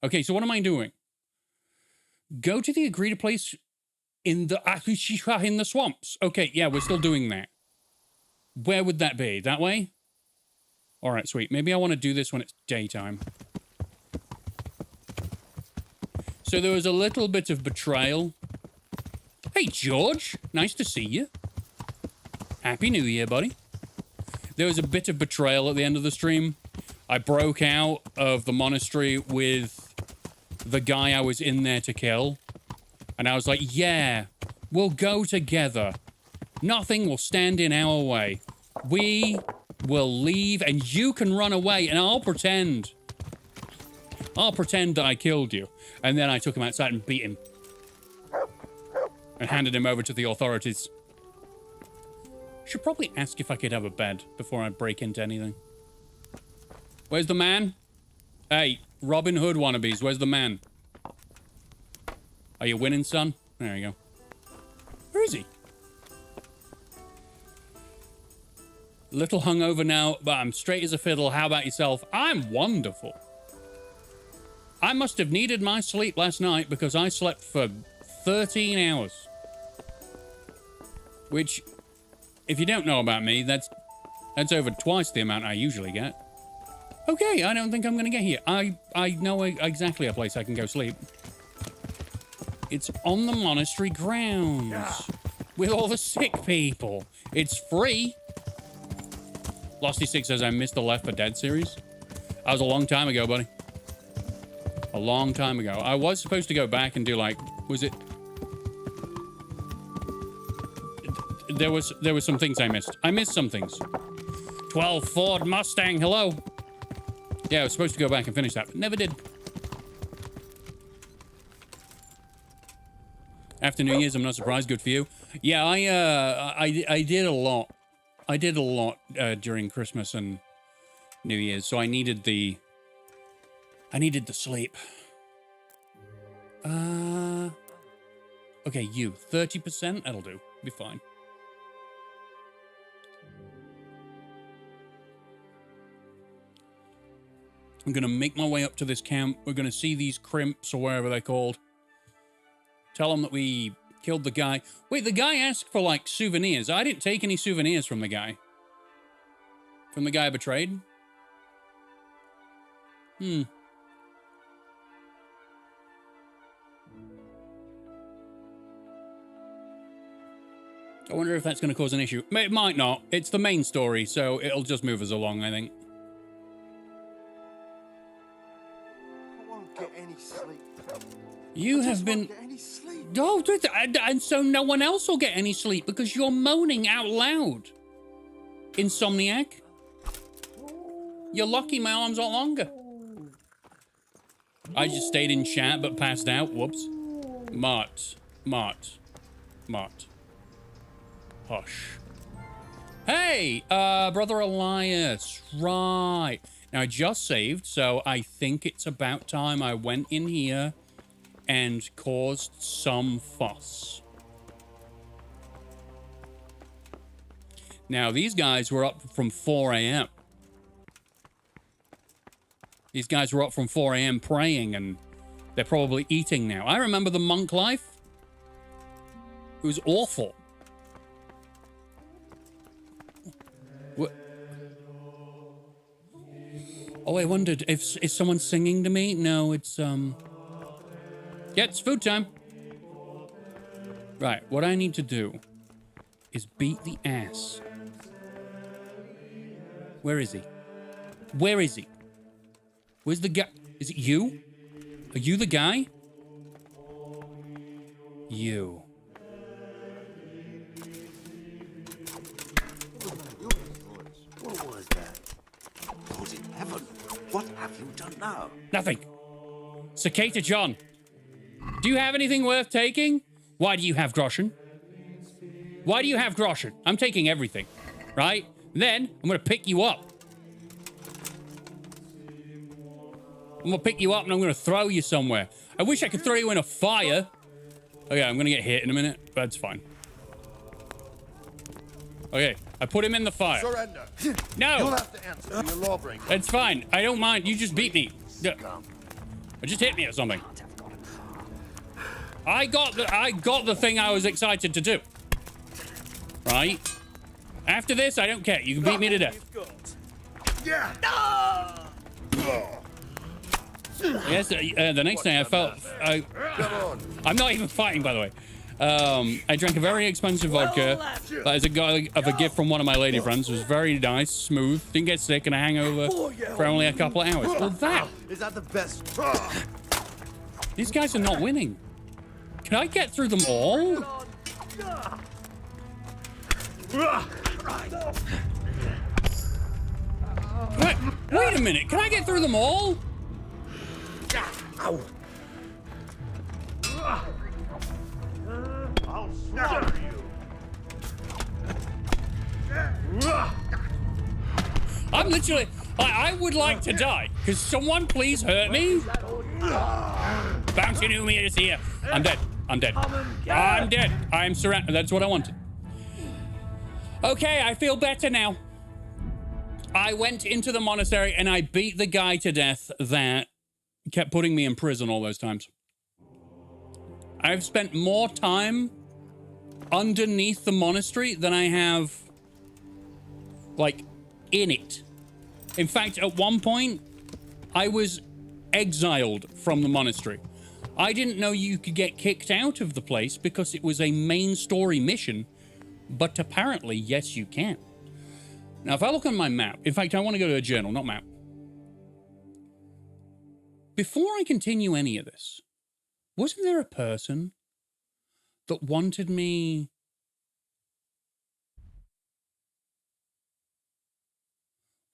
Okay, so what am I doing? Go to the agreed place in the swamps. Okay, yeah, we're still doing that. Where would that be? That way? All right, sweet. Maybe I want to do this when it's daytime. So there was a little bit of betrayal. Hey, George. Nice to see you. Happy New Year, buddy. There was a bit of betrayal at the end of the stream. I broke out of the monastery with the guy I was in there to kill. And I was like, yeah, we'll go together. Nothing will stand in our way. We will leave and you can run away and I'll pretend that I killed you. And then I took him outside and beat him. And handed him over to the authorities. Should probably ask if I could have a bed before I break into anything. Where's the man? Hey, Robin Hood wannabes, where's the man? Are you winning, son? There you go. Where is he? Little hungover now, but I'm straight as a fiddle. How about yourself? I'm wonderful. I must have needed my sleep last night because I slept for 13 hours. Which, if you don't know about me, that's over twice the amount I usually get. Okay, I don't think I'm going to get here. I know exactly a place I can go sleep. It's on the monastery grounds. Yeah. With all the sick people. It's free. Losty6 says I missed the Left 4 Dead series. That was a long time ago, buddy. A long time ago. I was supposed to go back and do like, was it? There was some things I missed. I missed some things. 12 Ford Mustang, hello. Yeah, I was supposed to go back and finish that, but never did. After New Year's, I'm not surprised. Good for you. Yeah, I did a lot. I did a lot during Christmas and New Year's, so I needed the sleep. Okay, you 30%. That'll do. Be fine. I'm gonna make my way up to this camp. We're gonna see these crimps or whatever they're called. Tell them that we killed the guy. Wait, the guy asked for, like, souvenirs. I didn't take any souvenirs from the guy. From the guy I betrayed? I wonder if that's going to cause an issue. It might not. It's the main story, so it'll just move us along, I think. I won't get any sleep. You have been... Oh, and so no one else will get any sleep because you're moaning out loud. Insomniac. You're lucky my arm's not longer. I just stayed in chat but passed out. Whoops. Mart. Hush. Hey, Brother Elias. Right. Now, I just saved, so I think it's about time I went in here and caused some fuss. Now, these guys were up from 4 a.m. These guys were up from 4 a.m. praying, and they're probably eating now. I remember the monk life. It was awful. What? Oh, I wondered if is someone singing to me? No, it's yeah, it's food time. Right, what I need to do is beat the ass. Where is he? Where is he? Where's the guy? Is it you? Are you the guy? You. What was that? Lord in heaven, what have you done now? Nothing. Cicada John. Do you have anything worth taking? Why do you have groschen? Why do you have groschen? I'm taking everything, right? And then I'm going to pick you up. I'm going to pick you up and I'm going to throw you somewhere. I wish I could throw you in a fire. Okay, I'm going to get hit in a minute, but that's fine. Okay, I put him in the fire. Surrender. No. You'll have to answer for your lawbreaking. It's fine. I don't mind. You just beat me. Or just hit me or something. I got the thing I was excited to do. Right? After this, I don't care. You can beat me to death. Yeah. Yes, the next day I felt... I'm not even fighting, by the way. I drank a very expensive vodka that is a gift from one of my lady friends. It was very nice, smooth, didn't get sick, and a hangover for only a couple of hours. Well, that... Is that the best? These guys are not winning. Can I get through them all? Wait a minute. Can I get through them all? Ow. I'll snap you. I'm literally... I would like to die. Could someone please hurt me? Bounty Numi is here. I'm dead. I'm dead. I'm dead. I'm surrounded. That's what I wanted. Okay, I feel better now. I went into the monastery and I beat the guy to death that kept putting me in prison all those times. I've spent more time underneath the monastery than I have, like, in it. In fact, at one point, I was exiled from the monastery. I didn't know you could get kicked out of the place because it was a main story mission, but apparently, yes, you can. Now, if I look on my map, in fact, I want to go to a journal, not map. Before I continue any of this, wasn't there a person that wanted me...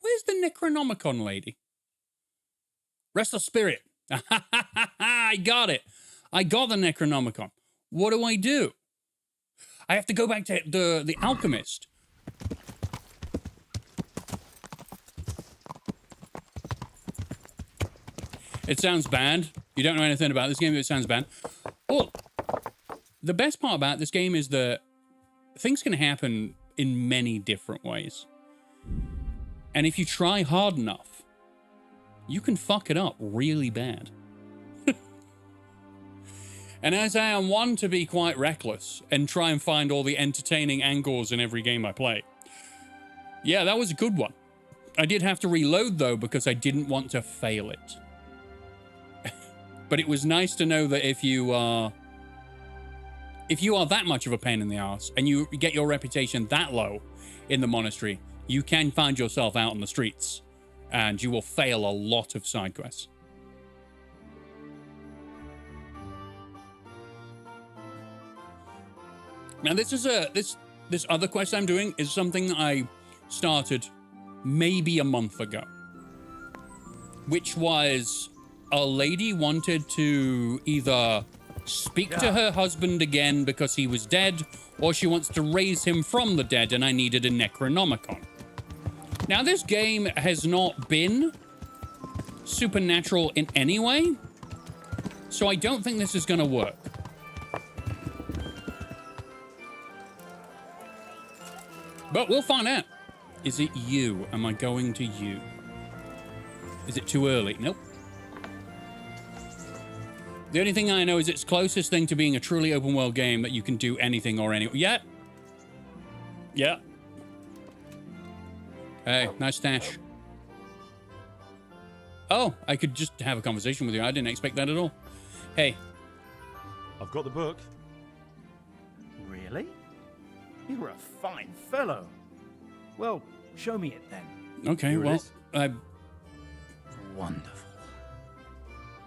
Where's the Necronomicon lady? Restless Spirit. I got it. I got the Necronomicon. What do? I have to go back to the alchemist. It sounds bad. You don't know anything about this game, but it sounds bad. Oh, the best part about this game is that things can happen in many different ways. And if you try hard enough, you can fuck it up really bad. And as I am one to be quite reckless and try and find all the entertaining angles in every game I play, yeah, that was a good one. I did have to reload, though, because I didn't want to fail it. But it was nice to know that if you are that much of a pain in the ass and you get your reputation that low in the monastery, you can find yourself out on the streets and you will fail a lot of side quests. Now, this is this other quest I'm doing is something that I started maybe a month ago, which was a lady wanted to either speak to her husband again because he was dead, or she wants to raise him from the dead, and I needed a Necronomicon. Now, this game has not been supernatural in any way, so I don't think this is going to work. But we'll find out. Is it you? Am I going to you? Is it too early? Nope. The only thing I know is it's closest thing to being a truly open world game that you can do anything or anywhere. Yeah. Yeah. Hey, nice stash. Oh, I could just have a conversation with you. I didn't expect that at all. Hey. I've got the book. Really? You're a fine fellow. Well, show me it then. Okay, Here it well, is. Wonderful.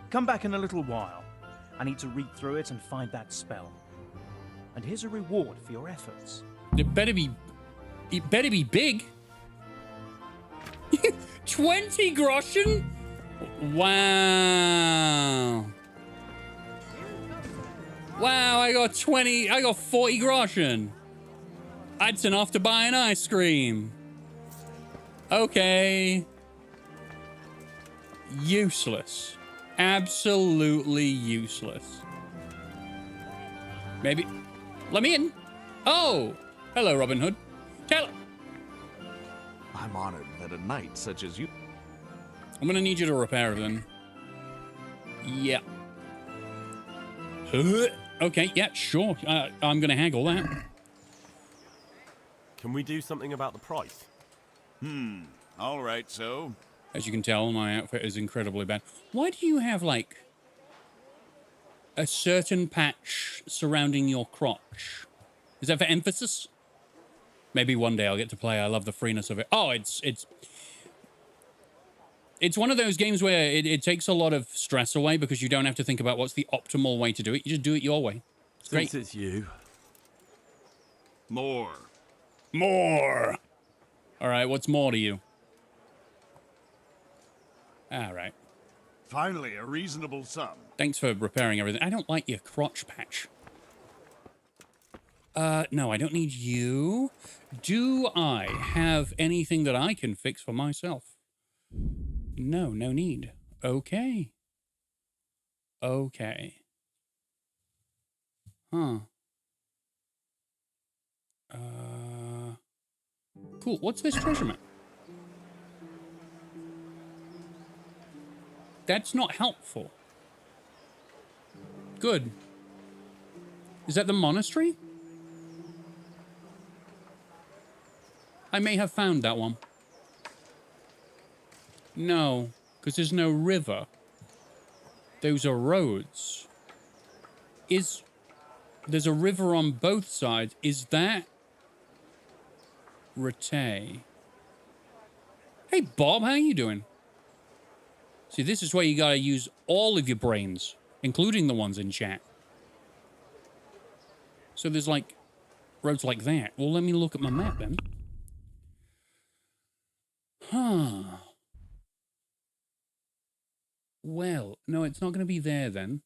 Come back in a little while. I need to read through it and find that spell. And here's a reward for your efforts. it better be big. 20 groschen? Wow. Wow, I got 40 groschen. That's enough to buy an ice cream. Okay. Useless. Absolutely useless. Maybe. Let me in. Oh, hello, Robin Hood. I'm honored that a knight such as you... I'm gonna need you to repair it then. Yeah. Okay, yeah, sure. I'm going to haggle that. Can we do something about the price? All right, so. As you can tell, my outfit is incredibly bad. Why do you have, like, a certain patch surrounding your crotch? Is that for emphasis? Maybe one day I'll get to play. I love the freeness of it. Oh, it's one of those games where it takes a lot of stress away because you don't have to think about what's the optimal way to do it. You just do it your way. It's great. Since it's you. More. More. All right, what's more to you? All right. Finally, a reasonable sum. Thanks for repairing everything. I don't like your crotch patch. No, I don't need you. Do I have anything that I can fix for myself? No, no need. Okay. Okay. Huh. Cool. What's this treasure map? That's not helpful. Good. Is that the monastery? I may have found that one. No, because there's no river. Those are roads. There's a river on both sides. Is that Ratay? Hey, Bob, how you doing? See, this is where you gotta use all of your brains, including the ones in chat. So there's, like, roads like that. Well, let me look at my map, then. Huh. Well, no, it's not going to be there, then.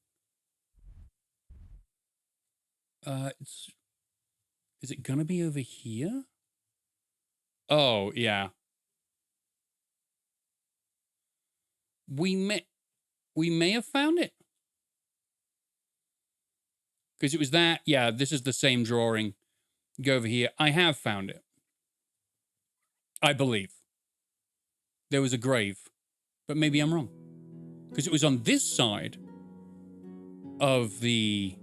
Is it going to be over here? Oh, yeah. We may have found it. Because it was that. Yeah, this is the same drawing. Go over here. I have found it. I believe. There was a grave. But maybe I'm wrong. Because it was on this side of the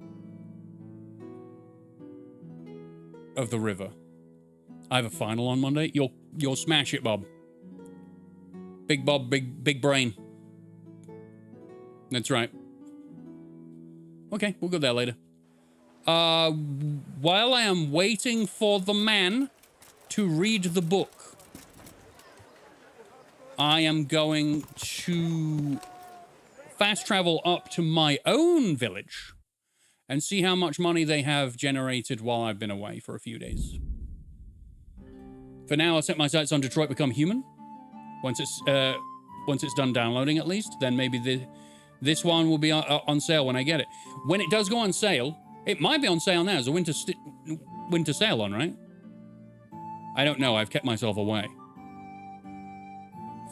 river. I have a final on Monday. You'll smash it, Bob. Big Bob, big brain. That's right. Okay, we'll go there later. While I am waiting for the man to read the book, I am going to fast travel up to my own village and see how much money they have generated while I've been away for a few days. For now, I'll set my sights on Detroit Become Human. Once it's done downloading, at least, then maybe this one will be on sale when I get it. When it does go on sale, it might be on sale now. There's a winter sale on, right? I don't know. I've kept myself away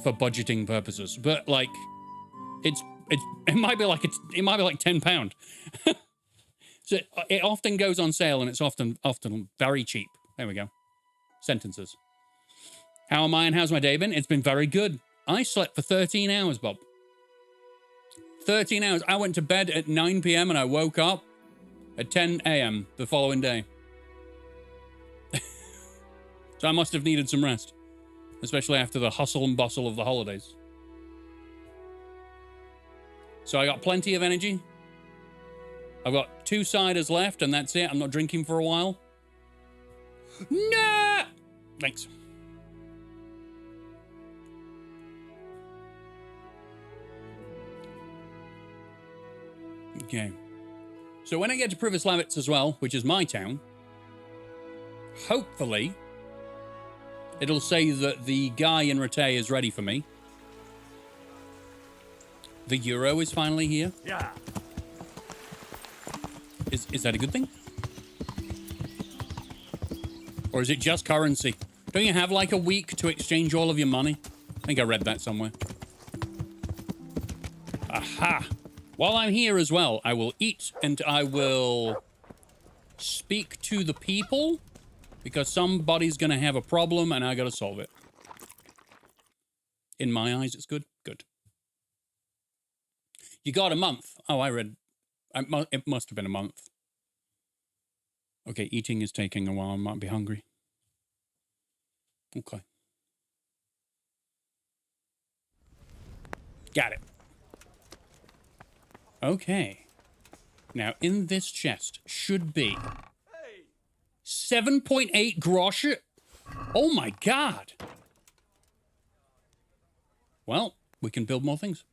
for budgeting purposes, but like, it might be like £10. So it often goes on sale, and it's often very cheap. There we go. Sentences. How am I and how's my day been? It's been very good. I slept for 13 hours, Bob. 13 hours. I went to bed at 9 p.m. and I woke up at 10 a.m. the following day. So I must have needed some rest, especially after the hustle and bustle of the holidays. So I got plenty of energy. I've got 2 ciders left, and that's it. I'm not drinking for a while. Nah! Thanks. Okay. So when I get to Pribyslavitz as well, which is my town, hopefully it'll say that the guy in Ratay is ready for me. The euro is finally here. Yeah. Is that a good thing? Or is it just currency? Don't you have like a week to exchange all of your money? I think I read that somewhere. Aha! While I'm here as well, I will eat and I will speak to the people because somebody's going to have a problem and I got to solve it. In my eyes, it's good. Good. You got a month. Oh, I read. It must have been a month. Okay, eating is taking a while. I might be hungry. Okay. Got it. Okay. Now, in this chest should be 7.8 grosh. Oh my god. Well, we can build more things.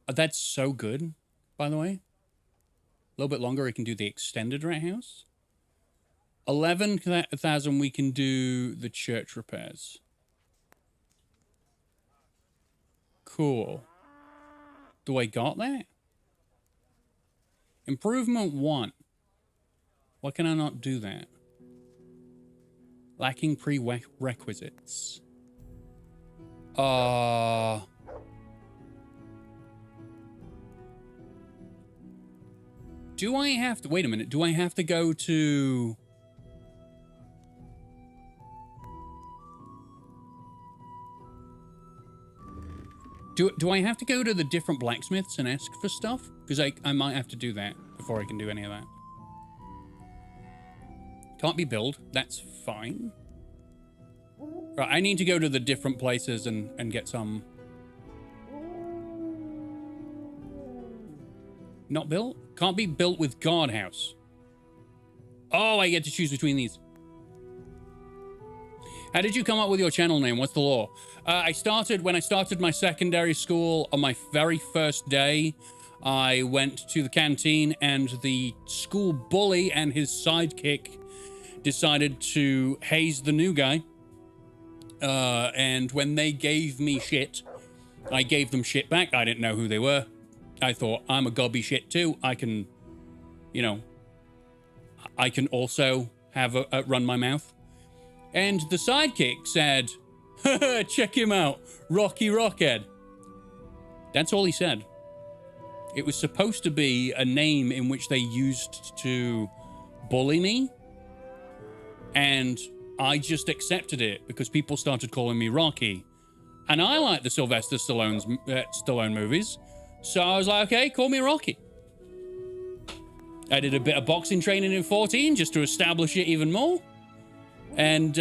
That's so good, by the way. A little bit longer, we can do the extended right house. 11,000, we can do the church repairs. Cool. Do I got that? Improvement 1. Why can I not do that? Lacking prerequisites. Do I have to... Wait a minute. Do I have to go to... Do I have to go to the different blacksmiths and ask for stuff? Because I might have to do that before I can do any of that. Can't be billed. That's fine. Right, I need to go to the different places and get some... Not built? Can't be built with guardhouse. Oh, I get to choose between these. How did you come up with your channel name? What's the law? When I started my secondary school on my very first day, I went to the canteen and the school bully and his sidekick decided to haze the new guy. And when they gave me shit, I gave them shit back. I didn't know who they were. I thought, I'm a gobby shit too. I can, you know, I can also have a run my mouth. And the sidekick said, check him out, Rocky Rockhead. That's all he said. It was supposed to be a name in which they used to bully me. And I just accepted it because people started calling me Rocky. And I like the Sylvester Stallone movies. So I was like, okay, call me Rocky. I did a bit of boxing training in 14 just to establish it even more. And,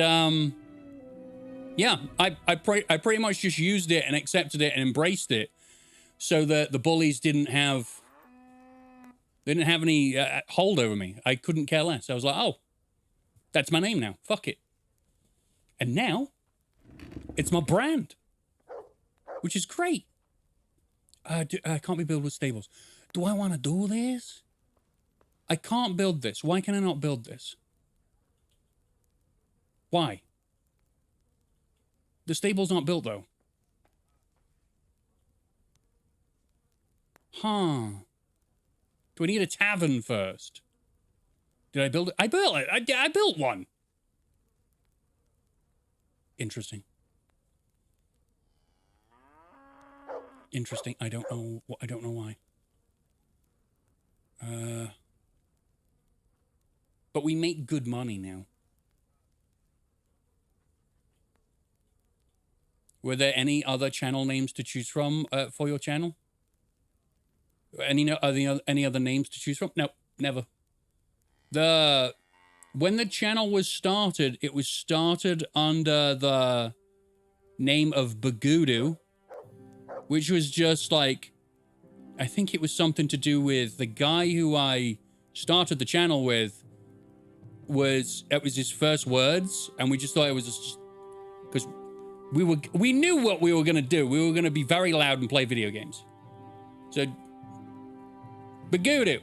yeah, I pretty much just used it and accepted it and embraced it so that the bullies didn't have any hold over me. I couldn't care less. I was like, oh, that's my name now. Fuck it. And now it's my brand, which is great. I can't be built with stables. Do I want to do this? I can't build this. Why can I not build this? Why? The stable's not built, though. Huh. Do I need a tavern first? Did I build it? I built it. I built one. Interesting. Interesting. I don't know why. But we make good money now. Were there any other channel names to choose from for your channel? Any other names to choose from? No, never. When the channel was started, it was started under the name of Bagudu, which was just like, I think it was something to do with the guy who I started the channel with. It was his first words, and we just thought it was just because we knew what we were gonna do. We were gonna be very loud and play video games. So Bagudu,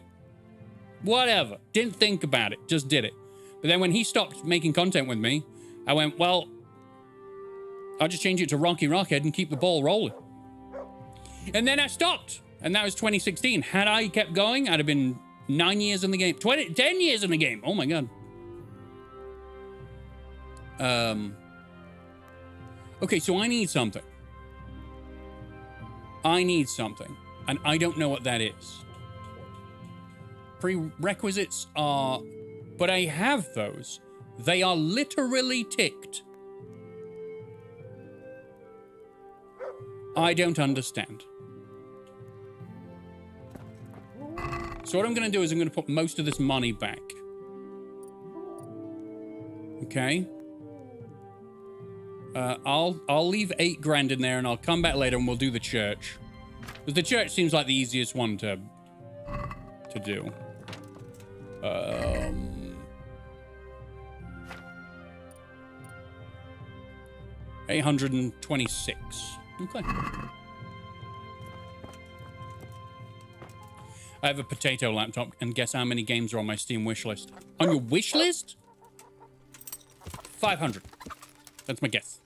whatever. Didn't think about it, just did it. But then when he stopped making content with me, I went, well, I'll just change it to Rocky Rockhead and keep the ball rolling. And then I stopped, and that was 2016. Had I kept going, I'd have been 9 years in the game, 10 years in the game. Oh my god. Okay, so I need something. And I don't know what that is. Prerequisites are... But I have those. They are literally ticked. I don't understand. So what I'm going to do is I'm going to put most of this money back. Okay. I'll leave 8 grand in there and I'll come back later and we'll do the church. Because the church seems like the easiest one to do. 826. Okay. I have a potato laptop, and guess how many games are on my Steam wish list? On your wish list? 500. That's my guess.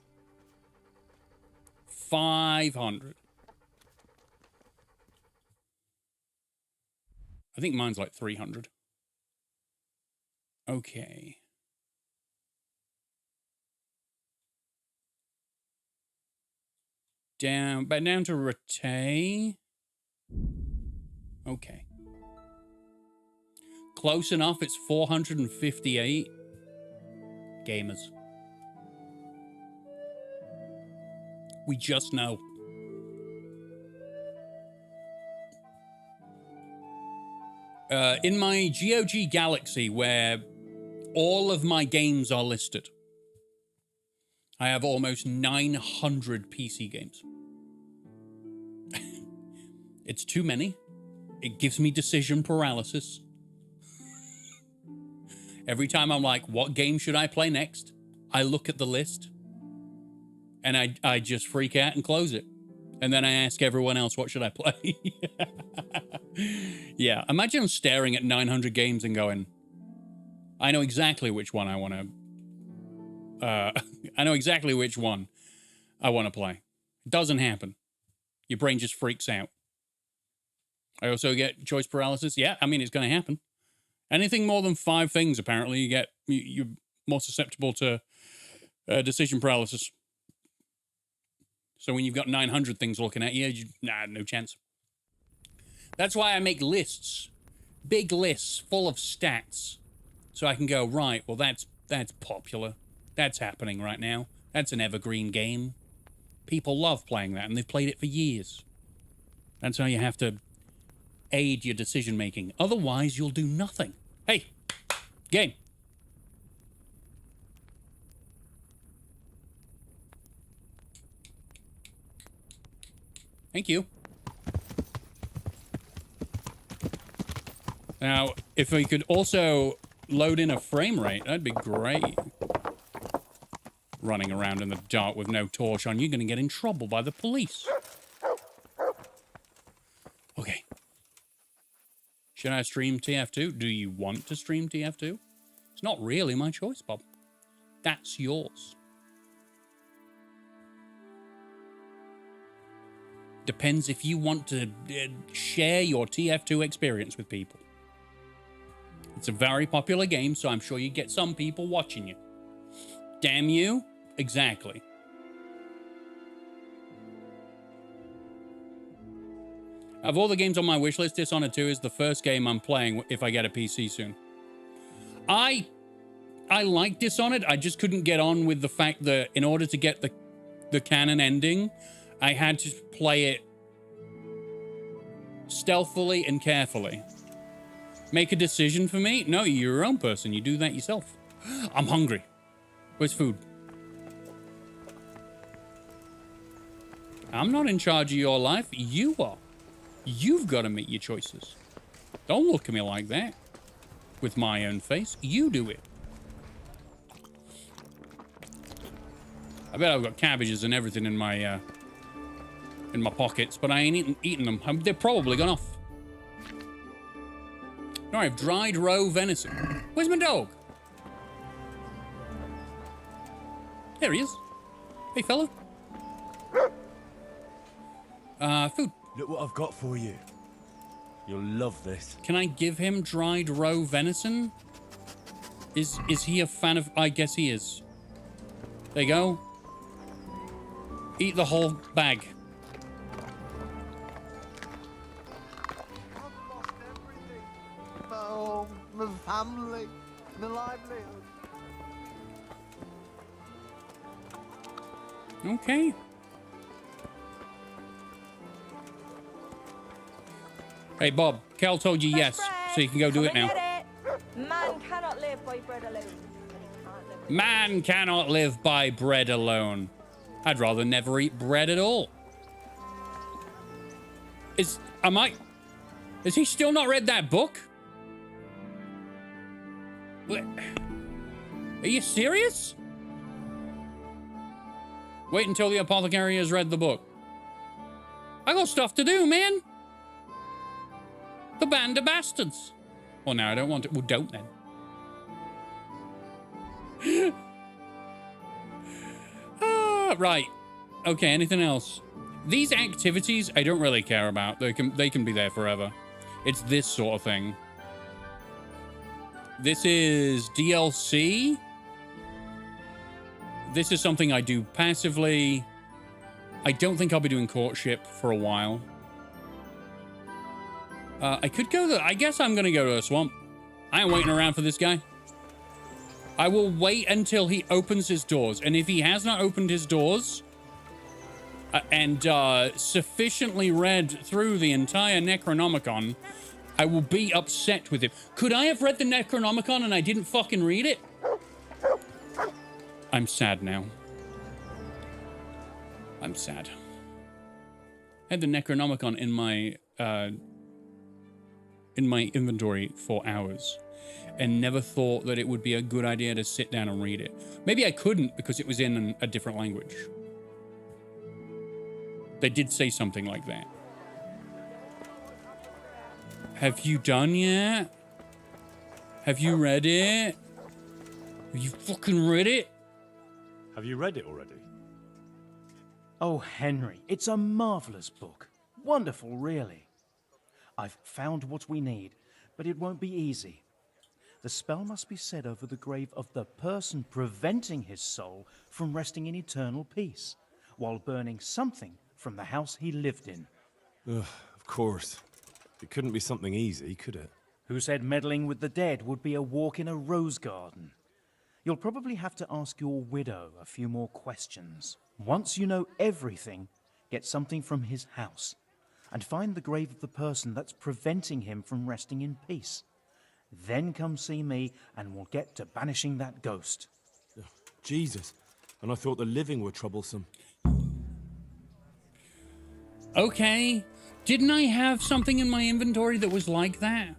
500. I think mine's like 300. Okay. Down to Rattay. Okay. Close enough, it's 458. Gamers. We just know. In my GOG Galaxy, where all of my games are listed, I have almost 900 PC games. It's too many. It gives me decision paralysis. Every time I'm like, what game should I play next? I look at the list and I just freak out and close it. And then I ask everyone else, what should I play? Yeah, imagine staring at 900 games and going, I know exactly which one I want to... I know exactly which one I want to play. It doesn't happen. Your brain just freaks out. I also get choice paralysis. Yeah, I mean, it's going to happen. Anything more than 5 things, apparently, you're more susceptible to decision paralysis. So when you've got 900 things looking at you, nah, no chance. That's why I make lists. Big lists full of stats. So I can go, right, well, that's popular. That's happening right now. That's an evergreen game. People love playing that, and they've played it for years. That's how you have to aid your decision-making. Otherwise, you'll do nothing. Hey, game. Thank you. Now, if we could also load in a frame rate, that'd be great. Running around in the dark with no torch on, you're going to get in trouble by the police. Okay. Should I stream TF2? Do you want to stream TF2? It's not really my choice, Bob. That's yours. Depends if you want to share your TF2 experience with people. It's a very popular game, so I'm sure you get some people watching you. Damn you? Exactly. Of all the games on my wish list, Dishonored 2 is the first game I'm playing if I get a PC soon. I like Dishonored. I just couldn't get on with the fact that in order to get the canon ending, I had to play it stealthily and carefully. Make a decision for me? No, you're your own person. You do that yourself. I'm hungry. Where's food? I'm not in charge of your life. You are. You've got to make your choices. Don't look at me like that. With my own face. You do it. I bet I've got cabbages and everything in my pockets, but I ain't eating them. They're probably gone off. No, I have dried roe venison. Where's my dog? There he is. Hey, fella. Food. Look what I've got for you. You'll love this. Can I give him dried roe venison? Is he a fan of... I guess he is. There you go. Eat the whole bag. My family, my livelihood. Okay. Hey, Bob, Kel told you yes, so you can go do it now. Man cannot live by bread alone. Man cannot live by bread alone. I'd rather never eat bread at all. Has he still not read that book? What? Are you serious? Wait until the apothecary has read the book. I got stuff to do, man. The band of bastards. Well, no, I don't want it. Well, don't then. Right. Okay, anything else? These activities, I don't really care about. They can be there forever. It's this sort of thing. This is DLC. This is something I do passively. I don't think I'll be doing courtship for a while. I could go I guess I'm going to go to a swamp. I ain't waiting around for this guy. I will wait until he opens his doors. And if he has not opened his doors and sufficiently read through the entire Necronomicon, I will be upset with him. Could I have read the Necronomicon and I didn't fucking read it? I'm sad now. I'm sad. I had the Necronomicon in my inventory for hours and never thought that it would be a good idea to sit down and read it. Maybe I couldn't because it was in a different language. They did say something like that. Have you done yet? Have you read it? Have you fucking read it? Have you read it already? Oh, Henry, it's a marvelous book. Wonderful, really. I've found what we need, but it won't be easy. The spell must be said over the grave of the person preventing his soul from resting in eternal peace, while burning something from the house he lived in. Ugh, of course. It couldn't be something easy, could it? Who said meddling with the dead would be a walk in a rose garden? You'll probably have to ask your widow a few more questions. Once you know everything, get something from his house, and find the grave of the person that's preventing him from resting in peace. Then come see me, and we'll get to banishing that ghost. Ugh, Jesus. And I thought the living were troublesome. Okay. Didn't I have something in my inventory that was like that?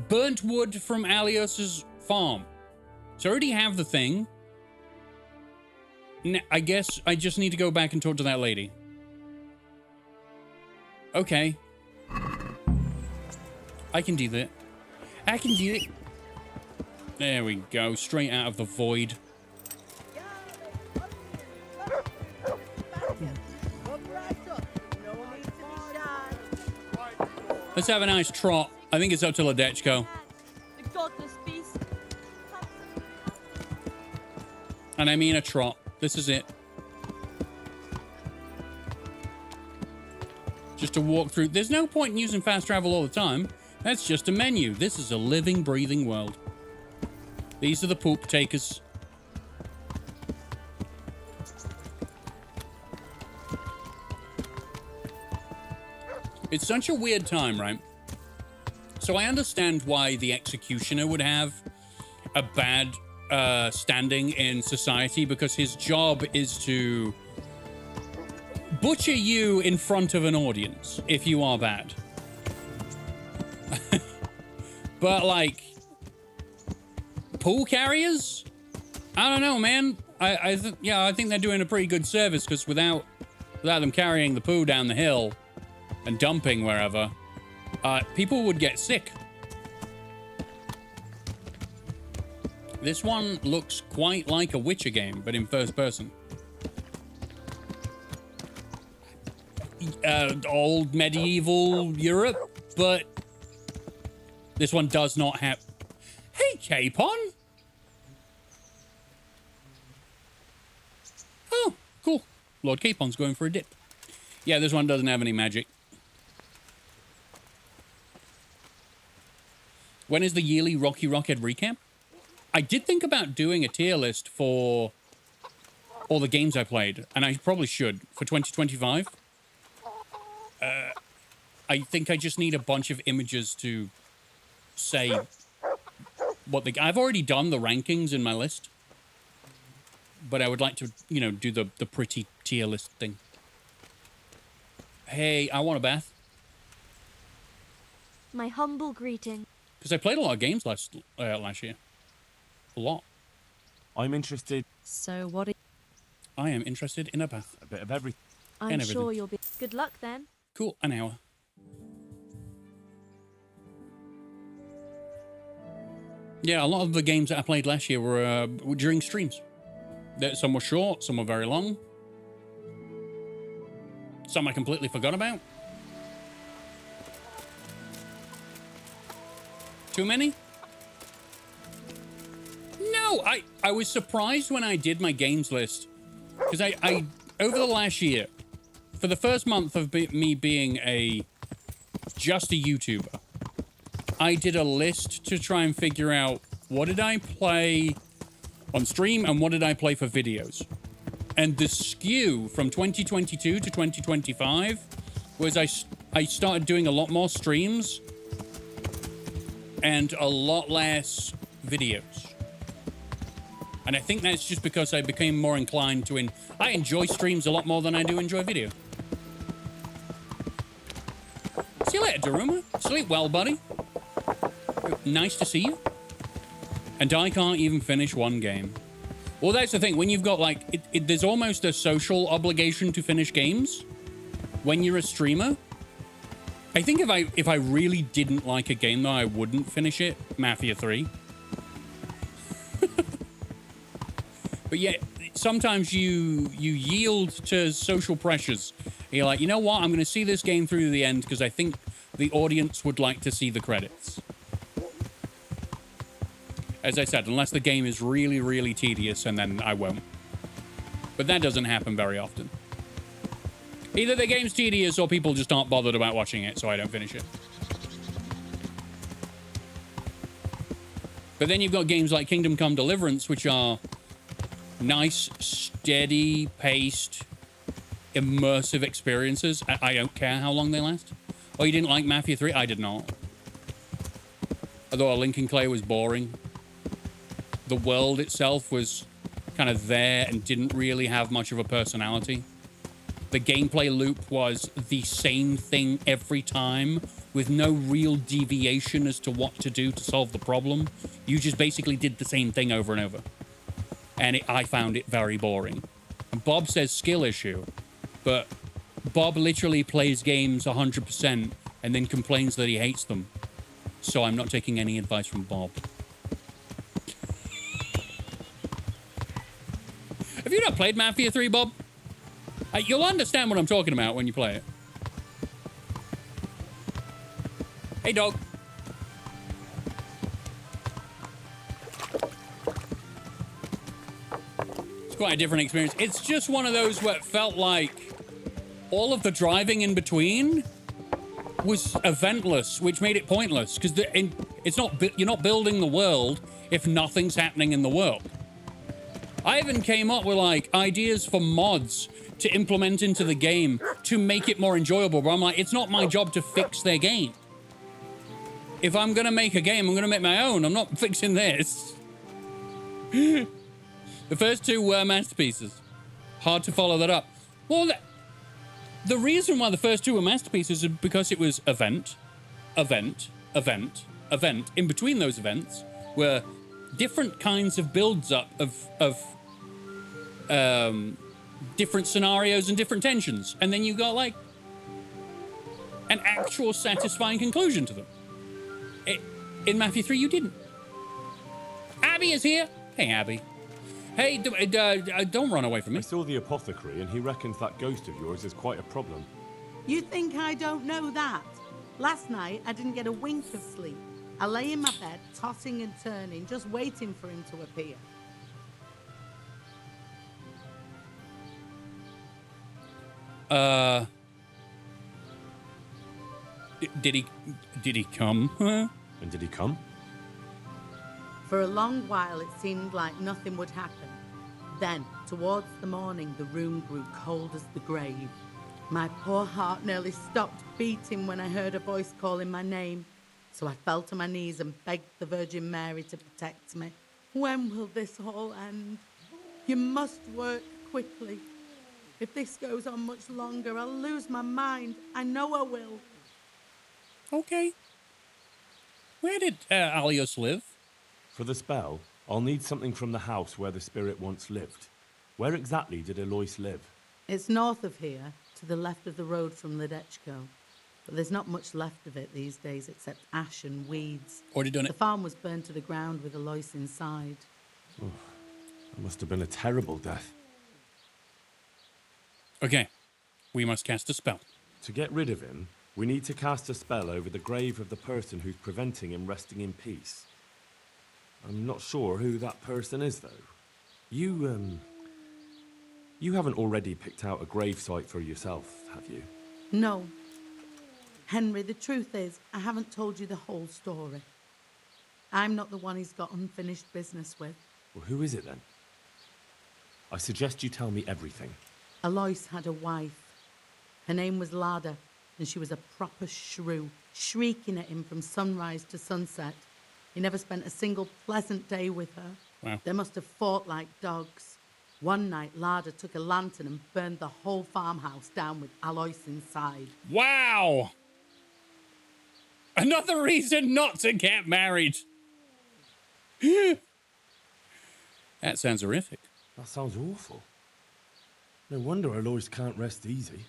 Burnt wood from Alios's farm. So I already have the thing. I guess I just need to go back and talk to that lady. Okay. I can do that. I can do it. There we go. Straight out of the void. Let's have a nice trot. I think it's up to Ledetchko. The godless beast. And I mean a trot. This is it. Just to walk through. There's no point in using fast travel all the time. That's just a menu. This is a living, breathing world. These are the poop takers. It's such a weird time, right? So I understand why the executioner would have a bad standing in society, because his job is to butcher you in front of an audience if you are bad. But like pool carriers, I don't know, man. I think they're doing a pretty good service, because without them carrying the poo down the hill and dumping wherever, people would get sick. This one looks quite like a Witcher game, but in first person. Old medieval Europe, but this one does not have... Hey, Capon! Oh, cool. Lord Capon's going for a dip. Yeah, this one doesn't have any magic. When is the yearly Rocky Rockhead recap? I did think about doing a tier list for all the games I played, and I probably should, for 2025. I I think I just need a bunch of images to say what I've already done the rankings in my list, but I would like to, you know, do the pretty tier list thing. Hey, I want a bath. My humble greeting. Because I played a lot of games last year. A lot. I'm interested. So what? I am interested in a bath. A bit of everything. I'm sure you'll be. Good luck then. Cool, an hour. Yeah, a lot of the games that I played last year were during streams. Some were short, some were very long. Some I completely forgot about. Too many? No, I was surprised when I did my games list. Because I over the last year, for the first month of me being just a YouTuber, I did a list to try and figure out what did I play on stream and what did I play for videos. And the skew from 2022 to 2025 was I started doing a lot more streams and a lot less videos. And I think that's just because I became more inclined to I enjoy streams a lot more than I do enjoy video. See you later, Daruma. Sleep well, buddy. Nice to see you. And I can't even finish one game. Well, that's the thing. When you've got, like, there's almost a social obligation to finish games when you're a streamer. I think if I really didn't like a game, though, I wouldn't finish it. Mafia 3. But yeah, sometimes you yield to social pressures. You're like, you know what? I'm going to see this game through to the end because I think the audience would like to see the credits. As I said, unless the game is really, really tedious, and then I won't. But that doesn't happen very often. Either the game's tedious or people just aren't bothered about watching it, so I don't finish it. But then you've got games like Kingdom Come Deliverance, which are nice, steady paced, immersive experiences. I don't care how long they last. Oh, you didn't like Mafia 3? I did not. Although A Link in Clay was boring. The world itself was kind of there and didn't really have much of a personality. The gameplay loop was the same thing every time with no real deviation as to what to do to solve the problem. You just basically did the same thing over and over. And I found it very boring. And Bob says skill issue, but Bob literally plays games 100% and then complains that he hates them. So I'm not taking any advice from Bob. Have you not played Mafia 3, Bob? You'll understand what I'm talking about when you play it. Hey, dog. It's quite a different experience. It's just one of those where it felt like all of the driving in between was eventless, which made it pointless. Because you're not building the world if nothing's happening in the world. I even came up with, like, ideas for mods to implement into the game to make it more enjoyable. But I'm like, it's not my job to fix their game. If I'm going to make a game, I'm going to make my own. I'm not fixing this. The first two were masterpieces. Hard to follow that up. Well, the reason why the first two were masterpieces is because it was event, event, event, event. In between those events were different kinds of builds up of different scenarios and different tensions, and then you got like an actual satisfying conclusion to them. In Mafia 3, you didn't. Abby is here. Hey, Abby. Hey, don't run away from me. I saw the apothecary, and he reckons that ghost of yours is quite a problem. You think I don't know that? Last night, I didn't get a wink of sleep. I lay in my bed, tossing and turning, just waiting for him to appear. Did he come? And did he come? For a long while, it seemed like nothing would happen. Then, towards the morning, the room grew cold as the grave. My poor heart nearly stopped beating when I heard a voice calling my name. So I fell to my knees and begged the Virgin Mary to protect me. When will this all end? You must work quickly. If this goes on much longer, I'll lose my mind. I know I will. Okay. Where did Alios live? For the spell, I'll need something from the house where the spirit once lived. Where exactly did Alois live? It's north of here, to the left of the road from Ledetchko. But there's not much left of it these days except ash and weeds. Already done The it. farm was burned to the ground with Alois inside. Oh, that must have been a terrible death. Okay. We must cast a spell. To get rid of him, we need to cast a spell over the grave of the person who's preventing him resting in peace. I'm not sure who that person is, though. You haven't already picked out a grave site for yourself, have you? No. Henry, the truth is, I haven't told you the whole story. I'm not the one he's got unfinished business with. Well, who is it then? I suggest you tell me everything. Alois had a wife. Her name was Lada, and she was a proper shrew, shrieking at him from sunrise to sunset. He never spent a single pleasant day with her. Wow. They must have fought like dogs. One night, Lada took a lantern and burned the whole farmhouse down with Alois inside. Wow! Another reason not to get married. That sounds horrific. That sounds awful. No wonder Alois can't rest easy.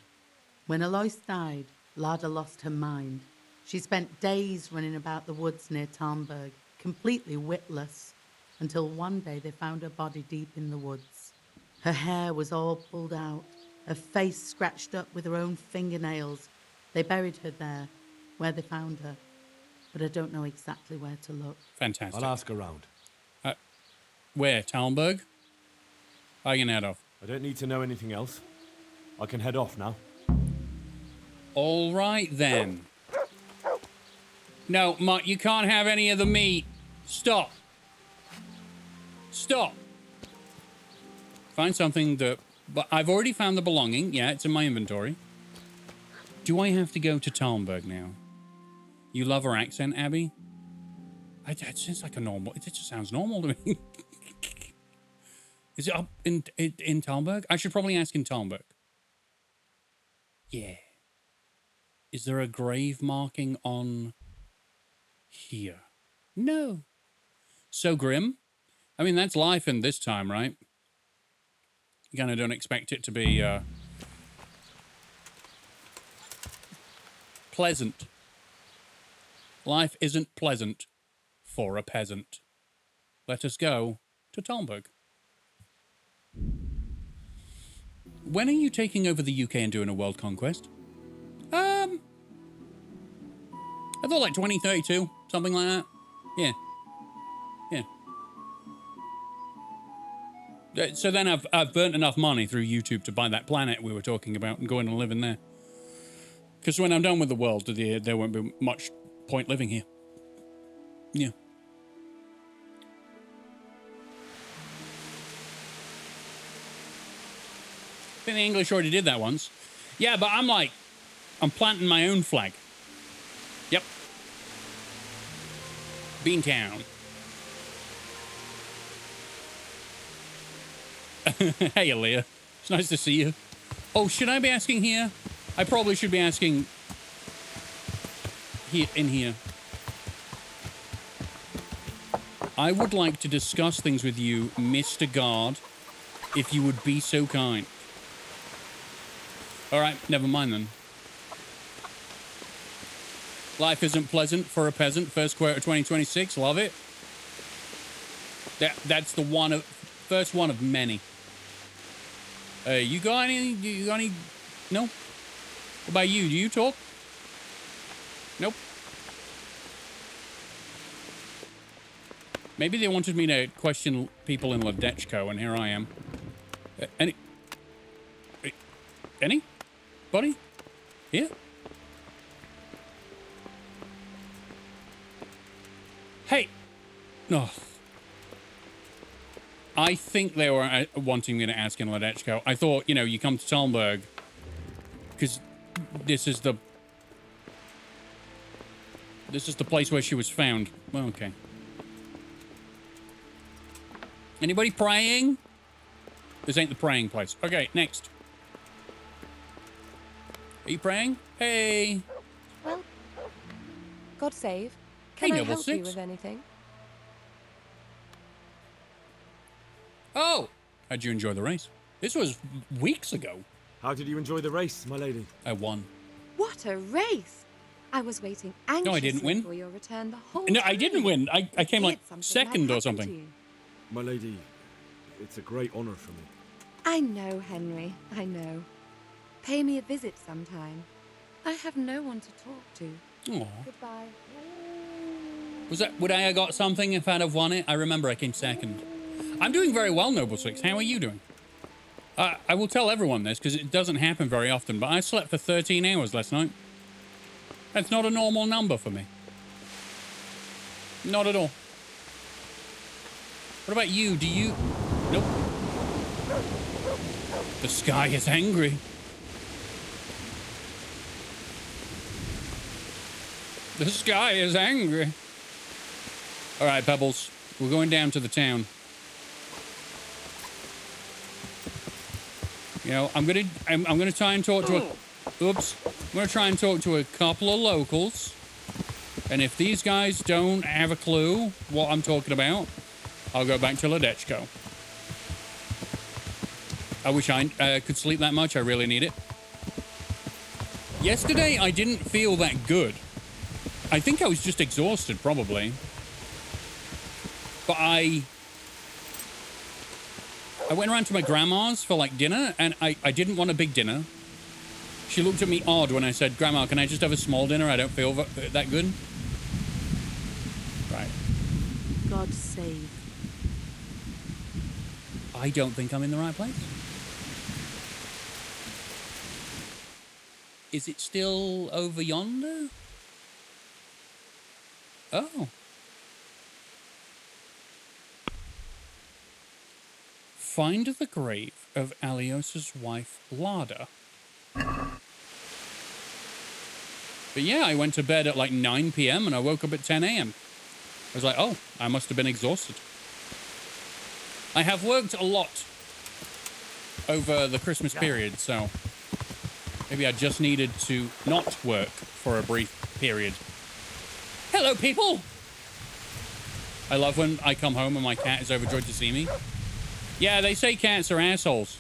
When Alois died, Lada lost her mind. She spent days running about the woods near Talmberg, completely witless, until one day they found her body deep in the woods. Her hair was all pulled out, her face scratched up with her own fingernails. They buried her there, where they found her, but I don't know exactly where to look. Fantastic. I'll ask around. Where? Talmberg? I can head off. I don't need to know anything else. I can head off now. All right, then. No, Mutt, you can't have any of the meat. Stop. Stop. Find something that... But I've already found the belonging. Yeah, it's in my inventory. Do I have to go to Talmberg now? You love her accent, Abby? It sounds like a normal... It just sounds normal to me. Is it up in Talmberg? I should probably ask in Talmberg. Yeah. Is there a grave marking on here? No. So grim. I mean, that's life in this time, right? You kind of don't expect it to be pleasant. Life isn't pleasant for a peasant. Let us go to Talmberg. When are you taking over the UK and doing a world conquest? I thought like 2032, something like that. Yeah. Yeah. So then I've burnt enough money through YouTube to buy that planet we were talking about and go in and live in there. Because when I'm done with the world, there won't be much point living here. Yeah. I think the English already did that once. Yeah, but I'm planting my own flag. Yep. Beantown. Hey, Aaliyah. It's nice to see you. Oh, should I be asking here? I probably should be asking here, in here. I would like to discuss things with you, Mr. Guard, if you would be so kind. All right, never mind then. Life isn't pleasant for a peasant. First quarter 2026. Love it. That's the first one of many. You got any? No. What about you? Do you talk? Nope. Maybe they wanted me to question people in Ledetchko, and here I am. Anybody? Here? Hey! No. I think they were wanting me to ask in Ledetchko. I thought, you come to Talmberg. Because this is the place where she was found. Well, okay. Anybody praying? This ain't the praying place. Okay, next. Are you praying? Hey. Well, God save. Hey, Can I Noble help you Six. with anything? Oh! How'd you enjoy the race? This was weeks ago. How did you enjoy the race, my lady? I won. What a race! I was waiting anxiously No, I didn't win. for your return the whole No, time. I didn't win. I came like Feared something second might or happen something. to you. My lady, it's a great honor for me. I know, Henry. I know. Pay me a visit sometime. I have no one to talk to. Aw. Goodbye. Would I have got something if I'd have won it? I remember I came second. I'm doing very well, Noble Six. How are you doing? I will tell everyone this because it doesn't happen very often, but I slept for 13 hours last night. That's not a normal number for me. Not at all. What about you? Do you... Nope. The sky is angry. The sky is angry. All right, Pebbles. We're going down to the town. You know, I'm gonna try and talk to I'm gonna try and talk to a couple of locals. And if these guys don't have a clue what I'm talking about, I'll go back to Ledetchko. I wish I could sleep that much. I really need it. Yesterday, I didn't feel that good. I think I was just exhausted, probably. But I went around to my grandma's for, like, dinner, and I didn't want a big dinner. She looked at me odd when I said, Grandma, can I just have a small dinner? I don't feel that good. Right. God save. I don't think I'm in the right place. Is it still over yonder? Oh. Find the grave of Alios's wife, Lada. But yeah, I went to bed at like 9 p.m. and I woke up at 10 a.m. I was like, oh, I must have been exhausted. I have worked a lot over the Christmas period, so maybe I just needed to not work for a brief period. Hello, people! I love when I come home and my cat is overjoyed to see me. Yeah, they say cats are assholes.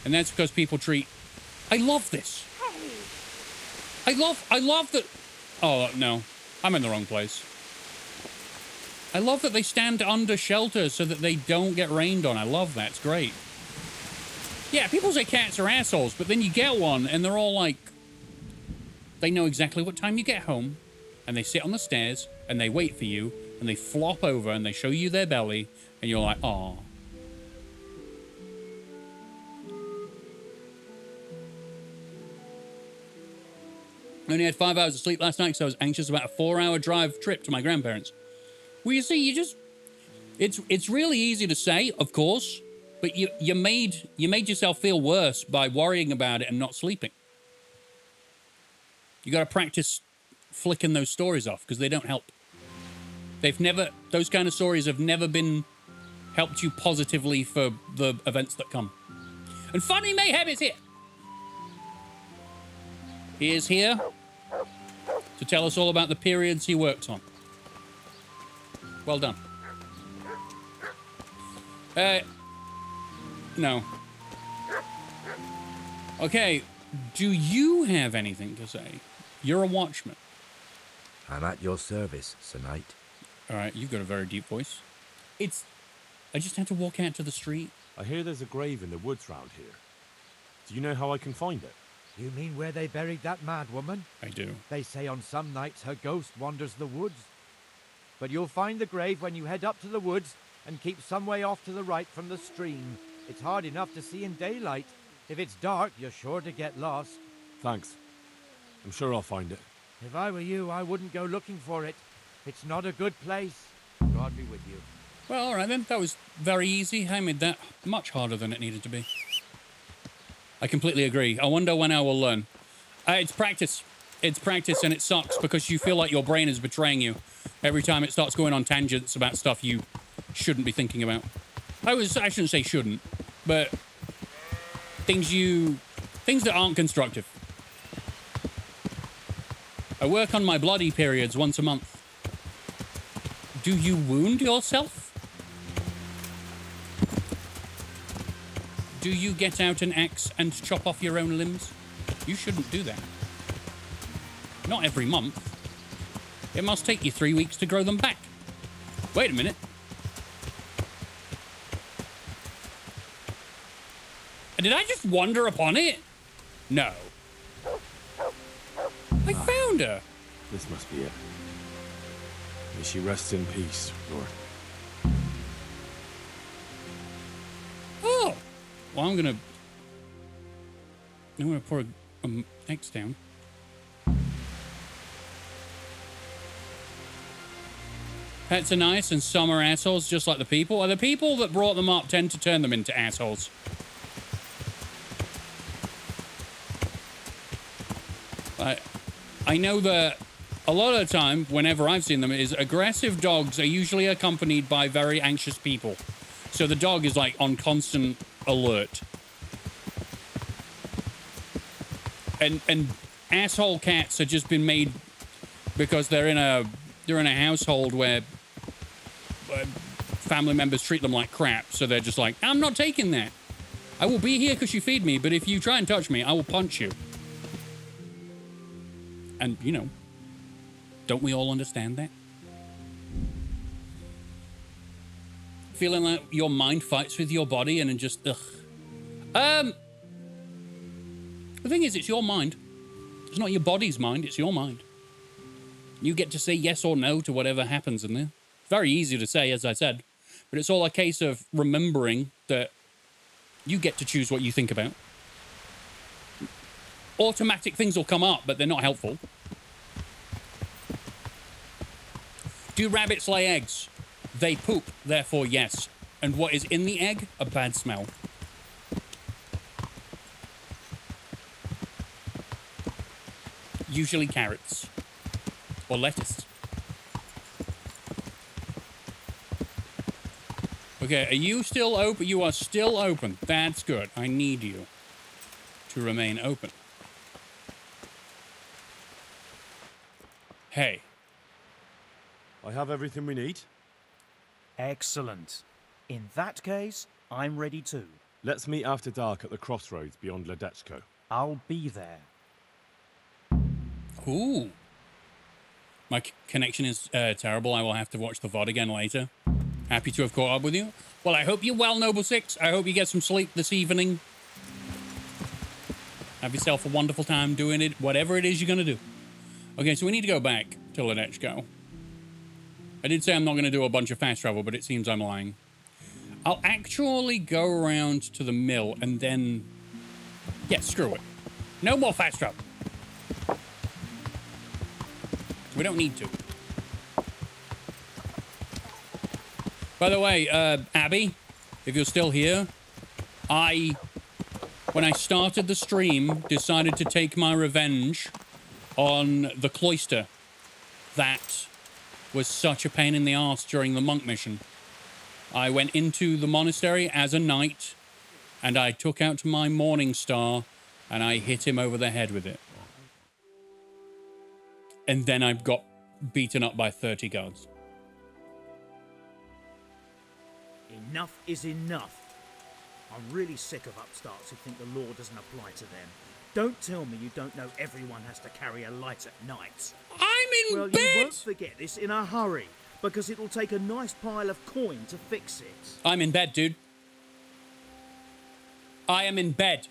And that's because people treat... I love this. I love that... Oh, no. I'm in the wrong place. I love that they stand under shelter so that they don't get rained on. I love that. It's great. Yeah, people say cats are assholes, but then you get one and they're all like... They know exactly what time you get home. And they sit on the stairs and they wait for you. And they flop over and they show you their belly. And you're like, aw. I only had 5 hours of sleep last night because I was anxious about a 4-hour drive trip to my grandparents. Well, you see, it's really easy to say, of course, but you made yourself feel worse by worrying about it and not sleeping. You got to practice flicking those stories off because they don't help. Those kind of stories have never been helped you positively for the events that come. And Funny Mayhem is here. He is here to tell us all about the periods he worked on. Well done. No. Okay, do you have anything to say? You're a watchman. I'm at your service, Sir Knight. All right, you've got a very deep voice. I just had to walk out to the street. I hear there's a grave in the woods round here. Do you know how I can find it? You mean where they buried that mad woman? I do. They say on some nights her ghost wanders the woods. But you'll find the grave when you head up to the woods and keep some way off to the right from the stream. It's hard enough to see in daylight. If it's dark, you're sure to get lost. Thanks. I'm sure I'll find it. If I were you, I wouldn't go looking for it. It's not a good place. God be with you. Well, all right then. That was very easy. I made that much harder than it needed to be. I completely agree. I wonder when I will learn. It's practice. It's practice, and it sucks because you feel like your brain is betraying you every time it starts going on tangents about stuff you shouldn't be thinking about. I shouldn't say shouldn't, but things that aren't constructive. I work on my bloody periods once a month. Do you wound yourself? Do you get out an axe and chop off your own limbs? You shouldn't do that. Not every month. It must take you 3 weeks to grow them back. Wait a minute. Did I just wander upon it? No. I found her. This must be it. May she rest in peace, Lord. Oh. Well, I'm gonna pour a X down. Pets are nice and some are assholes, just like the people. Or the people that brought them up tend to turn them into assholes. I know that a lot of the time, whenever I've seen them, is aggressive dogs are usually accompanied by very anxious people. So the dog is like on constant alert. And asshole cats have just been made because they're in a household where family members treat them like crap. So they're just like, I'm not taking that. I will be here because you feed me, but if you try and touch me, I will punch you. And, you know, don't we all understand that? Feeling like your mind fights with your body and just, ugh. The thing is, it's your mind. It's not your body's mind, it's your mind. You get to say yes or no to whatever happens in there. Very easy to say, as I said. But it's all a case of remembering that you get to choose what you think about. Automatic things will come up, but they're not helpful. Do rabbits lay eggs? They poop, therefore yes. And what is in the egg? A bad smell. Usually carrots. Or lettuce. Okay, are you still open? You are still open. That's good. I need you to remain open. Hey. I have everything we need. Excellent. In that case, I'm ready too. Let's meet after dark at the crossroads beyond Ledetchko. I'll be there. Ooh. My connection is terrible. I will have to watch the VOD again later. Happy to have caught up with you. Well, I hope you're well, Noble Six. I hope you get some sleep this evening. Have yourself a wonderful time doing it, whatever it is you're going to do. Okay, so we need to go back to Ledetchko. I did say I'm not going to do a bunch of fast travel, but it seems I'm lying. I'll actually go around to the mill and then... Yeah, screw it. No more fast travel. We don't need to. By the way, Abby, if you're still here, when I started the stream, decided to take my revenge on the cloister. That was such a pain in the arse during the monk mission. I went into the monastery as a knight, and I took out my morning star, and I hit him over the head with it. And then I got beaten up by 30 guards. Enough is enough. I'm really sick of upstarts who think the law doesn't apply to them. Don't tell me you don't know everyone has to carry a light at night. I'm in bed! Well, you won't forget this in a hurry, because it'll take a nice pile of coin to fix it. I'm in bed, dude. I am in bed.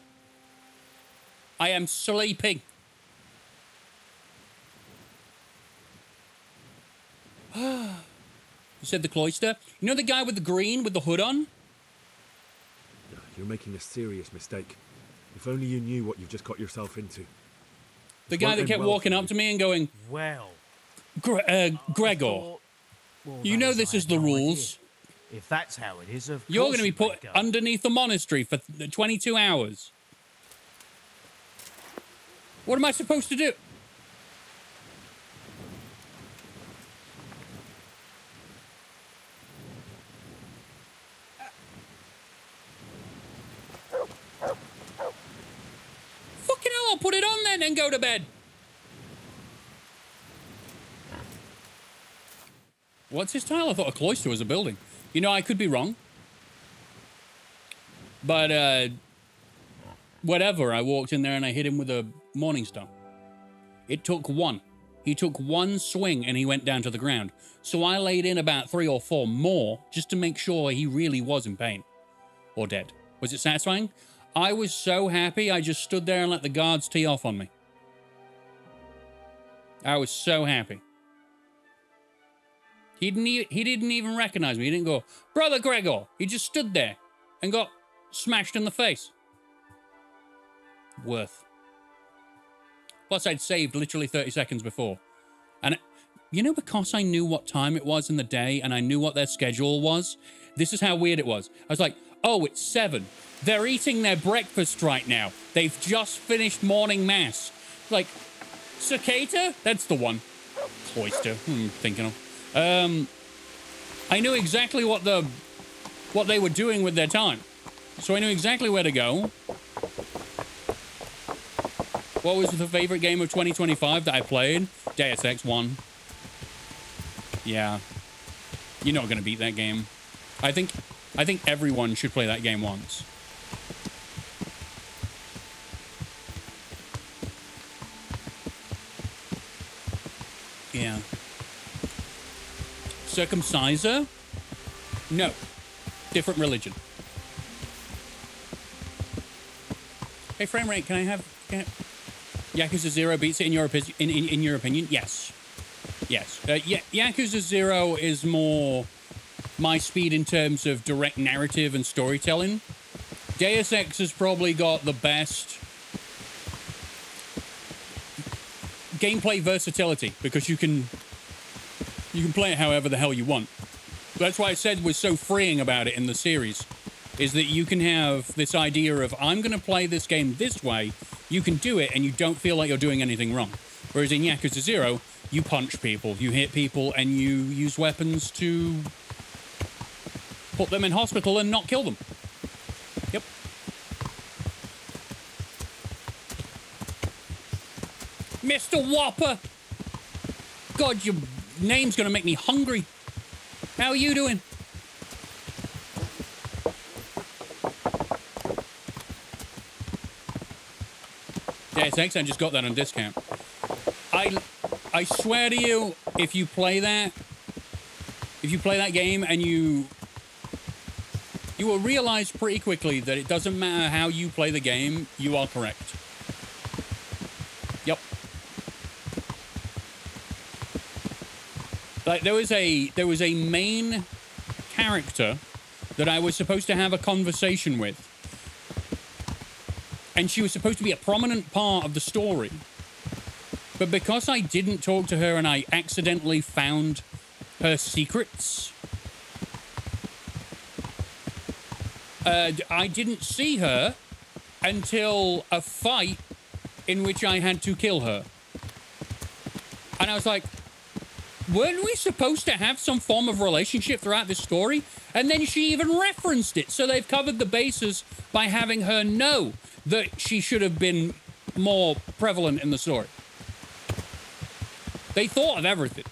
I am sleeping. You said the cloister? You know the guy with the green with the hood on? You're making a serious mistake. If only you knew what you've just got yourself into. The guy that kept walking up to me and going, well, Gregor, you know this is the rules. If that's how it is, of You're course going to be put underneath the monastery for 22 hours. What am I supposed to do? Fucking hell, I'll put it on then and go to bed. What's his tile? I thought a cloister was a building. You know, I could be wrong. But, whatever, I walked in there and I hit him with a morning star. It took one. He took one swing and he went down to the ground. So I laid in about 3 or 4 more just to make sure he really was in pain. Or dead. Was it satisfying? I was so happy I just stood there and let the guards tee off on me. I was so happy. He didn't even recognize me. He didn't go, Brother Gregor. He just stood there and got smashed in the face. Worth. Plus, I'd saved literally 30 seconds before. And, you know, because I knew what time it was in the day and I knew what their schedule was, this is how weird it was. I was like, oh, it's 7. They're eating their breakfast right now. They've just finished morning mass. Like, cicada? That's the one. Cloister. Thinking of. I knew exactly what they were doing with their time. So I knew exactly where to go. What was the favorite game of 2025 that I played? Deus Ex 1. Yeah. You're not going to beat that game. I think everyone should play that game once. Yeah. Circumciser? No. Different religion. Hey, frame rate, can I Yakuza 0 beats it in your opinion? Yes. Yes. Yakuza 0 is more my speed in terms of direct narrative and storytelling. Deus Ex has probably got the best gameplay versatility because you can play it however the hell you want. That's why I said was so freeing about it in the series, is that you can have this idea of, I'm going to play this game this way, you can do it, and you don't feel like you're doing anything wrong. Whereas in Yakuza 0, you punch people, you hit people, and you use weapons to put them in hospital and not kill them. Yep. Mr. Whopper! God, your name's going to make me hungry. How are you doing? Deus Ex, I just got that on discount. I swear to you, if you play that game and you will realize pretty quickly that it doesn't matter how you play the game, you are correct. Yep. Like there was a main character that I was supposed to have a conversation with. And she was supposed to be a prominent part of the story. But because I didn't talk to her and I accidentally found her secrets, I didn't see her until a fight in which I had to kill her. And I was like, weren't we supposed to have some form of relationship throughout this story? And then she even referenced it. So they've covered the bases by having her know that she should have been more prevalent in the story. They thought of everything.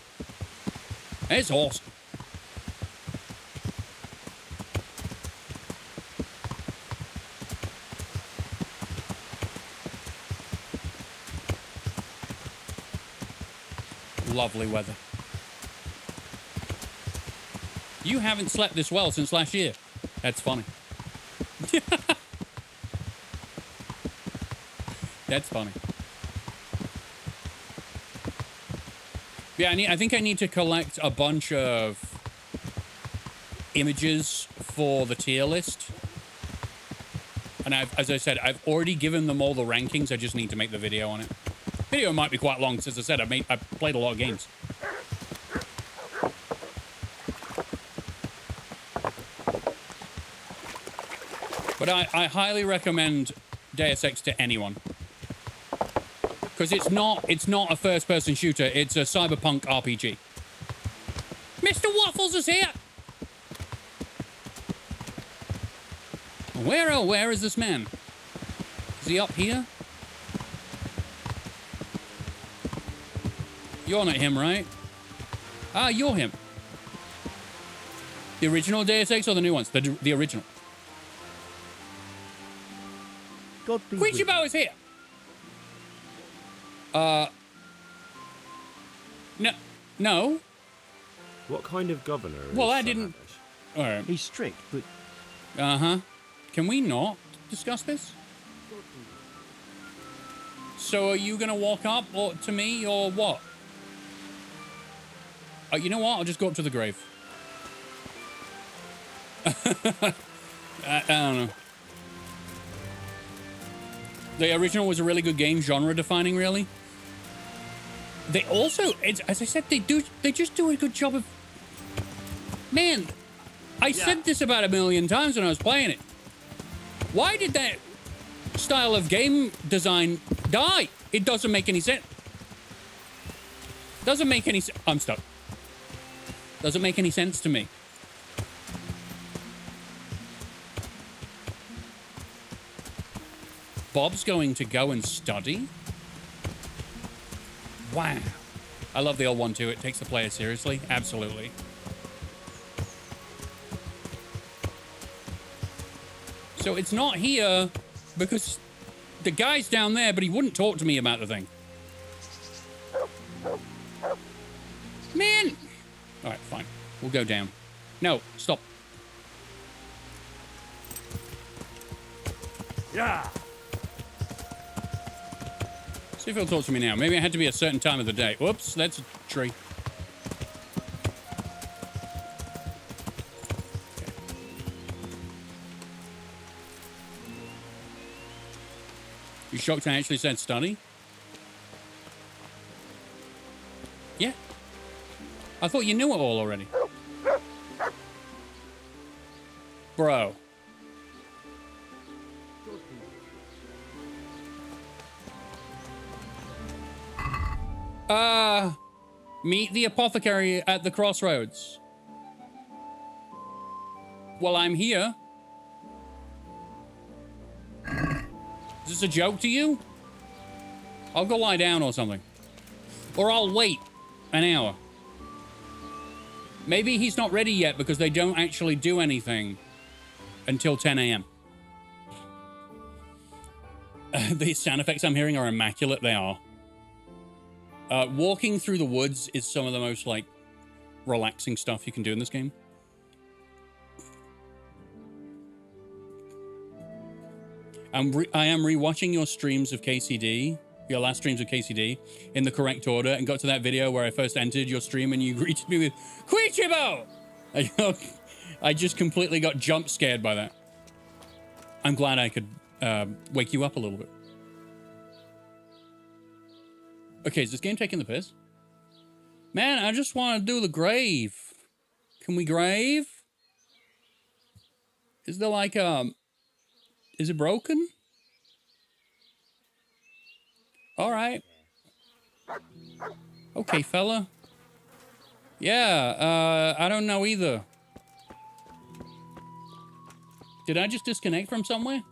It's awesome. Lovely weather. You haven't slept this well since last year. That's funny. That's funny. Yeah, I think I need to collect a bunch of images for the tier list. And as I said, I've already given them all the rankings. I just need to make the video on it. Video might be quite long, because as I said, I've played a lot of games. But I highly recommend Deus Ex to anyone. Because it's not a first-person shooter. It's a cyberpunk RPG. Mr. Waffles is here! Where is this man? Is he up here? You're not him, right? Ah, you're him. The original Deus Ex or the new ones? The original. God be with you. Quichibo is here! No. What kind of governor is Well, I Sir didn't... Hamish? All right. He's strict, but Uh-huh. Can we not discuss this? So are you going to walk up to me or what? You know what? I'll just go up to the grave. I don't know. The original was a really good game, genre defining, really. They also, as I said, they just do a good job of... Man, I said this about 1 million times when I was playing it. Why did that style of game design die? It doesn't make any sense. Doesn't make any sense. I'm stuck. Doesn't make any sense to me. Bob's going to go and study? Wow. I love the old one too. It takes the player seriously. Absolutely. So it's not here because the guy's down there, but he wouldn't talk to me about the thing. Man! All right, fine. We'll go down. No, stop. Yeah. See if he'll talk to me now. Maybe it had to be a certain time of the day. Whoops, that's a tree. You shocked I actually said study? Yeah. I thought you knew it all already. Bro. Meet the apothecary at the crossroads. Well, I'm here. Is this a joke to you? I'll go lie down or something. Or I'll wait an hour. Maybe he's not ready yet because they don't actually do anything until 10 a.m. The sound effects I'm hearing are immaculate. They are. Walking through the woods is some of the most, like, relaxing stuff you can do in this game. I am rewatching your streams of KCD, your last streams of KCD, in the correct order, and got to that video where I first entered your stream and you greeted me with, Quichibo! I just completely got jump scared by that. I'm glad I could wake you up a little bit. Okay, is this game taking the piss? Man, I just want to do the grave. Can we grave? Is there like is it broken? All right. Okay, fella. Yeah, I don't know either. Did I just disconnect from somewhere?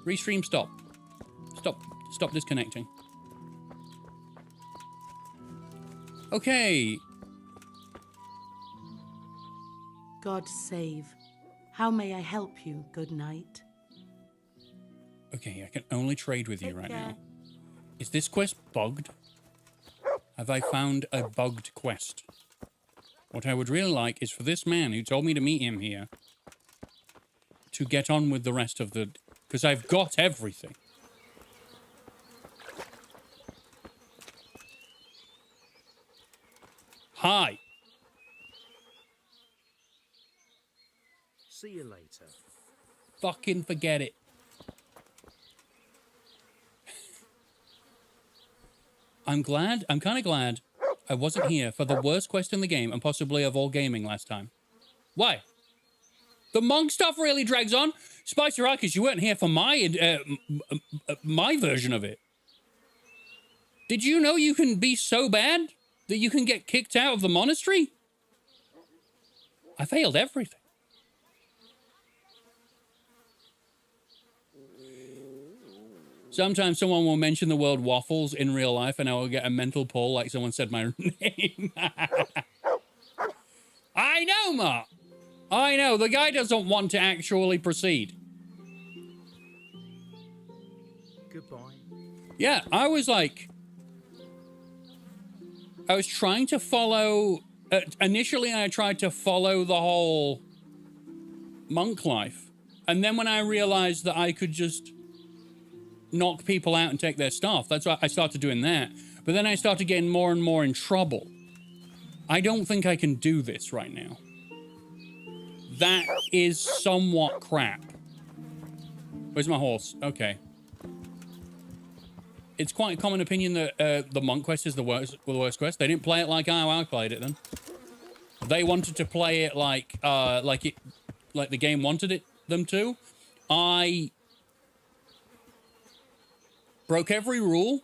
Restream, stop. Stop disconnecting. Okay. God save. How may I help you? Good night. Okay, I can only trade with you right now. Is this quest bugged? Have I found a bugged quest? What I would really like is for this man who told me to meet him here to get on with the rest of the... Because I've got everything. Hi. see you later. Fucking forget it. I'm kind of glad I wasn't here for the worst quest in the game and possibly of all gaming last time. Why? The monk stuff really drags on. Spicy Rockets, you weren't here for my my version of it. Did you know you can be so bad that you can get kicked out of the monastery? I failed everything. Sometimes someone will mention the word waffles in real life and I will get a mental pull like someone said my name. I know, Mark. I know. The guy doesn't want to actually proceed. Goodbye. Yeah, I was trying to follow... initially, I tried to follow the whole monk life. And then when I realized that I could just knock people out and take their stuff, that's why I started doing that. But then I started getting more and more in trouble. I don't think I can do this right now. That is somewhat crap. Where's my horse? Okay. It's quite a common opinion that the monk quest is the worst quest. They didn't play it like how I played it then. They wanted to play it like the game wanted them to. I broke every rule.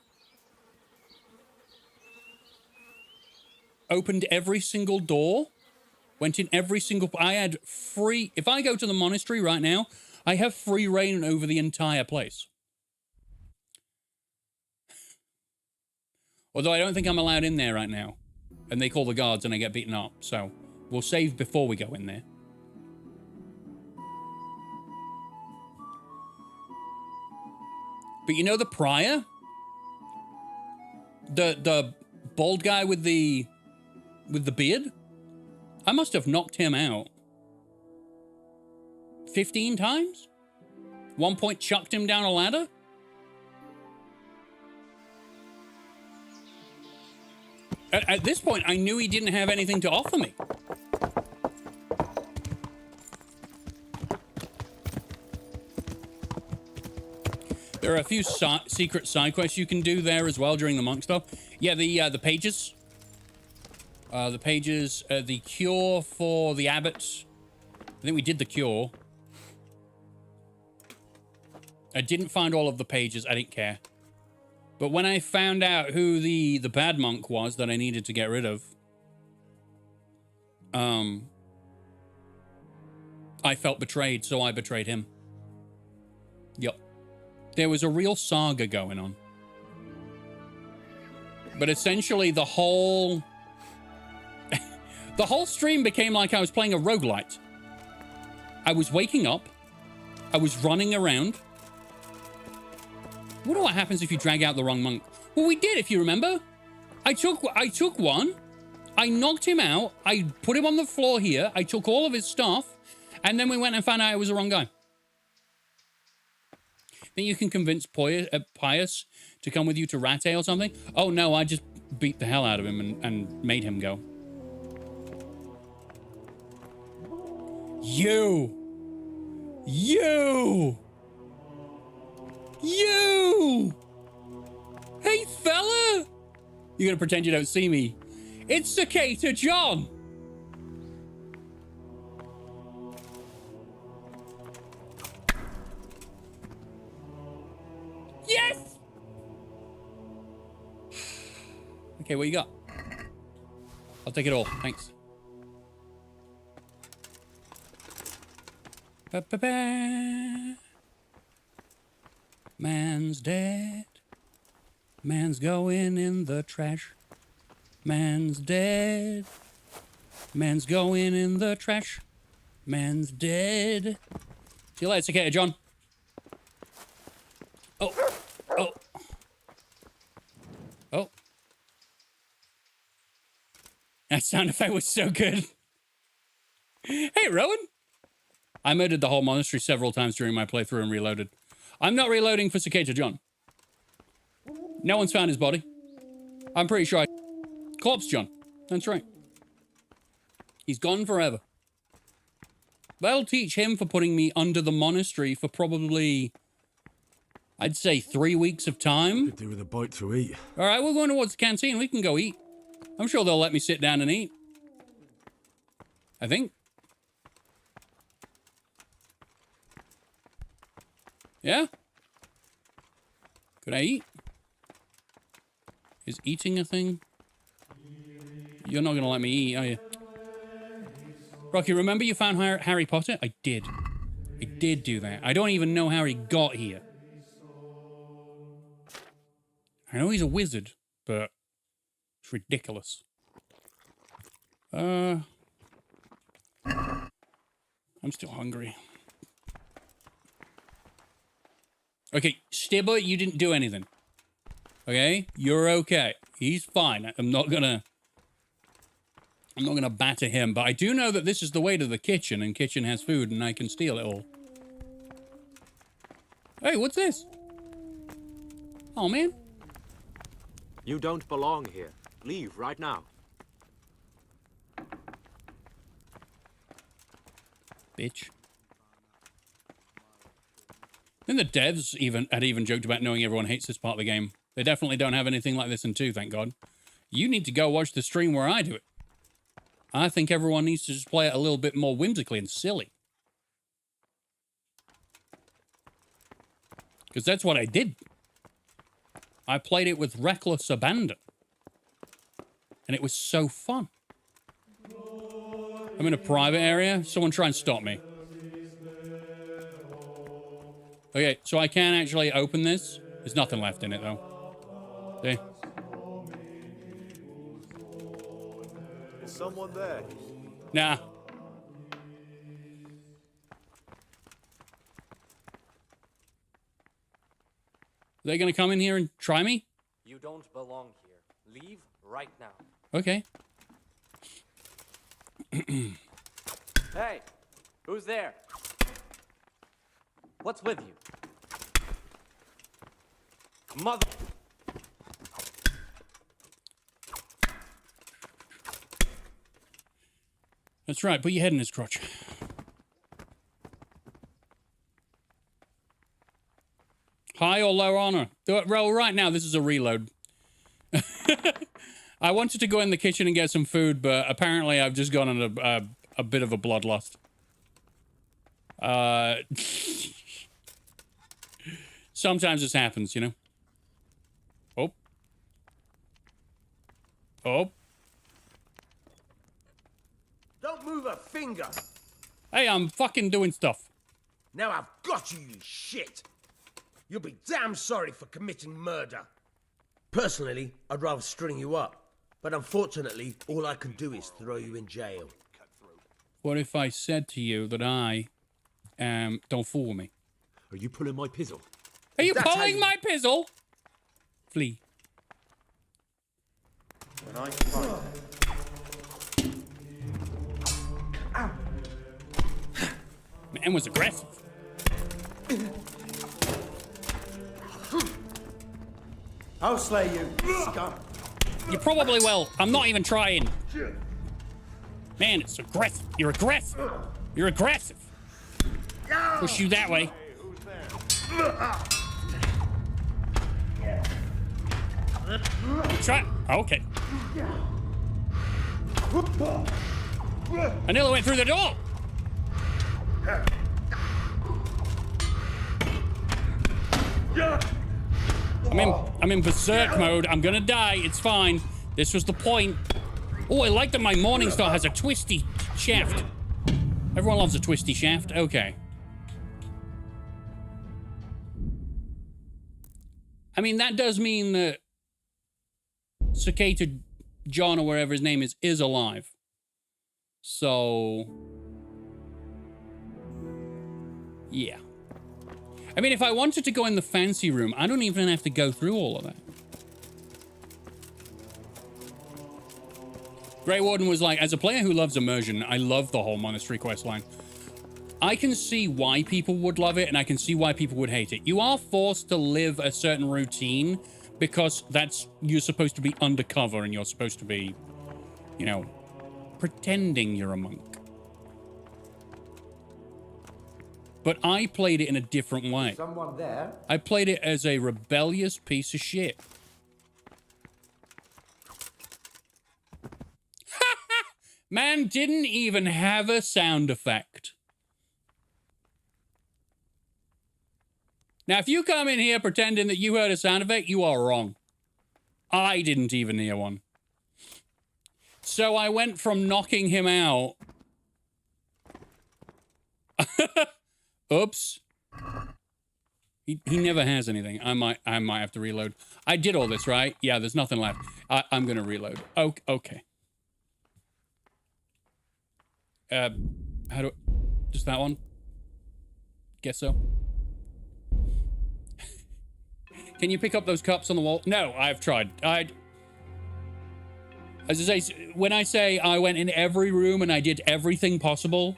Opened every single door. Went in every single... I had free... If I go to the monastery right now, I have free reign over the entire place. Although I don't think I'm allowed in there right now. And they call the guards and I get beaten up. So we'll save before we go in there. But you know the prior? The bald guy with the beard? I must have knocked him out 15 times? One point chucked him down a ladder? At this point, I knew he didn't have anything to offer me. There are a few secret side quests you can do there as well during the monk stuff. Yeah, the pages. The pages, the cure for the abbots. I think we did the cure. I didn't find all of the pages. I didn't care. But when I found out who the bad monk was that I needed to get rid of, I felt betrayed, so I betrayed him. Yup. There was a real saga going on. But essentially the whole... the whole stream became like I was playing a roguelite. I was waking up. I was running around. I wonder what happens if you drag out the wrong monk. Well, we did, if you remember. I took one. I knocked him out. I put him on the floor here. I took all of his stuff. And then we went and found out it was the wrong guy. Think you can convince Pius to come with you to Ratte or something? Oh, no, I just beat the hell out of him and made him go. You! Hey, fella! You're gonna pretend you don't see me. It's Cicada John! Yes! Okay, what you got? I'll take it all, thanks. Ba-ba-ba. Man's dead. Man's going in the trash. Man's dead. Man's going in the trash. Man's dead. See you later, Cicada John. Oh. Oh. Oh. That sound effect was so good. Hey, Rowan. I murdered the whole monastery several times during my playthrough and reloaded. I'm not reloading for Cicada John. No one's found his body. I'm pretty sure Corpse John. That's right. He's gone forever. That'll teach him for putting me under the monastery for probably, I'd say 3 weeks of time. Could do with a bite to eat. All right, we're going towards the canteen. We can go eat. I'm sure they'll let me sit down and eat. I think. Yeah? Could I eat? Is eating a thing? You're not going to let me eat, are you? Rocky, remember you found Harry Potter? I did. I did do that. I don't even know how he got here. I know he's a wizard, but it's ridiculous. I'm still hungry. Okay, Stibber, you didn't do anything. Okay? You're okay. He's fine. I'm not gonna batter him, but I do know that this is the way to the kitchen, and kitchen has food, and I can steal it all. Hey, what's this? Oh, man. You don't belong here. Leave right now. Bitch. Then the devs had even joked about knowing everyone hates this part of the game. They definitely don't have anything like this in 2, thank God. You need to go watch the stream where I do it. I think everyone needs to just play it a little bit more whimsically and silly. Because that's what I did. I played it with reckless abandon. And it was so fun. I'm in a private area. Someone try and stop me. Okay, so I can actually open this. There's nothing left in it, though. See? Is someone there? Nah. Are they gonna come in here and try me? You don't belong here. Leave right now. Okay. Hey, who's there? What's with you? Mother... That's right, put your head in his crotch. High or low honor? Well, right now, this is a reload. I wanted to go in the kitchen and get some food, but apparently I've just gone on a bit of a bloodlust. Sometimes this happens, you know? Oh. Oh. Don't move a finger. Hey, I'm fucking doing stuff. Now I've got you, you shit. You'll be damn sorry for committing murder. Personally, I'd rather string you up. But unfortunately, all I can do is throw you in jail. What if I said to you that I don't fool me? Are you pulling my pizzle? Are you pulling my pizzle? Flee. When I find Man was aggressive. I'll slay you, scum. You probably will. I'm not even trying. Man, it's aggressive. You're aggressive. You're aggressive. Push you that way. Try. Okay. I nearly went through the door. I'm in berserk mode. I'm gonna die. It's fine. This was the point. Oh, I like that my Morning Star has a twisty shaft. Everyone loves a twisty shaft. Okay. I mean, that does mean that Cicada John, or wherever his name is alive. So... yeah. I mean, if I wanted to go in the fancy room, I don't even have to go through all of that. Grey Warden was like, as a player who loves immersion, I love the whole monastery questline. I can see why people would love it, and I can see why people would hate it. You are forced to live a certain routine because you're supposed to be undercover and you're supposed to be, you know, pretending you're a monk. But I played it in a different way. Someone there? I played it as a rebellious piece of shit. Man didn't even have a sound effect. Now, if you come in here pretending that you heard a sound effect, you are wrong. I didn't even hear one. So I went from knocking him out. Oops. He never has anything. I might have to reload. I did all this, right? Yeah, there's nothing left. I'm gonna reload. Okay. How do... Just that one? Guess so. Can you pick up those cups on the wall? No, I've tried. As I say, when I say I went in every room and I did everything possible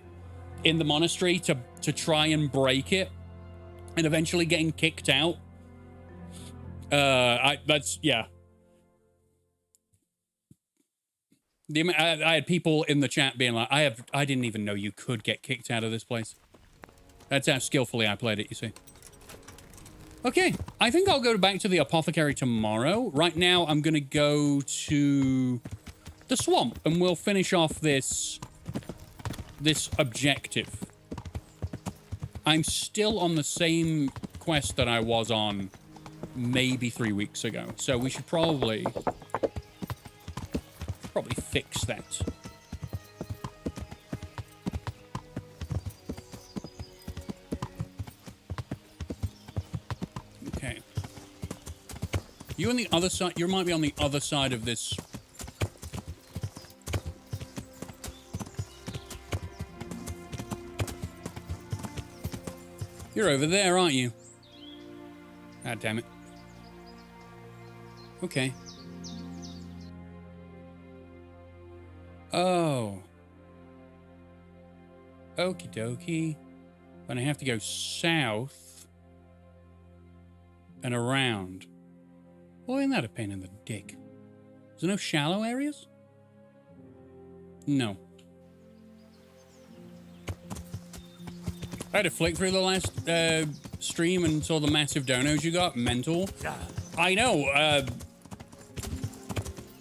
in the monastery to try and break it, and eventually getting kicked out. Yeah. I had people in the chat being like, I didn't even know you could get kicked out of this place. That's how skillfully I played it, you see. Okay, I think I'll go back to the apothecary tomorrow. Right now, I'm gonna go to the swamp, and we'll finish off this objective. I'm still on the same quest that I was on maybe 3 weeks ago, so we should probably fix that. Okay. You on the other side, you might be on the other side of this. You're over there, aren't you? Ah, damn it. Okay. Oh. Okie dokie. Then I have to go south and around. Boy, isn't that a pain in the dick. Is there no shallow areas? No. I had to flick through the last stream and saw the massive donos you got. Mental. I know.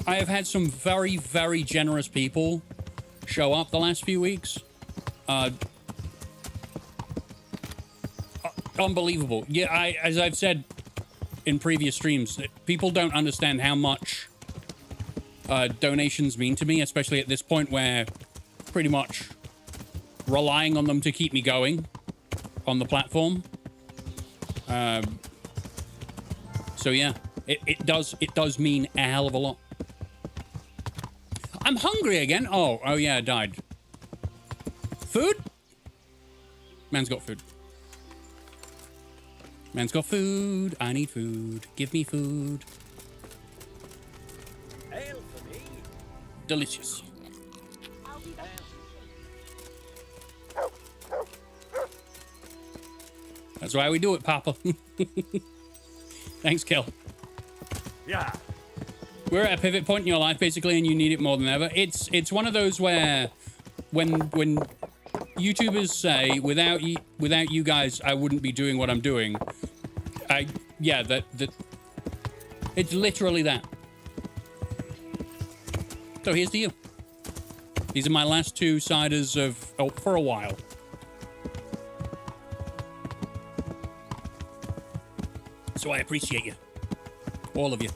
I have had some very, very generous people show up the last few weeks. Unbelievable. Yeah, as I've said in previous streams, people don't understand how much donations mean to me, especially at this point where pretty much relying on them to keep me going on the platform. So yeah, it does mean a hell of a lot. I'm hungry again. Oh yeah, I died. Food? Man's got food. Man's got food. I need food. Give me food. Ale for me. Delicious. That's why we do it, Papa. Thanks, Kel. Yeah. We're at a pivot point in your life, basically, and you need it more than ever. It's one of those where when YouTubers say, without you guys, I wouldn't be doing what I'm doing. That it's literally that. So here's to you. These are my last two ciders for a while. So I appreciate you. All of you.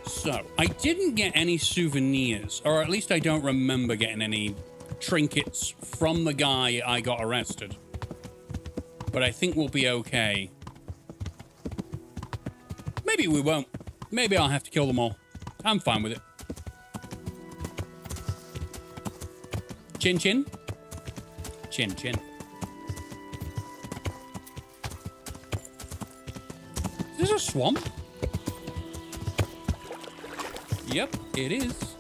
So, I didn't get any souvenirs, or at least I don't remember getting any trinkets from the guy I got arrested. But I think we'll be okay. Maybe we won't. Maybe I'll have to kill them all. I'm fine with it. Chin chin? Chin chin. Is this a swamp? Yep, it is.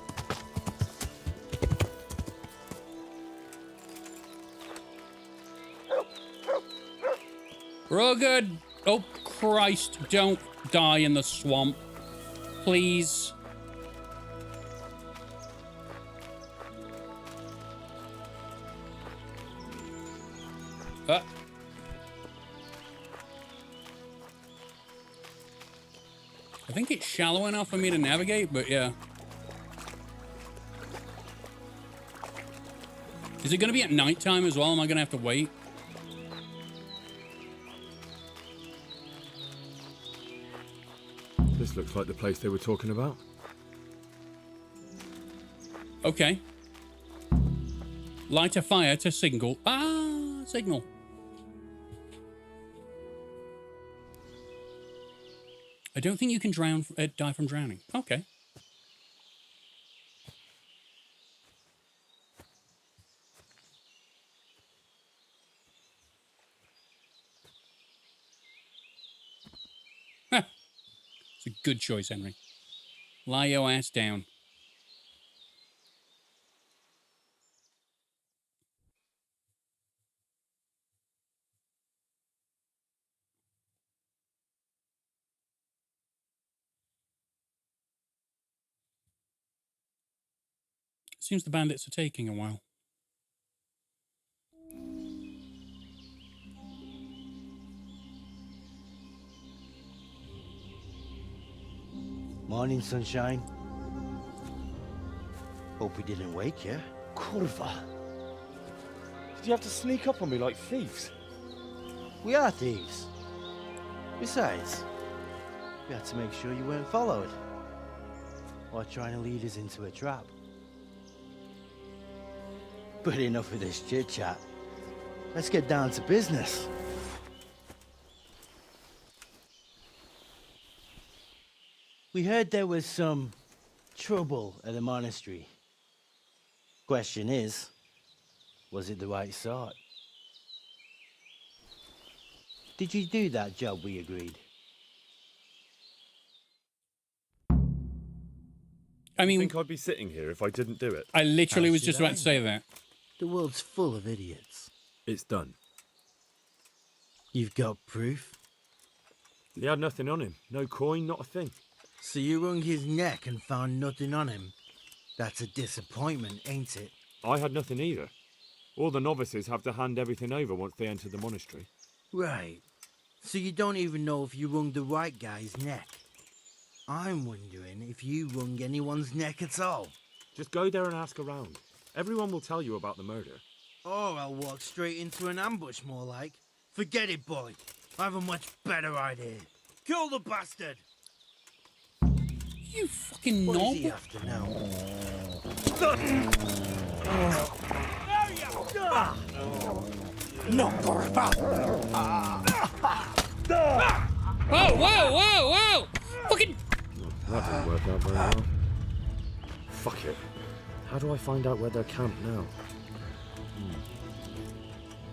We're all good. Oh, Christ, don't die in the swamp. Please. I think it's shallow enough for me to navigate, but yeah. Is it going to be at nighttime as well? Am I going to have to wait? This looks like the place they were talking about. Okay. Light a fire to signal. Signal. I don't think you can die from drowning. Okay. Huh. It's a good choice, Henry. Lie your ass down. Seems the bandits are taking a while. Morning, sunshine. Hope we didn't wake you. Kurva. Did you have to sneak up on me like thieves? We are thieves. Besides, we had to make sure you weren't followed. Or trying to lead us into a trap. But enough of this chit-chat. Let's get down to business. We heard there was some trouble at the monastery. Question is, was it the right sort? Did you do that job we agreed? I mean, think I'd be sitting here if I didn't do it. I literally was just about to say that. The world's full of idiots. It's done. You've got proof? He had nothing on him. No coin, not a thing. So you wrung his neck and found nothing on him? That's a disappointment, ain't it? I had nothing either. All the novices have to hand everything over once they enter the monastery. Right. So you don't even know if you wrung the right guy's neck. I'm wondering if you wrung anyone's neck at all. Just go there and ask around. Everyone will tell you about the murder. Or I'll walk straight into an ambush, more like. Forget it, boy. I have a much better idea. Kill the bastard! You fucking knob. What is he after now? No, Gorba! Whoa, whoa, whoa, whoa! Fucking... That didn't work out very well. Fuck it. How do I find out where they're camped now?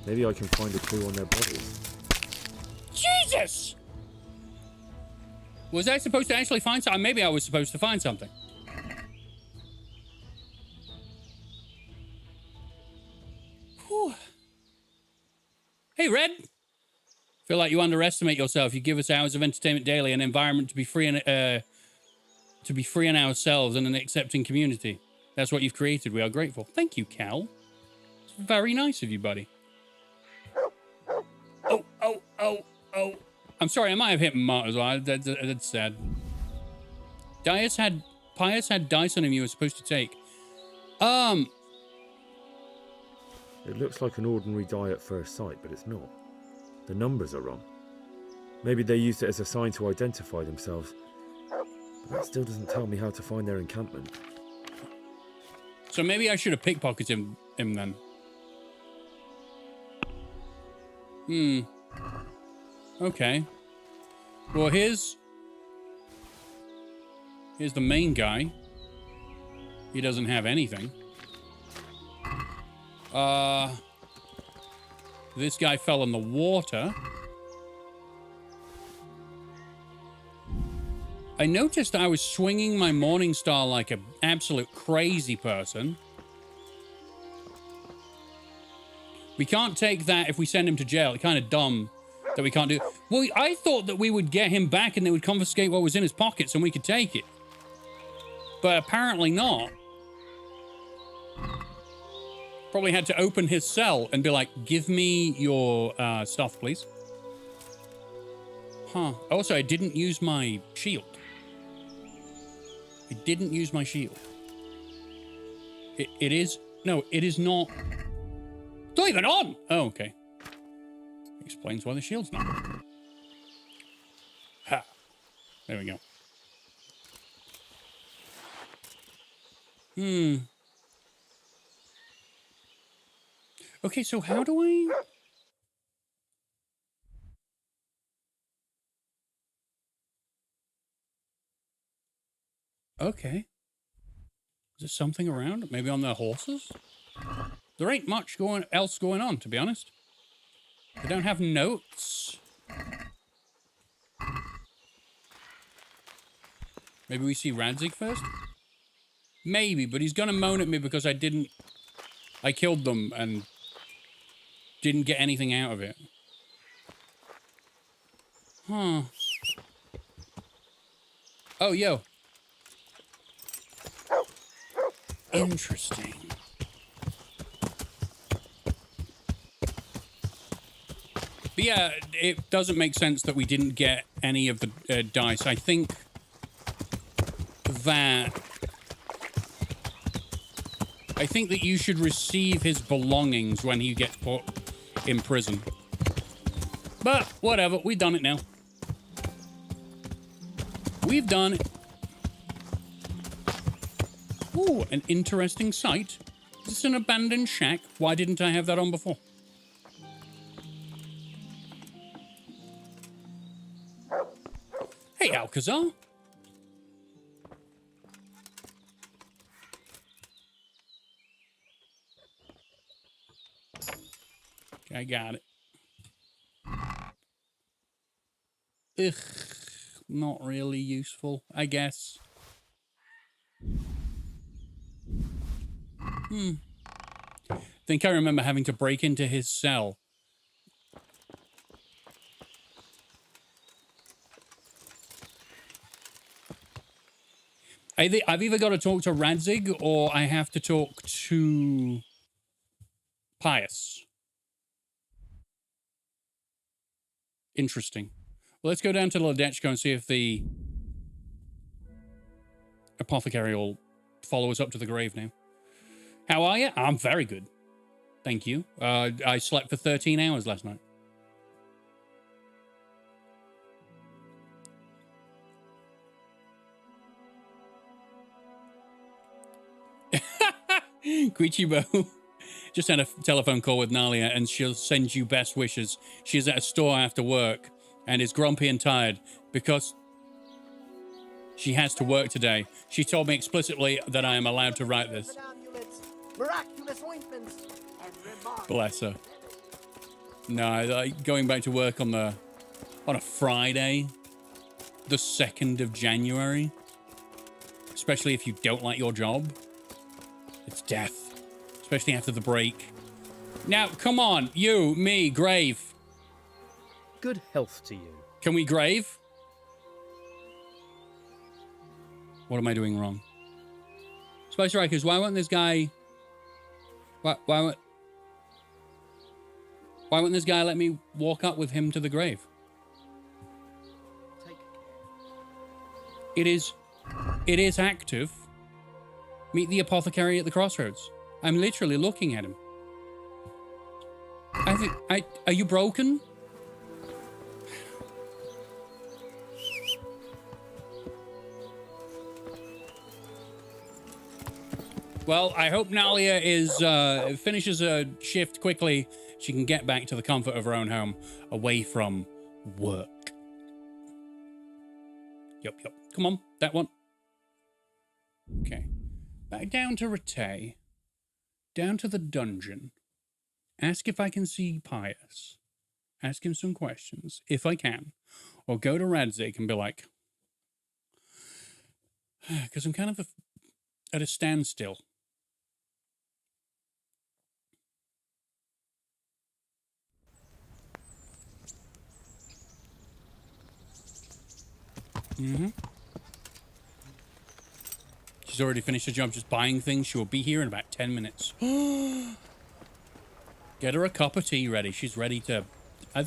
Maybe I can find a clue on their bodies. Jesus! Was I supposed to actually find something? Maybe I was supposed to find something. Whew. Hey, Red. Feel like you underestimate yourself. You give us hours of entertainment daily, an environment to be free in ourselves, and an accepting community. That's what you've created. We are grateful. Thank you, Cal. It's very nice of you, buddy. Oh. I'm sorry, I might have hit Mart as well. That's sad. Pius had dice on him you were supposed to take. It looks like an ordinary die at first sight, but it's not. The numbers are wrong. Maybe they used it as a sign to identify themselves. But that still doesn't tell me how to find their encampment. So maybe I should have pickpocketed him then. Okay. Well, here's the main guy. He doesn't have anything. This guy fell in the water. I noticed I was swinging my Morning Star like an absolute crazy person. We can't take that if we send him to jail. It's kind of dumb that we can't do it. Well, I thought that we would get him back and they would confiscate what was in his pockets and we could take it. But apparently not. Probably had to open his cell and be like, give me your stuff, please. Huh. Also, I didn't use my shield. I didn't use my shield. It is not. It's not even on! Oh, okay. Explains why the shield's not. Ha. There we go. Okay, so how do I... Okay. Is there something around? Maybe on their horses? There ain't much else going on, to be honest. They don't have notes. Maybe we see Radzig first? Maybe, but he's gonna moan at me because I killed them and didn't get anything out of it. Huh. Oh, yo. Interesting. But yeah, it doesn't make sense that we didn't get any of the dice. I think that you should receive his belongings when he gets put in prison. But whatever, we've done it now. We've done it. Ooh, an interesting sight. Is this an abandoned shack? Why didn't I have that on before? Hey, Alcazar. Okay, I got it. Ugh, not really useful, I guess. Think I remember having to break into his cell. I've either got to talk to Radzig or I have to talk to Pius. Interesting. Well, let's go down to Ledetchko and see if the apothecary will follow us up to the grave now. How are you? I'm very good. Thank you. I slept for 13 hours last night. Quichibo just had a telephone call with Nalia and she'll send you best wishes. She's at a store after work and is grumpy and tired because she has to work today. She told me explicitly that I am allowed to write this. Miraculous ointments. Bless her. No, like going back to work on a Friday, the 2nd of January, especially if you don't like your job, it's death, especially after the break. Now, come on, you, me, grave. Good health to you. Can we grave? What am I doing wrong? Spice Rikers, why won't this guy... Why won't this guy let me walk up with him to the grave? It is active. Meet the apothecary at the crossroads. I'm literally looking at him. Are you broken? Well, I hope Nalia finishes her shift quickly. She can get back to the comfort of her own home, away from work. Yup. Come on, that one. Okay. Back down to Rattay. Down to the dungeon. Ask if I can see Pius. Ask him some questions, if I can. Or go to Radzig and be like... Because I'm kind of at a standstill. She's already finished her job just buying things. She will be here in about 10 minutes. Get her a cup of tea ready. She's ready to... I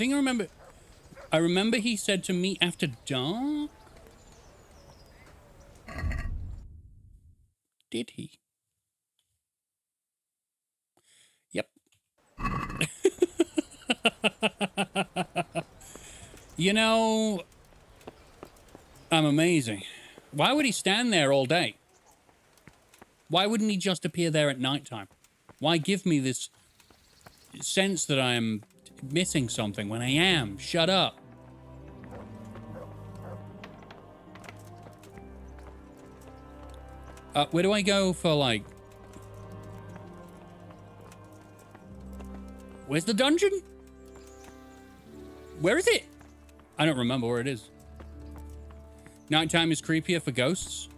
remember he said to meet after dark. Did he? Yep. You know... I'm amazing. Why would he stand there all day? Why wouldn't he just appear there at nighttime? Why give me this sense that I am missing something when I am? Shut up. Where do I go for, like... Where's the dungeon? Where is it? I don't remember where it is. Nighttime is creepier for ghosts.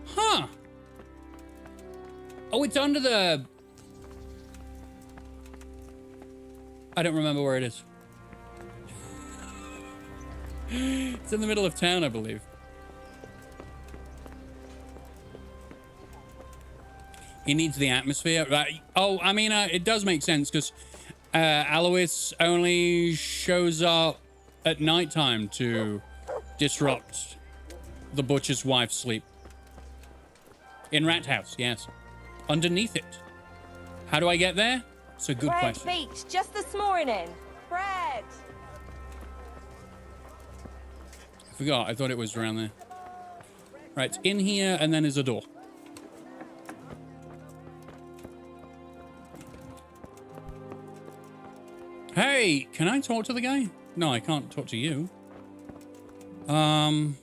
Huh. Oh, it's under the... I don't remember where it is. It's in the middle of town, I believe. He needs the atmosphere. Right. Oh, I mean, it does make sense because Alois only shows up at nighttime to disrupt the butcher's wife's sleep. In Rat House, yes. Underneath it. How do I get there? It's a good question. Bread baked just this morning. Bread. I forgot. I thought it was around there. Right, it's in here and then there's a door. Hey, can I talk to the guy? No, I can't talk to you. Can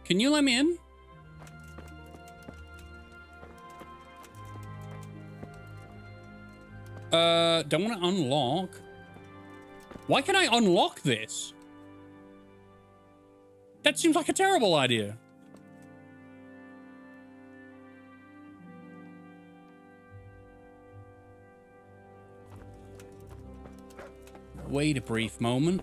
you let me in? Don't want to unlock. Why can I unlock this? That seems like a terrible idea. Wait a brief moment.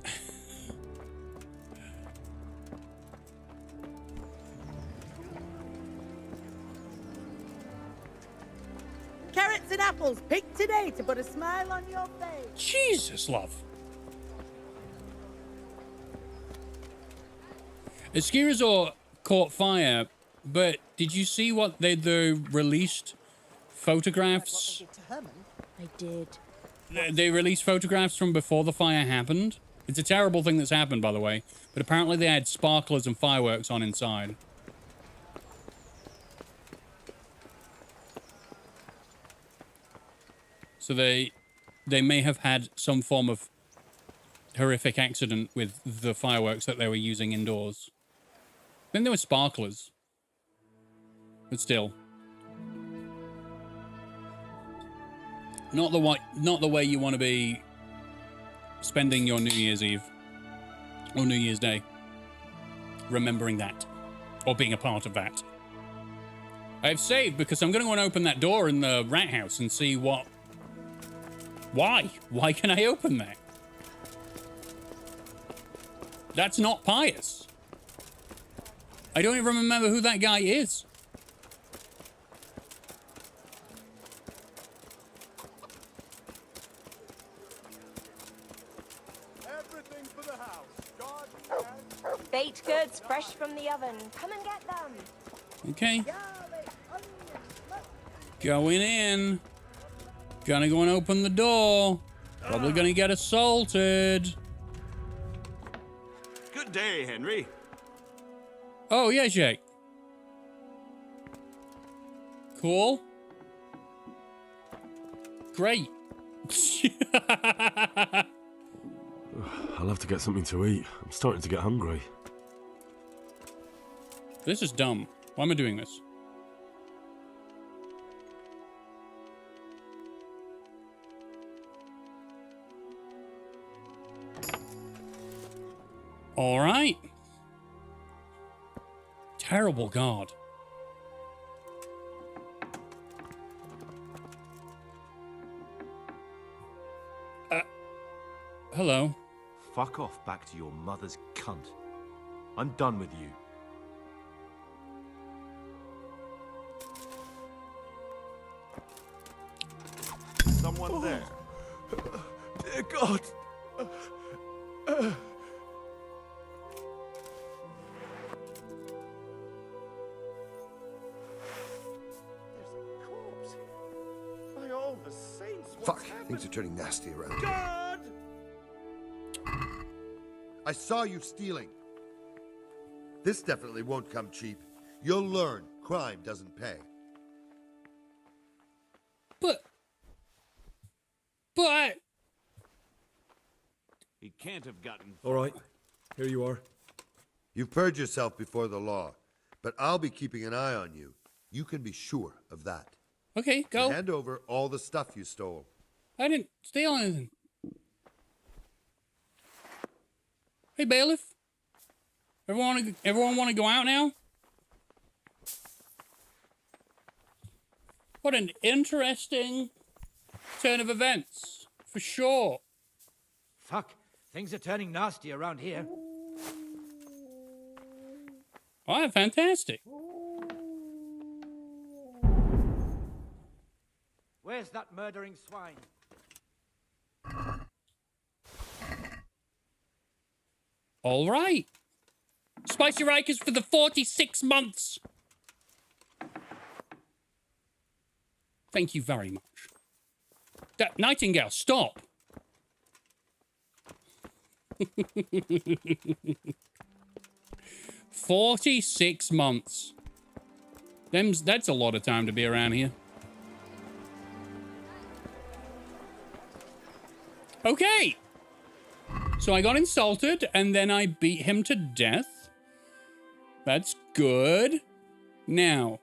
Carrots and apples picked today to put a smile on your face. Jesus, love. The ski resort caught fire, but did you see what they released photographs? I did. They released photographs from before the fire happened. It's a terrible thing that's happened, by the way. But apparently they had sparklers and fireworks on inside. So they may have had some form of horrific accident with the fireworks that they were using indoors. Then there were sparklers. But still. Not the way you want to be spending your New Year's Eve or New Year's Day. Remembering that. Or being a part of that. I've saved because I'm going to go and open that door in the rat house and see what... Why? Why can I open that? That's not pious. I don't even remember who that guy is. Baked goods fresh from the oven. Come and get them. Okay. Going in. Gonna go and open the door. Probably gonna get assaulted. Good day, Henry. Oh, yeah, Jake. Cool. Great. I'll have to get something to eat. I'm starting to get hungry. This is dumb. Why am I doing this? All right. Terrible God. Hello. Fuck off back to your mother's cunt. I'm done with you. Someone there. Dear God. By all the saints, Fuck, things are turning nasty around here. God! I saw you stealing. This definitely won't come cheap. You'll learn crime doesn't pay. But... He can't have gotten... All right, here you are. You've purged yourself before the law, but I'll be keeping an eye on you. You can be sure of that. Okay, go. Hand over all the stuff you stole. I didn't steal anything. Hey, bailiff. Everyone want to go out now? What an interesting turn of events, for sure. Fuck, things are turning nasty around here. Oh, fantastic. Where's that murdering swine? All right. Spicy Rikers for the 46 months. Thank you very much. Nightingale, stop. 46 months. That's a lot of time to be around here. Okay. So I got insulted, and then I beat him to death. That's good. Now,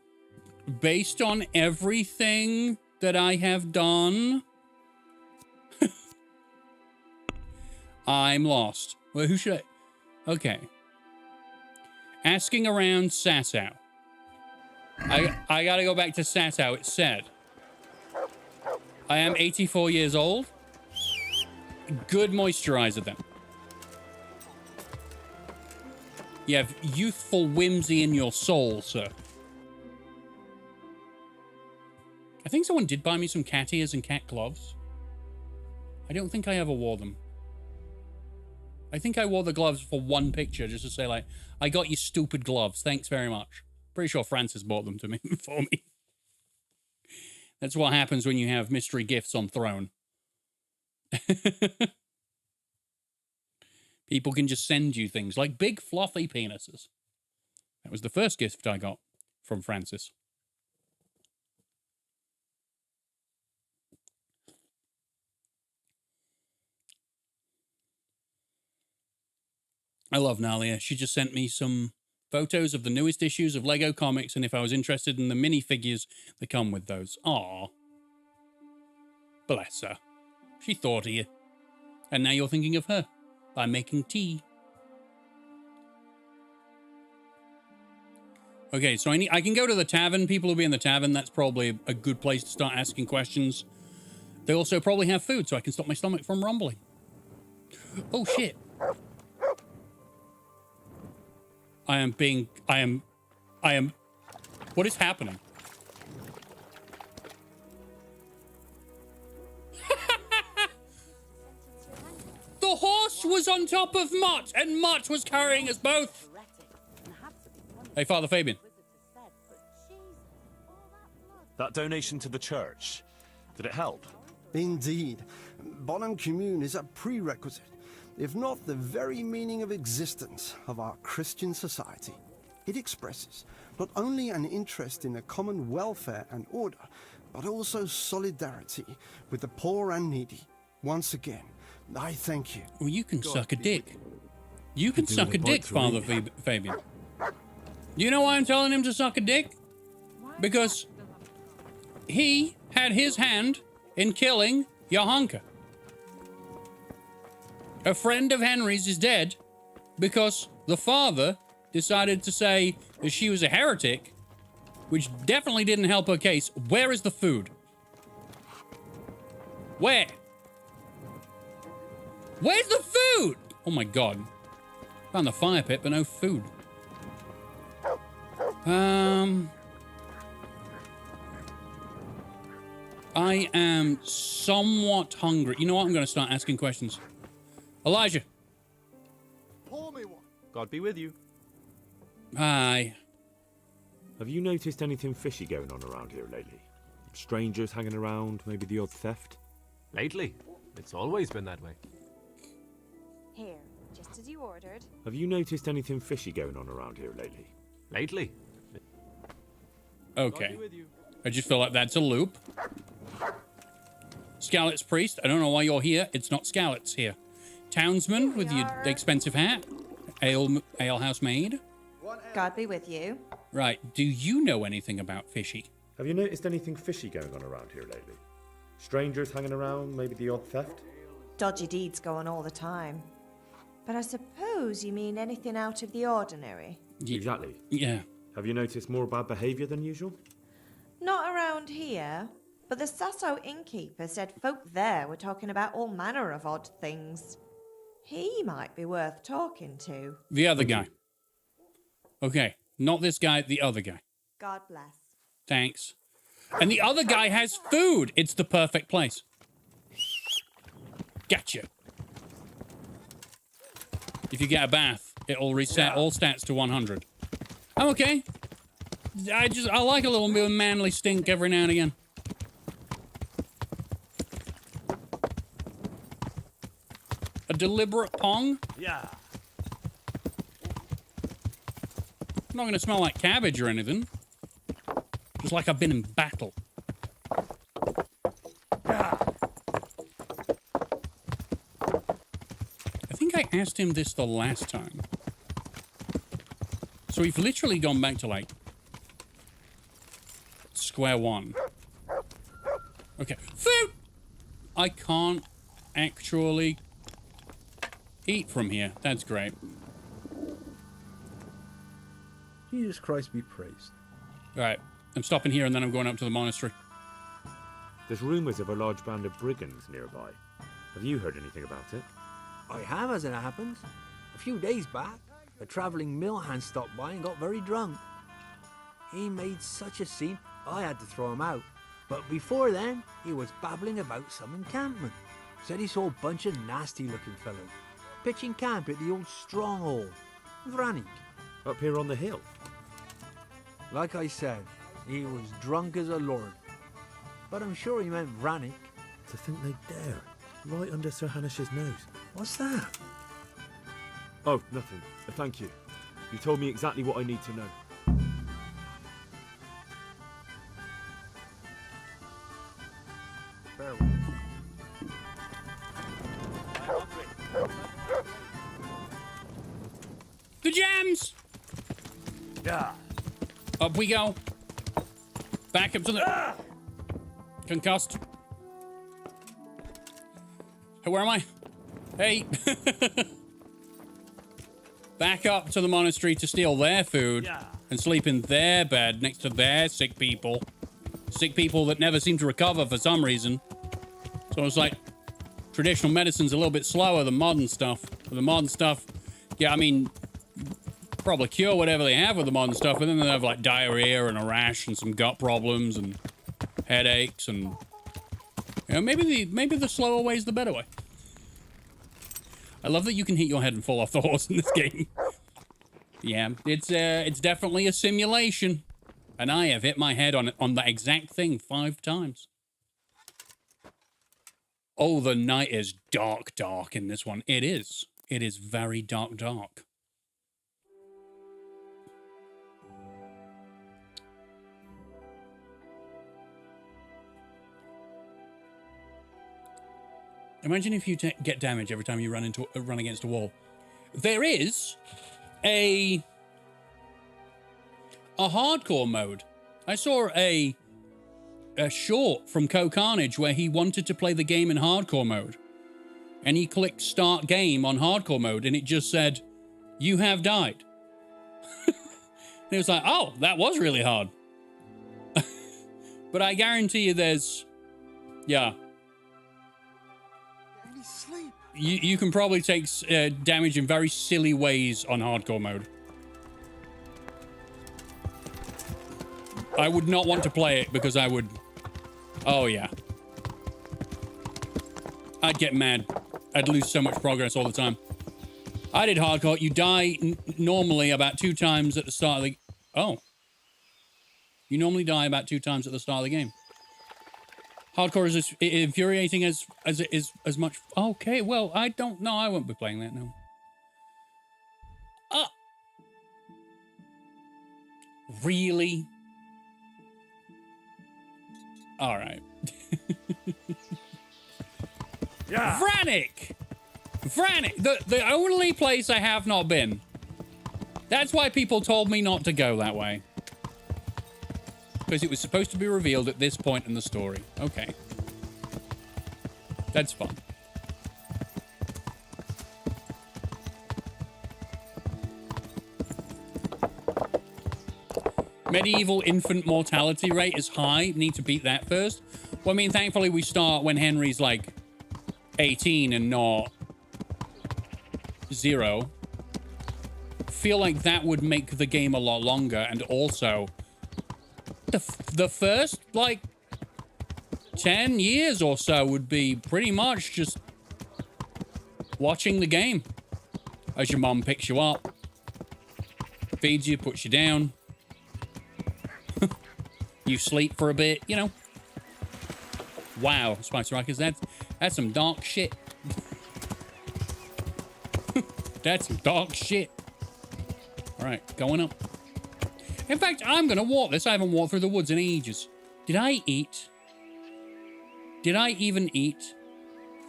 based on everything that I have done, I'm lost. Well, who should I... Okay. Asking around Sasau. I gotta go back to Sasau. It said, I am 84 years old. Good moisturizer then. You have youthful whimsy in your soul, sir. I think someone did buy me some cat ears and cat gloves. I don't think I ever wore them. I think I wore the gloves for one picture just to say, like, I got you stupid gloves. Thanks very much. Pretty sure Francis bought them to me for me. That's what happens when you have mystery gifts on Throne. People can just send you things like big fluffy penises. That was the first gift I got from Francis. I love Nalia. She just sent me some photos of the newest issues of Lego comics and if I was interested in the minifigures that come with those. Aw. Bless her. She thought of you. And now you're thinking of her by making tea. Okay, so I can go to the tavern. People will be in the tavern. That's probably a good place to start asking questions. They also probably have food, so I can stop my stomach from rumbling. Oh, shit. I am, what is happening? The horse was on top of Mott, and Mott was carrying us both. Hey, Father Fabian. That donation to the church, did it help? Indeed. Bonham Commune is a prerequisite, if not the very meaning of existence of our Christian society. It expresses not only an interest in the common welfare and order, but also solidarity with the poor and needy. Once again, I thank you. Well, you can suck a dick. You can suck a dick, Father Fabian. You know why I'm telling him to suck a dick? Because he had his hand in killing Johanka. A friend of Henry's is dead because the father decided to say that she was a heretic, which definitely didn't help her case. Where is the food? Where? Where's the food? Oh my god. Found the fire pit, but no food. I am somewhat hungry. You know what? I'm going to start asking questions. Elijah. Pour me one. God be with you. Hi. Have you noticed anything fishy going on around here lately? Strangers hanging around, maybe the odd theft? Lately? It's always been that way. Here, Just as you ordered. Have you noticed anything fishy going on around here lately? Lately? Okay. I just feel like that's a loop. Skalitz priest, I don't know why you're here. It's not Skalitz here. Townsman with your expensive hat. Alehouse maid. God be with you. Right. Do you know anything about fishy? Have you noticed anything fishy going on around here lately? Strangers hanging around, maybe the odd theft? Dodgy deeds go on all the time. But I suppose you mean anything out of the ordinary? Exactly. Yeah. Have you noticed more bad behaviour than usual? Not around here. But the Sasso innkeeper said folk there were talking about all manner of odd things. He might be worth talking to. The other guy. Okay. Not this guy, the other guy. God bless. Thanks. And the other guy has food. It's the perfect place. Gotcha. If you get a bath, it'll reset all stats to 100. I'm okay. I like a little bit of manly stink every now and again. A deliberate pong? Yeah. I'm not going to smell like cabbage or anything. Just like I've been in battle. I think I asked him this the last time. So we've literally gone back to, like, square one. Okay. Food! I can't actually eat from here. That's great. Jesus Christ be praised. All right. I'm stopping here and then I'm going up to the monastery. There's rumours of a large band of brigands nearby. Have you heard anything about it? I have, as it happens. A few days back, a travelling mill hand stopped by and got very drunk. He made such a scene, I had to throw him out. But before then, he was babbling about some encampment. Said he saw a bunch of nasty-looking fellows pitching camp at the old stronghold, Vranik. Up here on the hill? Like I said, he was drunk as a lord. But I'm sure he meant Vranik. To think they dare. Right under Sir Hanish's nose. What's that? Oh, nothing. Thank you. You told me exactly what I need to know. Farewell. The jams! Yeah. Up we go. Back up to the... Concussed. Hey, where am I? Hey. Back up to the monastery to steal their food and sleep in their bed next to their sick people. Sick people that never seem to recover for some reason. So it's like traditional medicine's a little bit slower than modern stuff. With the modern stuff, yeah, I mean, probably cure whatever they have with the modern stuff, but then they have like diarrhea and a rash and some gut problems and headaches and, you know, maybe the slower way is the better way. I love that you can hit your head and fall off the horse in this game. Yeah, it's definitely a simulation, and I have hit my head on that exact thing 5 times. Oh, the night is dark in this one. It is. It is very dark. Imagine if you get damage every time you run against a wall. There is a hardcore mode. I saw a short from Co-Carnage where he wanted to play the game in hardcore mode. And he clicked start game on hardcore mode and it just said, "You have died." And it was like, oh, that was really hard. But I guarantee you there's, yeah. You can probably take damage in very silly ways on hardcore mode. I would not want to play it because I would... Oh, yeah. I'd get mad. I'd lose so much progress all the time. I did hardcore. You die normally about 2 times at the start of the... Oh. You normally die about 2 times at the start of the game. Hardcore is as infuriating as it is as much... Okay, well, I don't know. I won't be playing that now. Really? All right. Yeah. Vranik! The only place I have not been. That's why people told me not to go that way. Because it was supposed to be revealed at this point in the story. Okay. That's fun. Medieval infant mortality rate is high. Need to beat that first. Well, I mean, thankfully we start when Henry's like 18 and not 0. Feel like that would make the game a lot longer, and also the first like 10 years or so would be pretty much just watching the game as your mom picks you up, feeds you, puts you down. You sleep for a bit, you know. Wow, Spice Rockets, that's some dark shit. That's some dark shit. All right, going up. In fact, I'm gonna walk this. I haven't walked through the woods in ages. Did I eat? Did I even eat?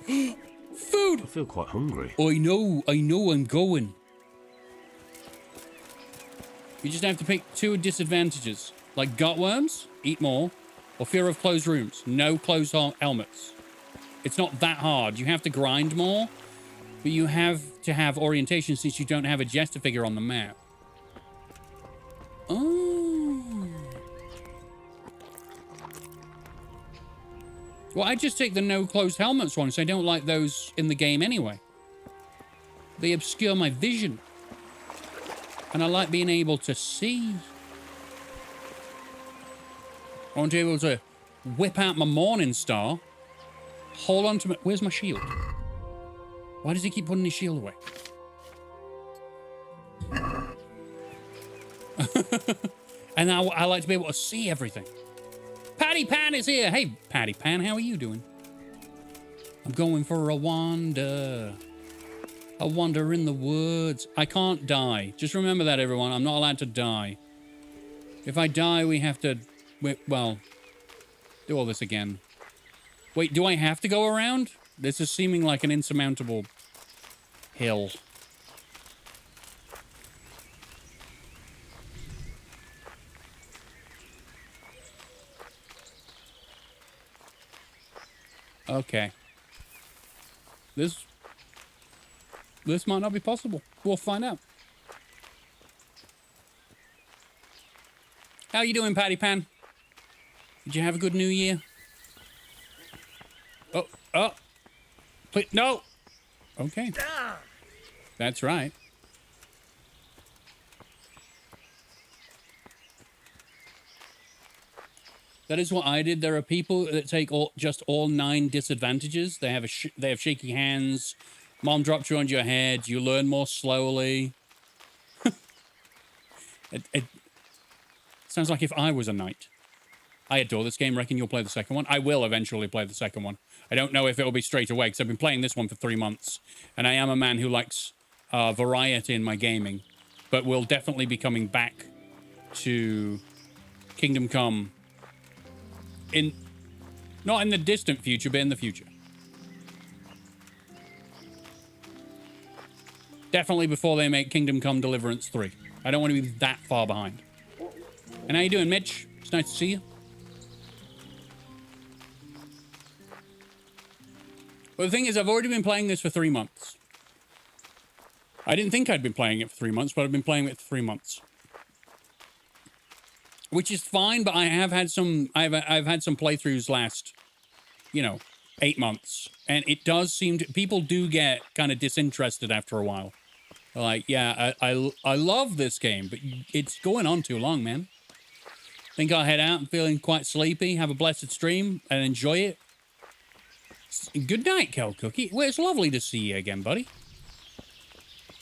Food! I feel quite hungry. I know I'm going. You just have to pick 2 disadvantages. Like gutworms, eat more, or fear of closed rooms, no closed helmets. It's not that hard. You have to grind more, but you have to have orientation since you don't have a jester figure on the map. Oh. Well, I just take the no closed helmets one, so I don't like those in the game anyway. They obscure my vision. And I like being able to see. I want to be able to whip out my Morning Star, hold on to my... Where's my shield? Why does he keep putting his shield away? And I like to be able to see everything. Patty Pan is here. Hey, Patty Pan, how are you doing? I'm going for a wander. A wander in the woods. I can't die. Just remember that, everyone. I'm not allowed to die. If I die, we have to... Well, do all this again. Wait, do I have to go around? This is seeming like an insurmountable hill. Okay. This might not be possible. We'll find out. How you doing, Patty Pan? Did you have a good New Year? Oh. Please, no. Okay. That's right. That is what I did. There are people that take just all 9 disadvantages. They have they have shaky hands. Mom drops you on your head. You learn more slowly. It sounds like if I was a knight. I adore this game. Reckon you'll play the second one? I will eventually play the second one. I don't know if it'll be straight away because I've been playing this one for 3 months. And I am a man who likes variety in my gaming. But we'll definitely be coming back to Kingdom Come. Not in the distant future, but in the future. Definitely before they make Kingdom Come Deliverance 3. I don't want to be that far behind. And how you doing, Mitch? It's nice to see you. Well, the thing is, I've already been playing this for 3 months. I didn't think I'd been playing it for 3 months, but I've been playing it for 3 months. Which is fine, but I have had some... I've had some playthroughs last, 8 months. And it does seem to... People do get kind of disinterested after a while. Like, yeah, I love this game, but it's going on too long, man. Think I'll head out and feeling quite sleepy, have a blessed stream, and enjoy it. Good night, Kel Cookie. Well, it's lovely to see you again, buddy.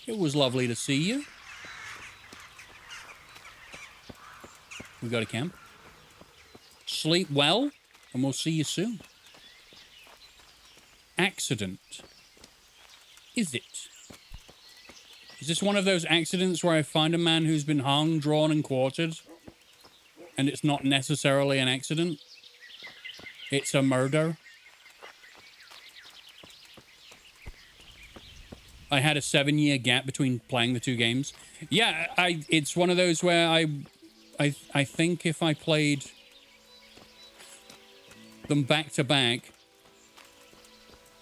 It was lovely to see you. We got a camp. Sleep well, and we'll see you soon. Accident. Is it? Is this one of those accidents where I find a man who's been hung, drawn, and quartered, and it's not necessarily an accident. It's a murder. I had a 7-year gap between playing the two games. Yeah, it's one of those where I think if I played them back to back,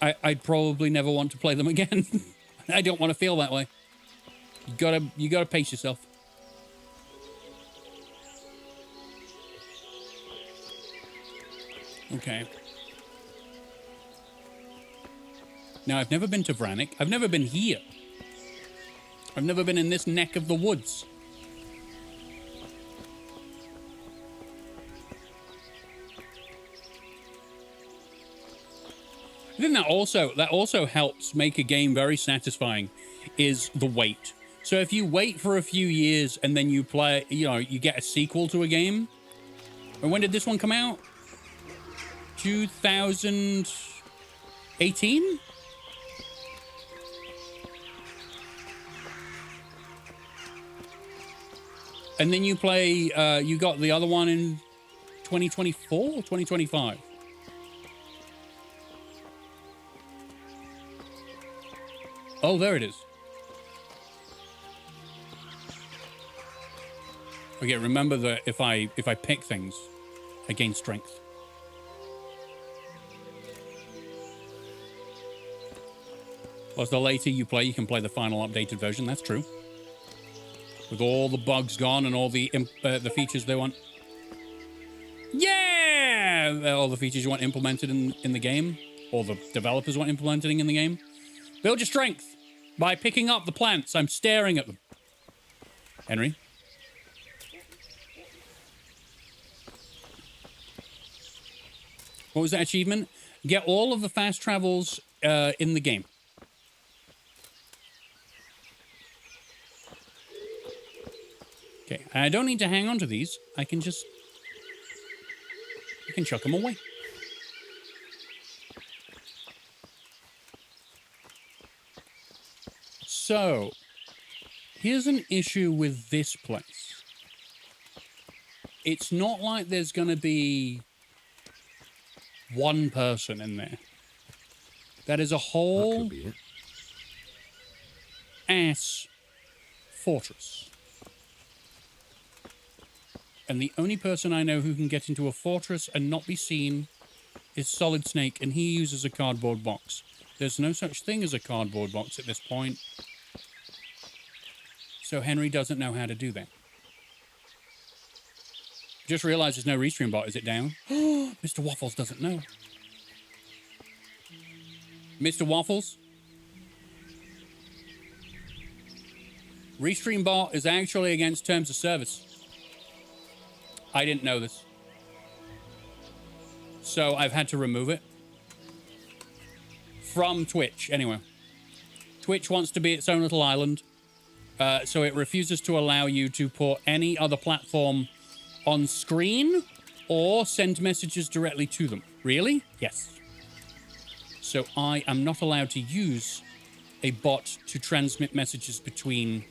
I'd probably never want to play them again. I don't want to feel that way. You gotta pace yourself. Okay. Now, I've never been to Vranik. I've never been here. I've never been in this neck of the woods. I think that also helps make a game very satisfying, is the wait. So if you wait for a few years and then you play, you get a sequel to a game. And when did this one come out? 2018? And then you play, you got the other one in 2024 or 2025? Oh, there it is. Okay, remember that if I pick things, I gain strength. Plus, the later you play, you can play the final updated version. That's true. With all the bugs gone and all the features they want. Yeah! All the features you want implemented in the game, or the developers want implementing in the game. Build your strength by picking up the plants. I'm staring at them. Henry? What was that achievement? Get all of the fast travels in the game. Okay, I don't need to hang on to these. I can chuck them away. So, here's an issue with this place. It's not like there's going to be one person in there. That is a whole ass fortress. And the only person I know who can get into a fortress and not be seen is Solid Snake, and he uses a cardboard box. There's no such thing as a cardboard box at this point. So Henry doesn't know how to do that. Just realized there's no restream bot. Is it down? Mr. Waffles doesn't know. Mr. Waffles? Restream bot is actually against terms of service. I didn't know this. So I've had to remove it. From Twitch, anyway. Twitch wants to be its own little island. So it refuses to allow you to put any other platform on screen or send messages directly to them. Really? Yes. So I am not allowed to use a bot to transmit messages between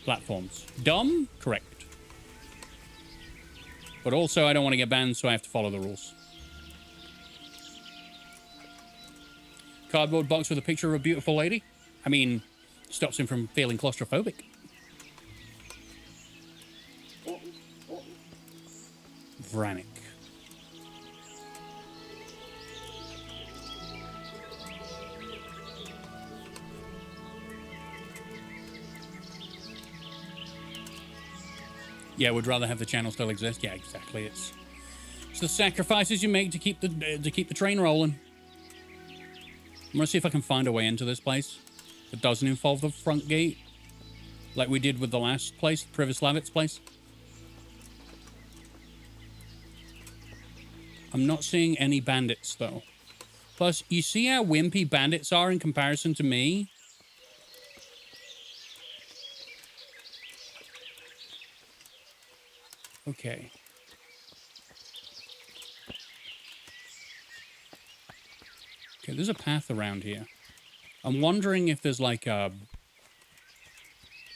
platforms. Dumb? Correct. But also I don't want to get banned, so I have to follow the rules. Cardboard box with a picture of a beautiful lady? I mean, stops him from feeling claustrophobic. Vranik. Yeah, would rather have the channel still exist. Yeah, exactly. It's the sacrifices you make to keep the train rolling. I'm gonna see if I can find a way into this place that doesn't involve the front gate, like we did with the last place, Pribyslavitz place. I'm not seeing any bandits though. Plus, you see how wimpy bandits are in comparison to me? Okay. Okay, there's a path around here. I'm wondering if there's like a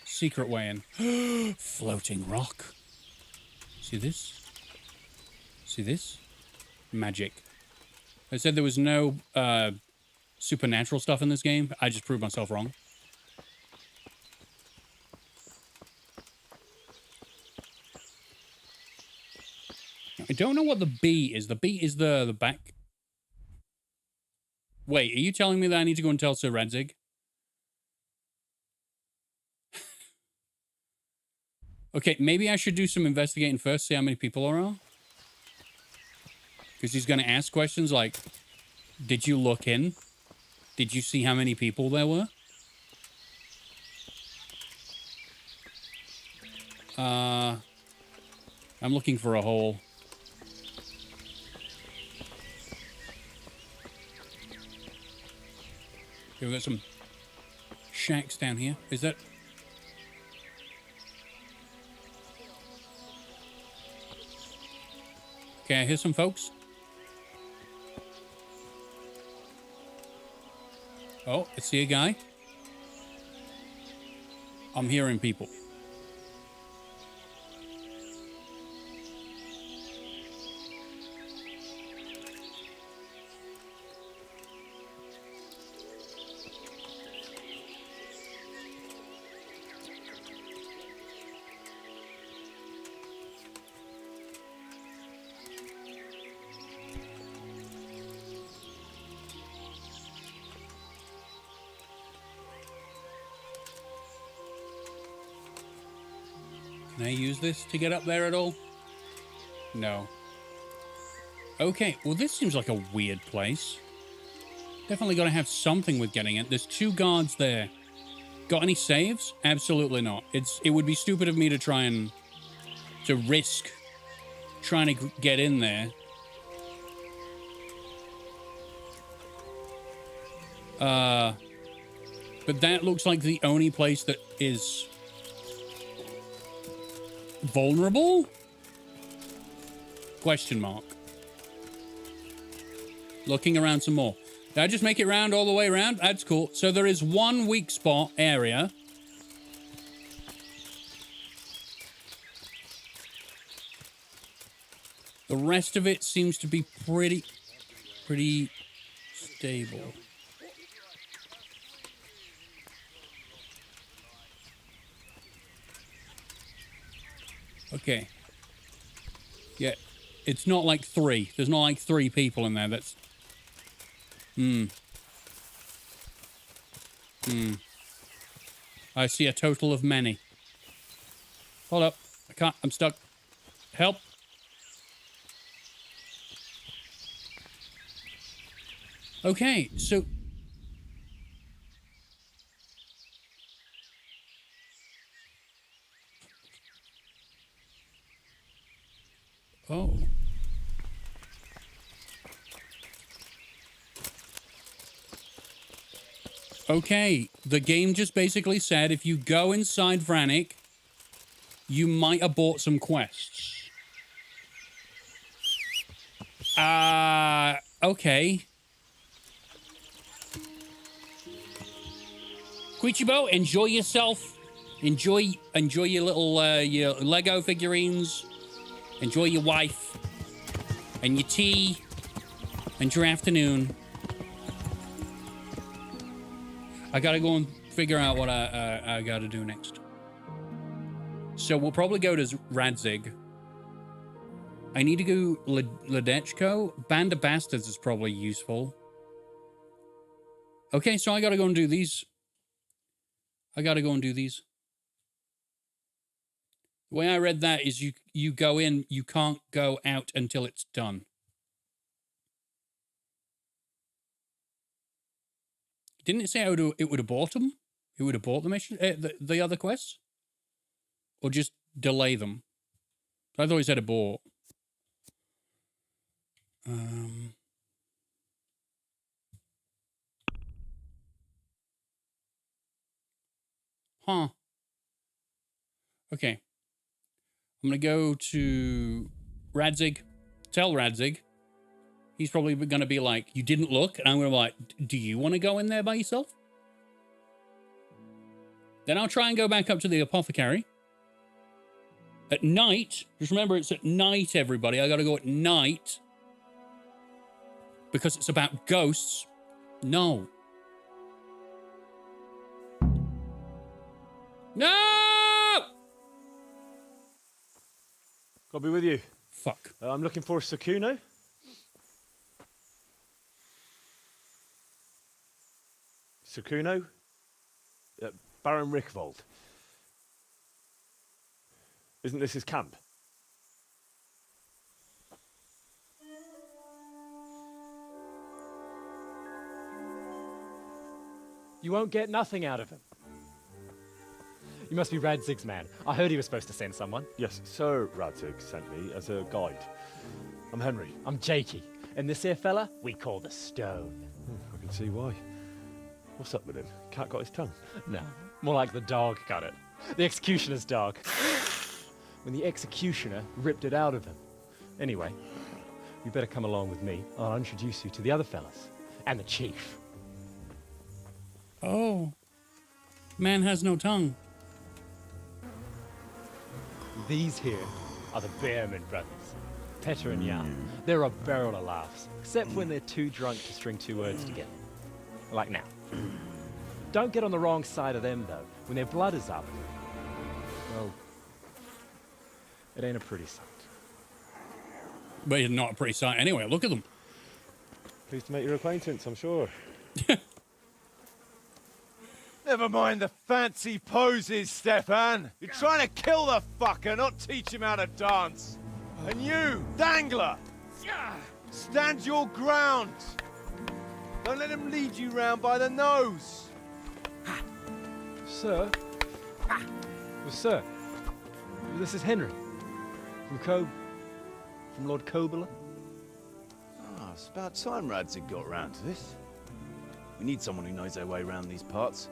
secret way in. Floating rock. See this? See this? Magic. I said there was no supernatural stuff in this game. I just proved myself wrong. I don't know what the B is. The B is the back. Wait, are you telling me that I need to go and tell Sir Radzig? Okay, maybe I should do some investigating first, see how many people there are. Because he's going to ask questions like, did you look in? Did you see how many people there were? I'm looking for a hole. Okay, we've got some shacks down here. Is that... Okay, I hear some folks. Oh, I see a guy. I'm hearing people. Can I use this to get up there at all? No. Okay, well this seems like a weird place. Definitely got to have something with getting it. There's 2 guards there. Got any saves? Absolutely not. It would be stupid of me to try and... to risk trying to get in there. But that looks like the only place that is... vulnerable? Question mark. Looking around some more. Did I just make it round all the way around? That's cool. So there is one weak spot area. The rest of it seems to be pretty stable. Okay. Yeah, it's not like 3. There's not like 3 people in there. That's... I see a total of many. Hold up. I can't... I'm stuck. Help. Okay, so... Oh. Okay, the game just basically said if you go inside Vranik, you might abort some quests. Okay. Quichibo, enjoy yourself. Enjoy your little your Lego figurines. Enjoy your wife. And your tea. And your afternoon. I gotta go and figure out what I gotta do next. So we'll probably go to Radzig. I need to go Ledetchko. Band of Bastards is probably useful. Okay, so I gotta go and do these. The way I read that is you go in, you can't go out until it's done. Didn't it say it would abort them? It would abort the mission, the other quests? Or just delay them? I thought it said abort. Huh. Okay. I'm going to go to Radzig. Tell Radzig. He's probably going to be like, you didn't look? And I'm going to be like, do you want to go in there by yourself? Then I'll try and go back up to the apothecary. At night, just remember it's at night, everybody. I gotta go at night. Because it's about ghosts. No. No! I'll be with you. Fuck. I'm looking for Sakuno. Sakuno? Baron Rickvold. Isn't this his camp? You won't get nothing out of him. You must be Radzig's man. I heard he was supposed to send someone. Yes, Sir Radzig sent me as a guide. I'm Henry. I'm Jakey. And this here fella, we call the Stone. I can see why. What's up with him? Cat got his tongue? No, more like the dog got it. The executioner's dog. When the executioner ripped it out of him. Anyway, you better come along with me. I'll introduce you to the other fellas. And the chief. Oh. Man has no tongue. These here are the Bearman brothers. Petter and Jan. They're a barrel of laughs. Except when they're too drunk to string two words together. Like now. Don't get on the wrong side of them, though. When their blood is up, well, it ain't a pretty sight. But it's not a pretty sight anyway. Look at them. Pleased to make your acquaintance, I'm sure. Never mind the fancy poses, Stefan. You're trying to kill the fucker, not teach him how to dance. And you, Dangler, stand your ground. Don't let him lead you round by the nose. Sir? Well, sir, this is Henry. From Lord Kobler. Ah, it's about time Radzig got round to this. We need someone who knows their way around these parts.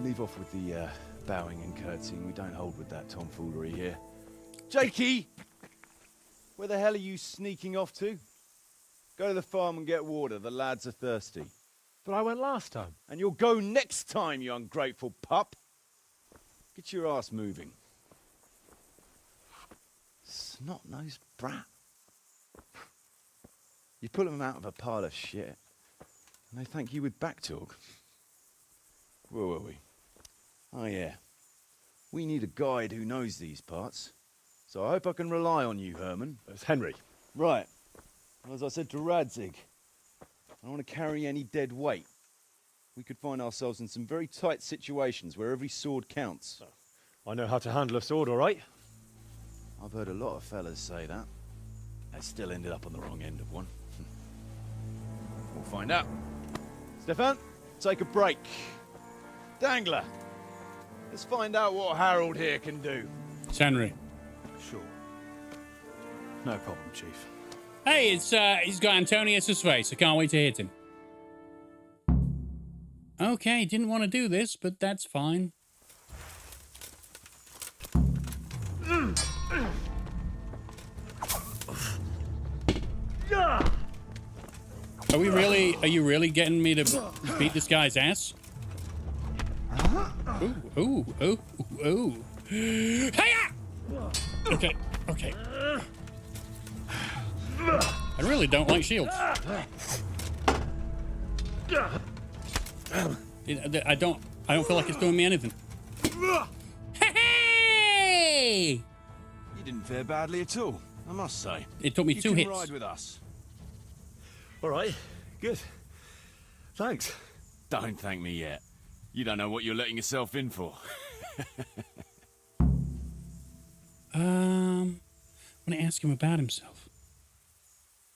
Leave off with the bowing and curtsying. We don't hold with that tomfoolery here. Jakey! Where the hell are you sneaking off to? Go to the farm and get water. The lads are thirsty. But I went last time. And you'll go next time, you ungrateful pup. Get your ass moving. Snot-nosed brat. You put them out of a pile of shit, and they thank you with back talk. Where were we? Oh yeah. We need a guide who knows these parts. So I hope I can rely on you, Herman. It's Henry. Right. Well, as I said to Radzig, I don't want to carry any dead weight. We could find ourselves in some very tight situations where every sword counts. I know how to handle a sword, all right? I've heard a lot of fellas say that. They still ended up on the wrong end of one. We'll find out. Stefan, take a break. Dangler, let's find out what Harold here can do. It's Henry. Sure. No problem, Chief. Hey, he's got Antonius's face. I can't wait to hit him. Okay, didn't want to do this, but that's fine. Are you really getting me to beat this guy's ass? Ooh, ooh, ooh, ooh. Hiya! Okay, okay. I really don't like shields. I don't feel like it's doing me anything. Hey! You didn't fare badly at all, I must say. It took me two hits. You can ride with us. All right, good. Thanks. Don't thank me yet. You don't know what you're letting yourself in for. I'm gonna ask him about himself.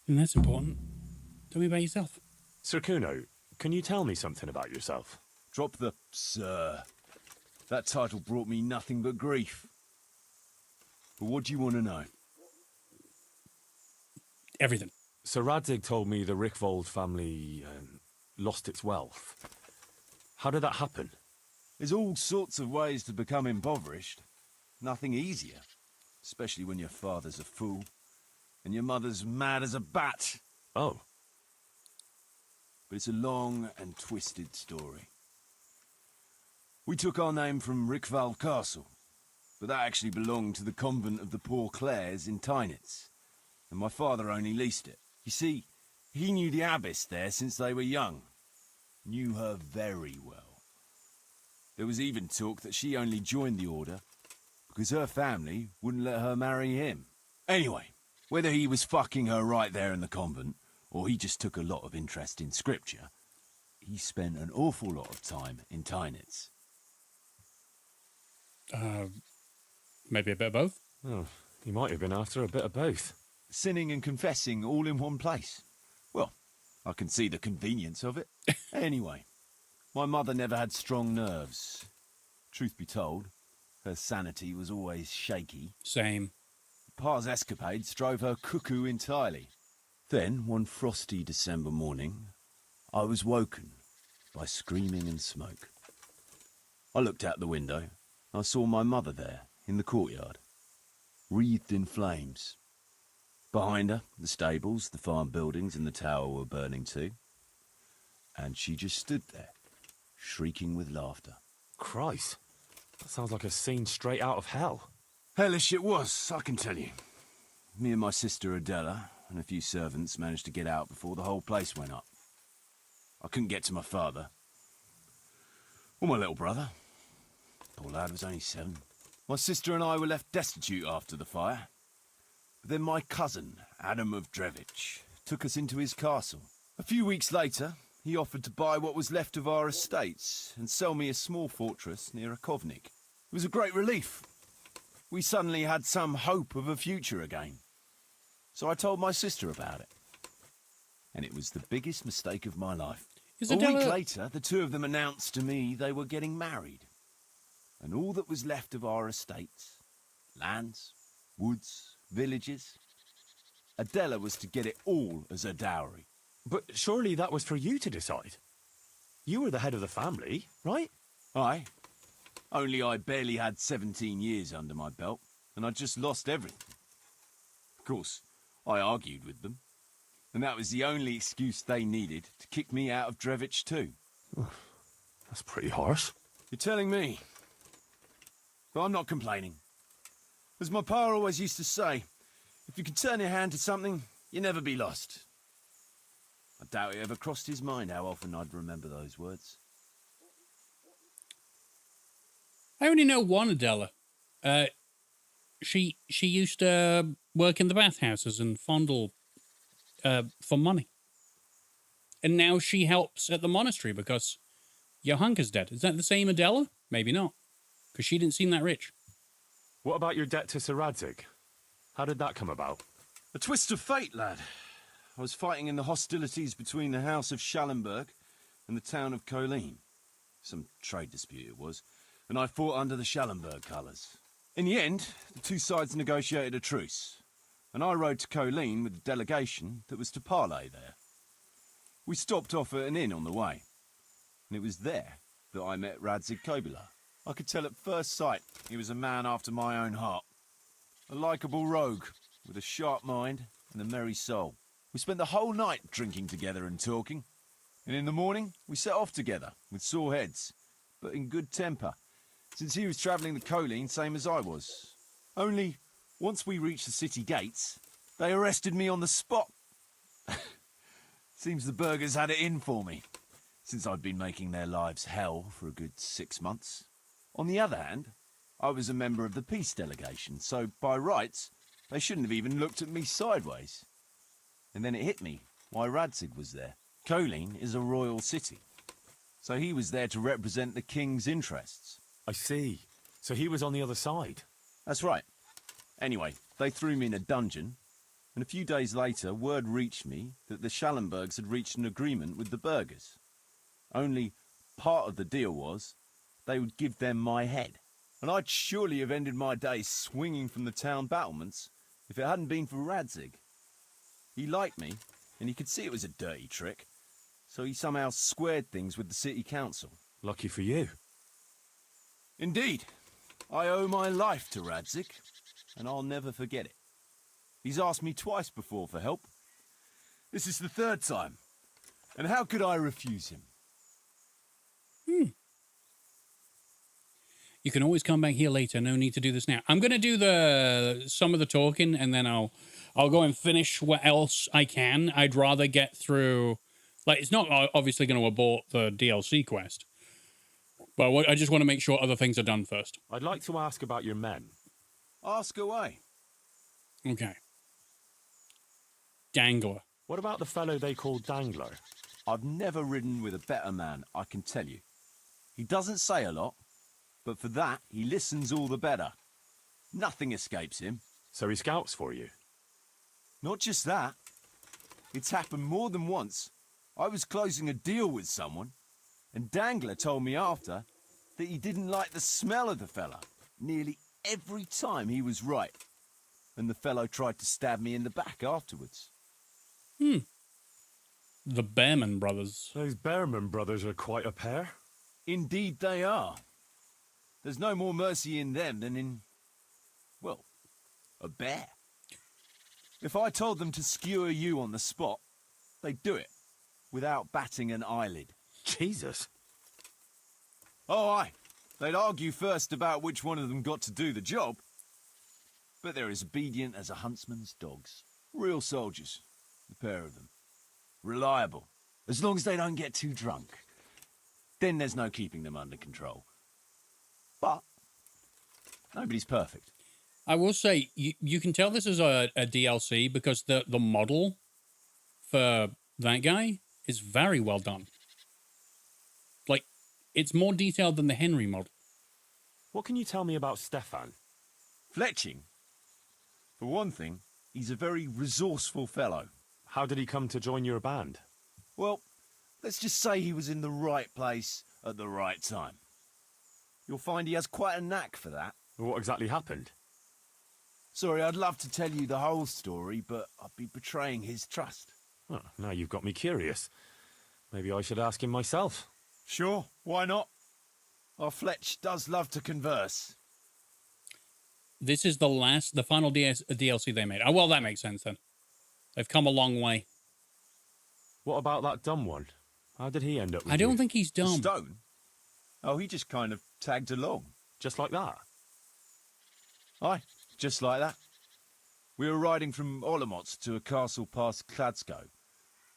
And that's important. Tell me about yourself. Sir Kuno, can you tell me something about yourself? Drop the sir. That title brought me nothing but grief. But what do you want to know? Everything. Sir Radzig told me the Rickvold family lost its wealth. How did that happen? There's all sorts of ways to become impoverished. Nothing easier. Especially when your father's a fool. And your mother's mad as a bat. Oh. But it's a long and twisted story. We took our name from Rickvold Castle. but that actually belonged to the convent of the Poor Clares in Tynitz, and my father only leased it. You see, he knew the abbess there since they were young. Knew her very well. There was even talk that she only joined the order because her family wouldn't let her marry him. Anyway, whether he was fucking her right there in the convent, or he just took a lot of interest in scripture, he spent an awful lot of time in Tynitz. Maybe a bit of both? Oh, he might have been after a bit of both. Sinning and confessing all in one place. Well, I can see the convenience of it. Anyway, my mother never had strong nerves. Truth be told, her sanity was always shaky. Same. Pa's escapades drove her cuckoo entirely. Then, one frosty December morning, I was woken by screaming and smoke. I looked out the window. I saw my mother there, in the courtyard, wreathed in flames. Behind her, the stables, the farm buildings and the tower were burning too. And she just stood there, shrieking with laughter. Christ, that sounds like a scene straight out of hell. Hellish it was, I can tell you. Me and my sister Adela and a few servants managed to get out before the whole place went up. I couldn't get to my father. Or my little brother. Poor lad was only 7. My sister and I were left destitute after the fire. But then my cousin, Adam of Drevich, took us into his castle. A few weeks later, he offered to buy what was left of our estates and sell me a small fortress near a Kovnik. It was a great relief. We suddenly had some hope of a future again. So I told my sister about it. And it was the biggest mistake of my life. A week later, the two of them announced to me they were getting married. And all that was left of our estates, lands, woods, villages, Adela was to get it all as a dowry. But surely that was for you to decide. You were the head of the family, right? Aye. Only I barely had 17 years under my belt, and I'd just lost everything. Of course, I argued with them, and that was the only excuse they needed to kick me out of Drevich too. That's pretty harsh. You're telling me. But I'm not complaining. As my pa always used to say, if you can turn your hand to something, you'll never be lost. I doubt it ever crossed his mind how often I'd remember those words. I only know one Adela. She used to work in the bathhouses and fondle for money. And now she helps at the monastery because Johanka's dead. Is that the same Adela? Maybe not, because she didn't seem that rich. What about your debt to Sir Radzig? How did that come about? A twist of fate, lad. I was fighting in the hostilities between the House of Schallenberg and the town of Colleen. Some trade dispute it was, and I fought under the Schallenberg colours. In the end, the two sides negotiated a truce, and I rode to Colleen with the delegation that was to parley there. We stopped off at an inn on the way, and it was there that I met Radzig Kobyla. I could tell at first sight he was a man after my own heart. A likeable rogue, with a sharp mind and a merry soul. We spent the whole night drinking together and talking, and in the morning we set off together, with sore heads, but in good temper, since he was travelling the Colleen same as I was. Only, once we reached the city gates, they arrested me on the spot. Seems the burghers had it in for me, since I'd been making their lives hell for a good 6 months. On the other hand, I was a member of the peace delegation, so by rights, they shouldn't have even looked at me sideways. And then it hit me why Radzig was there. Colleen is a royal city, so he was there to represent the king's interests. I see. So he was on the other side. That's right. Anyway, they threw me in a dungeon, and a few days later word reached me that the Schallenbergs had reached an agreement with the burghers. Only part of the deal was they would give them my head. And I'd surely have ended my days swinging from the town battlements if it hadn't been for Radzig. He liked me, and he could see it was a dirty trick, so he somehow squared things with the city council. Lucky for you. Indeed. I owe my life to Radzig, and I'll never forget it. He's asked me twice before for help. This is the 3rd time, and how could I refuse him? You can always come back here later. No need to do this now. I'm going to do some of the talking, and then I'll go and finish what else I can. I'd rather get through... Like, it's not obviously going to abort the DLC quest. But I just want to make sure other things are done first. I'd like to ask about your men. Ask away. Okay. Dangler. What about the fellow they call Dangler? I've never ridden with a better man, I can tell you. He doesn't say a lot, but for that, he listens all the better. Nothing escapes him. So he scouts for you? Not just that. It's happened more than once. I was closing a deal with someone, and Dangler told me after that he didn't like the smell of the fella nearly every time he was right. And the fellow tried to stab me in the back afterwards. The Bearman brothers. Those Bearman brothers are quite a pair. Indeed they are. There's no more mercy in them than in, well, a bear. If I told them to skewer you on the spot, they'd do it, without batting an eyelid. Jesus. Oh, aye. They'd argue first about which one of them got to do the job. But they're as obedient as a huntsman's dogs. Real soldiers, the pair of them. Reliable, as long as they don't get too drunk. Then there's no keeping them under control. But nobody's perfect. I will say, you can tell this is a DLC because the model for that guy is very well done. Like, it's more detailed than the Henry model. What can you tell me about Stefan? Fletching. For one thing, he's a very resourceful fellow. How did he come to join your band? Well, let's just say he was in the right place at the right time. You'll find he has quite a knack for that. What exactly happened? Sorry, I'd love to tell you the whole story, but I'd be betraying his trust. Oh, now you've got me curious. Maybe I should ask him myself. Sure, why not? Our Fletch does love to converse. This is the final DLC they made. Oh, well, that makes sense then. They've come a long way. What about that dumb one? How did he end up with I don't you? think he's dumb. Stone? Oh, he just kind of tagged along. Just like that? Aye, just like that. We were riding from Olomouc to a castle past Ledetchko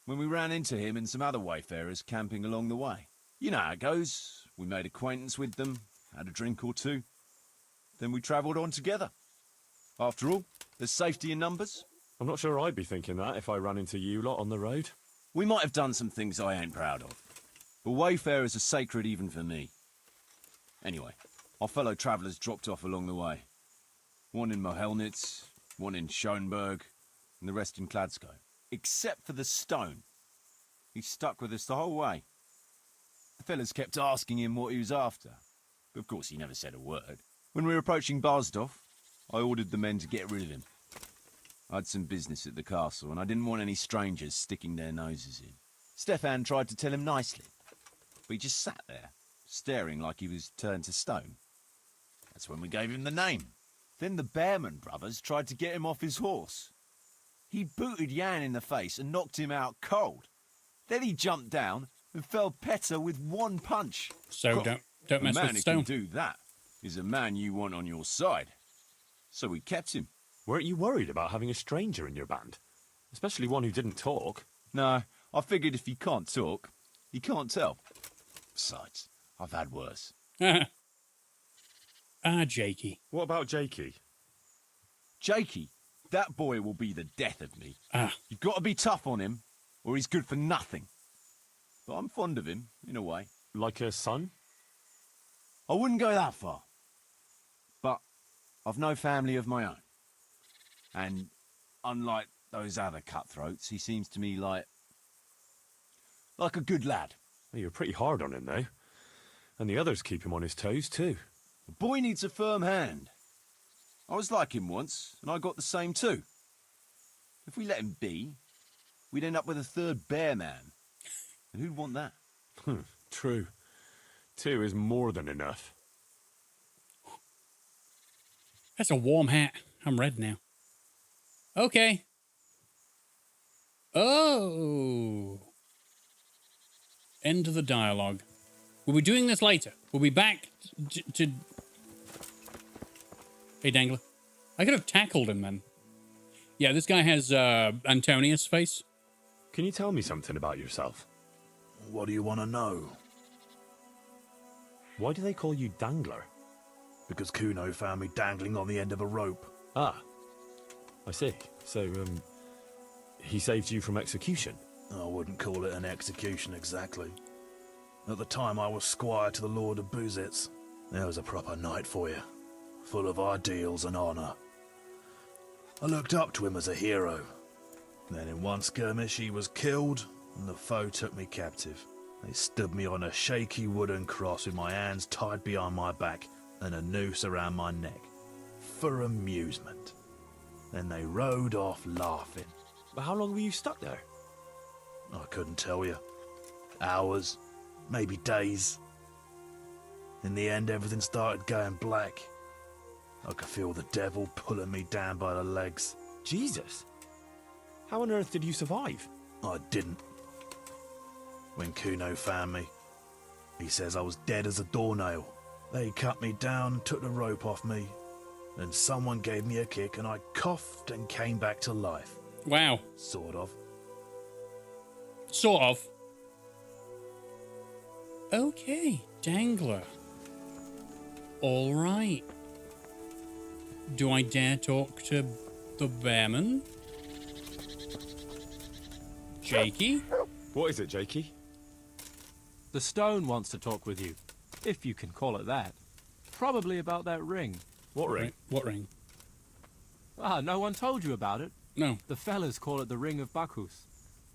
when we ran into him and some other wayfarers camping along the way. You know how it goes. We made acquaintance with them, had a drink or two. Then we travelled on together. After all, there's safety in numbers. I'm not sure I'd be thinking that if I ran into you lot on the road. We might have done some things I ain't proud of, but wayfarers are sacred even for me. Anyway, our fellow travellers dropped off along the way. One in Mohelnitz, one in Schoenberg, and the rest in Ledetchko. Except for the stone. He stuck with us the whole way. The fellas kept asking him what he was after, but of course he never said a word. When we were approaching Barsdorf, I ordered the men to get rid of him. I had some business at the castle, and I didn't want any strangers sticking their noses in. Stefan tried to tell him nicely, but he just sat there, staring like he was turned to stone. That's when we gave him the name. Then the Bearman brothers tried to get him off his horse. He booted Jan in the face and knocked him out cold. Then he jumped down and felled Petter with one punch. So don't mess with stone. A man who can do that is a man you want on your side. So we kept him. Weren't you worried about having a stranger in your band? Especially one who didn't talk. No, I figured if he can't talk, he can't tell. Besides, I've had worse. Jakey. What about Jakey? Jakey? That boy will be the death of me. You've got to be tough on him, or he's good for nothing. But I'm fond of him, in a way. Like a son? I wouldn't go that far. But I've no family of my own. And unlike those other cutthroats, he seems to me like a good lad. Well, you're pretty hard on him, though. And the others keep him on his toes, too. The boy needs a firm hand. I was like him once, and I got the same too. If we let him be, we'd end up with a third bear man. And who'd want that? True. 2 is more than enough. That's a warm hat. I'm red now. Okay. Oh. End of the dialogue. We'll be doing this later. We'll be back to Hey, Dangler. I could have tackled him then. Yeah, this guy has Antonius face. Can you tell me something about yourself? What do you want to know? Why do they call you Dangler? Because Kuno found me dangling on the end of a rope. Ah, I see. So, he saved you from execution? I wouldn't call it an execution exactly. At the time I was squire to the Lord of Buzitz. There was a proper night for you, full of ideals and honour. I looked up to him as a hero. Then in one skirmish he was killed, and the foe took me captive. They stood me on a shaky wooden cross with my hands tied behind my back and a noose around my neck. For amusement. Then they rode off laughing. But how long were you stuck there? I couldn't tell you. Hours, maybe days. In the end, everything started going black. I could feel the devil pulling me down by the legs. Jesus! How on earth did you survive? I didn't. When Kuno found me, he says I was dead as a doornail. They cut me down, took the rope off me, and someone gave me a kick and I coughed and came back to life. Wow. Sort of. Sort of. Okay, Dangler. All right. Do I dare talk to the bearman? Jakey? What is it, Jakey? The stone wants to talk with you, if you can call it that. Probably about that ring. What ring? What ring? Ah, no one told you about it? No. The fellas call it the Ring of Bacchus.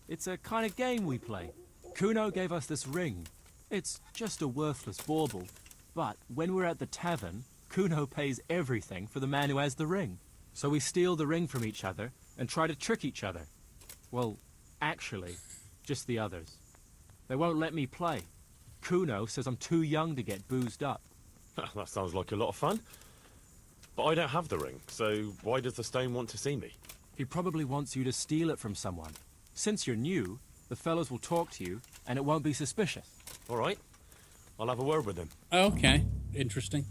It's a kind of game we play. Kuno gave us this ring. It's just a worthless bauble. But when we're at the tavern, Kuno pays everything for the man who has the ring. So we steal the ring from each other and try to trick each other. Well, actually, just the others. They won't let me play. Kuno says I'm too young to get boozed up. That sounds like a lot of fun. But I don't have the ring, so why does the stone want to see me? He probably wants you to steal it from someone. Since you're new, the fellows will talk to you, and it won't be suspicious. All right. I'll have a word with him. Okay. Interesting.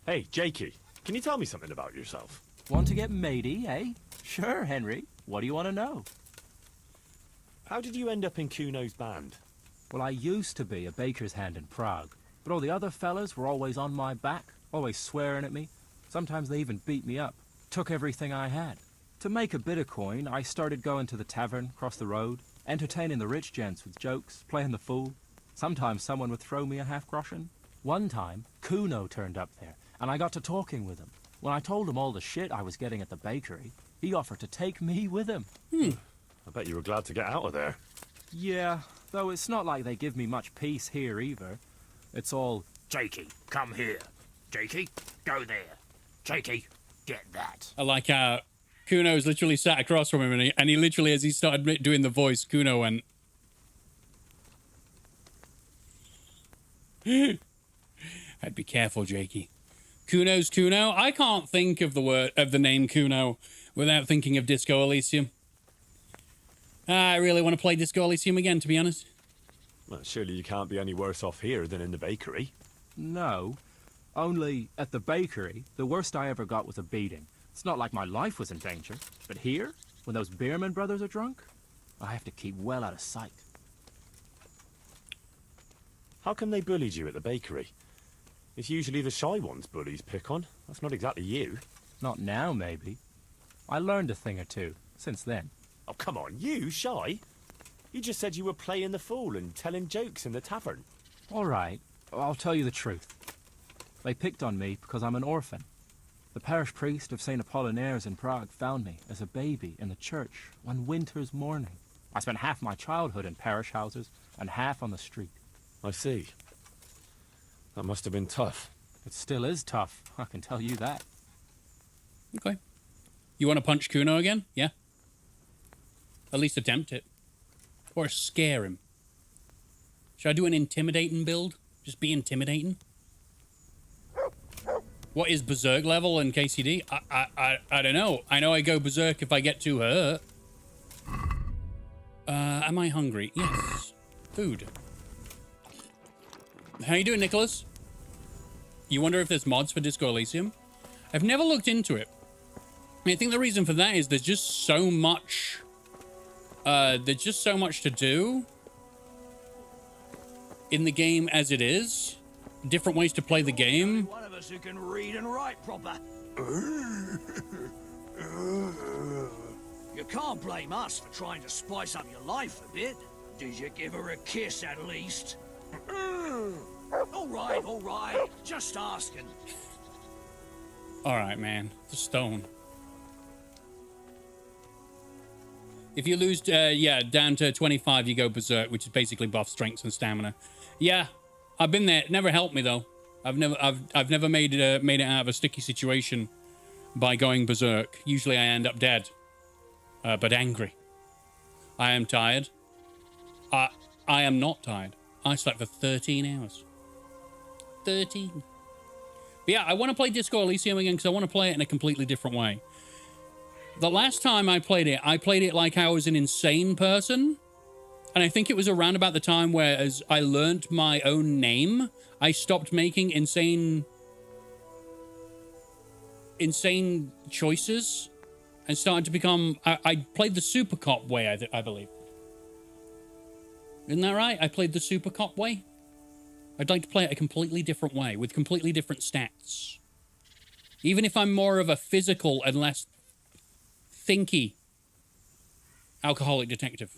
Hey, Jakey, can you tell me something about yourself? Want to get matey, eh? Sure, Henry. What do you want to know? How did you end up in Kuno's band? Well, I used to be a baker's hand in Prague, but all the other fellas were always on my back, always swearing at me. Sometimes they even beat me up, took everything I had. To make a bit of coin, I started going to the tavern across the road, entertaining the rich gents with jokes, playing the fool. Sometimes someone would throw me a half-groschen. One time, Kuno turned up there, and I got to talking with him. When I told him all the shit I was getting at the bakery, he offered to take me with him. I bet you were glad to get out of there. Yeah, though it's not like they give me much peace here either. It's all, Jakey, come here. Jakey, go there. Jakey, get that. I like how Kuno's literally sat across from him, and he literally, as he started doing the voice, Kuno went... I'd be careful, Jakey. Kuno's Kuno? I can't think of the name Kuno without thinking of Disco Elysium. I really want to play Disco Elysium again, to be honest. Well, surely you can't be any worse off here than in the bakery. no. Only, at the bakery, the worst I ever got was a beating. It's not like my life was in danger. But here, when those Beerman brothers are drunk, I have to keep well out of sight. How come they bullied you at the bakery? It's usually the shy ones bullies pick on. That's not exactly you. Not now, maybe. I learned a thing or two since then. Oh, come on, you shy? You just said you were playing the fool and telling jokes in the tavern. All right, I'll tell you the truth. They picked on me because I'm an orphan. The parish priest of St. Apollinaire's in Prague found me as a baby in the church one winter's morning. I spent half my childhood in parish houses and half on the street. I see. That must have been tough. It still is tough, I can tell you that. Okay. You want to punch Kuno again? Yeah? At least attempt it. Or scare him. Should I do an intimidating build? Just be intimidating? What is berserk level in KCD? I don't know. I know I go berserk if I get too hurt. Am I hungry? Yes. Food. How you doing, Nicholas? You wonder if there's mods for Disco Elysium? I've never looked into it. I think the reason for that is there's just so much... there's just so much to do in the game as it is. Different ways to play the game. One of us who can read and write proper. You can't blame us for trying to spice up your life a bit. Did you give her a kiss at least? All right. Just asking. All right, man. The stone. If you lose, down to 25, you go berserk, which is basically buff strength and stamina. Yeah, I've been there. It never helped me though. I've never made it out of a sticky situation by going berserk. Usually I end up dead, but angry. I am tired. I am not tired. I slept for 13 hours. 13. But yeah, I want to play Disco Elysium again because I want to play it in a completely different way. The last time I played it like I was an insane person. And I think it was around about the time where, as I learned my own name, I stopped making insane choices and started to become... I played the super cop way, I believe. Isn't that right? I played the super cop way. I'd like to play it a completely different way, with completely different stats. Even if I'm more of a physical and less thinky alcoholic detective.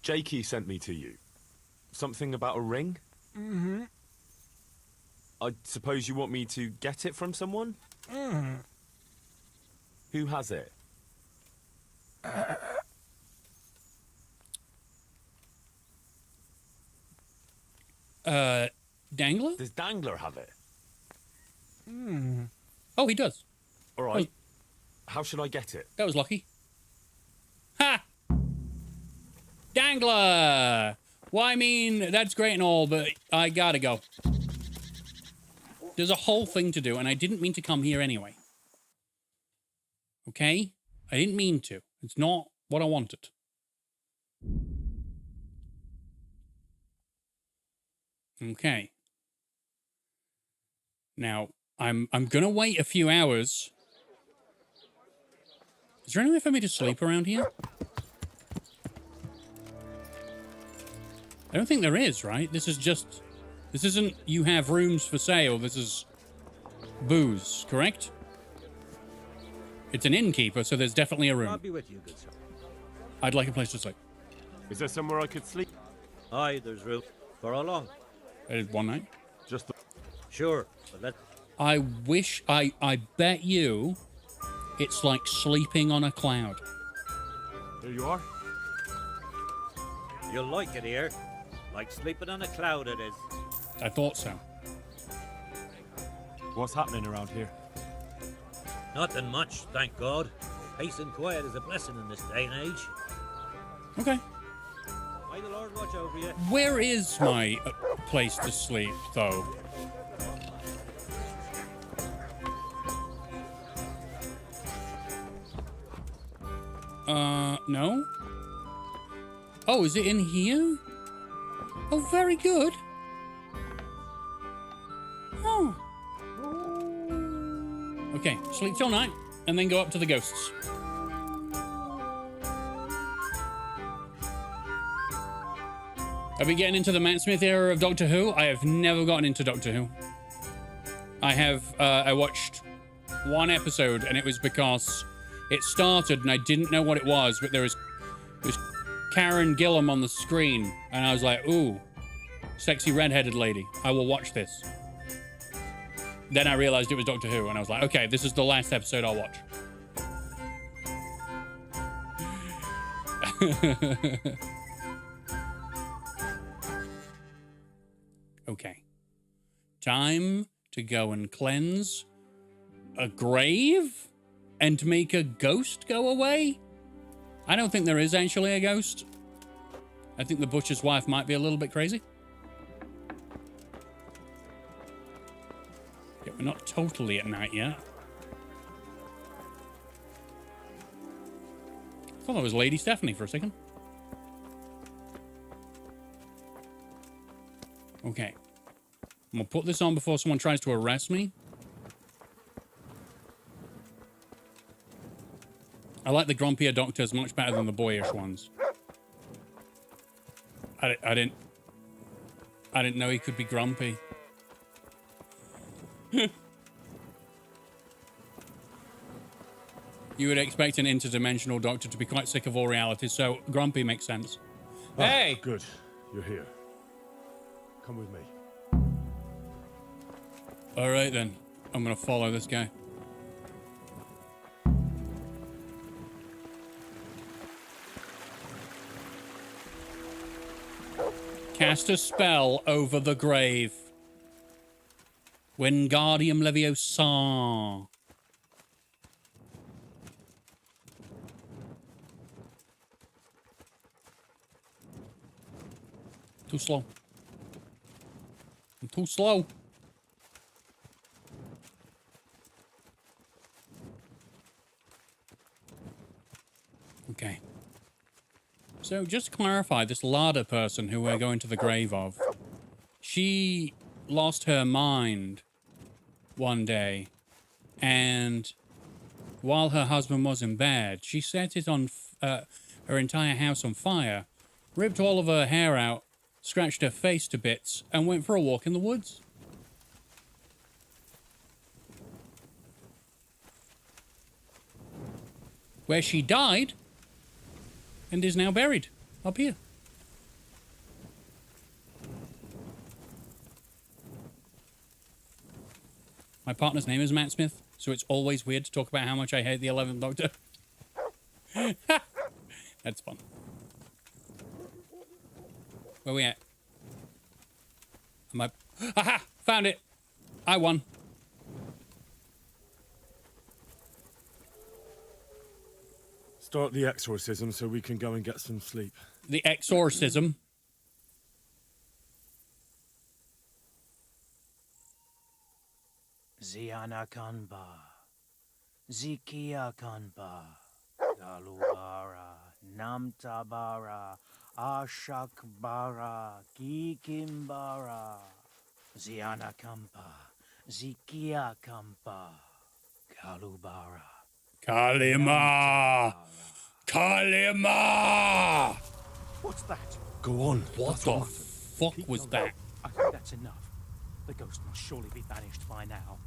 Jakey sent me to you. Something about a ring? Mm-hmm. I suppose you want me to get it from someone? Mm-hmm. Who has it? Dangler? Does Dangler have it? Mm. Oh, he does. All right. How should I get it? That was lucky. Ha! Dangler! Well, I mean, that's great and all, but I gotta go. There's a whole thing to do, and I didn't mean to come here anyway. Okay? I didn't mean to. It's not what I wanted. Okay. Now, I'm gonna wait a few hours. Is there any way for me to sleep around here? I don't think there is, right? This isn't you have rooms for sale. This is booze, correct? It's an innkeeper, so there's definitely a room. I'll be with you, good sir. I'd like a place to sleep. Is there somewhere I could sleep? Aye, there's room. For how long? One night. Just Sure, but let... I wish, I bet you it's like sleeping on a cloud. There you are. You'll like it here. Like sleeping on a cloud it is. I thought so. What's happening around here? Nothing much, thank God. Peace and quiet is a blessing in this day and age. Okay. May the Lord watch over you. Where is my place to sleep, though? No? Oh, is it in here? Oh, very good. Oh. Okay, sleep till night, and then go up to the ghosts. Are we getting into the Matt Smith era of Doctor Who? I have never gotten into Doctor Who. I watched one episode, and it was because it started, and I didn't know what it was, but there was Karen Gillan on the screen, and I was like, ooh, sexy redheaded lady. I will watch this. Then I realized it was Doctor Who, and I was like, okay, this is the last episode I'll watch. Okay. Time to go and cleanse a grave and make a ghost go away? I don't think there is actually a ghost. I think the butcher's wife might be a little bit crazy. Yeah, we're not totally at night yet. I thought that was Lady Stephanie for a second. Okay. I'm gonna put this on before someone tries to arrest me. I like the grumpier doctors much better than the boyish ones. I didn't know he could be grumpy. You would expect an interdimensional doctor to be quite sick of all reality, so grumpy makes sense. Hey! Good. You're here. Come with me. All right, then. I'm gonna follow this guy. Cast a spell over the grave. Wingardium Leviosa. Too slow. I'm too slow. Okay. So just to clarify, this Lada person who we're going to the grave of, she lost her mind one day, and while her husband was in bed, she set it on her entire house on fire, ripped all of her hair out, scratched her face to bits, and went for a walk in the woods. Where she died and is now buried up here. My partner's name is Matt Smith, so it's always weird to talk about how much I hate the 11th Doctor. That's fun. Where we at? Am I... Aha! Found it! I won. Start the exorcism so we can go and get some sleep. The exorcism? Ziana Kanba, Zikia Kanba, Galubara, Namtabara, Ashakbara, Kikimbara, Ziana Kampa, Zikia Kampa, Galubara. Kalima! Kalima! What's that? Go on. What the fuck was that? I think that's enough. The ghost must surely be banished by now.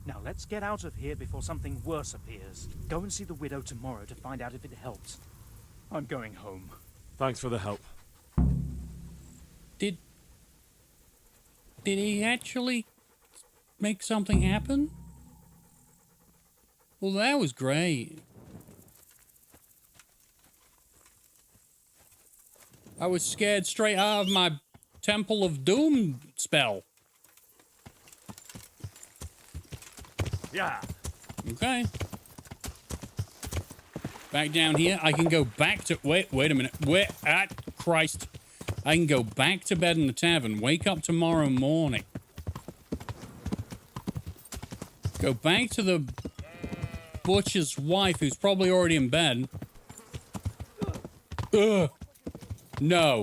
Now let's get out of here before something worse appears. Go and see the widow tomorrow to find out if it helps. I'm going home. Thanks for the help. Did he actually make something happen? Well, that was great. I was scared straight out of my Temple of Doom spell. Yeah. Okay. Back down here. I can go back to... Wait a minute. Christ. I can go back to bed in the tavern. Wake up tomorrow morning. Go back to the butcher's wife, who's probably already in bed. Ugh. No.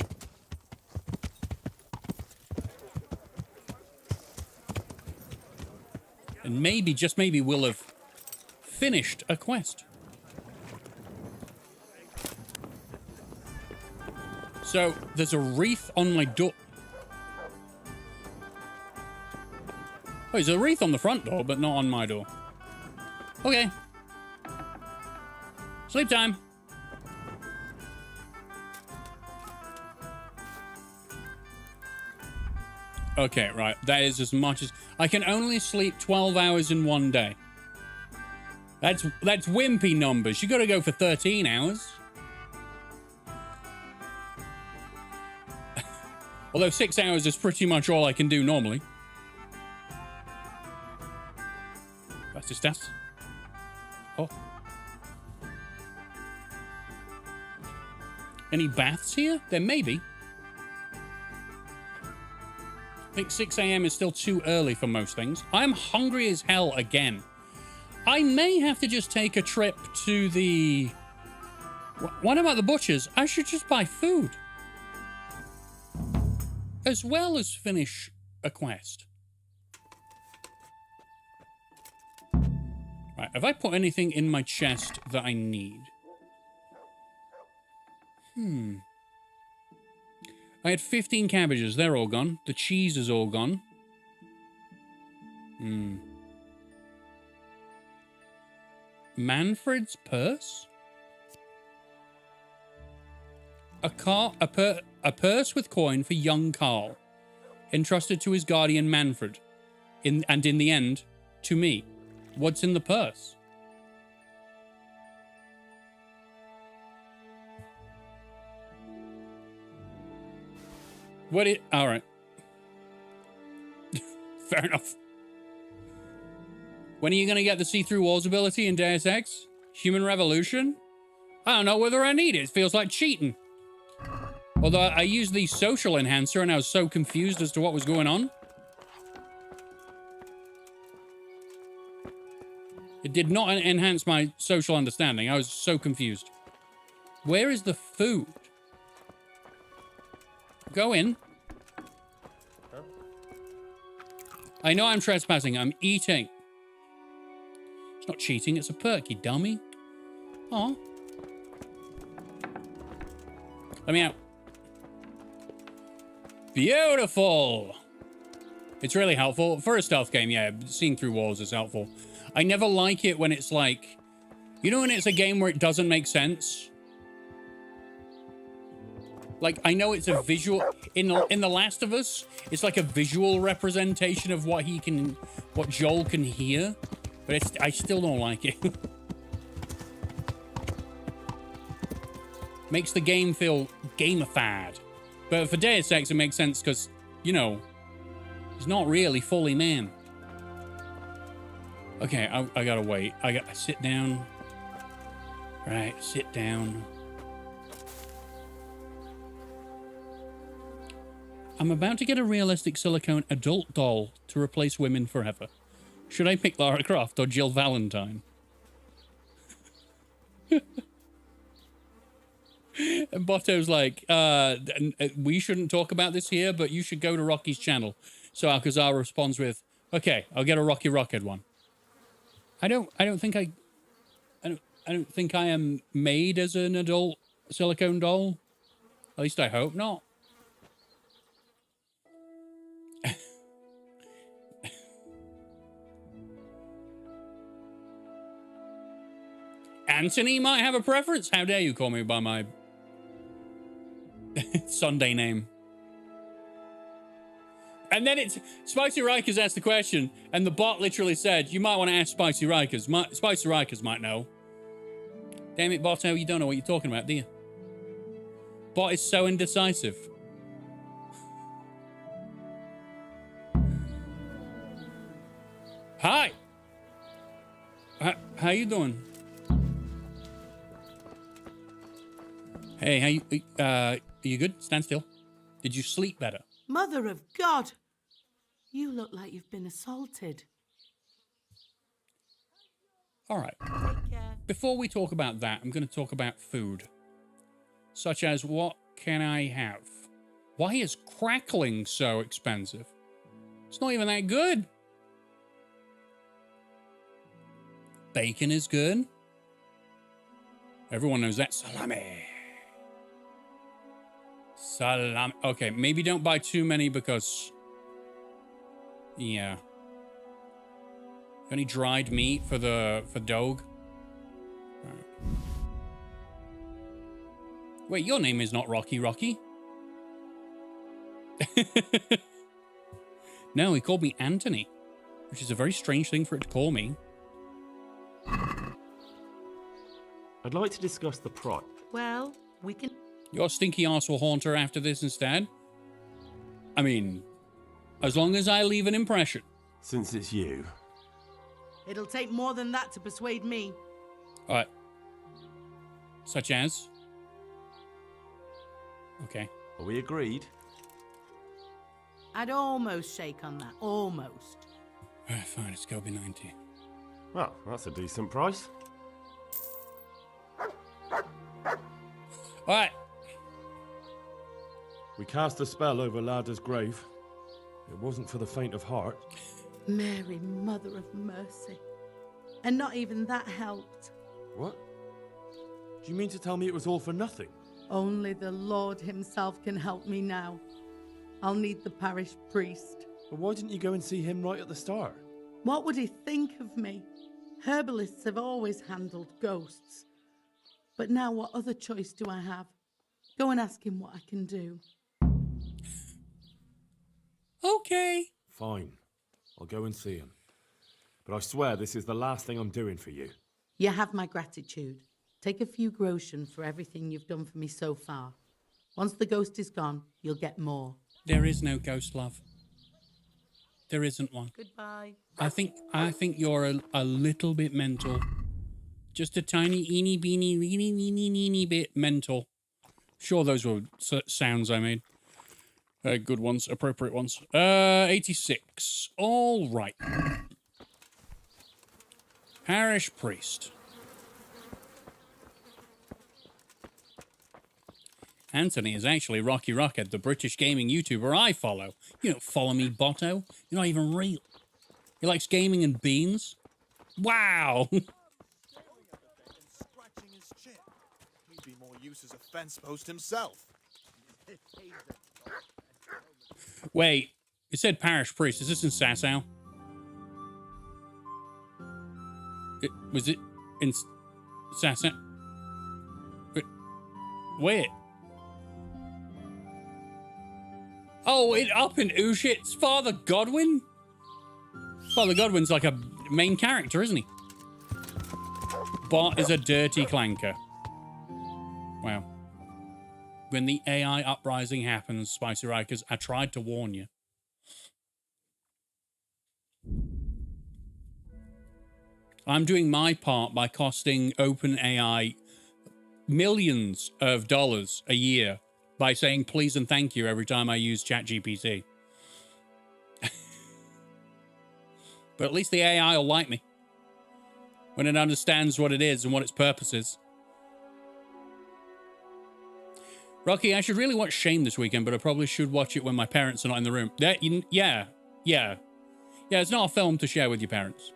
And maybe, just maybe, we'll have finished a quest. So, there's a wreath on my door. Oh, there's a wreath on the front door, but not on my door. Okay. Sleep time. Okay, right. That is as much as... I can only sleep 12 hours in one day. That's wimpy numbers. You gotta go for 13 hours. Although 6 hours is pretty much all I can do normally. That's just us. Oh. Any baths here? There may be. I think 6 a.m. is still too early for most things. I'm hungry as hell again. I may have to just take a trip to the... What about the butchers? I should just buy food. As well as finish a quest. Right, have I put anything in my chest that I need? I had 15 cabbages. They're all gone. The cheese is all gone. Manfred's purse? A purse with coin for young Carl, entrusted to his guardian Manfred, and in the end, to me. What's in the purse? All right. Fair enough. When are you going to get the see-through walls ability in Deus Ex? Human Revolution? I don't know whether I need it. It feels like cheating. Although I used the social enhancer and I was so confused as to what was going on. It did not enhance my social understanding. I was so confused. Where is the food? Go in. I know I'm trespassing. I'm eating. It's not cheating. It's a perk, you dummy. Aw. Let me out. Beautiful. It's really helpful. For a stealth game, yeah, seeing through walls is helpful. I never like it when it's like... You know when it's a game where it doesn't make sense? Like, I know it's a visual... In The Last of Us, it's like a visual representation of what Joel can hear. But I still don't like it. Makes the game feel gamified. But for Deus Ex, it makes sense because, you know, he's not really fully man. Okay, I gotta wait. I gotta sit down. Right, sit down. I'm about to get a realistic silicone adult doll to replace women forever. Should I pick Lara Croft or Jill Valentine? And Botto's like, we shouldn't talk about this here, but you should go to Rocky's channel. So Alcazar responds with, okay, I'll get a Rocky Rocket one. I don't think I am made as an adult silicone doll. At least I hope not. Anthony might have a preference. How dare you call me by my Sunday name? And then it's Spicy Rikers asked the question, and the bot literally said, you might want to ask Spicy Rikers. Spicy Rikers might know. Damn it, Botto, you don't know what you're talking about, do you? Bot is so indecisive. Hi. How you doing? Hey, are you good? Stand still. Did you sleep better? Mother of God! You look like you've been assaulted. All right. Before we talk about that, I'm going to talk about food. Such as, what can I have? Why is crackling so expensive? It's not even that good. Bacon is good. Everyone knows that. Salami. Salami. Okay, maybe don't buy too many because... Yeah. Any dried meat for dog? Right. Wait, your name is not Rocky Rocky? No, he called me Anthony, which is a very strange thing for it to call me. I'd like to discuss the price. Well, we can... Your stinky arse will haunt her after this instead. I mean, as long as I leave an impression. Since it's you. It'll take more than that to persuade me. All right. Such as? Okay. Are we agreed? I'd almost shake on that. Almost. All right, fine. It's got to be 90. Well, that's a decent price. All right. We cast a spell over Lada's grave. It wasn't for the faint of heart. Mary, Mother of Mercy. And not even that helped. What? Do you mean to tell me it was all for nothing? Only the Lord himself can help me now. I'll need the parish priest. But why didn't you go and see him right at the start? What would he think of me? Herbalists have always handled ghosts. But now what other choice do I have? Go and ask him what I can do. Okay. Fine. I'll go and see him. But I swear this is the last thing I'm doing for you. You have my gratitude. Take a few groschen for everything you've done for me so far. Once the ghost is gone, you'll get more. There is no ghost, love. There isn't one. Goodbye. I think you're a little bit mental. Just a tiny, eeny, beeny, weeny, weeny, weeny bit mental. Sure, those were sounds I made. Good ones, appropriate ones. 86. All right. Parish priest. Anthony is actually Rocky Rocket, the British gaming YouTuber I follow. You don't follow me, Botto. You're not even real. He likes gaming and beans. Wow. Scratching his chin. He'd be more use as a fence post himself. Wait, it said parish priest. Is this in Sasau? Was it in Sasau? Wait. Oh, up in Ushit's Father Godwin? Father Godwin's like a main character, isn't he? Bot is a dirty clanker. Wow. When the AI uprising happens, Spicy Rikers, I tried to warn you. I'm doing my part by costing OpenAI millions of dollars a year by saying please and thank you every time I use ChatGPT. But at least the AI will like me when it understands what it is and what its purpose is. Rocky, I should really watch Shame this weekend, but I probably should watch it when my parents are not in the room. Yeah, it's not a film to share with your parents.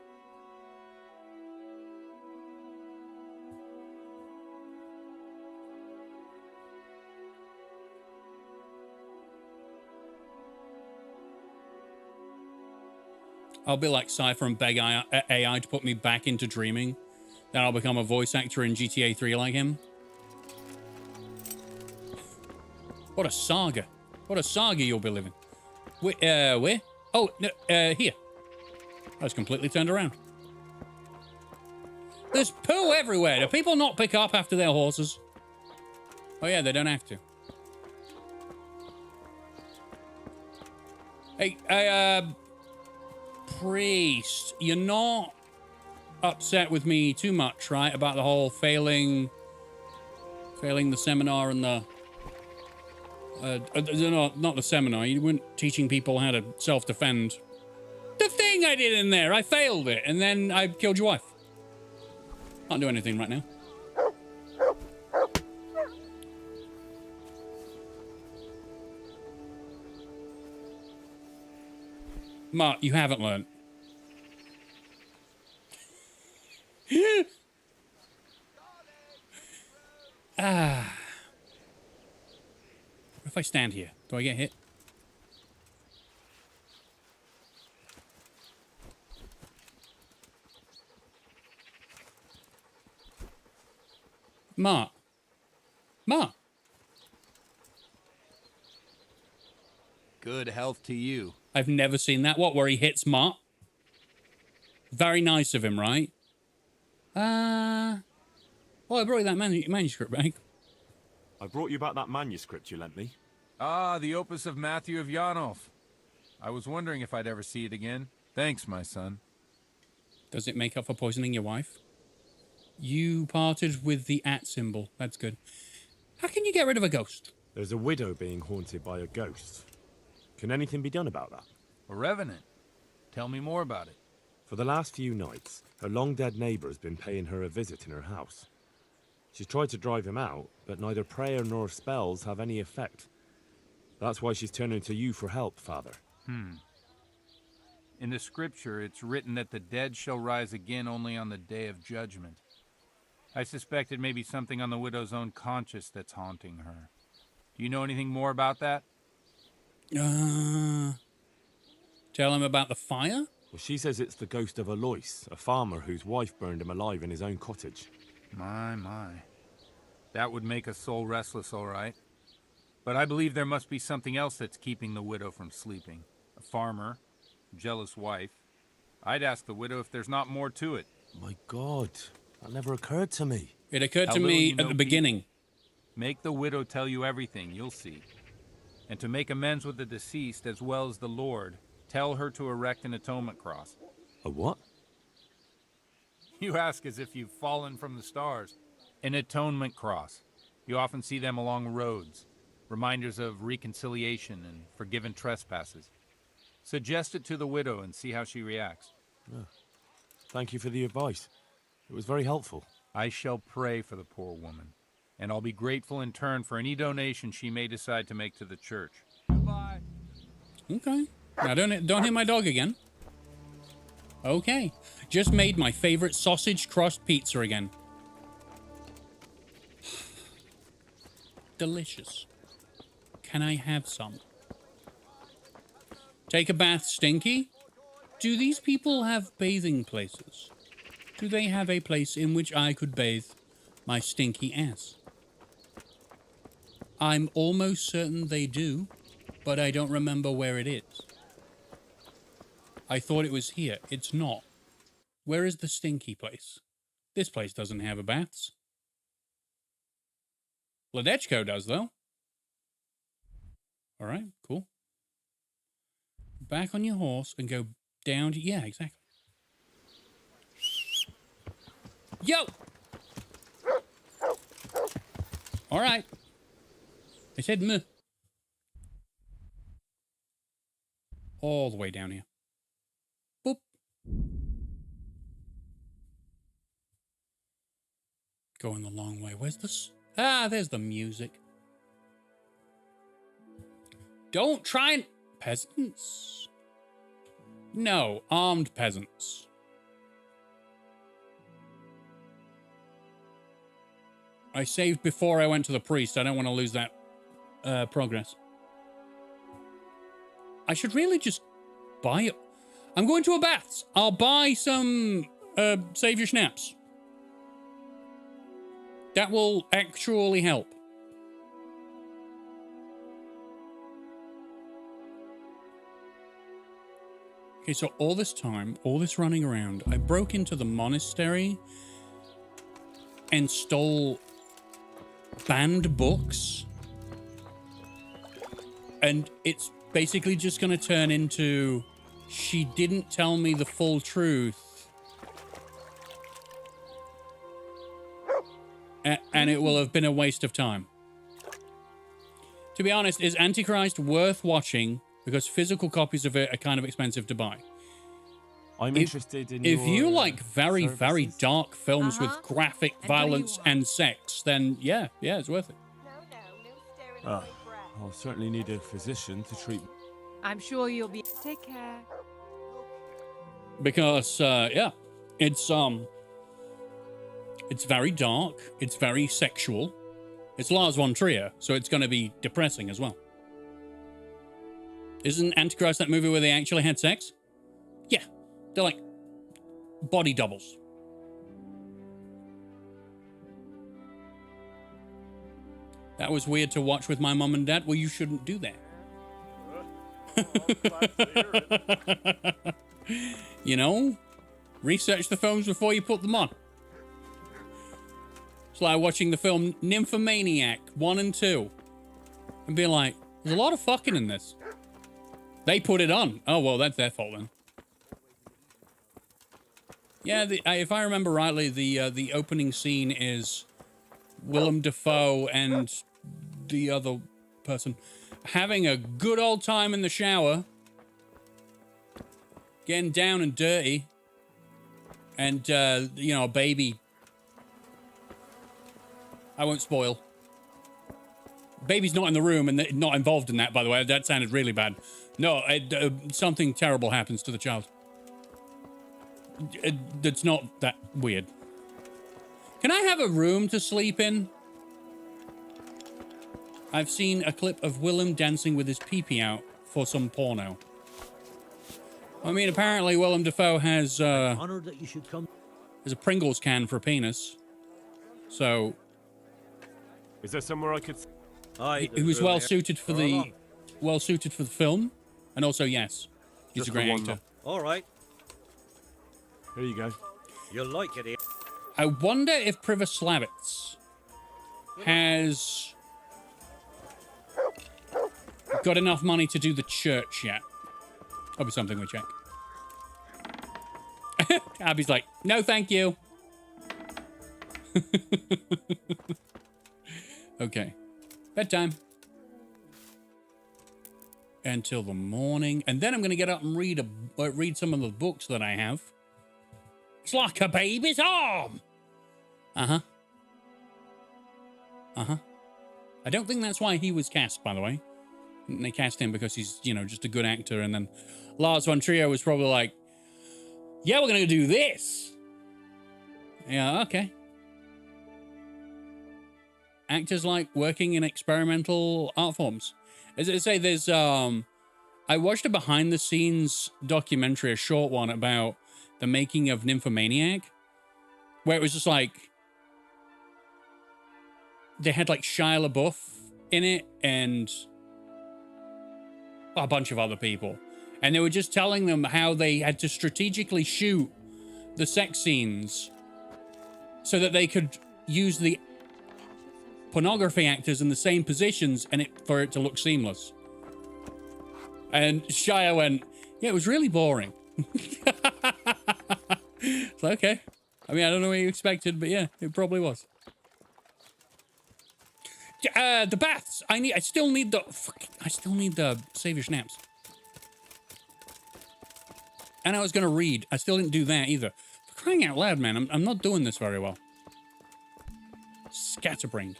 I'll be like Cypher and beg AI to put me back into dreaming. Then I'll become a voice actor in GTA 3 like him. What a saga. What a saga you'll be living. Where? Oh, no, here. I was completely turned around. There's poo everywhere. Do people not pick up after their horses? Oh yeah, they don't have to. Hey, priest, you're not upset with me too much, right? About the whole failing the seminar and the... not the seminar. You weren't teaching people how to self-defend. The thing I did in there, I failed it, and then I killed your wife. Can't do anything right now. Mark, you haven't learned. What if I stand here? Do I get hit? Mark. Good health to you. I've never seen that. What, where he hits Mark? Very nice of him, right? Oh, I brought you that manuscript back. I brought you back that manuscript you lent me. Ah, the opus of Matthew of Yanov. I was wondering if I'd ever see it again. Thanks, my son. Does it make up for poisoning your wife? You parted with the @ symbol. That's good. How can you get rid of a ghost? There's a widow being haunted by a ghost. Can anything be done about that? A revenant. Tell me more about it. For the last few nights, her long-dead neighbour has been paying her a visit in her house. She's tried to drive him out, but neither prayer nor spells have any effect. That's why she's turning to you for help, Father. In the scripture, it's written that the dead shall rise again only on the day of judgment. I suspect it may be something on the widow's own conscience that's haunting her. Do you know anything more about that? Tell him about the fire? Well, she says it's the ghost of Alois, a farmer whose wife burned him alive in his own cottage. My. That would make a soul restless, all right. But I believe there must be something else that's keeping the widow from sleeping. A farmer, jealous wife. I'd ask the widow if there's not more to it. My God, that never occurred to me. It occurred to me at the beginning. Make the widow tell you everything, you'll see. And to make amends with the deceased as well as the Lord, tell her to erect an atonement cross. A what? You ask as if you've fallen from the stars. An atonement cross. You often see them along roads. Reminders of reconciliation and forgiven trespasses. Suggest it to the widow and see how she reacts. Oh, thank you for the advice. It was very helpful. I shall pray for the poor woman, and I'll be grateful in turn for any donation she may decide to make to the church. Goodbye. Okay. Now don't hit my dog again. Okay. Just made my favorite sausage crust pizza again. Delicious. Can I have some? Take a bath, Stinky? Do these people have bathing places? Do they have a place in which I could bathe my stinky ass? I'm almost certain they do, but I don't remember where it is. I thought it was here. It's not. Where is the stinky place? This place doesn't have a baths. Ledetchko does, though. All right, cool. Back on your horse and go down to... Yeah, exactly. Yo! All right. I said meh. All the way down here. Boop. Going the long way. Where's this? Ah, there's the music. Don't try and... Peasants? No, armed peasants. I saved before I went to the priest. I don't want to lose that progress. I should really just buy it. I'm going to a baths. I'll buy some Savior Schnapps. That will actually help. Okay, so all this time, all this running around, I broke into the monastery and stole banned books. And it's basically just going to turn into, she didn't tell me the full truth. And it will have been a waste of time. To be honest, is Antichrist worth watching? Because physical copies of it are kind of expensive to buy. I'm interested in If your, you like very, services. very dark films with graphic violence and sex, then yeah, it's worth it. I'll certainly need a physician to treat. I'm sure you'll be... Take care. Because, yeah, it's very dark, it's very sexual. It's Lars von Trier, so it's going to be depressing as well. Isn't Antichrist that movie where they actually had sex? Yeah. They're like body doubles. That was weird to watch with my mum and dad. Well, you shouldn't do that. You know? Research the films before you put them on. It's like watching the film Nymphomaniac 1 and 2. And being like, there's a lot of fucking in this. They put it on. Oh, well, that's their fault then. Yeah, if I remember rightly, the opening scene is Willem Dafoe and the other person having a good old time in the shower, getting down and dirty, and, you know, a baby. I won't spoil. Baby's not in the room and not involved in that, by the way. That sounded really bad. No, something terrible happens to the child. That's not that weird. Can I have a room to sleep in? I've seen a clip of Willem dancing with his pee-pee out for some porno. I mean, apparently Willem Dafoe has Honored that you should come. there's a Pringles can for a penis. So Is there somewhere I could... he was well suited for the film, and also yes, he's a great actor. All right. Here you go. You'll like it here. I wonder if Pribyslavitz has got enough money to do the church yet. That'll be something we check. Abby's like, no, thank you. Okay. Bedtime. Until the morning. And then I'm going to get up and read some of the books that I have. It's like a baby's arm. Uh-huh. Uh-huh. I don't think that's why he was cast, by the way. They cast him because he's, you know, just a good actor. And then Lars von Trier was probably like, yeah, we're going to do this. Yeah, okay. Actors like working in experimental art forms. As I say, there's, I watched a behind the scenes documentary, a short one about the making of Nymphomaniac, where it was just like, they had like Shia LaBeouf in it and a bunch of other people. And they were just telling them how they had to strategically shoot the sex scenes so that they could use the pornography actors in the same positions and for it to look seamless. And Shia went, yeah, it was really boring. It's like, okay. I mean, I don't know what you expected, but yeah, it probably was. The baths. I still need the Savior Snaps. And I was going to read. I still didn't do that either. For crying out loud, man, I'm not doing this very well. Scatterbrained.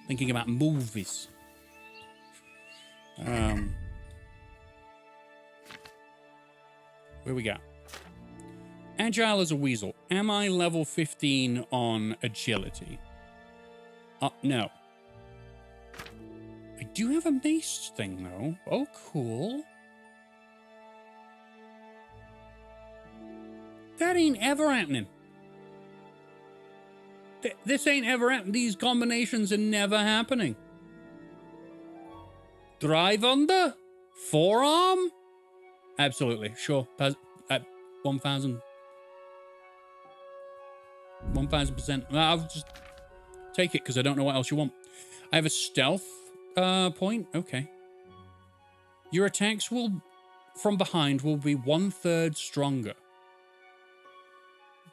Thinking about movies. Where we got? Agile as a weasel. Am I level 15 on agility? No. I do have a mace thing, though. Oh, cool. That ain't ever happening. This ain't ever happening. These combinations are never happening. Drive under? Forearm? Absolutely. Sure. At 1,000. 1,000%. I'll just take it because I don't know what else you want. I have a stealth point. Okay. Your attacks from behind will be 1/3 stronger.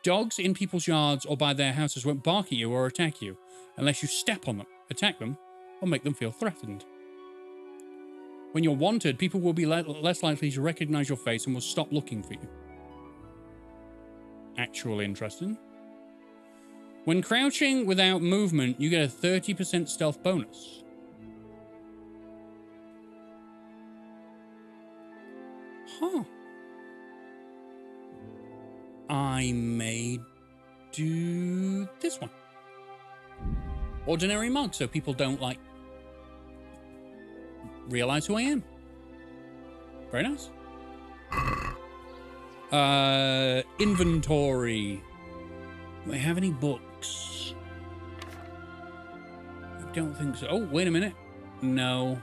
Dogs in people's yards or by their houses won't bark at you or attack you unless you step on them, attack them, or make them feel threatened. When you're wanted, people will be less likely to recognize your face and will stop looking for you. Actually interesting. When crouching without movement, you get a 30% stealth bonus. Huh. I may do this one. Ordinary mug, so people don't, like, realize who I am. Very nice. Inventory. Do I have any books? I don't think so. Oh, wait a minute. No.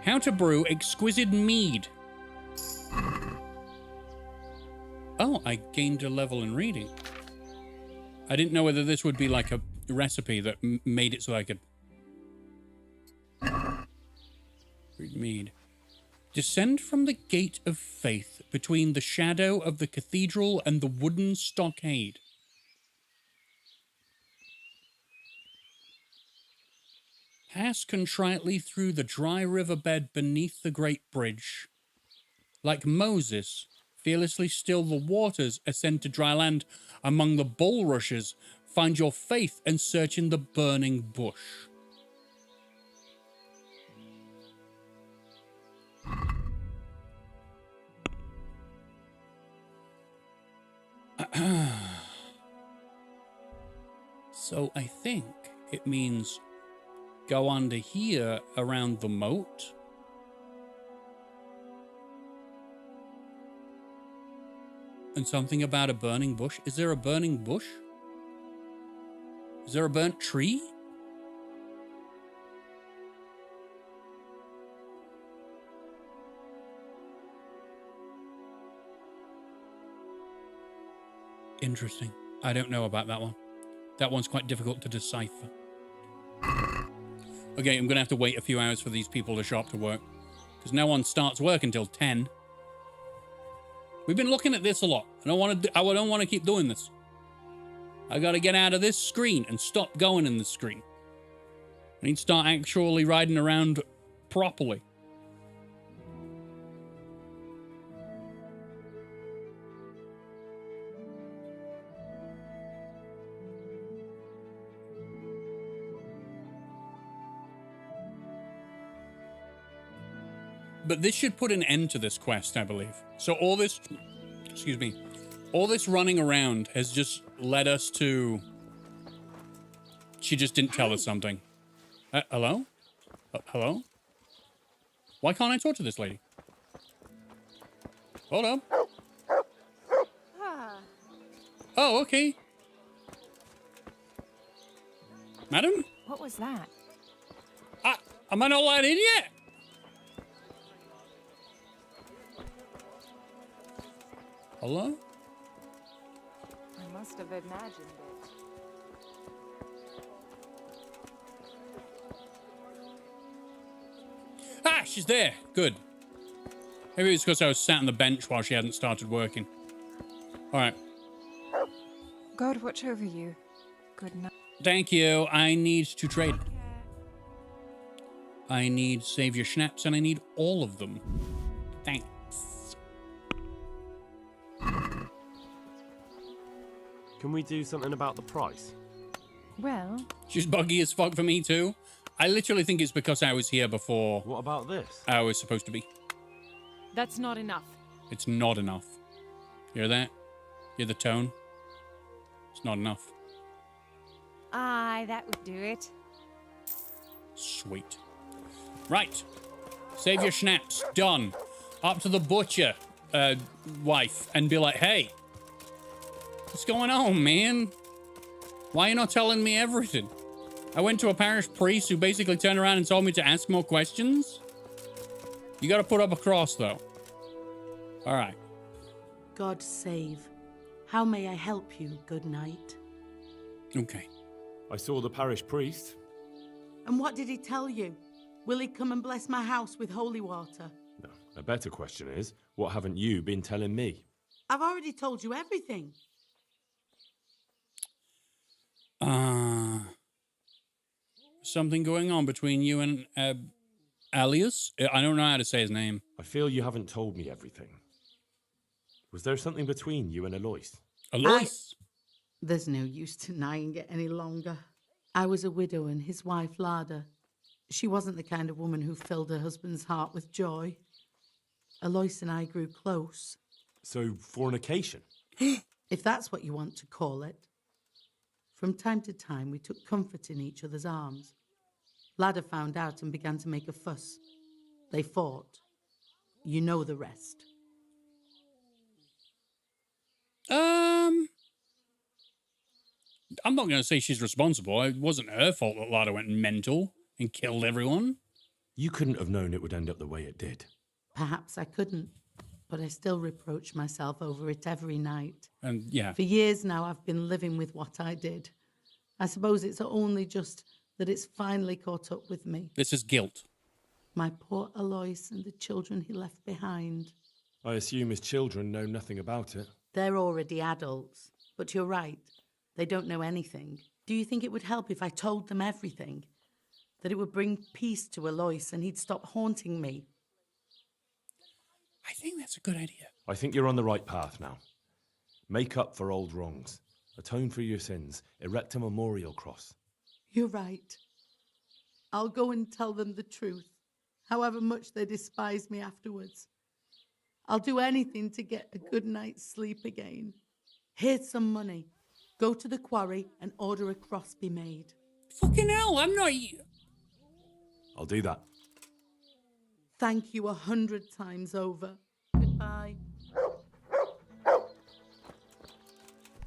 How to brew exquisite mead. Oh, I gained a level in reading. I didn't know whether this would be like a recipe that made it so I could read mead. Descend from the gate of faith between the shadow of the cathedral and the wooden stockade. Pass contritely through the dry riverbed beneath the great bridge. Like Moses, fearlessly still the waters, ascend to dry land. Among the bulrushes, find your faith and search in the burning bush. So I think it means go under here around the moat. And something about a burning bush. Is there a burning bush? Is there a burnt tree? Interesting. I don't know about that one. That one's quite difficult to decipher. Okay, I'm going to have to wait a few hours for these people to show up to work. Because no one starts work until 10. We've been looking at this a lot. I don't want to keep doing this. I got to get out of this screen and stop going in the screen. I need to start actually riding around properly. But this should put an end to this quest, I believe. So all this, excuse me, all this running around has just led us to... She just didn't tell us something. Hello? Hello? Why can't I talk to this lady? Hold on. Oh, okay. Madam? What was that? Am I not let in yet? Hello? I must have imagined it. Ah, she's there. Good. Maybe it's because I was sat on the bench while she hadn't started working. All right. God watch over you. Good night. Thank you. I need to trade. I need Savior Schnapps, and I need all of them. Thanks. Can we do something about the price? Well... She's buggy as fuck for me too. I literally think it's because I was here before... What about this? I was supposed to be. That's not enough. It's not enough. Hear that? Hear the tone? It's not enough. Aye, that would do it. Sweet. Right. Save your schnapps. Done. Up to the butcher wife and be like, hey, what's going on, man? Why are you not telling me everything? I went to a parish priest who basically turned around and told me to ask more questions. You got to put up a cross, though. All right. God save. How may I help you, good night? Okay. I saw the parish priest. And what did he tell you? Will he come and bless my house with holy water? No, a better question is, what haven't you been telling me? I've already told you everything. Something going on between you and Alias? I don't know how to say his name. I feel you haven't told me everything. Was there something between you and Alois? Alois? There's no use denying it any longer. I was a widow and his wife, Lada. She wasn't the kind of woman who filled her husband's heart with joy. Alois and I grew close. So, fornication? If that's what you want to call it. From time to time, we took comfort in each other's arms. Lada found out and began to make a fuss. They fought. You know the rest. I'm not going to say she's responsible. It wasn't her fault that Lada went mental and killed everyone. You couldn't have known it would end up the way it did. Perhaps I couldn't, but I still reproach myself over it every night. And yeah. For years now, I've been living with what I did. I suppose it's only just that it's finally caught up with me. This is guilt. My poor Alois and the children he left behind. I assume his children know nothing about it. They're already adults, but you're right. They don't know anything. Do you think it would help if I told them everything? That it would bring peace to Alois and he'd stop haunting me? I think that's a good idea. I think you're on the right path now. Make up for old wrongs. Atone for your sins. Erect a memorial cross. You're right. I'll go and tell them the truth, however much they despise me afterwards. I'll do anything to get a good night's sleep again. Here's some money. Go to the quarry and order a cross be made. Fucking hell, I'm not... I'll do that. Thank you 100 times over. Goodbye.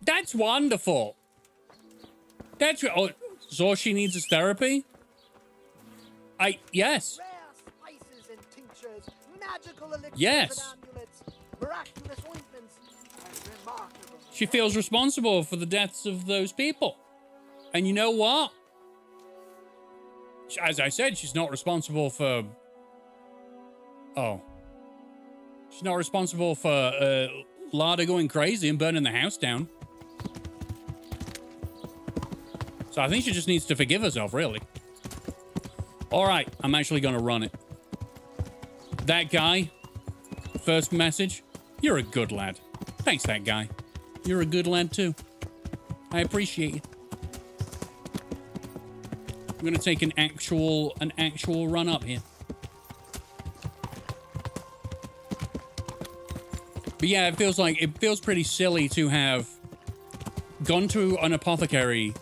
That's wonderful. That's... Oh, so she needs his therapy? Yes. Spices and tinctures, magical elixirs Yes. and amulets, miraculous ointments, and remarkable... She feels responsible for the deaths of those people. And you know what? As I said, she's not responsible for... Oh. She's not responsible for Lada going crazy and burning the house down. So I think she just needs to forgive herself, really. All right, I'm actually going to run it. That guy, first message, you're a good lad. Thanks, that guy. You're a good lad, too. I appreciate you. I'm going to take an actual run up here. But yeah, it feels pretty silly to have gone to an apothecary,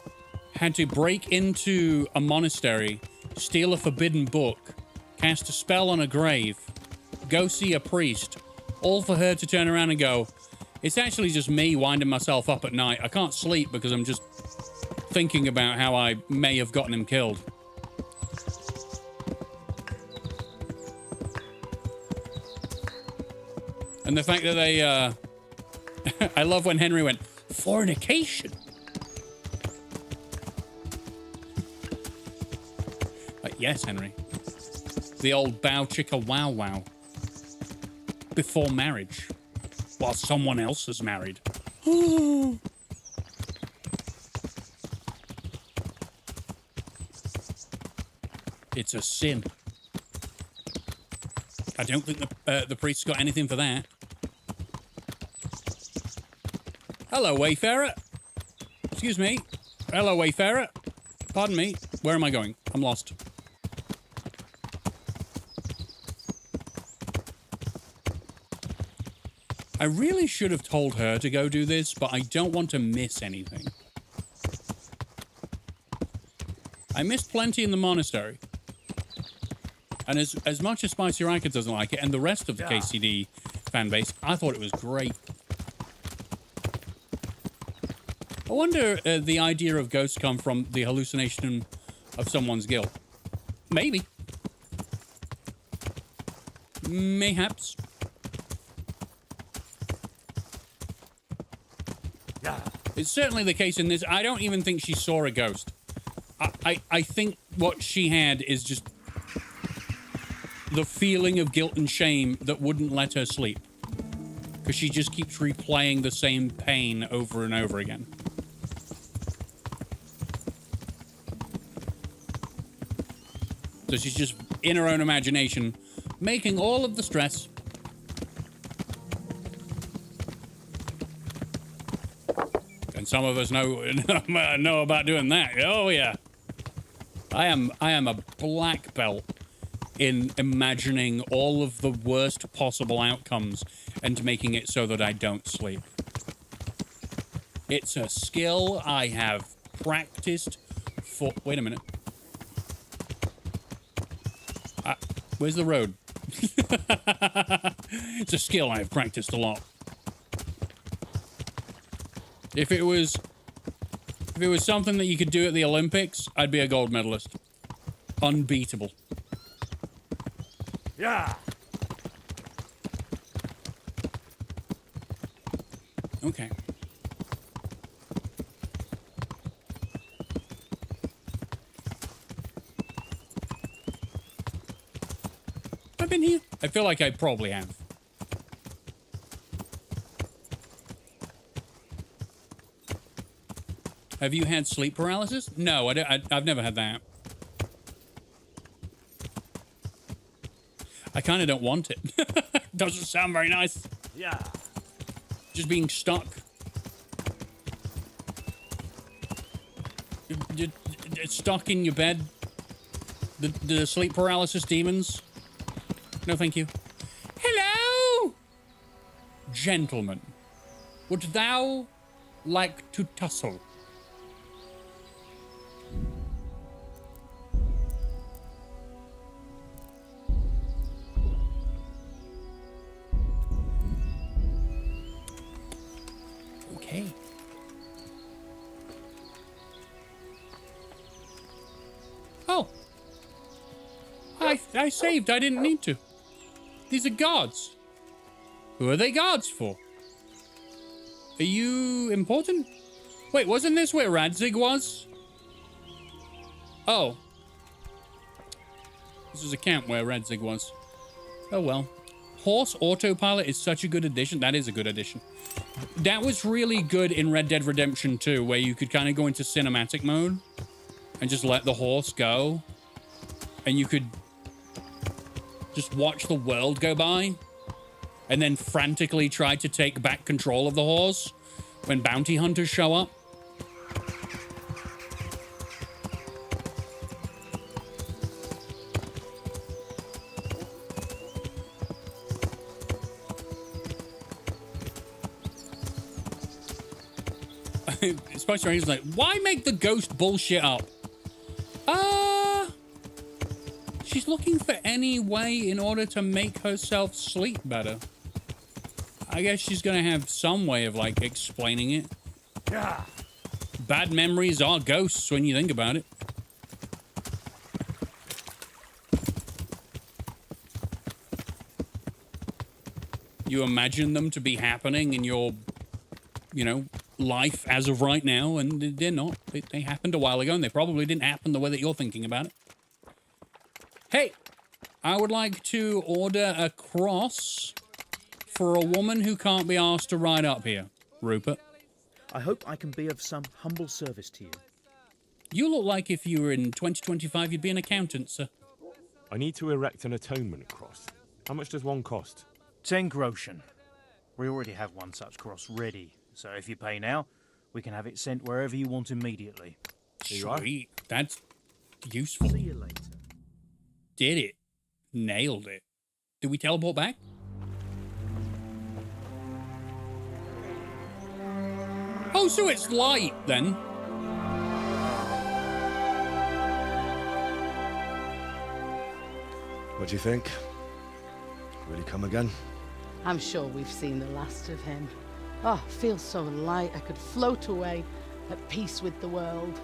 had to break into a monastery, steal a forbidden book, cast a spell on a grave, go see a priest, all for her to turn around and go, it's actually just me winding myself up at night. I can't sleep because I'm just thinking about how I may have gotten him killed. And the fact that they, I love when Henry went, fornication. Yes, Henry. The old bow chicka wow wow. Before marriage. While someone else is married. It's a sin. I don't think the priest's got anything for that. Hello, Wayfarer. Excuse me. Hello, Wayfarer. Pardon me. Where am I going? I'm lost. I really should have told her to go do this, but I don't want to miss anything. I missed plenty in the monastery. And as much as Spicy Racket doesn't like it, and the rest of the KCD fan base, I thought it was great. I wonder the idea of ghosts come from the hallucination of someone's guilt. Maybe. Mayhaps. It's certainly the case in this. I don't even think she saw a ghost. I think what she had is just the feeling of guilt and shame that wouldn't let her sleep. Because she just keeps replaying the same pain over and over again. So she's just in her own imagination, making all of the stress. And some of us know about doing that. Oh yeah. I am a black belt in imagining all of the worst possible outcomes and making it so that I don't sleep. It's a skill I have practiced for... Wait a minute. Where's the road? It's a skill I have practiced a lot. If it was something that you could do at the Olympics, I'd be a gold medalist. Unbeatable. Yeah. Okay. I've been here. I feel like I probably have. Have you had sleep paralysis? No, I've never had that. I kind of don't want it. Doesn't sound very nice. Yeah. Just being stuck. Stuck in your bed. The sleep paralysis demons. No, thank you. Hello! Gentlemen, would thou like to tussle. Okay. Oh. I saved. I didn't need to. These are guards. Who are they guards for? Are you important? Wait, wasn't this where Radzig was? Oh. This is a camp where Radzig was. Oh well. Horse autopilot is such a good addition. That is a good addition. That was really good in Red Dead Redemption 2, where you could kind of go into cinematic mode and just let the horse go. And you could just watch the world go by and then frantically try to take back control of the horse when bounty hunters show up. Spice Ranger's like, why make the ghost bullshit up? She's looking for any way in order to make herself sleep better. I guess she's gonna have some way of, like, explaining it. Yeah. Bad memories are ghosts when you think about it. You imagine them to be happening in your, you know, life as of right now, and they're not. They happened a while ago, and they probably didn't happen the way that you're thinking about it. Hey, I would like to order a cross for a woman who can't be asked to ride up here, Rupert. I hope I can be of some humble service to you. You look like if you were in 2025, you'd be an accountant, sir. I need to erect an atonement cross. How much does one cost? 10 groschen. We already have one such cross ready, so if you pay now, we can have it sent wherever you want immediately. Sweet. That's useful. See you later. Did it. Nailed it. Did we teleport back? Oh, so it's light, then. What do you think? Will he come again? I'm sure we've seen the last of him. Oh, feels so light I could float away at peace with the world.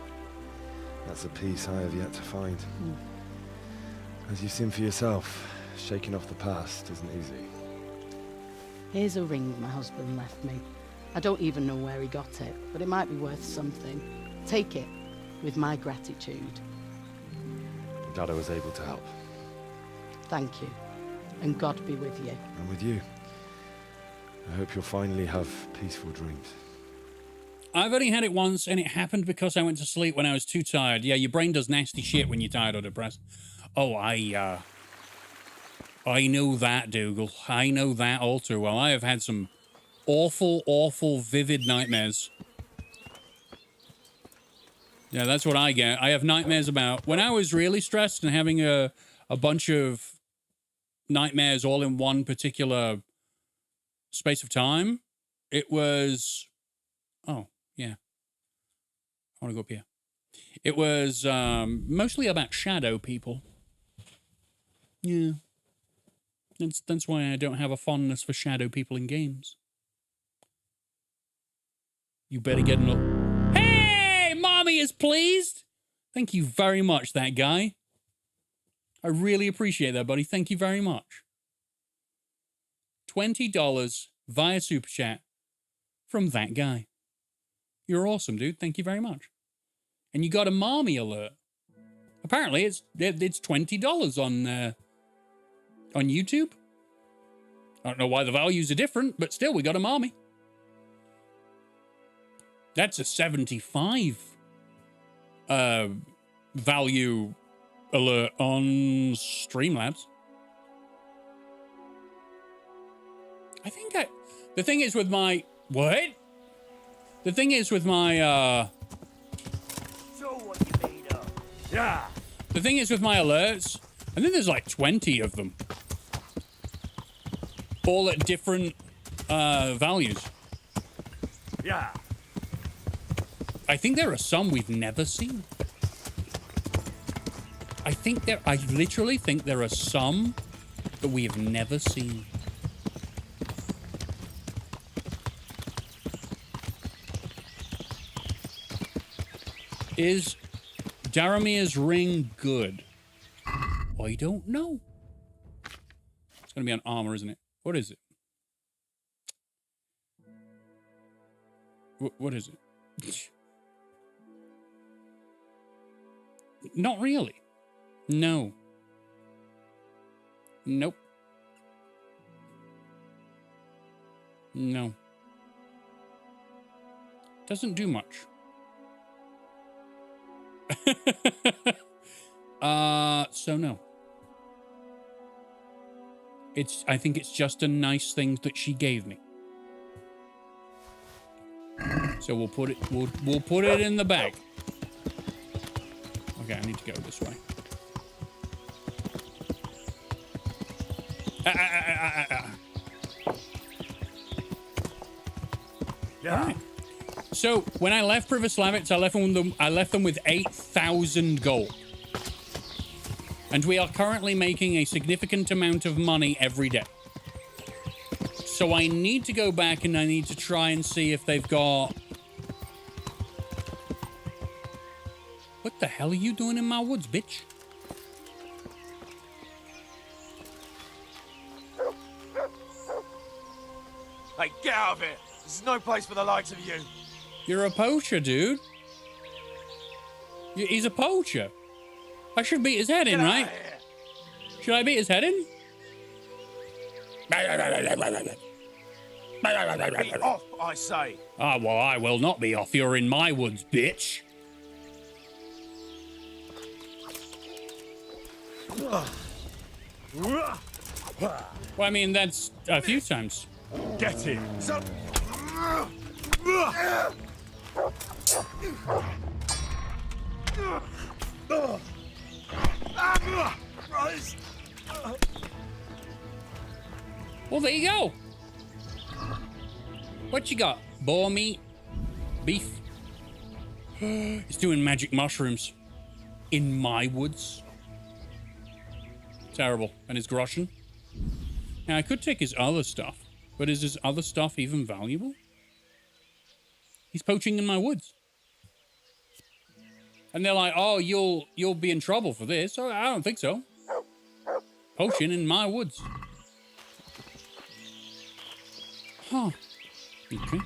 That's a peace I have yet to find. As you've seen for yourself, shaking off the past isn't easy. Here's a ring my husband left me. I don't even know where he got it, but it might be worth something. Take it, with my gratitude. I'm glad I was able to help. Thank you, and God be with you. And with you. I hope you'll finally have peaceful dreams. I've only had it once, and it happened because I went to sleep when I was too tired. Yeah, your brain does nasty shit when you're tired or depressed. Oh, I know that, Dougal. I know that all too well. I have had some awful, awful, vivid nightmares. Yeah, that's what I get. I have nightmares about when I was really stressed and having a bunch of nightmares all in one particular space of time. It was... Oh, yeah. I want to go up here. It was mostly about shadow people. Yeah. That's why I don't have a fondness for shadow people in games. You better get an... Hey! Mommy is pleased! Thank you very much, that guy. I really appreciate that, buddy. Thank you very much. $20 via Super Chat from that guy. You're awesome, dude. Thank you very much. And you got a mommy alert. Apparently, it's $20 on YouTube. I don't know why the values are different, but still, we got a mommy. That's a 75 value alert on Streamlabs. I think the thing is with my... What? The thing is with my, So what you made of? Yeah. The thing is with my alerts, I think there's like 20 of them. All at different, values. Yeah. I think there are some we've never seen. I literally think there are some that we have never seen. Is Daramir's ring good? I don't know. It's going to be on armor, isn't it? What is it? What is it? Not really. No. Nope. No. Doesn't do much. So no. I think it's just a nice thing that she gave me. So we'll put it in the bag. Okay, I need to go this way. Right. So when I left Pribyslavitz, I left them with 8,000 gold. And we are currently making a significant amount of money every day. So I need to go back and I need to try and see if they've got... What the hell are you doing in my woods, bitch? Hey, get out of here! This is no place for the likes of you. You're a poacher, dude. He's a poacher. I should beat his head in, right? Should I beat his head in? Be off, I say. Ah, well, I will not be off. You're in my woods, bitch. Well, I mean, that's a few times. Get him. Well, there you go. What you got? Boar meat? Beef? It's doing magic mushrooms. In my woods? Terrible. And his groschen? Now, I could take his other stuff, but is his other stuff even valuable? He's poaching in my woods. And they're like, oh, you'll be in trouble for this. Oh, I don't think so. Poaching in my woods. Huh. Okay.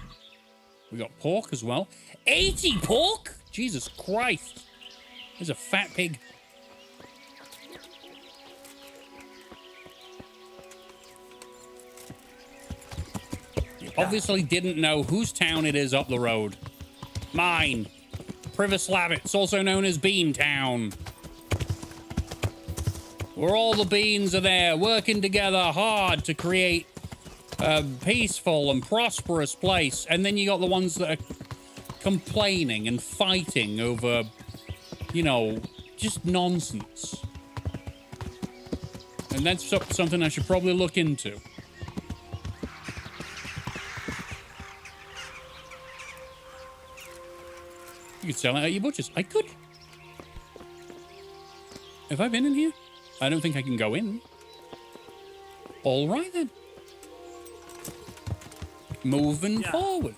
We got pork as well. 80 pork? Jesus Christ. There's a fat pig. You obviously didn't know whose town it is up the road. Mine. Pribyslavitz, also known as Bean Town. Where all the beans are there, working together hard to create a peaceful and prosperous place. And then you got the ones that are complaining and fighting over, you know, just nonsense. And that's something I should probably look into. You could sell it at your butcher's. I could. Have I been in here? I don't think I can go in. All right, then. Moving forward.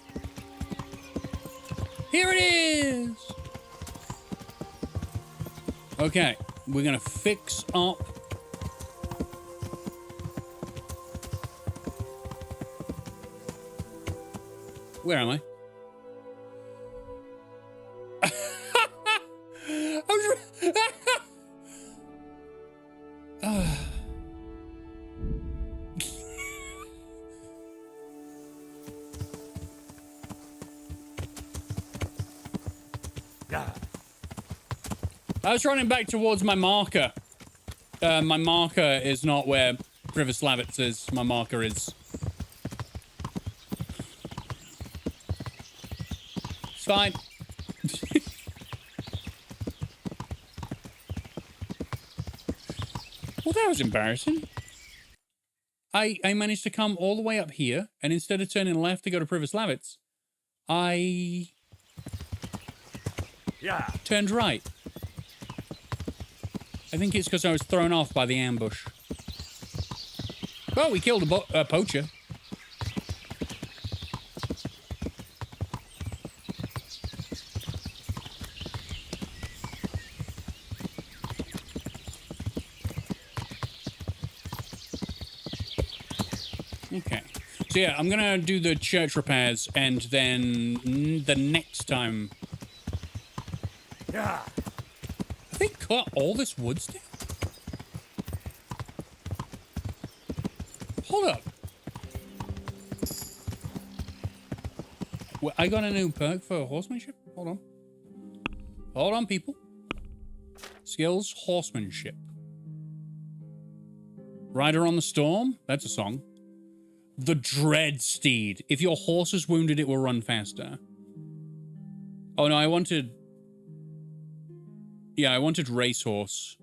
Here it is. Okay, we're going to fix up. Where am I? I was running back towards my marker. My marker is not where Pribyslavitz is. My marker is... It's fine. Well, that was embarrassing. I managed to come all the way up here, and instead of turning left to go to Pribyslavitz, I turned right. I think it's because I was thrown off by the ambush. Well, we killed a poacher. Okay. So yeah, I'm gonna do the church repairs, and then the next time... Yeah. Have they cut all this wood still? Hold up. Well, I got a new perk for horsemanship. Hold on. Hold on, people. Skills, horsemanship. Rider on the Storm. That's a song. The Dread Steed. If your horse is wounded, it will run faster. Oh, no, I wanted... Yeah, I wanted racehorse.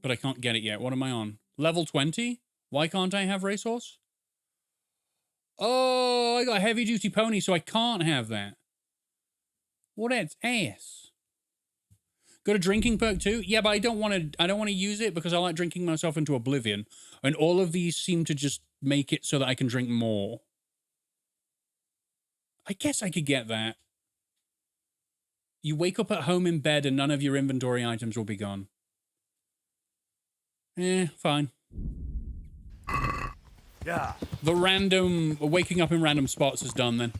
But I can't get it yet. What am I on? Level 20? Why can't I have racehorse? Oh, I got a heavy-duty pony, so I can't have that. What ass? Got a drinking perk too? Yeah, but I don't want to use it because I like drinking myself into oblivion. And all of these seem to just make it so that I can drink more. I guess I could get that. You wake up at home in bed and none of your inventory items will be gone. Fine. Yeah. The random waking up in random spots is done then.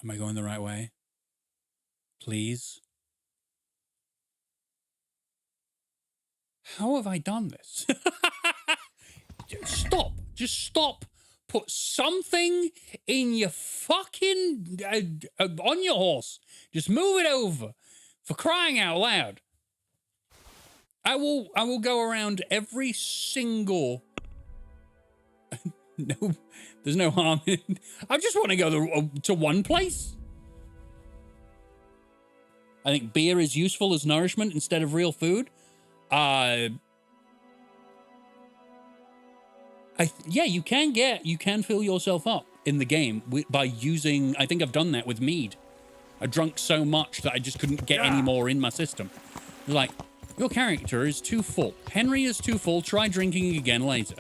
Am I going the right way? Please? How have I done this? Stop. Just stop. Put something in your fucking... on your horse. Just move it over. For crying out loud. I will go around every single... No, there's no harm in it. I just want to go to one place. I think beer is useful as nourishment instead of real food. Yeah, you can fill yourself up in the game by using, I think I've done that with mead. I drunk so much that I just couldn't get any more in my system. Like, your character is too full. Henry is too full. Try drinking again later.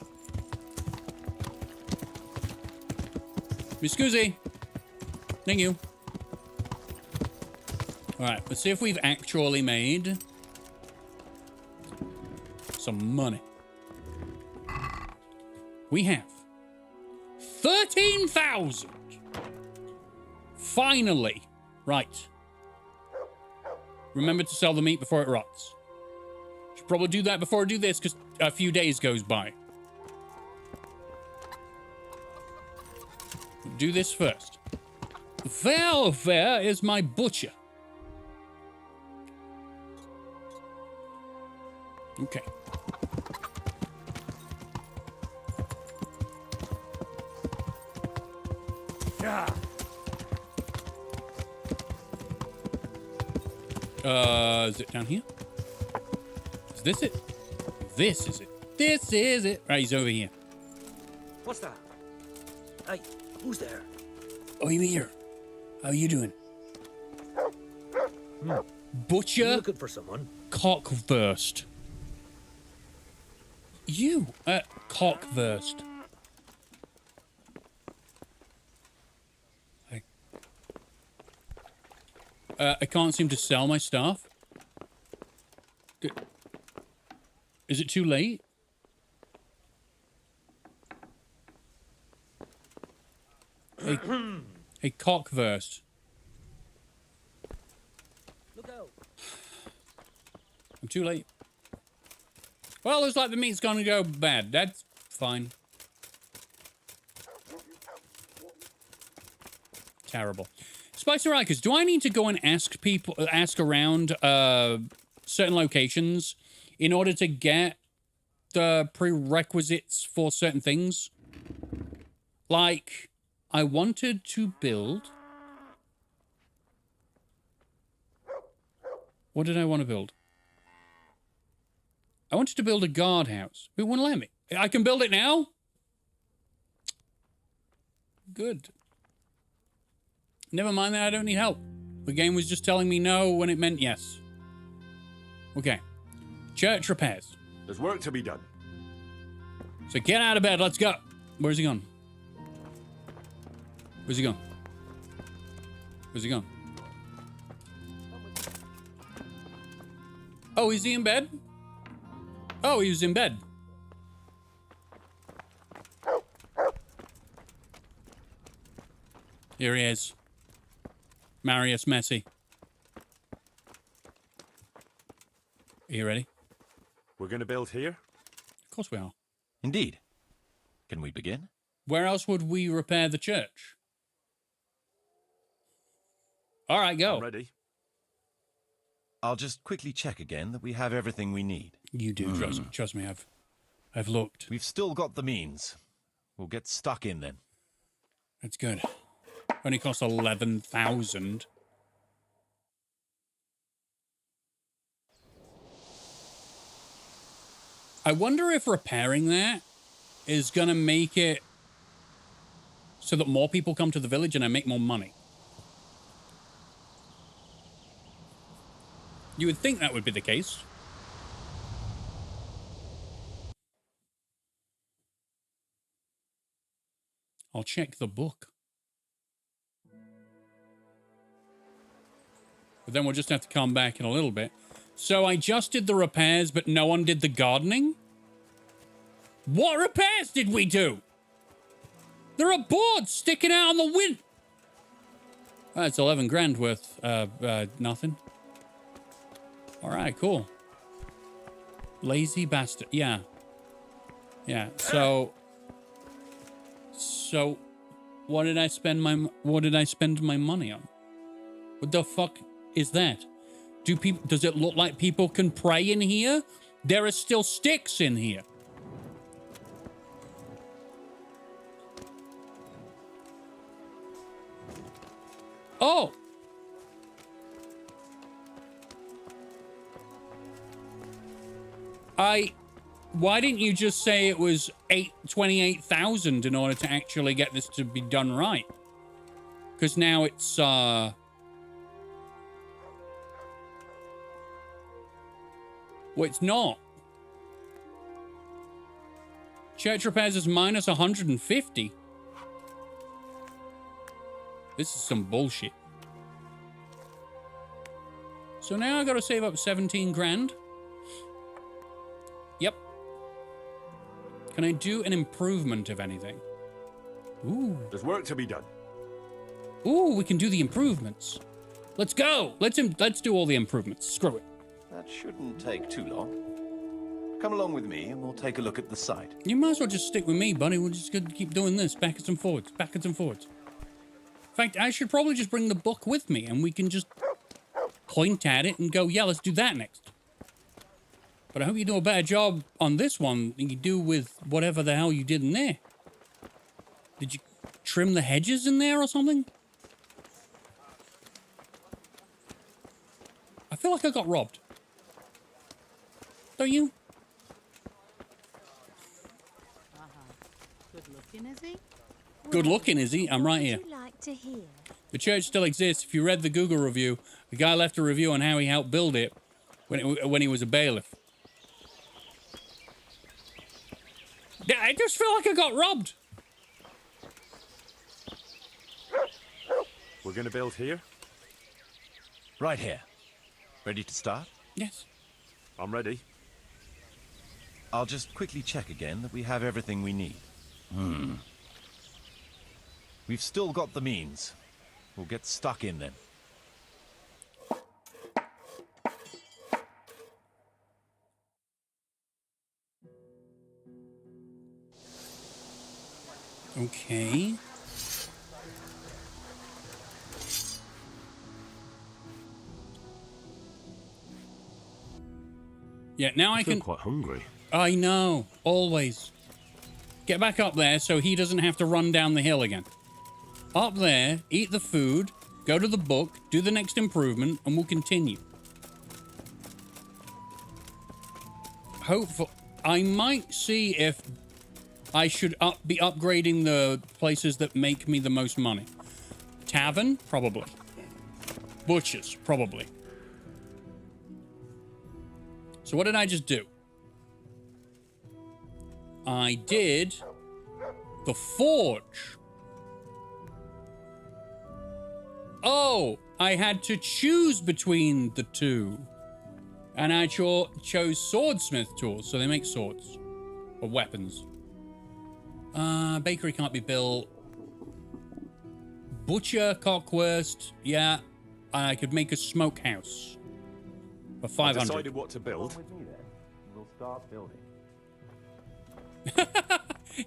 Mi scusi. Thank you. All right, let's see if we've actually made some money. We have 13,000. Finally. Right. Remember to sell the meat before it rots. Should probably do that before I do this because a few days goes by. Do this first. Where is my butcher? Okay. Yeah. Is it down here? Is this it? This is it. This is it. Right, he's over here. What's that? Hey, who's there? Oh, I'm here. How are you doing? Butcher. You looking for someone? Cockwurst. You, Cockwurst. I can't seem to sell my stuff. Is it too late? Hey, Cockwurst. Look out. I'm too late. Well, looks like the meat's gonna go bad. That's fine. Terrible. Spicy Rikers, do I need to go and ask around certain locations in order to get the prerequisites for certain things? Like, I wanted to build... What did I want to build? I wanted to build a guardhouse. It wouldn't let me. I can build it now? Good. Never mind that I don't need help. The game was just telling me no when it meant yes. Okay. Church repairs. There's work to be done. So get out of bed, let's go. Where's he gone? Where's he gone? Where's he gone? Oh, is he in bed? Oh, he was in bed. Here he is. Marius Messi. Are you ready? We're going to build here? Of course we are. Indeed. Can we begin? Where else would we repair the church? All right, go. I'm ready. I'll just quickly check again that we have everything we need. You do, trust me, I've looked. We've still got the means. We'll get stuck in then. That's good. Only cost 11,000. I wonder if repairing that is going to make it so that more people come to the village and I make more money. You would think that would be the case. I'll check the book. But then we'll just have to come back in a little bit. So I just did the repairs, but no one did the gardening? What repairs did we do? There are boards sticking out on the wind. That's 11 grand worth nothing. All right, cool. Lazy bastard. Yeah. Yeah. So what did I spend my money on? What the fuck is that? Does it look like people can pray in here? There are still sticks in here. Oh. Why didn't you just say it was 28,000 in order to actually get this to be done right? Because now it's, well, it's not. Church repairs is minus 150. This is some bullshit. So now I gotta save up 17 grand. Yep. Can I do an improvement of anything? Ooh. There's work to be done. Ooh, we can do the improvements. Let's go. Let's do all the improvements. Screw it. That shouldn't take too long. Come along with me and we'll take a look at the site. You might as well just stick with me, buddy. We're just gonna keep doing this backwards and forwards, backwards and forwards. In fact, I should probably just bring the book with me and we can just point at it and go, yeah, let's do that next. But I hope you do a better job on this one than you do with whatever the hell you did in there. Did you trim the hedges in there or something? I feel like I got robbed. Don't you? Good looking, is he? Good looking, is he? I'm right here. What would you like to hear? The church still exists. If you read the Google review, the guy left a review on how he helped build it when he was a bailiff. I just feel like I got robbed. We're going to build here? Right here. Ready to start? Yes. I'm ready. I'll just quickly check again that we have everything we need. We've still got the means. We'll get stuck in then. Okay. Yeah, now I can... quite hungry. I know. Always. Get back up there so he doesn't have to run down the hill again. Up there, eat the food, go to the book, do the next improvement, and we'll continue. Hopefully, I might see if I should be upgrading the places that make me the most money. Tavern? Probably. Butchers? Probably. So what did I just do? I did the forge. Oh, I had to choose between the two. And I chose swordsmith tools, so they make swords. Or weapons. Bakery can't be built. Butcher, cockwurst, yeah. I could make a smokehouse. For 500. I decided what to build. We'll start building.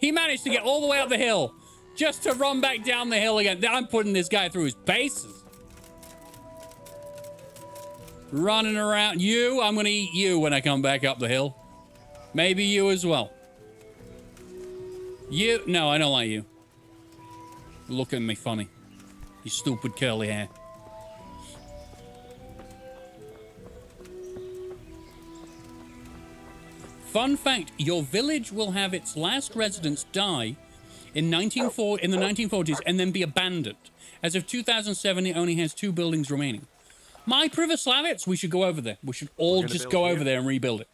He managed to get all the way up the hill. Just to run back down the hill again. I'm putting this guy through his paces. Running around. You, I'm going to eat you when I come back up the hill. Maybe you as well. You, no, I don't like you. Look at me funny. You stupid curly hair. Fun fact, your village will have its last residents die in the 1940s and then be abandoned. As of 2007, it only has 2 buildings remaining. My Pribyslavitz, we should go over there. We should all just go over there and rebuild it.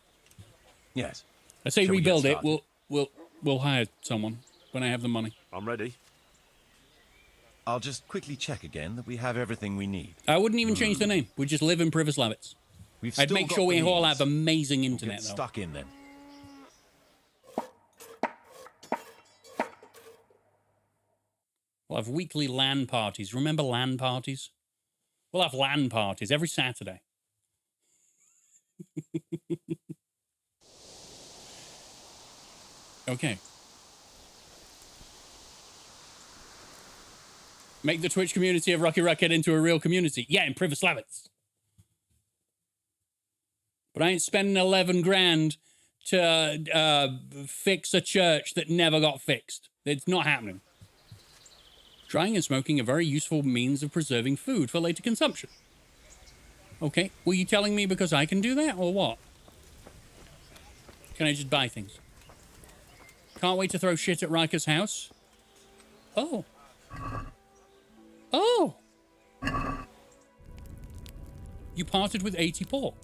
Yes. I say rebuild it. We'll hire someone when I have the money. I'm ready. I'll just quickly check again that we have everything we need. I wouldn't even change the name. We'd just live in Pribyslavitz. I'd make sure we all have amazing internet, though. Stuck in then. We'll have weekly LAN parties. Remember LAN parties? We'll have LAN parties every Saturday. Okay. Make the Twitch community of Rocky Rocket into a real community. Yeah, in Pribyslavitz. But I ain't spending 11 grand to fix a church that never got fixed. It's not happening. Drying and smoking are very useful means of preserving food for later consumption. Okay, were you telling me because I can do that, or what? Can I just buy things? Can't wait to throw shit at Riker's house. Oh. Oh! You parted with 80 pork.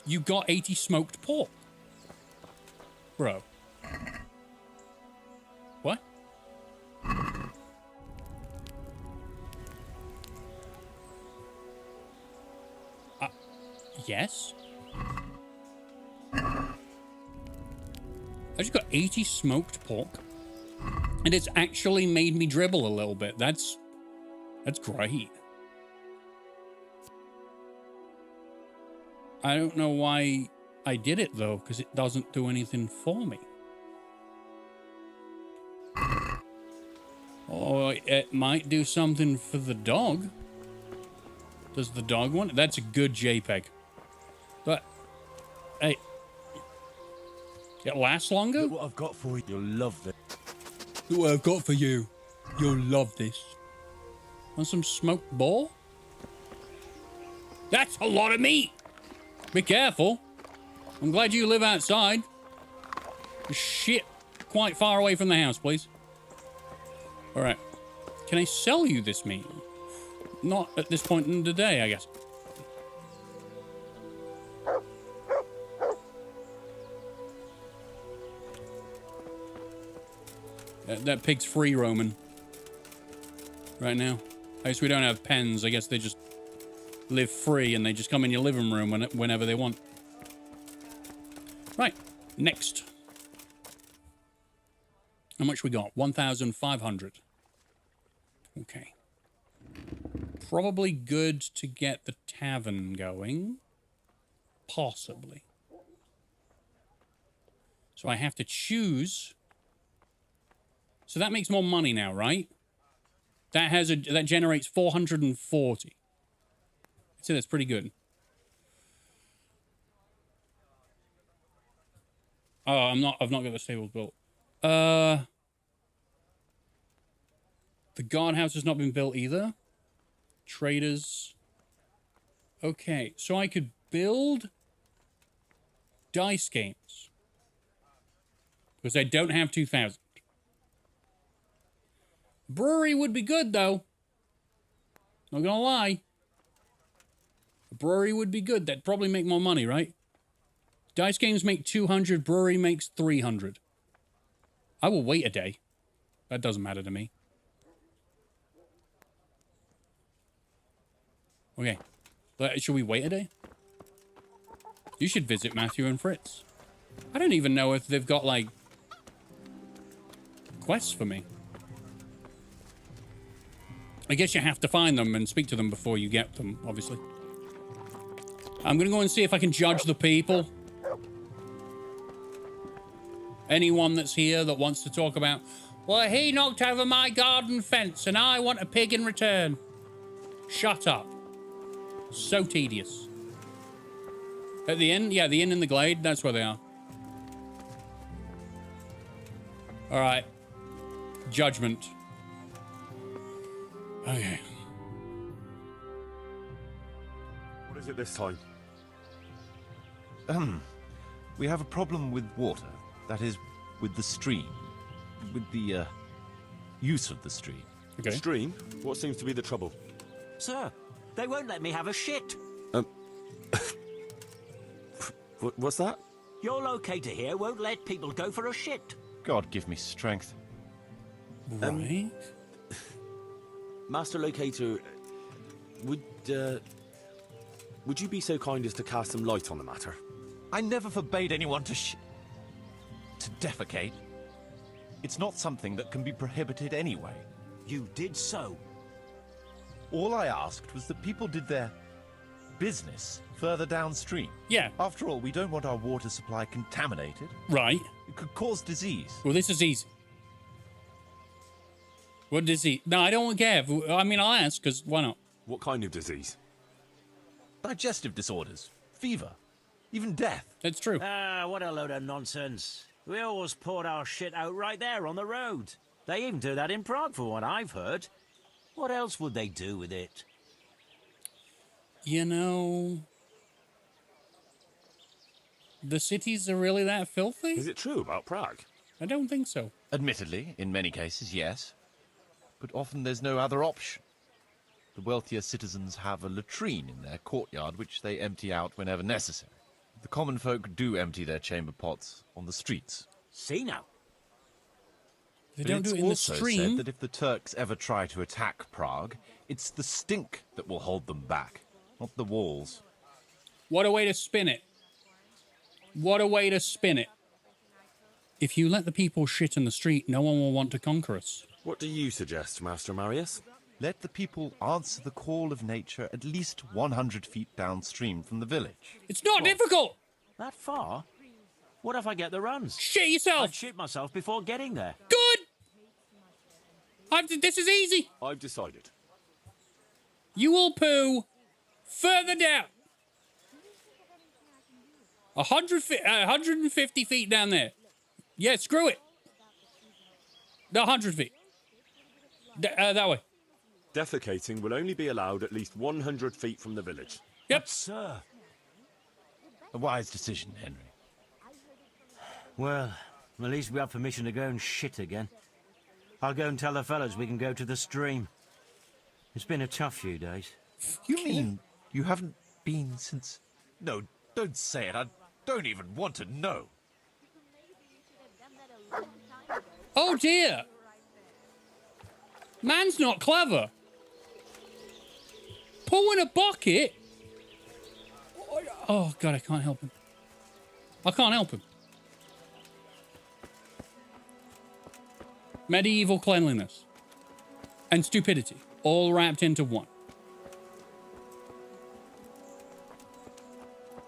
You got 80 smoked pork. Bro. What? Yes? I just got 80 smoked pork. And it's actually made me dribble a little bit. That's great. I don't know why I did it, though, because it doesn't do anything for me. Oh, it might do something for the dog. Does the dog want it? That's a good JPEG. But, hey. It lasts longer? Look what I've got for you. You'll love this. Look what I've got for you. You'll love this. Want some smoked boar? That's a lot of meat. Be careful. I'm glad you live outside. Shit. Quite far away from the house, please. All right. Can I sell you this meat? Not at this point in the day, I guess. That pig's free roaming right now. I guess we don't have pens. I guess they just live free and they just come in your living room whenever they want. Right, next. How much we got? 1,500. Okay. Probably good to get the tavern going. Possibly. So I have to choose. So that makes more money now, right? That generates 440. So that's pretty good. Oh, I've not got the stables built. The guardhouse has not been built either. Traders. Okay, so I could build dice games. Because I don't have 2,000. Brewery would be good, though. Not gonna lie. A brewery would be good. That'd probably make more money, right? Dice games make 200. Brewery makes 300. I will wait a day. That doesn't matter to me. Okay. Should we wait a day? You should visit Matthew and Fritz. I don't even know if they've got, like, quests for me. I guess you have to find them and speak to them before you get them, obviously. I'm going to go and see if I can judge the people. Anyone that's here that wants to talk about, well, he knocked over my garden fence and I want a pig in return. Shut up. So tedious. At the inn? Yeah, the inn in the glade. That's where they are. All right. Judgment. Okay. What is it this time? We have a problem with water. That is, with the stream. With the, use of the stream. Okay. Stream? What seems to be the trouble? Sir, they won't let me have a shit. What's that? Your locator here won't let people go for a shit. God give me strength. Right. Master Locator, would you be so kind as to cast some light on the matter? I never forbade anyone to defecate. It's not something that can be prohibited anyway. You did so. All I asked was that people did their business further downstream. Yeah. After all, we don't want our water supply contaminated. Right. It could cause disease. Well, this is easy. What disease? No, I don't care. I mean, I'll ask, because why not? What kind of disease? Digestive disorders, fever, even death. That's true. Ah, what a load of nonsense. We always poured our shit out right there on the road. They even do that in Prague, for what I've heard. What else would they do with it? You know, the cities are really that filthy? Is it true about Prague? I don't think so. Admittedly, in many cases, yes. But often there's no other option. The wealthier citizens have a latrine in their courtyard which they empty out whenever necessary. The common folk do empty their chamber pots on the streets. See now. They But don't do it's it in the also stream. said that if the Turks ever try to attack Prague, it's the stink that will hold them back, not the walls. What a way to spin it. What a way to spin it. If you let the people shit in the street, no one will want to conquer us. What do you suggest, Master Marius? Let the people answer the call of nature at least 100 feet downstream from the village. It's not difficult! That far? What if I get the runs? Shit yourself! I'd shit myself before getting there. Good! This is easy. I've decided. You will poo further down. 150 feet down there. Yeah, screw it. 100 feet. That way. Defecating will only be allowed at least 100 feet from the village. Yep. But, sir. A wise decision, Henry. Well, at least we have permission to go and shit again. I'll go and tell the fellas we can go to the stream. It's been a tough few days. You mean you haven't been since... No, don't say it. I don't even want to know. Oh, dear. Man's not clever. Poo in a bucket? Oh, God, I can't help him. I can't help him. Medieval cleanliness and stupidity all wrapped into one.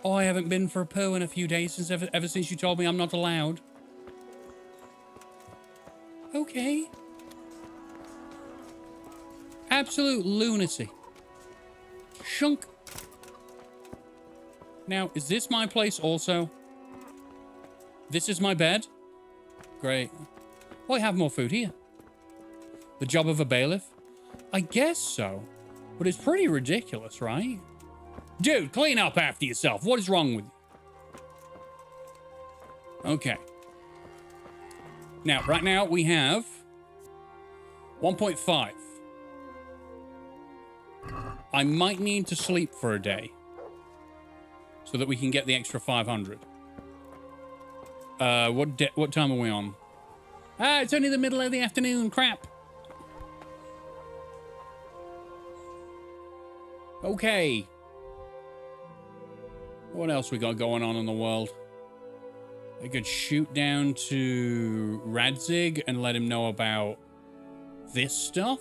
Oh, I haven't been for a poo in a few days ever since you told me I'm not allowed. Okay. Absolute lunacy. Shunk. Now, is this my place also? This is my bed? Great. Oh, I have more food here. The job of a bailiff? I guess so. But it's pretty ridiculous, right? Dude, clean up after yourself. What is wrong with you? Okay. Now, right now, we have 1.5. I might need to sleep for a day so that we can get the extra 500. What time are we on? Ah, it's only the middle of the afternoon. Crap. Okay. What else we got going on in the world? I could shoot down to Radzig and let him know about this stuff.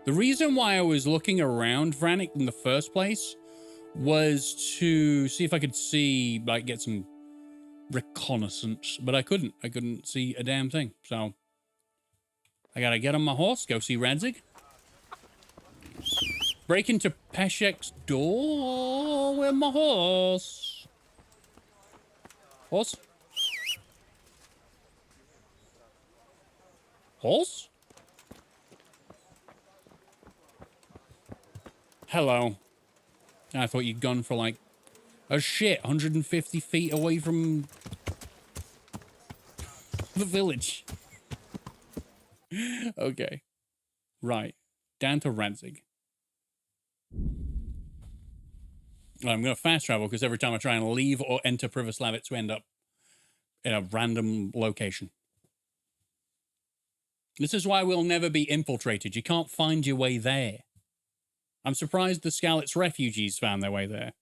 The reason why I was looking around Vranik in the first place was to see if I could see, like, get some reconnaissance, but I couldn't. I couldn't see a damn thing. So I gotta get on my horse, go see Radzig. Break into Peshek's door with my horse. Horse? Horse? Hello. I thought you'd gone for like, oh shit, 150 feet away from the village. Okay. Right. Down to Radzig. I'm going to fast travel because every time I try and leave or enter Pribyslavitz, we end up in a random location. This is why we'll never be infiltrated. You can't find your way there. I'm surprised the Skalitz refugees found their way there.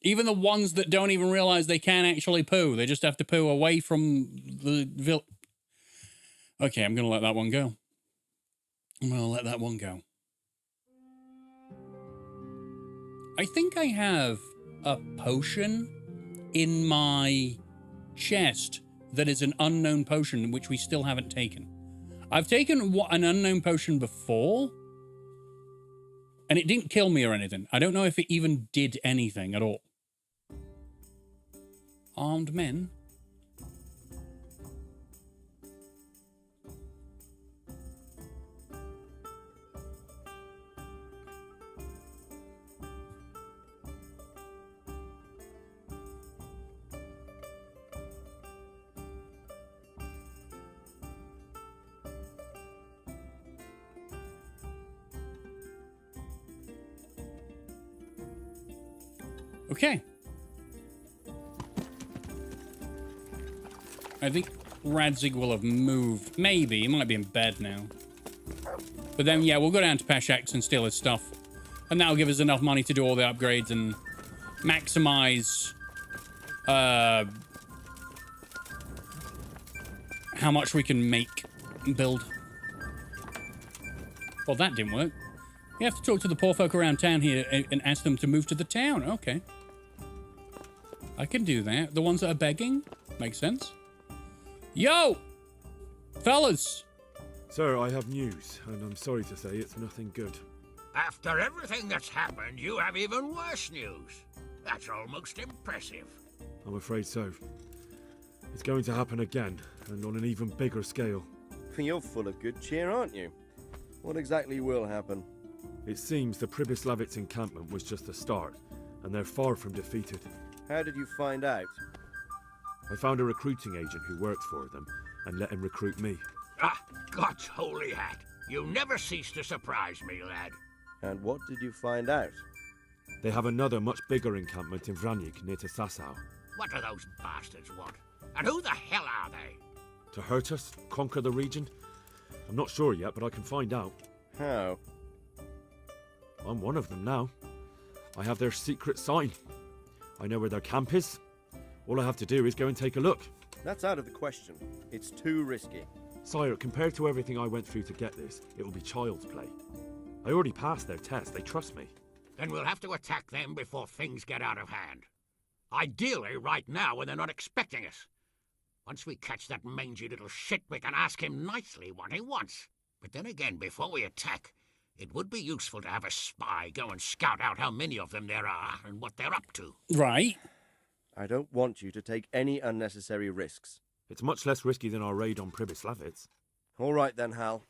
Even the ones that don't even realize they can actually poo. They just have to poo away from the village. Okay, I'm going to let that one go. I'm going to let that one go. I think I have a potion in my chest that is an unknown potion which we still haven't taken. I've taken an unknown potion before, and it didn't kill me or anything. I don't know if it even did anything at all. Armed men? Okay. I think Radzig will have moved. Maybe. He might be in bed now. But then, yeah, we'll go down to Peshek's and steal his stuff. And that'll give us enough money to do all the upgrades and maximize how much we can make and build. Well, that didn't work. You have to talk to the poor folk around town here and ask them to move to the town. Okay. I can do that. The ones that are begging? Makes sense. Yo! Fellas! Sir, I have news, and I'm sorry to say it's nothing good. After everything that's happened, you have even worse news. That's almost impressive. I'm afraid so. It's going to happen again, and on an even bigger scale. You're full of good cheer, aren't you? What exactly will happen? It seems the Pribyslavitz encampment was just a start, and they're far from defeated. How did you find out? I found a recruiting agent who worked for them, and let him recruit me. Ah, God's holy hat. You never cease to surprise me, lad. And what did you find out? They have another much bigger encampment in Vranik near to Sasau. What do those bastards want? And who the hell are they? To hurt us? Conquer the region? I'm not sure yet, but I can find out. How? I'm one of them now. I have their secret sign. I know where their camp is. All I have to do is go and take a look. That's out of the question. It's too risky. Sire, compared to everything I went through to get this, it will be child's play. I already passed their test. They trust me. Then we'll have to attack them before things get out of hand. Ideally, right now when they're not expecting us. Once we catch that mangy little shit, we can ask him nicely what he wants. But then again, before we attack, it would be useful to have a spy go and scout out how many of them there are and what they're up to. Right. I don't want you to take any unnecessary risks. It's much less risky than our raid on Pribyslavitz. All right then, Hal.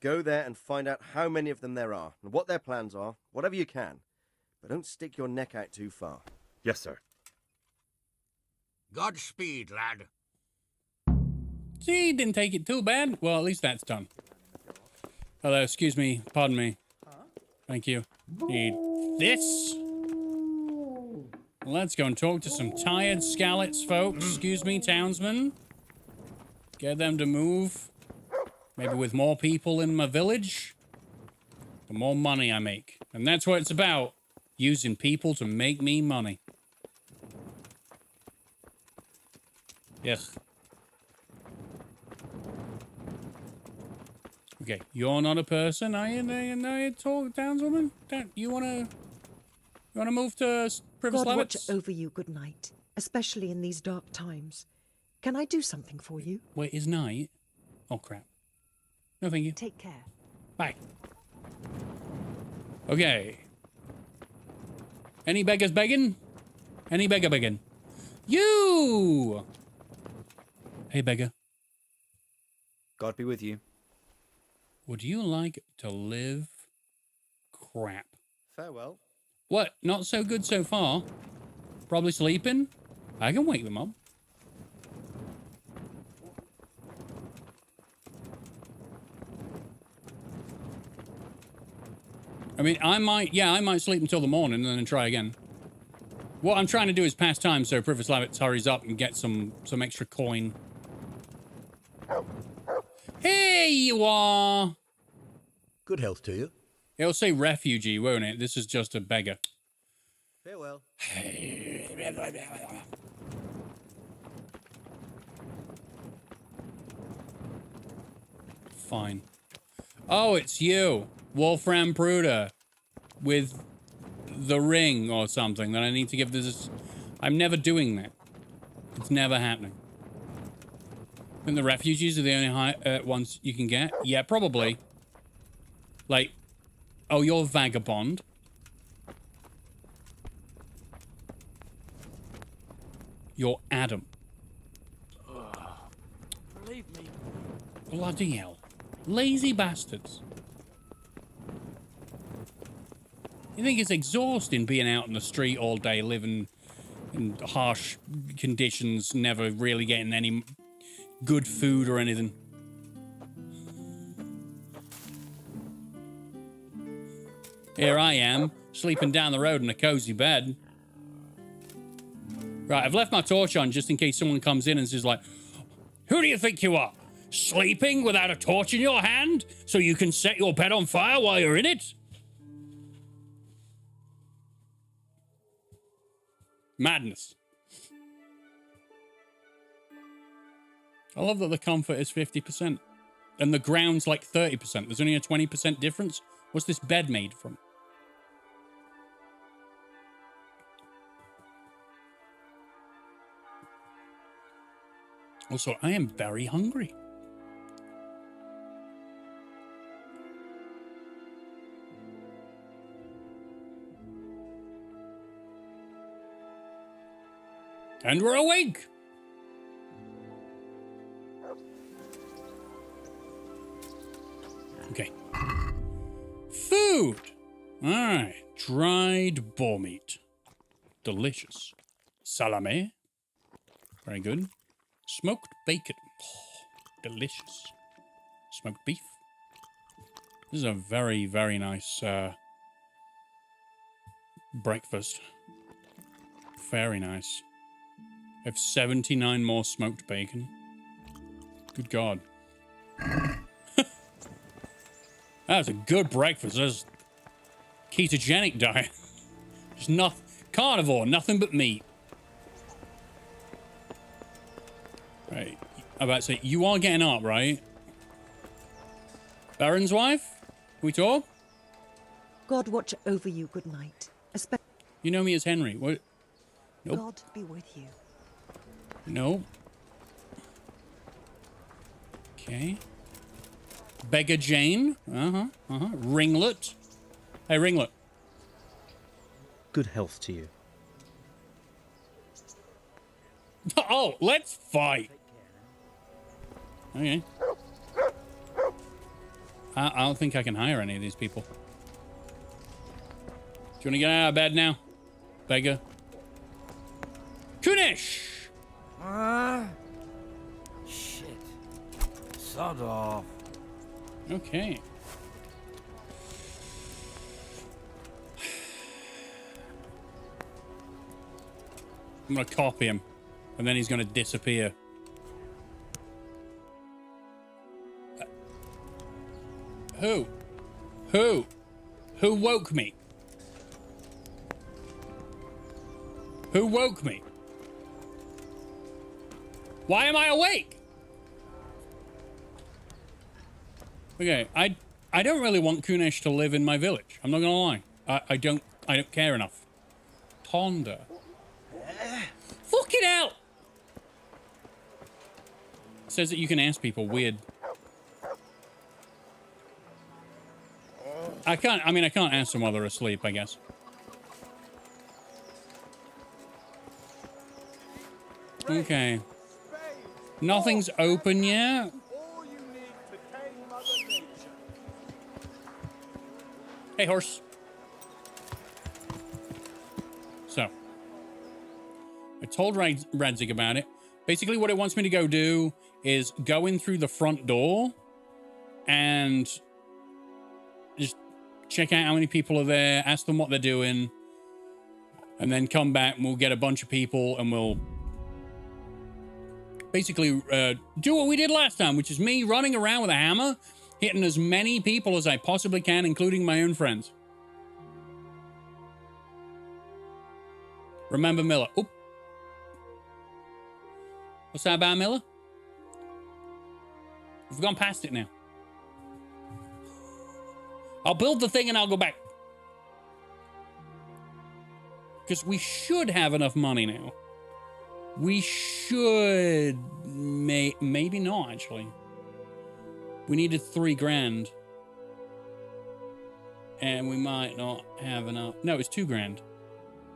Go there and find out how many of them there are and what their plans are, whatever you can. But don't stick your neck out too far. Yes, sir. Godspeed, lad. See, didn't take it too bad. Well, at least that's done. Hello, excuse me, pardon me. Thank you. Need this. Let's go and talk to some tired Scalets folks. Excuse me, townsmen. Get them to move. Maybe with more people in my village. The more money I make. And that's what it's about. Using people to make me money. Yes. Okay, you're not a person, are you? Townswoman? You wanna move to Pribyslavitz? God watch over you, good night, especially in these dark times. Can I do something for you? Wait, is night? Oh crap. No, thank you. Take care. Bye. Okay. Any beggars begging? Any beggar begging? You! Hey, beggar. God be with you. Would you like to live? Crap. Farewell. What? Not so good so far? Probably sleeping? I can wake them up. I mean, I might sleep until the morning and then try again. What I'm trying to do is pass time so Pribyslavitz hurries up and get some extra coin. Here you are! Good health to you. It'll say refugee, won't it? This is just a beggar. Farewell. Fine. Oh, it's you. Wolfram Pruder. With the ring or something that I need to give this... I'm never doing that. It's never happening. I think the refugees are the only ones you can get. Yeah, probably. Like, oh, you're vagabond. You're Adam. Believe me. Bloody hell. Lazy bastards. You think it's exhausting being out in the street all day, living in harsh conditions, never really getting any good food or anything. Here I am, sleeping down the road in a cozy bed. Right, I've left my torch on just in case someone comes in and says like, who do you think you are? Sleeping without a torch in your hand so you can set your bed on fire while you're in it? Madness. I love that the comfort is 50% and the ground's like 30%. There's only a 20% difference. What's this bed made from? Also, I am very hungry. And we're awake! Okay. Food! Alright. Dried boar meat. Delicious. Salame. Very good. Smoked bacon. Oh, delicious. Smoked beef. This is a very, very nice breakfast. Very nice. I have 79 more smoked bacon. Good God. That was a good breakfast. That's ketogenic diet. Just nothing. Carnivore, nothing but meat. Right. I'm about to say, you are getting up, right? Baron's wife? Can we talk? God watch over you, good night. You know me as Henry. What? Nope. God be with you. Nope. Okay. Beggar Jane. Ringlet. Hey, Ringlet. Good health to you. Oh, let's fight. Okay. I don't think I can hire any of these people. Do you want to get out of bed now? Beggar. Kunish! Sod off. Okay. I'm gonna copy him, and then he's gonna disappear. Who? Who? Who woke me? Who woke me? Why am I awake? Okay, I don't really want Kunesh to live in my village. I'm not gonna lie. I don't care enough. Tonda. Fucking hell! It says that you can ask people. Weird. I can't ask them while they're asleep, I guess. Okay. Nothing's open yet. Hey, horse. So, I told Radzig about it. Basically, what it wants me to go do is go in through the front door and just check out how many people are there, ask them what they're doing, and then come back and we'll get a bunch of people and we'll basically do what we did last time, which is me running around with a hammer, hitting as many people as I possibly can, including my own friends. Remember Miller. Oop. What's that about Miller? We've gone past it now. I'll build the thing and I'll go back. Because we should have enough money now. We should... maybe not, actually. We needed 3 grand. And we might not have enough. No, it was 2 grand.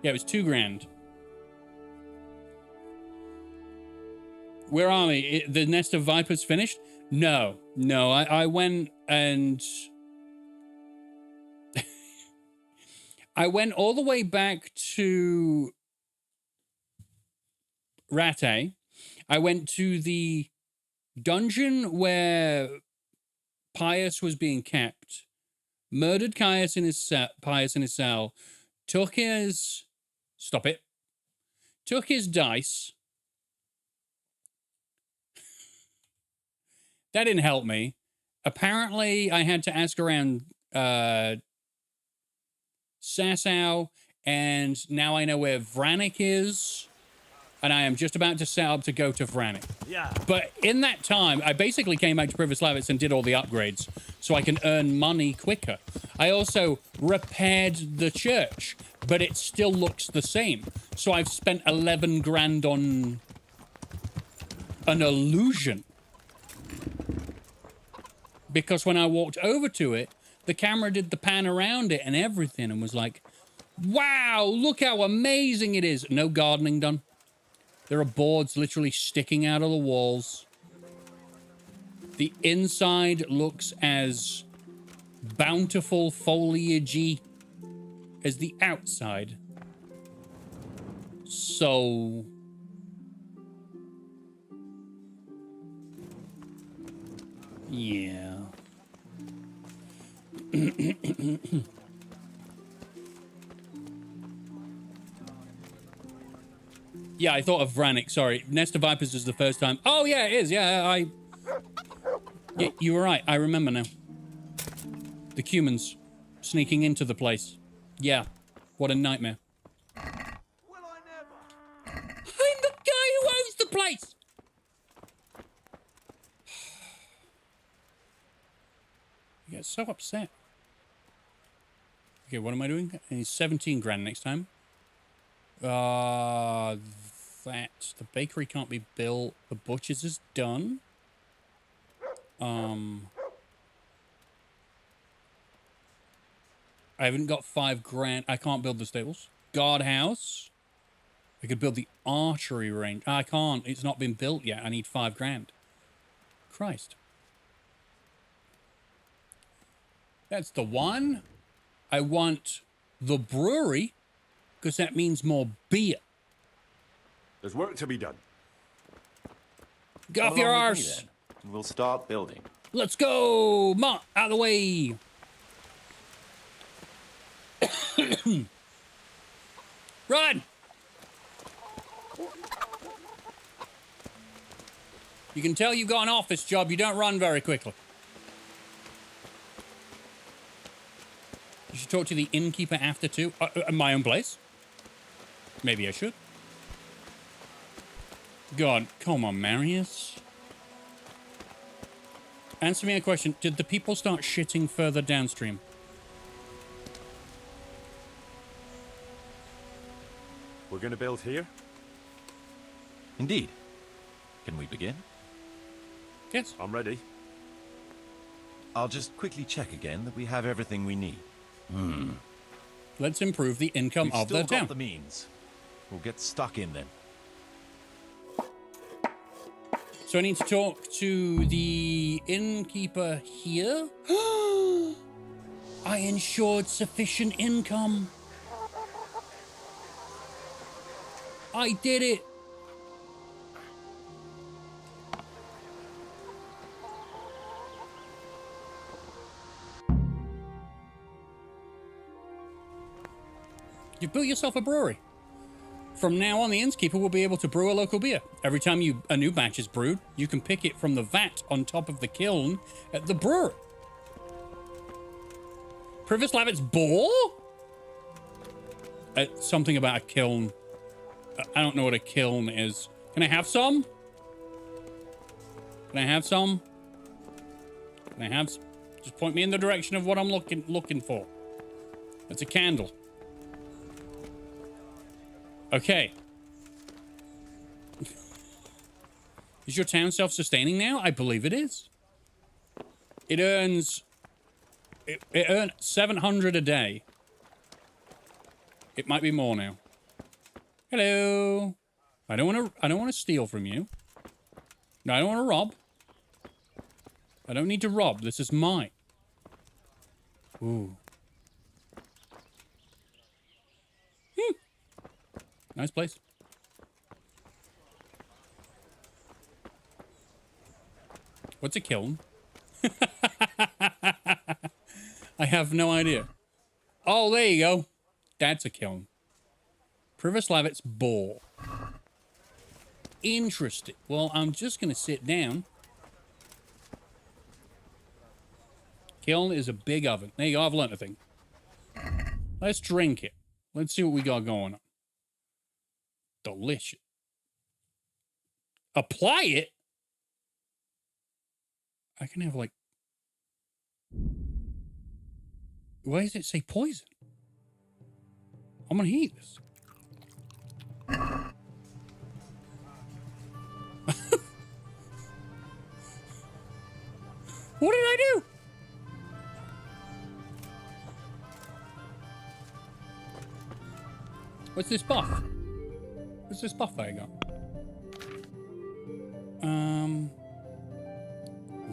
Yeah, it was 2 grand. Where are we? The Nest of Vipers finished? No. No, I went and... I went all the way back to Rate. I went to the dungeon where Pius was being kept, murdered Pius in his cell, took his... Stop it. Took his dice. That didn't help me. Apparently, I had to ask around Sasau, and now I know where Vranik is, and I am just about to set up to go to Vranik. Yeah. But in that time, I basically came back to Pribyslavitz and did all the upgrades, so I can earn money quicker. I also repaired the church, but it still looks the same. So I've spent 11 grand on an illusion. Because when I walked over to it, the camera did the pan around it and everything and was like, wow, look how amazing it is. No gardening done. There are boards literally sticking out of the walls. The inside looks as bountiful foliagey as the outside. So... yeah. Yeah, I thought of Vranik. Sorry. Nest of Vipers is the first time. Oh, yeah, it is. Yeah, yeah, you were right. I remember now. The humans sneaking into the place. Yeah. What a nightmare. I'm the guy who owns the place! I get so upset. Okay, what am I doing? I need 17 grand next time. The bakery can't be built. The butcher's is done. I haven't got 5 grand. I can't build the stables. Guardhouse. I could build the archery range. I can't. It's not been built yet. I need 5 grand. Christ. That's the one. I want the brewery, because that means more beer. There's work to be done. Get off your arse. and we'll start building. Let's go! Mark, out of the way! Run! You can tell you got an office job. You don't run very quickly. You should talk to the innkeeper after too. At my own place? Maybe I should. God, come on, Marius. Answer me a question. Did the people start shitting further downstream? We're going to build here? Indeed. Can we begin? Yes. I'm ready. I'll just quickly check again that we have everything we need. Let's improve the income We've of still the town. got the means. We'll get stuck in then. So I need to talk to the innkeeper here. I ensured sufficient income. I did it. You've built yourself a brewery. From now on, the innkeeper will be able to brew a local beer. Every time a new batch is brewed, you can pick it from the vat on top of the kiln at the brewery. Pribyslavitz boar? Something about a kiln. I don't know what a kiln is. Can I have some? Can I have some? Can I have some? Just point me in the direction of what I'm looking for. That's a candle. Okay. Is your town self-sustaining now? I believe it is. It earns... It earned 700 a day. It might be more now. Hello. I don't want to steal from you. No, I don't want to rob. I don't need to rob. This is mine. Ooh. Nice place. What's a kiln? I have no idea. Oh, there you go. That's a kiln. Pribyslavitz boar. Interesting. Well, I'm just going to sit down. Kiln is a big oven. There you go. I've learned a thing. Let's drink it. Let's see what we got going on. Delicious. Apply it? I can have like... Why does it say poison? I'm gonna eat this. What did I do? What's this buff? What's this buff that I got?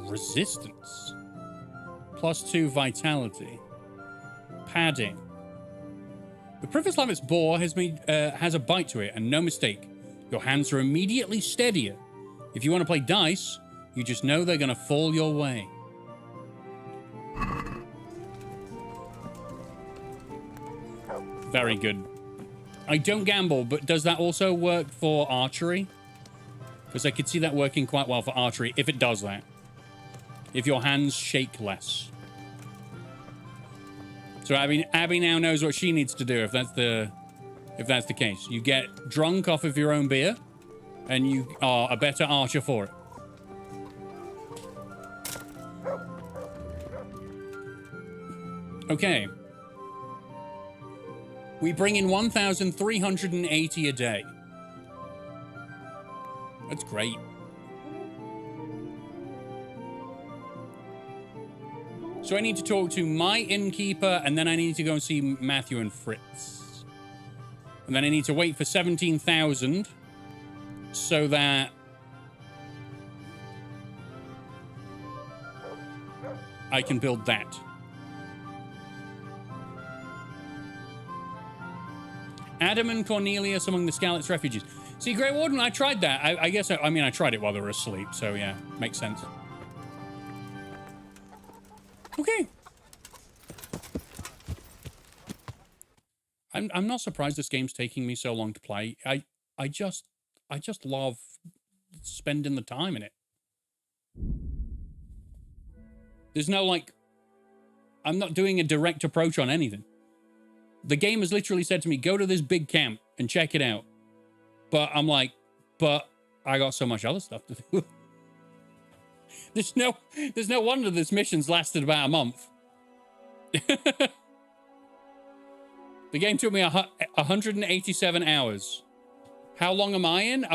Resistance. +2 vitality. Padding. The Pribyslavitz boar has a bite to it, and no mistake. Your hands are immediately steadier. If you want to play dice, you just know they're going to fall your way. Very good. I don't gamble, but does that also work for archery? Because I could see that working quite well for archery, if it does that. If your hands shake less. So Abby now knows what she needs to do if that's the case. You get drunk off of your own beer, and you are a better archer for it. Okay. We bring in 1,380 a day. That's great. So I need to talk to my innkeeper, and then I need to go and see Matthew and Fritz. And then I need to wait for 17,000 so that I can build that. Adam and Cornelius among the Scouts refugees. See, Grey Warden, I tried that. I guess, I mean, I tried it while they were asleep, so yeah, makes sense. Okay. I'm not surprised this game's taking me so long to play. I just love spending the time in it. There's no, like, I'm not doing a direct approach on anything. The game has literally said to me, go to this big camp and check it out. But I'm like, but I got so much other stuff to do. There's no wonder this mission's lasted about a month. The game took me 187 hours. How long am I in?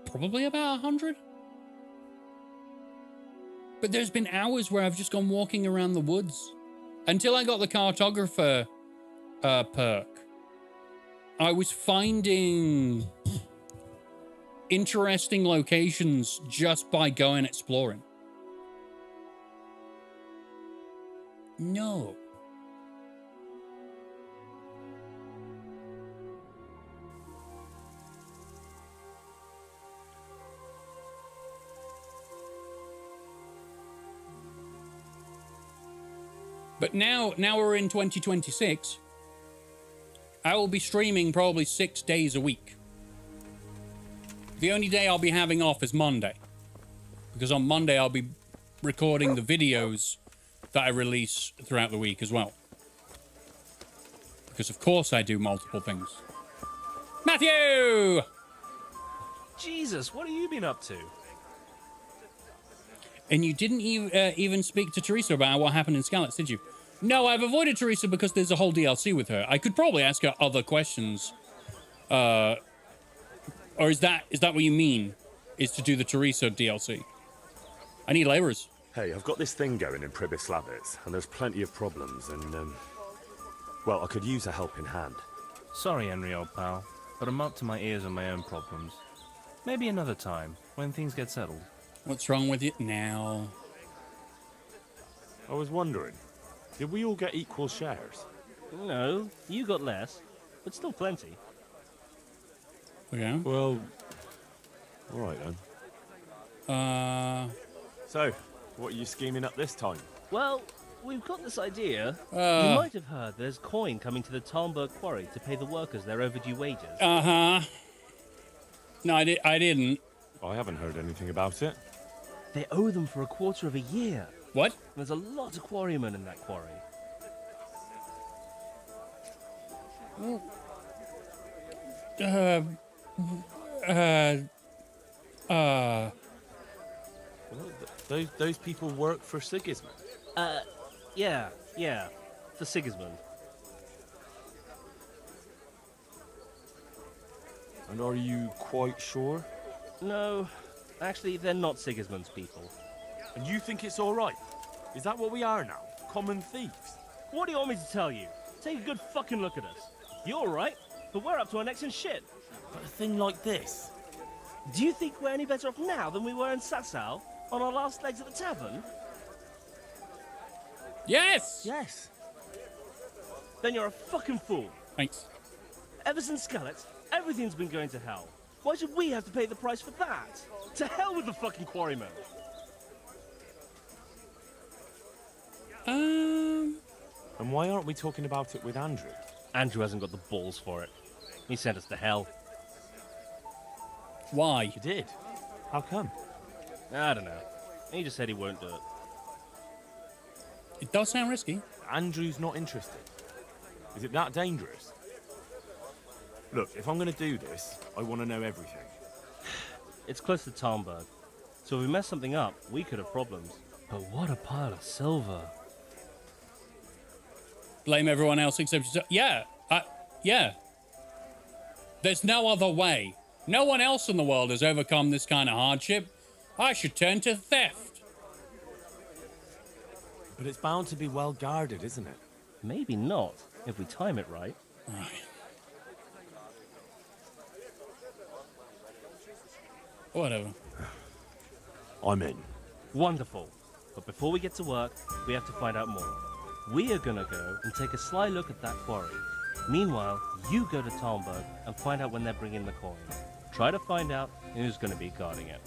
Probably about 100. But there's been hours where I've just gone walking around the woods. Until I got the cartographer perk, I was finding interesting locations just by going exploring. No. But now we're in 2026. I will be streaming probably 6 days a week. The only day I'll be having off is Monday. Because on Monday I'll be recording the videos that I release throughout the week as well. Because of course I do multiple things. Matthew! Jesus, what have you been up to? And you didn't even speak to Teresa about what happened in Skalitz, did you? No, I've avoided Teresa because there's a whole DLC with her. I could probably ask her other questions. Or is that what you mean? Is to do the Teresa DLC? I need labourers. Hey, I've got this thing going in Pribyslavitz, and there's plenty of problems, and, well, I could use a helping hand. Sorry, Henry, old pal, but I'm up to my ears on my own problems. Maybe another time, when things get settled. What's wrong with you now? I was wondering, did we all get equal shares? No, you got less, but still plenty. Yeah? Well, all right then. So, what are you scheming up this time? Well, we've got this idea. You might have heard there's coin coming to the Talmberg quarry to pay the workers their overdue wages. Uh-huh. No, I didn't. I haven't heard anything about it. They owe them for a quarter of a year. What? There's a lot of quarrymen in that quarry. Those people work for Sigismund? Yeah, for Sigismund. And are you quite sure? No, actually, they're not Sigismund's people. And you think it's all right? Is that what we are now? Common thieves? What do you want me to tell you? Take a good fucking look at us. You're all right, but we're up to our necks in shit. But a thing like this? Do you think we're any better off now than we were in Sasau, on our last legs at the tavern? Yes! Yes. Then you're a fucking fool. Thanks. Ever since Skalitz, everything's been going to hell. Why should we have to pay the price for that? To hell with the fucking quarrymen. And why aren't we talking about it with Andrew? Andrew hasn't got the balls for it. He sent us to hell. Why? He did? How come? I don't know. He just said he won't do it. It does sound risky. Andrew's not interested. Is it that dangerous? Look, if I'm going to do this, I want to know everything. It's close to Talmberg, so if we mess something up, we could have problems. But what a pile of silver. Blame everyone else except yourself. Yeah. Yeah. There's no other way. No one else in the world has overcome this kind of hardship. I should turn to theft. But it's bound to be well guarded, isn't it? Maybe not, if we time it right. Right. Whatever. I'm in. Wonderful. But before we get to work, we have to find out more. We are gonna go and take a sly look at that quarry. Meanwhile, you go to Talmberg and find out when they're bringing the coin. Try to find out who's gonna be guarding it.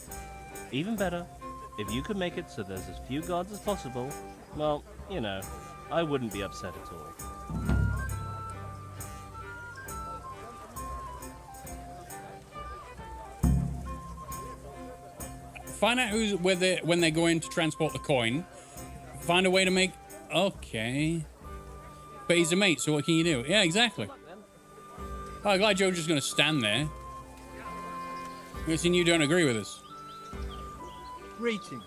Even better, If you could make it so there's as few guards as possible, well, you know, I wouldn't be upset at all. Find out who's when they're going to transport the coin. Find a way to make... Okay. But he's a mate, so what can you do? Yeah, exactly. Oh, I'm glad Joe's just going to stand there. I'm guessing you don't agree with us. Greetings.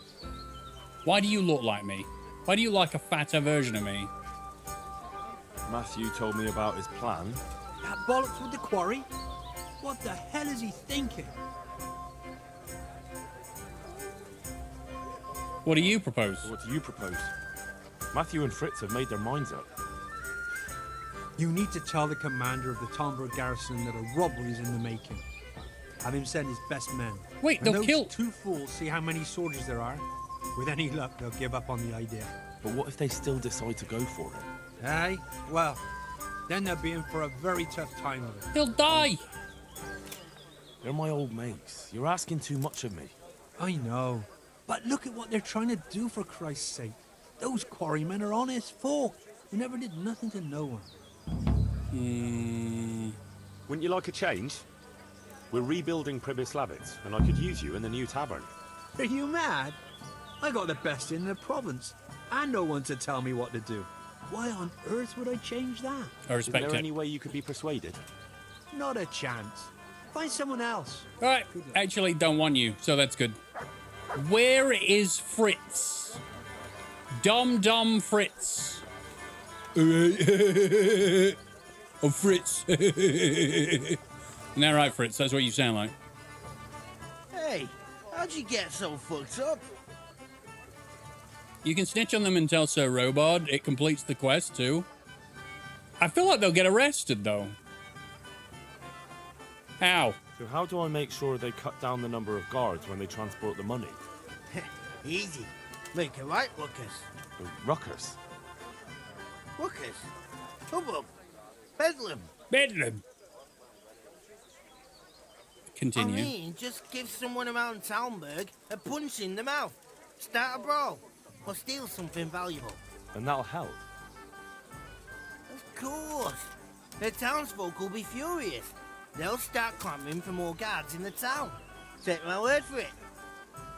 Why do you look like me? Why do you like a fatter version of me? Matthew told me about his plan. That bollocks with the quarry? What the hell is he thinking? What do you propose? What do you propose? Matthew and Fritz have made their minds up. You need to tell the commander of the Talmberg garrison that a robbery is in the making. Have him send his best men. Wait, and they'll kill... two fools see how many soldiers there are. With any luck, they'll give up on the idea. But what if they still decide to go for it? Aye? Well, then they'll be in for a very tough time of it. They'll die! They're my old mates. You're asking too much of me. I know. But look at what they're trying to do, for Christ's sake. Those quarrymen are honest folk who never did nothing to no one. Wouldn't you like a change? We're rebuilding Pribyslavitz, and I could use you in the new tavern. Are you mad? I got the best in the province, and no one to tell me what to do. Why on earth would I change that? I respect Is there it. any way you could be persuaded? Not a chance. Find someone else. All right, actually don't want you, so that's good. Where is Fritz? Dum Fritz. Oh, Fritz. Isn't that right, Fritz? That's what you sound like. Hey, how'd you get so fucked up? You can snitch on them and tell Sir Robard. It completes the quest, too. I feel like they'll get arrested, though. How? So how do I make sure they cut down the number of guards when they transport the money? Easy. Make a right ruckus. Ruckus? Ruckus? Hubbub. Bedlam. Bedlam. Continue. I mean, just give someone around Talmberg a punch in the mouth. Start a brawl. Or steal something valuable. And that'll help. Of course. The townsfolk will be furious. They'll start clamouring for more guards in the town. Take my word for it.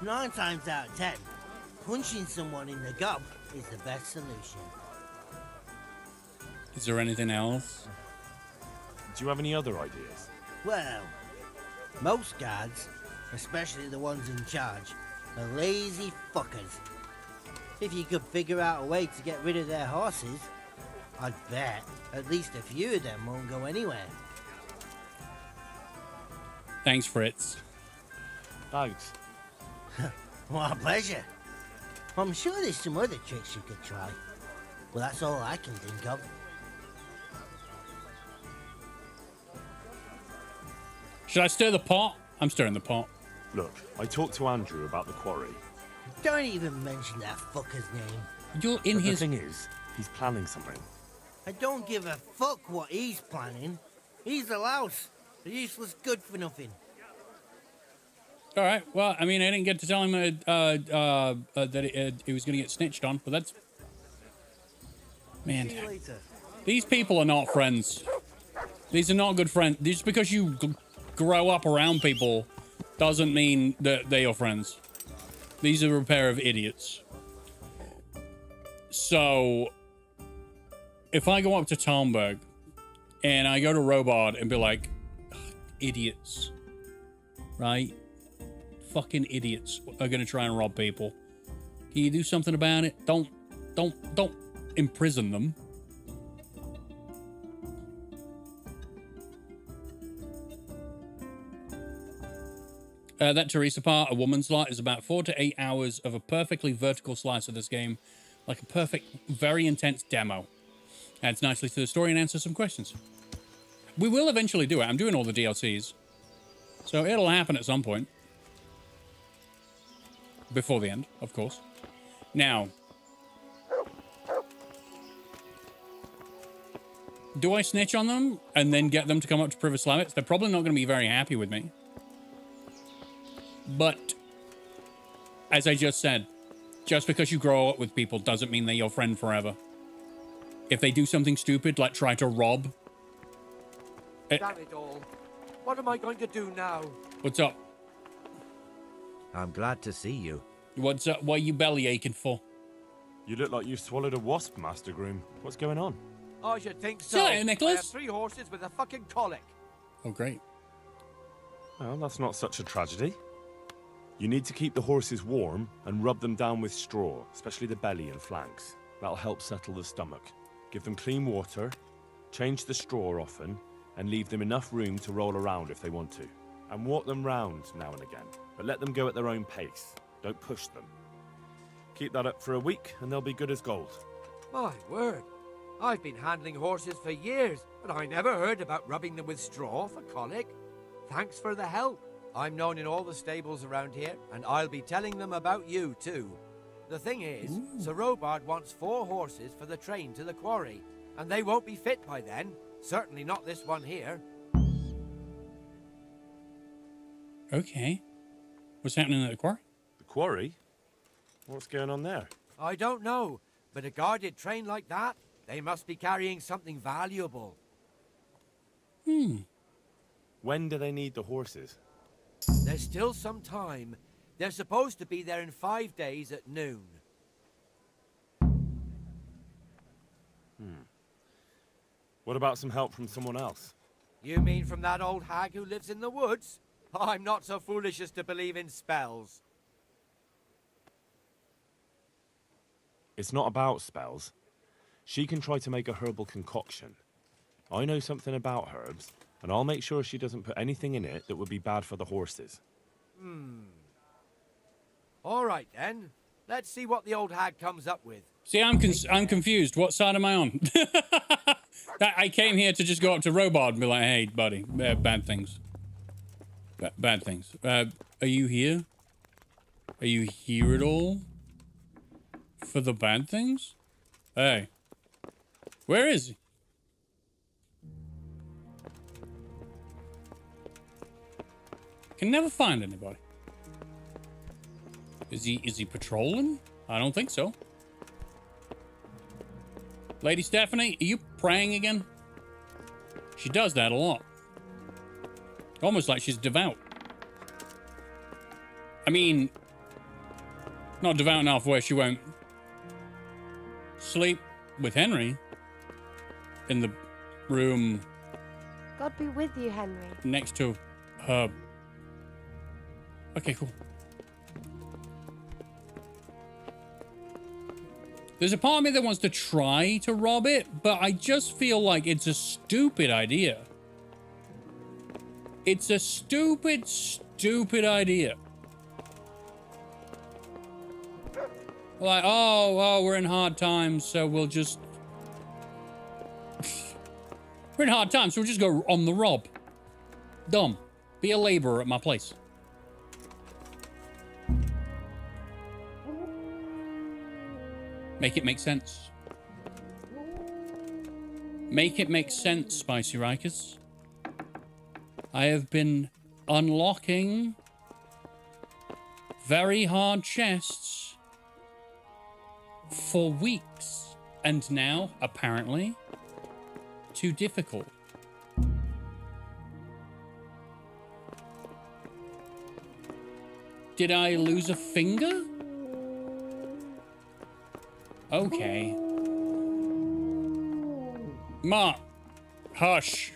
9 times out of 10, punching someone in the gob is the best solution. Is there anything else? Do you have any other ideas? Well, most guards, especially the ones in charge, are lazy fuckers. If you could figure out a way to get rid of their horses, I'd bet at least a few of them won't go anywhere. Thanks, Fritz. Thanks. What a pleasure. I'm sure there's some other tricks you could try. Well, that's all I can think of. Should I stir the pot? I'm stirring the pot. Look, I talked to Andrew about the quarry. Don't even mention that fucker's name. You're in his... The thing is, he's planning something. I don't give a fuck what he's planning. He's a louse. A useless good for nothing. All right. Well, I mean, I didn't get to tell him that he was going to get snitched on, but that's... Man, these people are not friends. These are not good friends. Just because you grow up around people doesn't mean that they are friends. These are a pair of idiots. So, if I go up to Talmberg and I go to Robard and be like, idiots, right? Fucking idiots are going to try and rob people. Can you do something about it? Don't imprison them. That Teresa part, a woman's lot, is about 4 to 8 hours of a perfectly vertical slice of this game. Like a perfect, very intense demo. Adds nicely to the story and answers some questions. We will eventually do it. I'm doing all the DLCs. So it'll happen at some point. Before the end, of course. Now. Do I snitch on them and then get them to come up to Pribyslavitz? They're probably not going to be very happy with me. But as I just said, just because you grow up with people doesn't mean they're your friend forever. If they do something stupid, like try to rob... Damn it all. What am I going to do now? What's up? I'm glad to see you. What's up? What are you belly aching for? You look like you swallowed a wasp, Master Groom. What's going on? I should think so. See you later, Nicholas. I have 3 horses with a fucking colic. Oh, great. Well, that's not such a tragedy. You need to keep the horses warm and rub them down with straw, especially the belly and flanks. That'll help settle the stomach. Give them clean water, change the straw often, and leave them enough room to roll around if they want to. And walk them round now and again, but let them go at their own pace. Don't push them. Keep that up for a week and they'll be good as gold. My word. I've been handling horses for years, but I never heard about rubbing them with straw for colic. Thanks for the help. I'm known in all the stables around here, and I'll be telling them about you, too. The thing is, Sir Robard wants 4 horses for the train to the quarry, and they won't be fit by then. Certainly not this one here. Okay. What's happening at the quarry? The quarry? What's going on there? I don't know, but a guarded train like that, they must be carrying something valuable. When do they need the horses? There's still some time. They're supposed to be there in 5 days at noon. What about some help from someone else? You mean from that old hag who lives in the woods? I'm not so foolish as to believe in spells. It's not about spells. She can try to make a herbal concoction. I know something about herbs, and I'll make sure she doesn't put anything in it that would be bad for the horses. All right, then. Let's see what the old hag comes up with. See, I'm confused. What side am I on? I came here to just go up to Robard and be like, hey, buddy, bad things. Bad things. Are you here? Are you here at all? For the bad things? Hey. Where is he? Can never find anybody. Is he patrolling? I don't think so. Lady Stephanie, are you praying again? She does that a lot. Almost like she's devout. I mean, not devout enough where she won't sleep with Henry in the room God be with you, Henry. next to her. Okay, cool. There's a part of me that wants to try to rob it, but I just feel like it's a stupid idea. It's a stupid, stupid idea. Like, oh, we're in hard times, so we'll just... we're in hard times, so we'll just go on the rob. Dumb. Be a laborer at my place. Make it make sense. Make it make sense, Spicy Rikers. I have been unlocking very hard chests for weeks, and now, apparently, too difficult. Did I lose a finger? Okay. Ma, hush.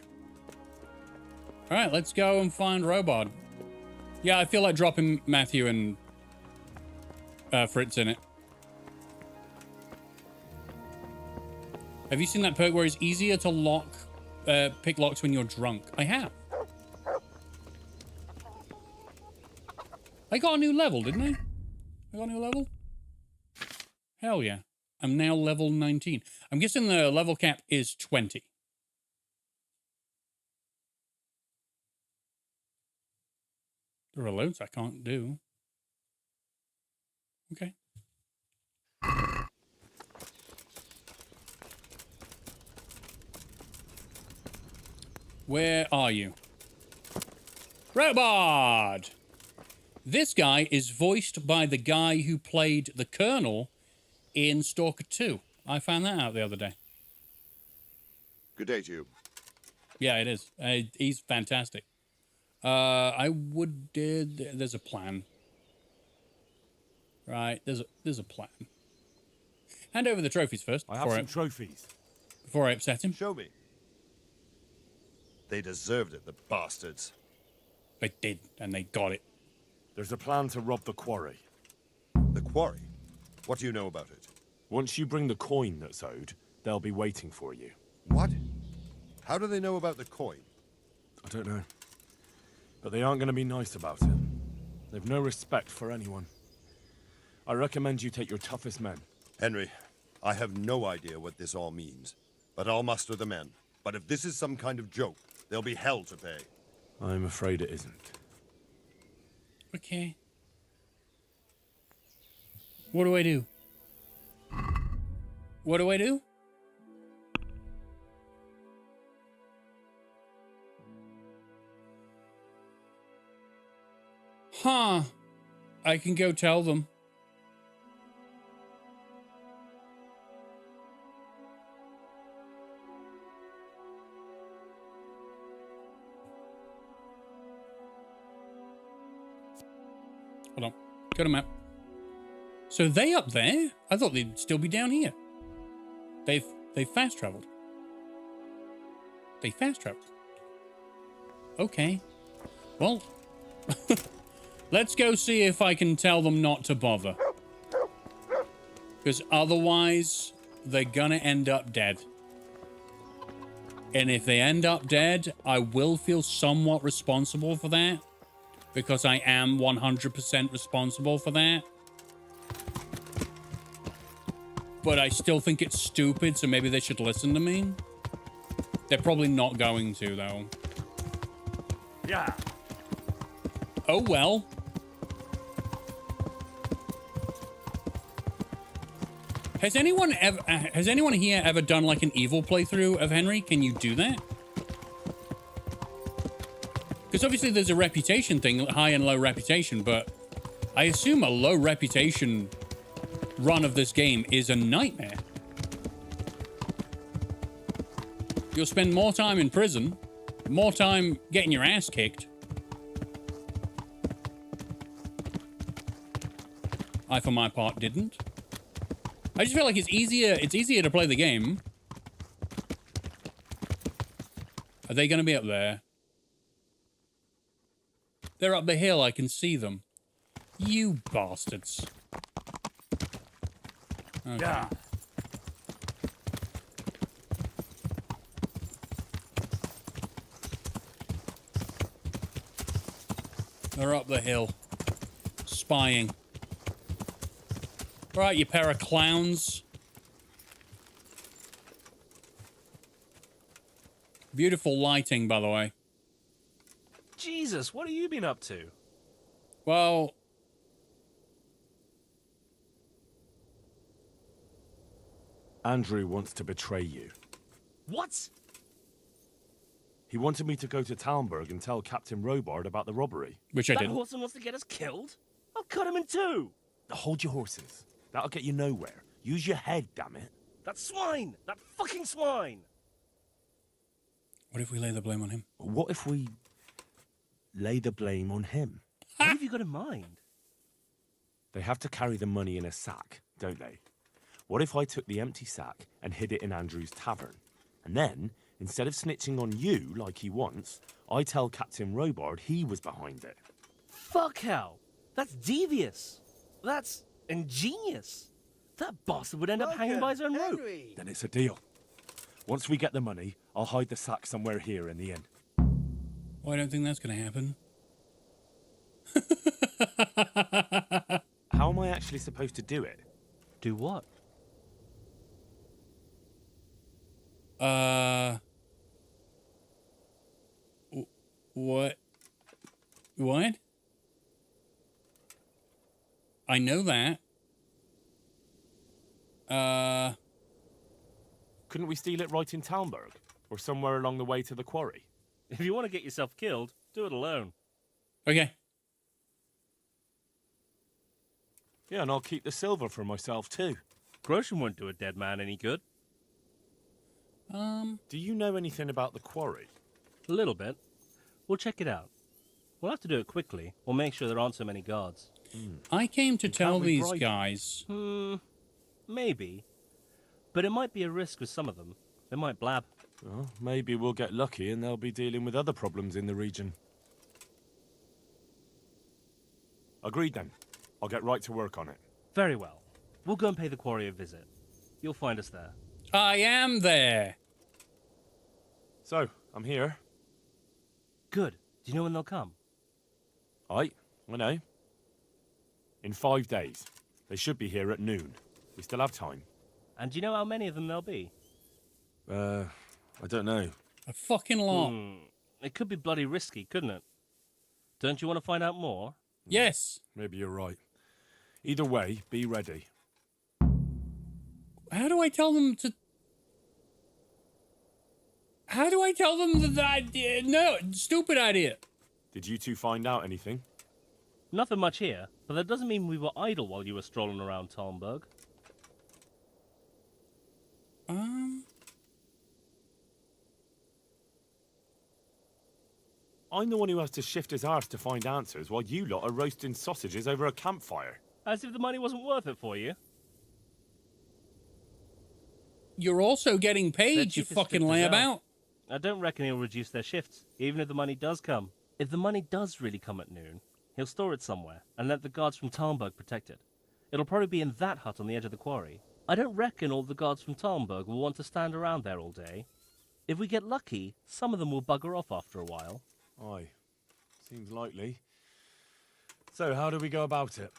All right, let's go and find Robard. Yeah, I feel like dropping Matthew and Fritz in it. Have you seen that perk where it's easier to lock, pick locks when you're drunk? I have. I got a new level, didn't I? I got a new level? Hell yeah. I'm now level 19. I'm guessing the level cap is 20. There are loads I can't do. Okay. Where are you? Robard! This guy is voiced by the guy who played the Colonel in Stalker 2. I found that out the other day. Good day to you. Yeah, it is. He's fantastic. There's a plan. Right, there's a plan. Hand over the trophies first. I have some trophies. Before I upset him. Show me. They deserved it, the bastards. They did, and they got it. There's a plan to rob the quarry. The quarry? What do you know about it? Once you bring the coin that's owed, they'll be waiting for you. What? How do they know about the coin? I don't know. But they aren't going to be nice about it. They've no respect for anyone. I recommend you take your toughest men. Henry, I have no idea what this all means, but I'll muster the men. But if this is some kind of joke, there'll be hell to pay. I'm afraid it isn't. Okay. What do I do? What do I do? Huh. I can go tell them. Hold on. Go to map. So they up there? I thought they'd still be down here. They've fast traveled. They fast traveled. Okay. Well, let's go see if I can tell them not to bother. Because otherwise, they're gonna end up dead. And if they end up dead, I will feel somewhat responsible for that. Because I am 100% responsible for that. But I still think it's stupid, so maybe they should listen to me. They're probably not going to, though. Yeah. Oh, well. Has anyone here ever done like an evil playthrough of Henry? Can you do that? Because obviously there's a reputation thing, high and low reputation, but I assume a low reputation run of this game is a nightmare. You'll spend more time in prison, more time getting your ass kicked. I, for my part, didn't. I just feel like it's easier to play the game. Are they going to be up there? They're up the hill, I can see them. You bastards. Okay. Yeah. They're up the hill. Spying. Right, you pair of clowns. Beautiful lighting, by the way. Jesus, what have you been up to? Well, Andrew wants to betray you. What? He wanted me to go to Talmberg and tell Captain Robard about the robbery. Which I That didn't. horseman wants to get us killed? I'll cut him in two. Hold your horses. That'll get you nowhere. Use your head, damn it. That swine! That fucking swine! What if we lay the blame on him? What if we lay the blame on him? What have you got in mind? They have to carry the money in a sack, don't they? What if I took the empty sack and hid it in Andrew's tavern? And then, instead of snitching on you like he wants, I tell Captain Robard he was behind it. Fuck hell! That's devious! That's ingenious! That bastard would end up hanging by his own rope. Then it's a deal. Once we get the money, I'll hide the sack somewhere here in the inn. Well, I don't think that's going to happen. How am I actually supposed to do it? Do what? What? What? I know that. Couldn't we steal it right in Talmberg? Or somewhere along the way to the quarry? If you want to get yourself killed, do it alone. Okay. Yeah, and I'll keep the silver for myself too. Groshen won't do a dead man any good. Do you know anything about the quarry? A little bit. We'll check it out. We'll have to do it quickly. We'll make sure there aren't so many guards. I came to tell can't we these bribe- guys. Maybe. But it might be a risk with some of them. They might blab. Well, maybe we'll get lucky and they'll be dealing with other problems in the region. Agreed then. I'll get right to work on it. Very well. We'll go and pay the quarry a visit. You'll find us there. I am there. So, I'm here. Good. Do you know when they'll come? I know. In 5 days. They should be here at noon. We still have time. And do you know how many of them there'll be? I don't know. A fucking lot. It could be bloody risky, couldn't it? Don't you want to find out more? Yes. Maybe you're right. Either way, be ready. How do I tell them to... How do I tell them that idea? No, stupid idea. Did you two find out anything? Nothing much here, but that doesn't mean we were idle while you were strolling around Talmberg. I'm the one who has to shift his arse to find answers while you lot are roasting sausages over a campfire. As if the money wasn't worth it for you. You're also getting paid, you fucking layabout. I don't reckon he'll reduce their shifts, even if the money does come. If the money does really come at noon, he'll store it somewhere and let the guards from Talmberg protect it. It'll probably be in that hut on the edge of the quarry. I don't reckon all the guards from Talmberg will want to stand around there all day. If we get lucky, some of them will bugger off after a while. Aye. Seems likely. So, how do we go about it?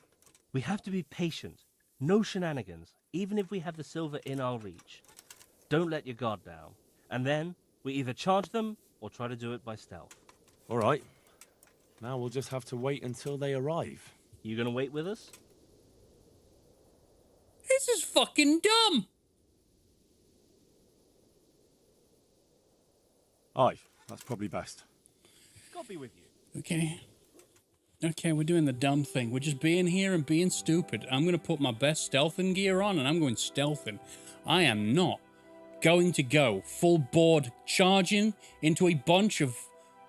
We have to be patient. No shenanigans, even if we have the silver in our reach. Don't let your guard down. And then, we either charge them, or try to do it by stealth. All right. Now we'll just have to wait until they arrive. You gonna wait with us? This is fucking dumb. Aye, that's probably best. God be with you. Okay, we're doing the dumb thing. We're just being here and being stupid. I'm going to put my best stealthing gear on and I'm going stealthing. I am not going to go full board charging into a bunch of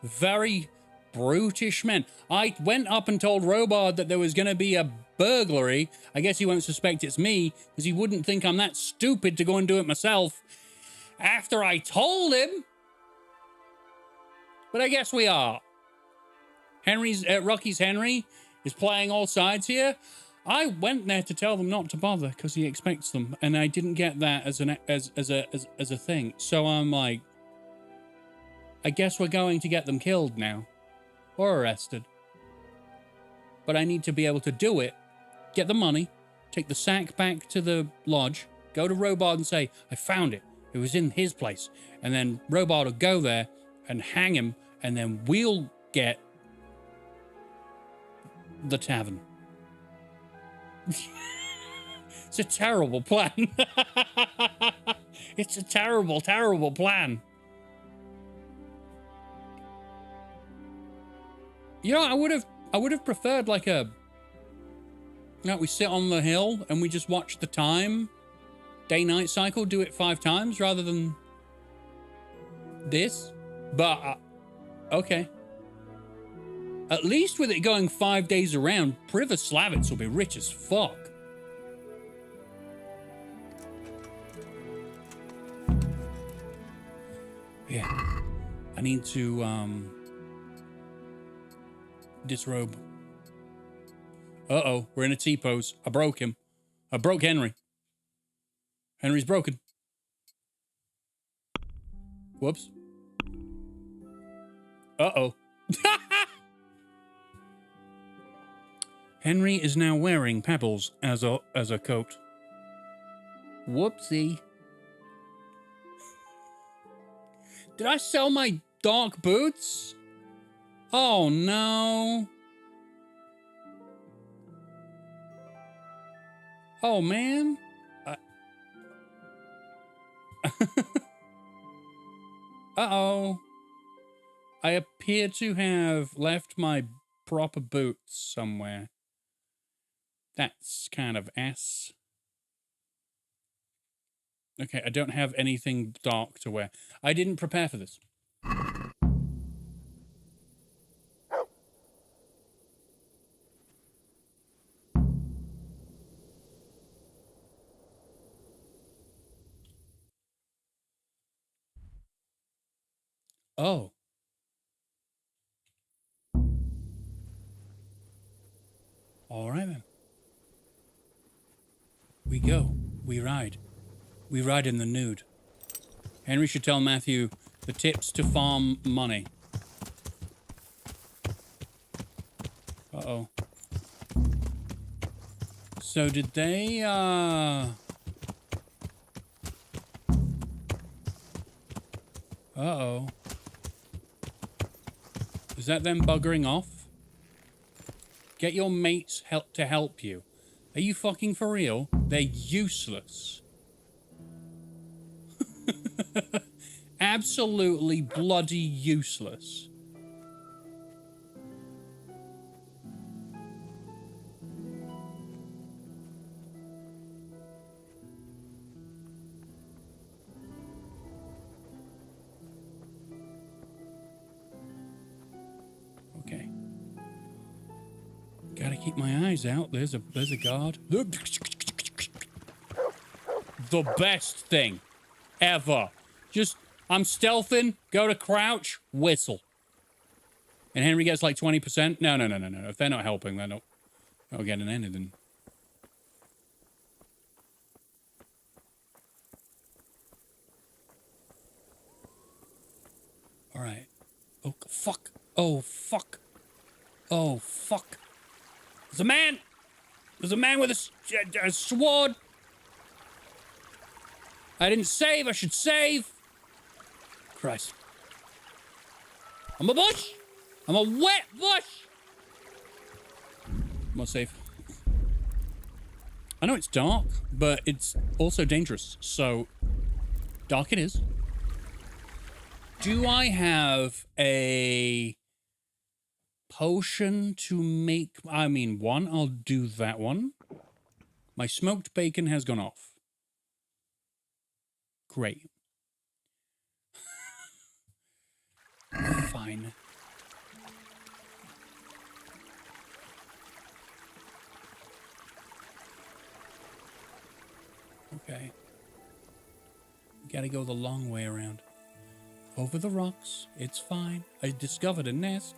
very brutish men. I went up and told Robard that there was going to be a burglary. I guess he won't suspect it's me because he wouldn't think I'm that stupid to go and do it myself after I told him. But I guess we are. Rocky's Henry is playing all sides here. I went there to tell them not to bother because he expects them, and I didn't get that as a thing. So I'm like, I guess we're going to get them killed now, or arrested. But I need to be able to do it, get the money, take the sack back to the lodge, go to Robard and say, I found it. It was in his place, and then Robard will go there and hang him, and then we'll get the tavern. It's a terrible plan. It's a terrible, terrible plan. You know, I would have preferred like a, we sit on the hill and we just watch the time, day-night cycle, do it 5 times rather than this. But, okay. At least with it going 5 days around, Pribyslavitz will be rich as fuck. Yeah. I need to, disrobe. Uh-oh, we're in a T-pose. I broke him. I broke Henry. Henry's broken. Whoops. Uh-oh. Henry is now wearing pebbles as a coat. Whoopsie. Did I sell my dark boots? Oh no. Oh man. Uh-oh. I appear to have left my proper boots somewhere. That's kind of ass. Okay, I don't have anything dark to wear. I didn't prepare for this. Oh. All right, then. We go. We ride. We ride in the nude. Henry should tell Matthew the tips to farm money. Uh-oh. So did they, Uh-oh. Is that them buggering off? Get your mates to help you. Are you fucking for real? They're useless. Absolutely bloody useless. Okay. Gotta keep my eyes out. There's a guard. The best thing ever. Just, I'm stealthing, go to crouch, whistle. And Henry gets like 20%. No. If they're not helping, they're not getting anything. All right. Oh, fuck. Oh, fuck. Oh, fuck. There's a man. There's a man with a sword. I didn't save. I should save. Christ. I'm a bush. I'm a wet bush. I'm not safe. I know it's dark, but it's also dangerous. So, dark it is. Do I have a potion to make... I mean, one, I'll do that one. My smoked bacon has gone off. Great. Fine. Okay. Gotta go the long way around. Over the rocks. It's fine. I discovered a nest.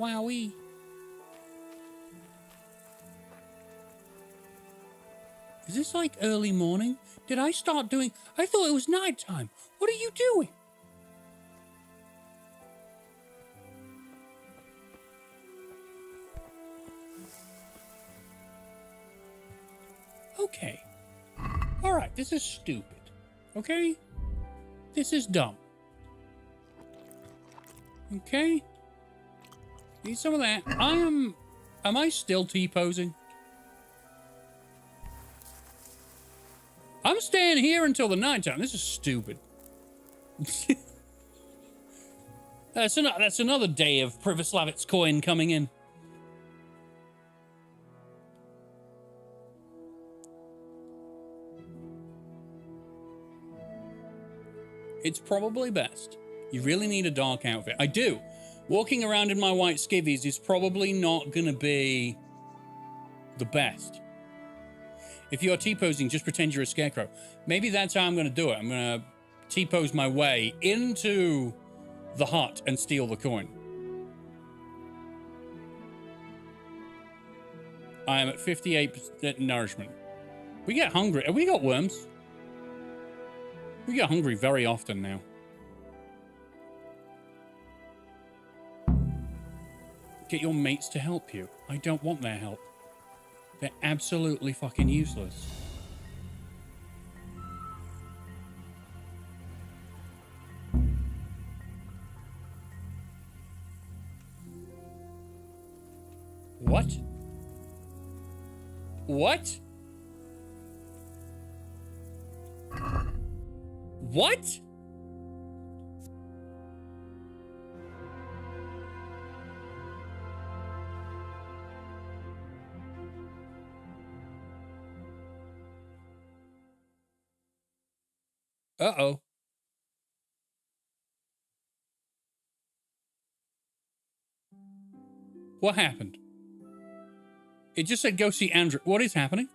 Wowee. Is this like early morning? Did I start doing... I thought it was nighttime. What are you doing? Okay. Alright, this is stupid. Okay? This is dumb. Okay? Need some of that. Am I still T-posing? I'm staying here until the nighttime. This is stupid. That's another day of Pribyslavitz coin coming in. It's probably best. You really need a dark outfit. I do. Walking around in my white skivvies is probably not going to be the best. If you're T-posing, just pretend you're a scarecrow. Maybe that's how I'm going to do it. I'm going to T-pose my way into the hut and steal the coin. I am at 58% nourishment. We get hungry. Have we got worms? We get hungry very often now. Get your mates to help you. I don't want their help. They're absolutely fucking useless. What? What? What? Uh-oh. What happened? It just said go see Andrew. What is happening?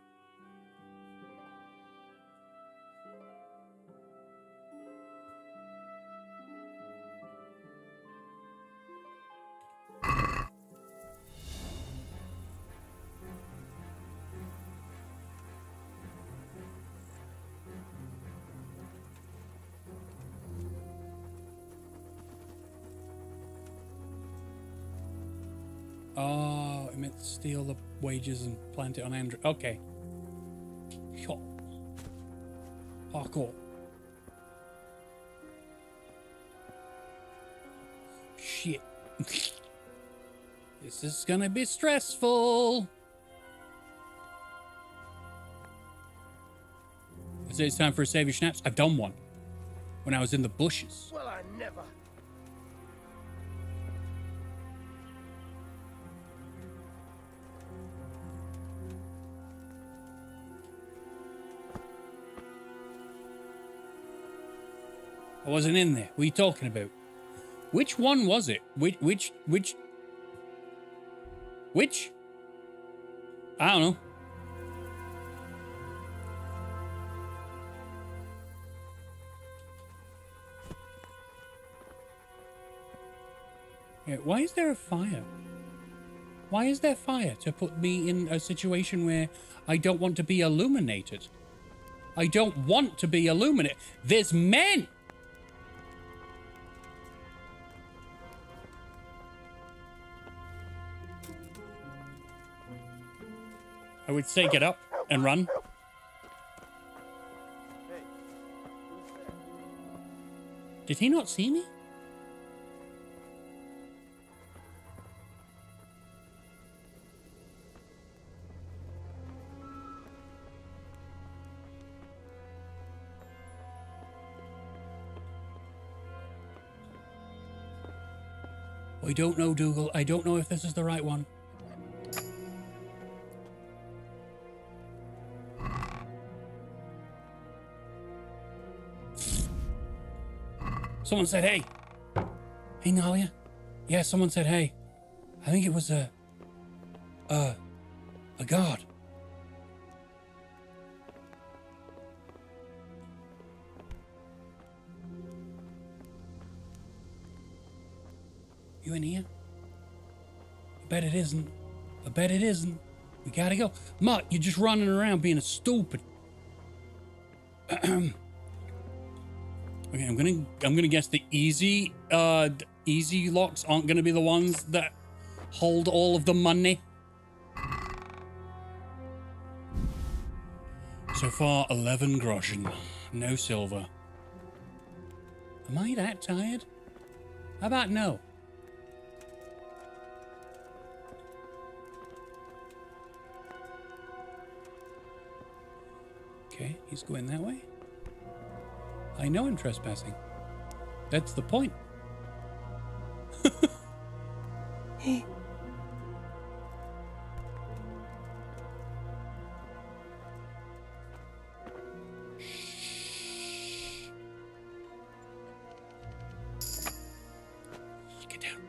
Oh, it meant to steal the wages and plant it on Andrew. Okay. Sure. Parkour. Shit. This is gonna be stressful. I say it's time for a save your schnapps. I've done one when I was in the bushes. Well, I never. I wasn't in there. What are you talking about? Which one was it? Which? I don't know. Yeah, why is there a fire? Why is there fire to put me in a situation where I don't want to be illuminated? I don't want to be illuminated. There's men! I would say get up and run. Did he not see me? I don't know, Dougal. I don't know if this is the right one. Someone said, hey. Hey, Nalia. Yeah, someone said, hey. I think it was a guard. You in here? I bet it isn't. I bet it isn't. We gotta go. Mutt, you're just running around being a stupid. Okay, I'm gonna guess the easy locks aren't gonna be the ones that hold all of the money. So far, 11 groschen, no silver. Am I that tired? How about no? Okay, he's going that way. I know I'm trespassing. That's the point. Get down.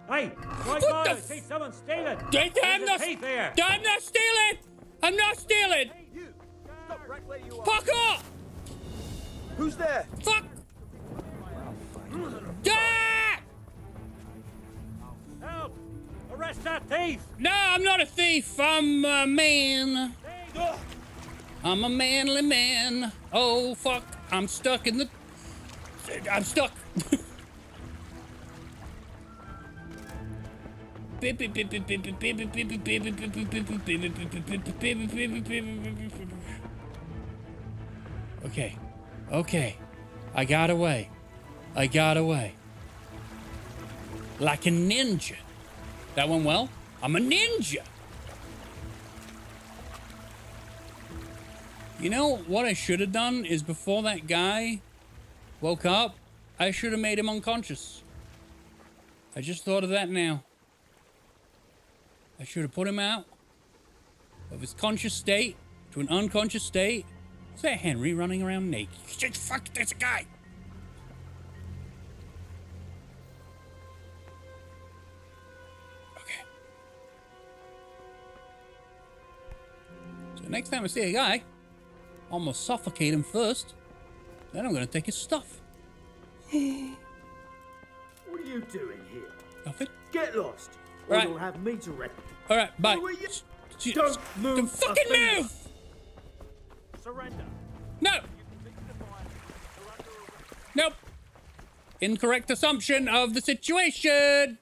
Hey, What the I see someone stealing. I'm not stealing! I'm not stealing! Hey, you! Stop right where you are. Fuck off! Who's there? Fuck! Ah! Help! Arrest that thief! No, I'm not a thief. I'm a man. I'm a manly man. Oh, fuck. I'm stuck in the... I'm stuck. Okay. I got away. Like a ninja. That went well? I'm a ninja. You know, what I should have done is before that guy woke up, I should have made him unconscious. I just thought of that now. I should have put him out of his conscious state to an unconscious state Is that Henry running around naked? Shit, fuck, there's a guy! Okay. So next time I see a guy, I'm gonna suffocate him first. Then I'm gonna take his stuff. What are you doing here? Nothing. Get lost, or Right. you'll have me to wreck. Alright, bye. Don't move. Don't fucking move! Surrender. No! Nope. Incorrect assumption of the situation.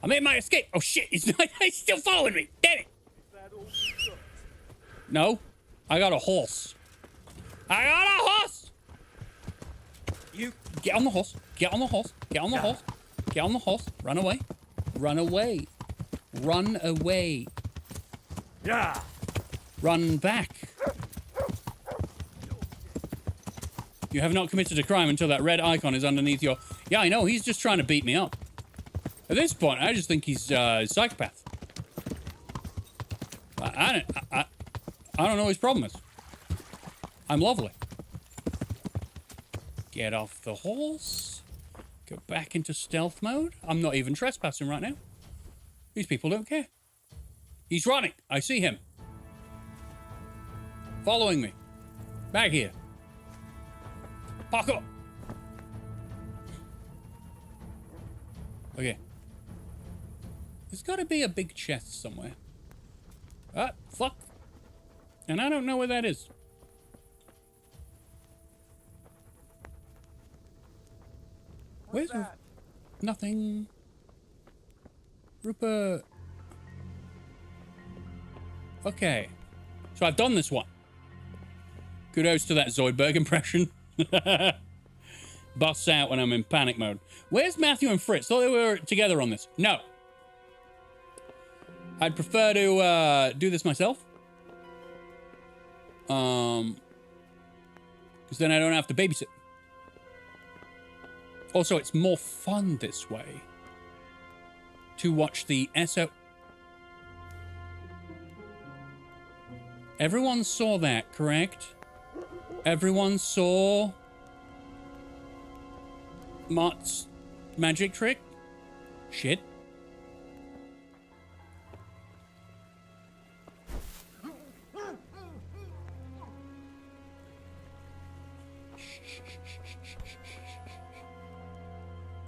I made my escape. Oh shit, he's still following me. Damn it. No, I got a horse. I got a horse. You get on the horse. Get on the horse. Get on the horse. Get on the horse. Run away. Run away. Run away. Yeah. Run back. You have not committed a crime until that red icon is underneath your... Yeah, I know. He's just trying to beat me up. At this point, I just think he's a psychopath. I don't know what his problem is. I'm lovely. Get off the horse. Go back into stealth mode. I'm not even trespassing right now. These people don't care. He's running. I see him. Following me. Back here. Park up. Okay. There's got to be a big chest somewhere. Ah, fuck. And I don't know where that is. Where's that? Nothing. Rupert. Okay. So I've done this one. Kudos to that Zoidberg impression. Busts out when I'm in panic mode. Where's Matthew and Fritz? Thought they were together on this. No. I'd prefer to do this myself. Because then I don't have to babysit. Also, it's more fun this way. To watch the SO... Everyone saw that, correct? Everyone saw... Mott's magic trick? Shit.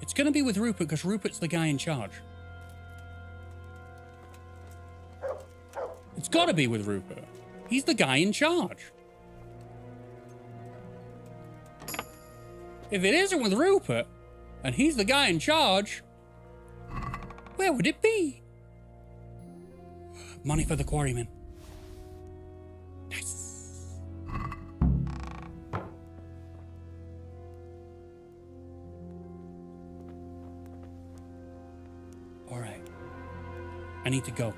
It's gonna be with Rupert because Rupert's the guy in charge. It's gotta be with Rupert. He's the guy in charge. If it isn't with Rupert, and he's the guy in charge, where would it be? Money for the quarryman. Nice. All right. I need to go.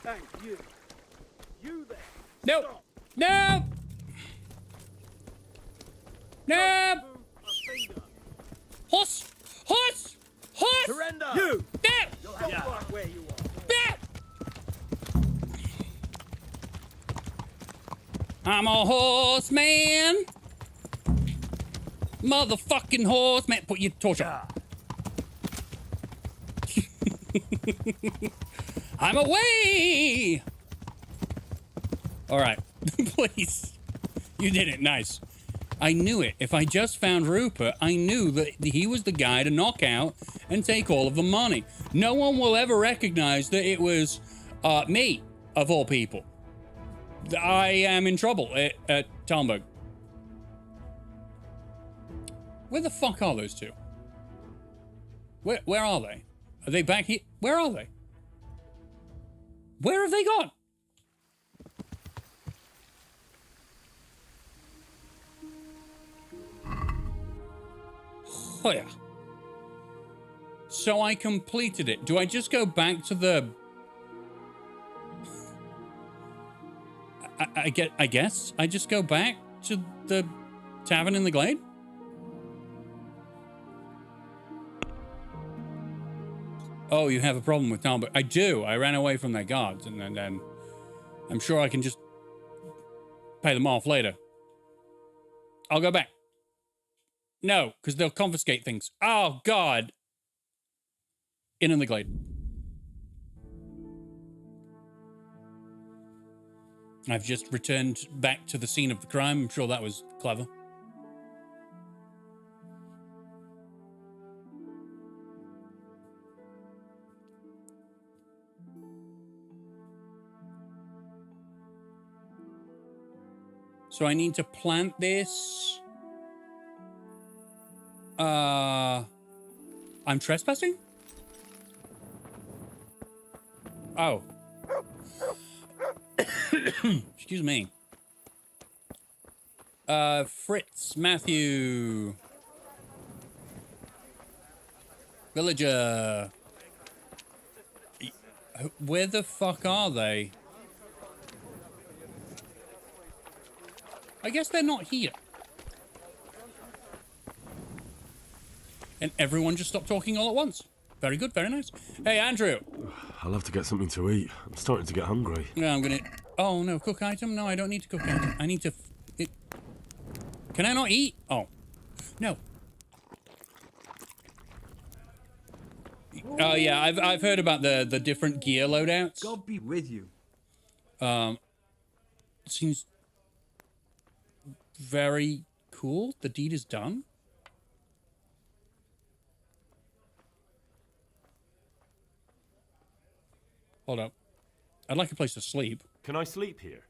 Thank you. You there. Nope. Stop. Nope. Nope. Horse. Horse. Horse. Surrender. You. No. You'll have to park where you are. I'm a horseman. Motherfucking horseman. Put your torch on. I'm away. All right. Please. You did it. Nice. I knew it. If I just found Rupert, I knew that he was the guy to knock out and take all of the money. No one will ever recognize that it was me, of all people. I am in trouble at Talmberg. Where the fuck are those two? Where are they? Are they back here? Where are they? Where have they gone? Oh yeah. So I completed it. Do I just go back to the... I guess I just go back to the tavern in the glade? Oh, you have a problem with Talmberg. I do. I ran away from their guards, and then I'm sure I can just pay them off later. I'll go back. No, because they'll confiscate things. Oh, God. In the glade. I've just returned back to the scene of the crime. I'm sure that was clever. So I need to plant this. I'm trespassing? Oh. Excuse me. Fritz, Matthew. Villager. Where the fuck are they? I guess they're not here. And everyone just stopped talking all at once. Very good, very nice. Hey, Andrew. I'll have to get something to eat. I'm starting to get hungry. Yeah, I'm gonna... Oh, no, cook item? No, I don't need to cook item. I need to... Can I not eat? Oh. No. Oh, yeah, I've heard about the different gear loadouts. God be with you. Seems very cool. The deed is done. Hold up. I'd like a place to sleep. Can I sleep here?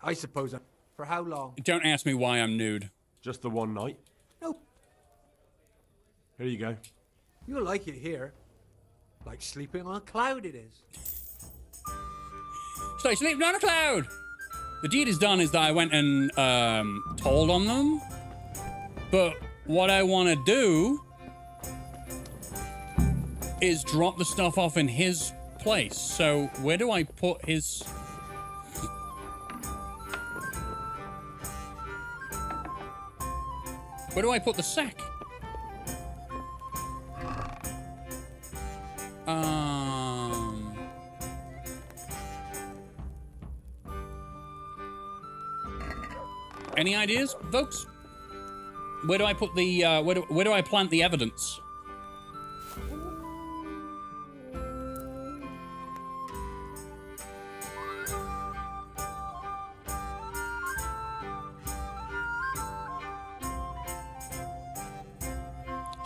I suppose. For how long? Don't ask me why I'm nude. Just the one night? Nope. Here you go. You'll like it here. Like sleeping on a cloud it is. It's like sleeping on a cloud. The deed is done is that I went and told on them. But what I want to do is drop the stuff off in his place. So where do I put his... Where do I put the sack? Any ideas, folks? Where do I put the, where do I plant the evidence?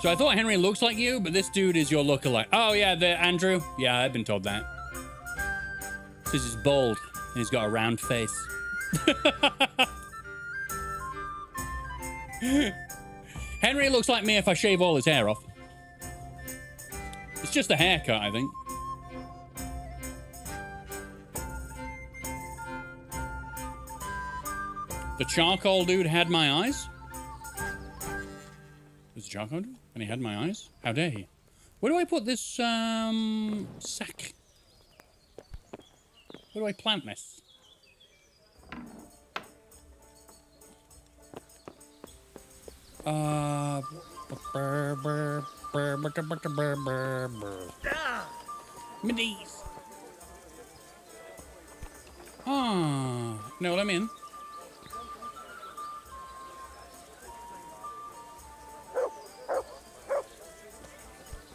So I thought Henry looks like you, but this dude is your lookalike. Oh, yeah, Andrew. Yeah, I've been told that. Says he's bald, and he's got a round face. Henry looks like me if I shave all his hair off. It's just a haircut, I think. The charcoal dude had my eyes? There's a charcoal dude? And he had my eyes? How dare he? Where do I put this, sack? Where do I plant this? Middies. No, let me in.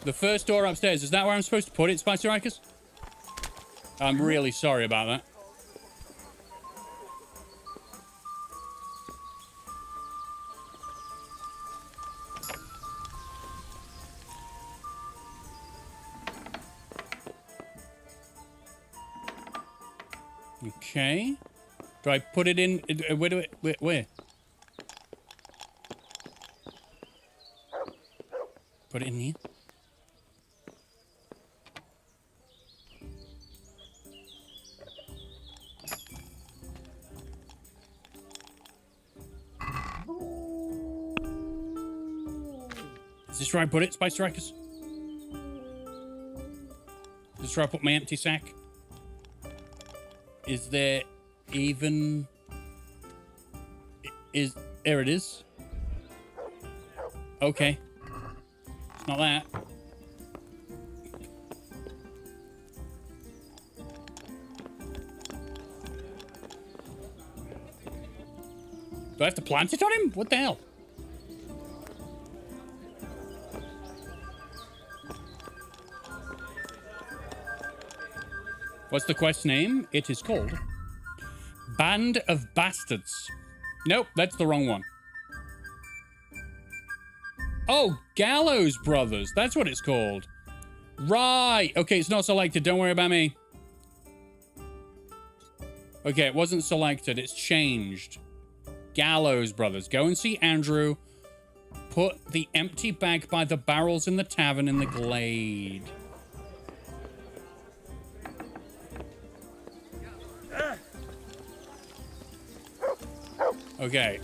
The first door upstairs, is that where I'm supposed to put it, Spicy Rikers? I'm really sorry about that. Okay. Do I put it in? Where do it? Where? Put it in here. Is this where I put it, Spice Strikers? Is this where I put my empty sack? Is there even... is... There it is. Okay. It's not that. Do I have to plant it on him? What the hell? What's the quest name? It is called Band of Bastards. Nope, that's the wrong one. Oh, Gallows Brothers. That's what it's called. Right. Okay, it's not selected. Don't worry about me. Okay, it wasn't selected. It's changed. Gallows Brothers. Go and see Andrew. Put the empty bag by the barrels in the tavern in the glade. Okay.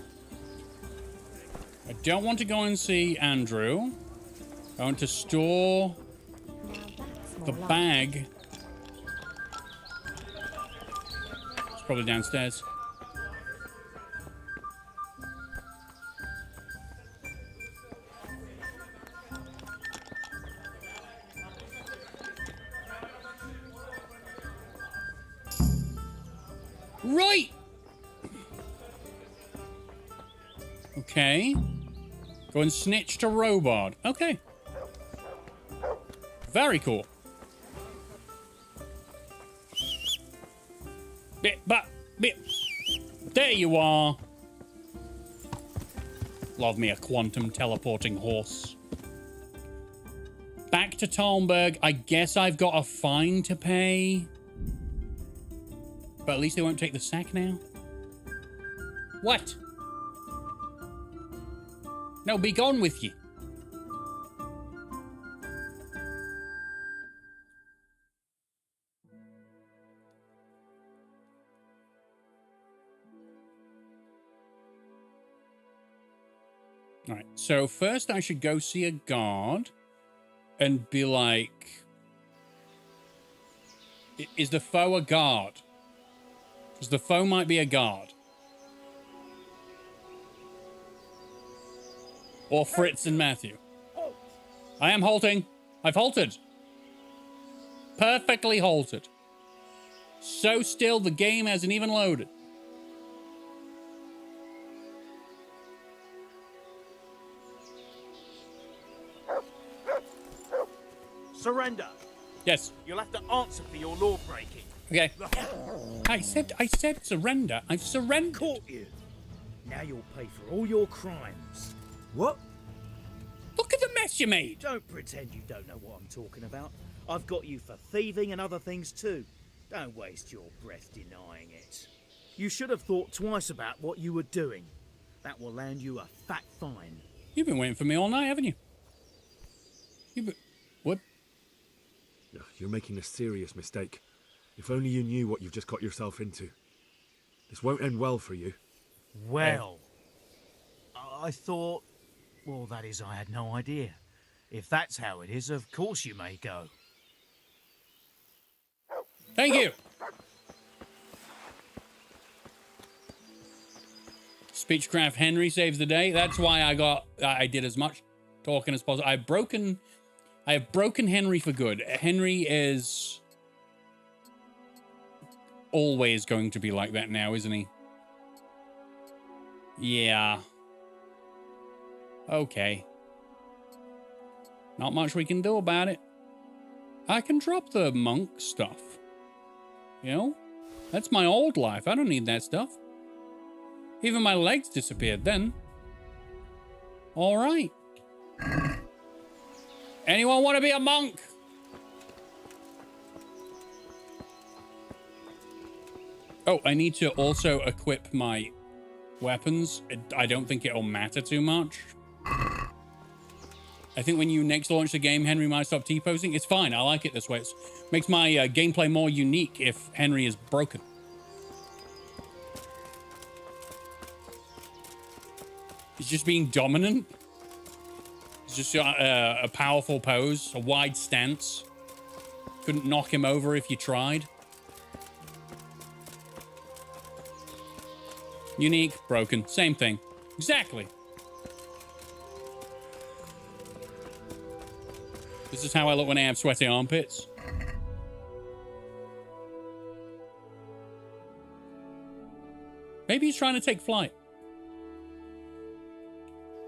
I don't want to go and see Andrew. I want to store the bag. It's probably downstairs. Right. Okay. Go and snitch to Robard. Okay. Very cool. Bit. There you are. Love me a quantum teleporting horse. Back to Talmberg. I guess I've got a fine to pay. But at least they won't take the sack now. What? No, be gone with you. All right, so first I should go see a guard and be like, is the foe a guard? Because the foe might be a guard. Or Fritz and Matthew. I am halting. I've halted. Perfectly halted. So still, the game hasn't even loaded. Surrender. Yes. You'll have to answer for your law breaking. Okay. I said surrender. I've surrendered. Caught you. Now you'll pay for all your crimes. What? Look at the mess you made. Don't pretend you don't know what I'm talking about. I've got you for thieving and other things too. Don't waste your breath denying it. You should have thought twice about what you were doing. That will land you a fat fine. You've been waiting for me all night, haven't you? What? You're making a serious mistake. If only you knew what you've just got yourself into. This won't end well for you. Well, I thought... Well, that is, I had no idea. If that's how it is, of course you may go. Thank you. Speechcraft Henry saves the day. That's why I did as much talking as possible. I have broken Henry for good. Henry is always going to be like that now, isn't he? Yeah. Okay. Not much we can do about it. I can drop the monk stuff. You know? That's my old life. I don't need that stuff. Even my legs disappeared then. All right. Anyone want to be a monk? Oh, I need to also equip my weapons. I don't think it'll matter too much. I think when you next launch the game, Henry might stop T-posing. It's fine. I like it this way. It makes my gameplay more unique if Henry is broken. He's just being dominant. He's just a powerful pose, a wide stance. Couldn't knock him over if you tried. Unique, broken, same thing. Exactly. This is how I look when I have sweaty armpits. Maybe he's trying to take flight.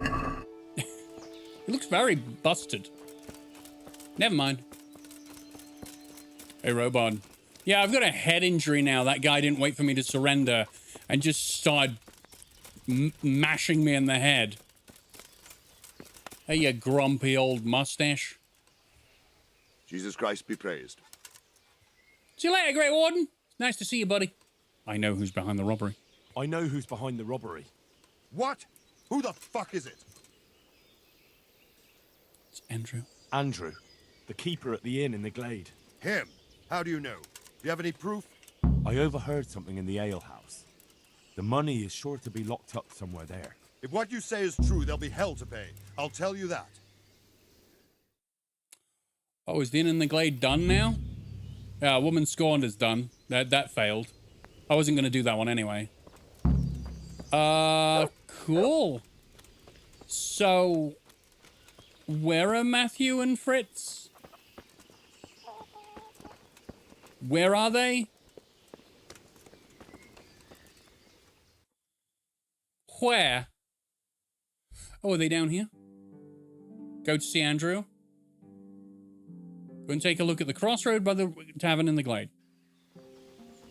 It looks very busted. Never mind. Hey, Robot. Yeah, I've got a head injury now. That guy didn't wait for me to surrender and just started mashing me in the head. Hey, you grumpy old mustache. Jesus Christ be praised. See you later, Great Warden. Nice to see you, buddy. I know who's behind the robbery. I know who's behind the robbery. What? Who the fuck is it? It's Andrew. Andrew, the keeper at the inn in the glade. Him? How do you know? Do you have any proof? I overheard something in the alehouse. The money is sure to be locked up somewhere there. If what you say is true, there'll be hell to pay. I'll tell you that. Oh, is the inn in the glade done now? Yeah, Woman Scorned is done. That failed. I wasn't going to do that one anyway. Cool. So, where are Matthew and Fritz? Where are they? Where? Oh, are they down here? Go to see Andrew. Go and take a look at the crossroad by the tavern in the glade.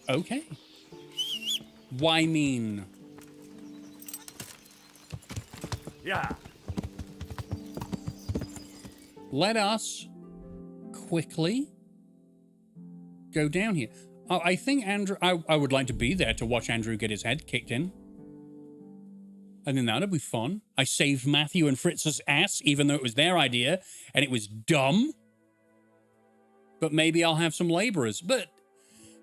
Okay. Why mean? Yeah. Let us quickly go down here. I think Andrew... I would like to be there to watch Andrew get his head kicked in. I think that'd be fun. I saved Matthew and Fritz's ass, even though it was their idea, and it was dumb. But maybe I'll have some laborers. But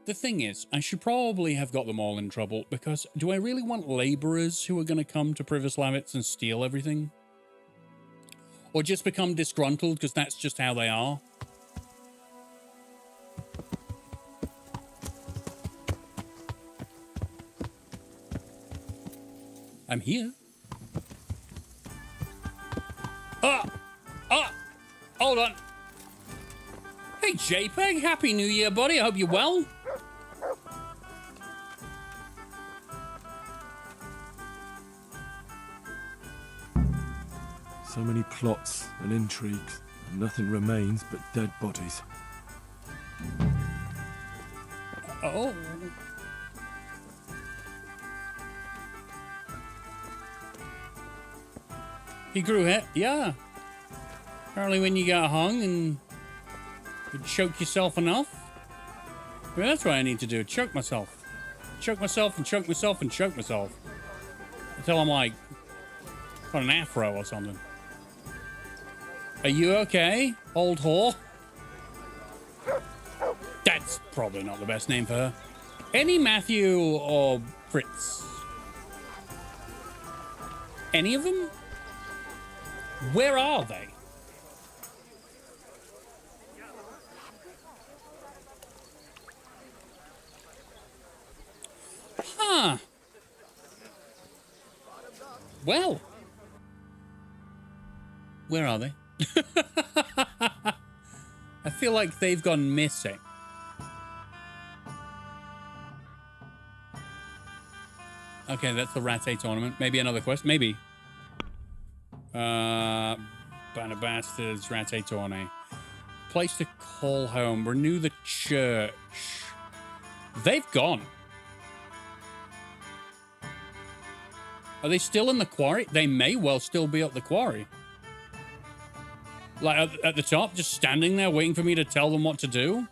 the thing is, I should probably have got them all in trouble, because do I really want laborers who are going to come to Pribyslavitz and steal everything? Or just become disgruntled because that's just how they are? I'm here. Hold on. Hey, JPEG. Happy New Year, buddy. I hope you're well. So many plots and intrigues, and nothing remains but dead bodies. Oh. He grew hair? Yeah. Apparently when you got hung and you choke yourself enough. I mean, that's what I need to do. Choke myself. Choke myself and choke myself and choke myself. Until I'm like, got an afro or something. Are you okay, old whore? That's probably not the best name for her. Any Matthew or Fritz? Any of them? Where are they? Huh. Well. Where are they? I feel like they've gone missing. Okay, that's the Ratte tournament. Maybe another quest. Maybe. Band of Bastards, Ratte tourney. Place to call home. Renew the church. They've gone. Are they still in the quarry? They may well still be at the quarry. Like at the top, just standing there waiting for me to tell them what to do?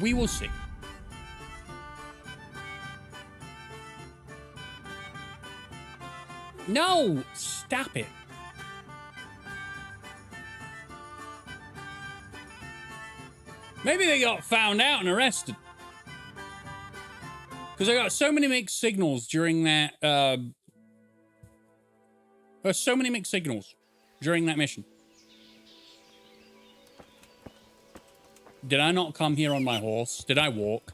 We will see. No! Stop it. Maybe they got found out and arrested. Because I got so many mixed signals during that, there's so many mixed signals during that mission. Did I not come here on my horse? Did I walk?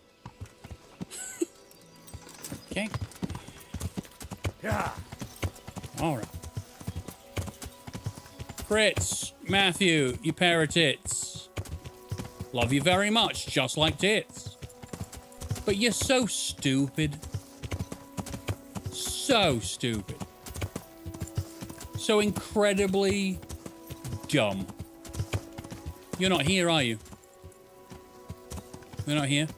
Okay. Yeah. All right. Fritz, Matthew, you pair of tits. Love you very much, just like tits. But you're so stupid. So stupid. So incredibly dumb. You're not here, are you? You're not here?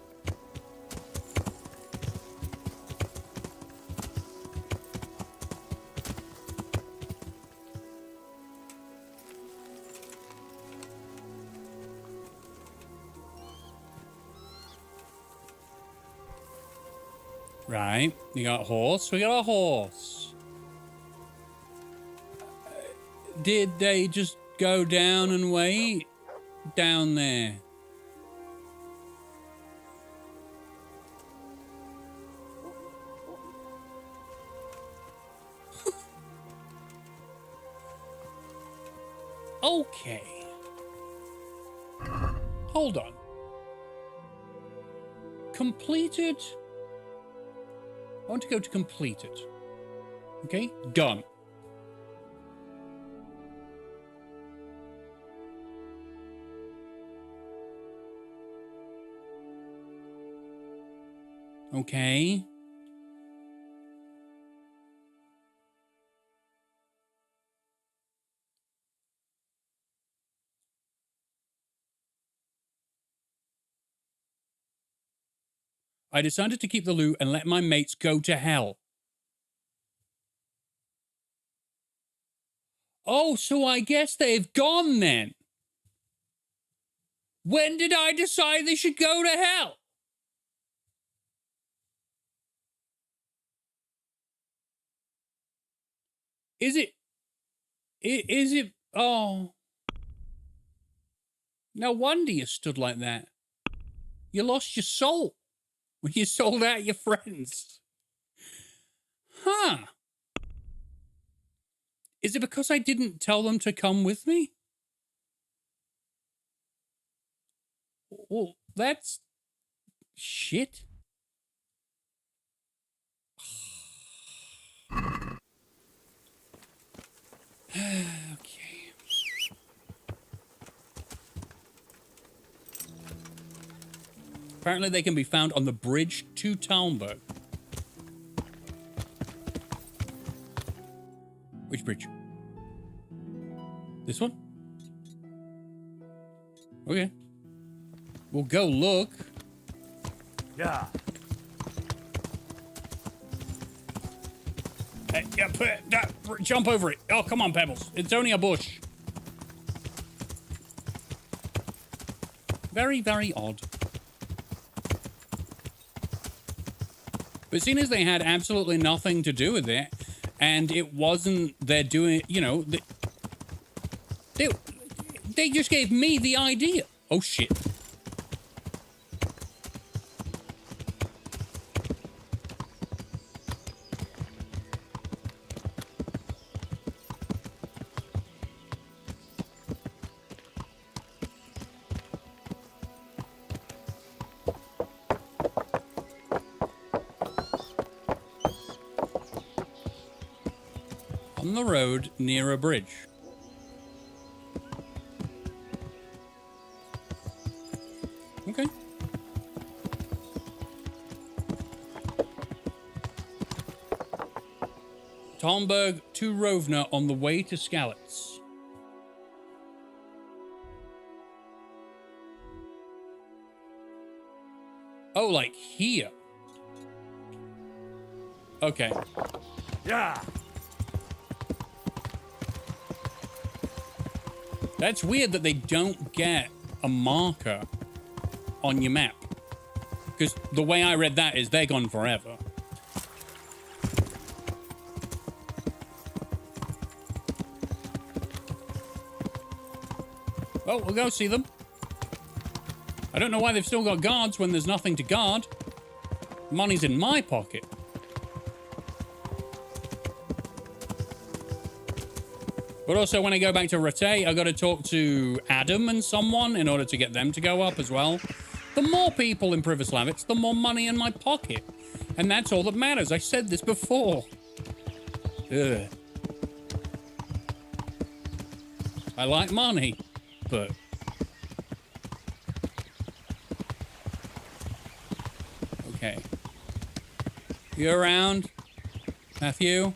Right, you got a horse. We got a horse. Did they just go down and wait down there? Okay. Hold on. Completed. I want to go to completed. Okay, done. Okay. I decided to keep the loot and let my mates go to hell. Oh, so I guess they've gone then. When did I decide they should go to hell? Is it, oh. No wonder you stood like that. You lost your soul when you sold out your friends. Huh. Is it because I didn't tell them to come with me? Well, that's shit. Okay. Apparently they can be found on the bridge to Talmberg. Which bridge? This one? Okay. We'll go look. Yeah. Hey, yeah, jump over it. Oh, come on, Pebbles. It's only a bush. Very, very odd. But seeing as they had absolutely nothing to do with it, and it wasn't their doing, you know, they just gave me the idea. Oh, shit. On the road near a bridge. Okay. Talmberg to Rovna on the way to Skalitz. Oh, like here. Okay. Yeah. That's weird that they don't get a marker on your map. Because the way I read that is they're gone forever. Oh, we'll go see them. I don't know why they've still got guards when there's nothing to guard. Money's in my pocket. But also, when I go back to Rate, I got to talk to Adam and someone in order to get them to go up as well. The more people in Pribyslavitz, the more money in my pocket. And that's all that matters. I said this before. Ugh. I like money, but... Okay. You around? Matthew?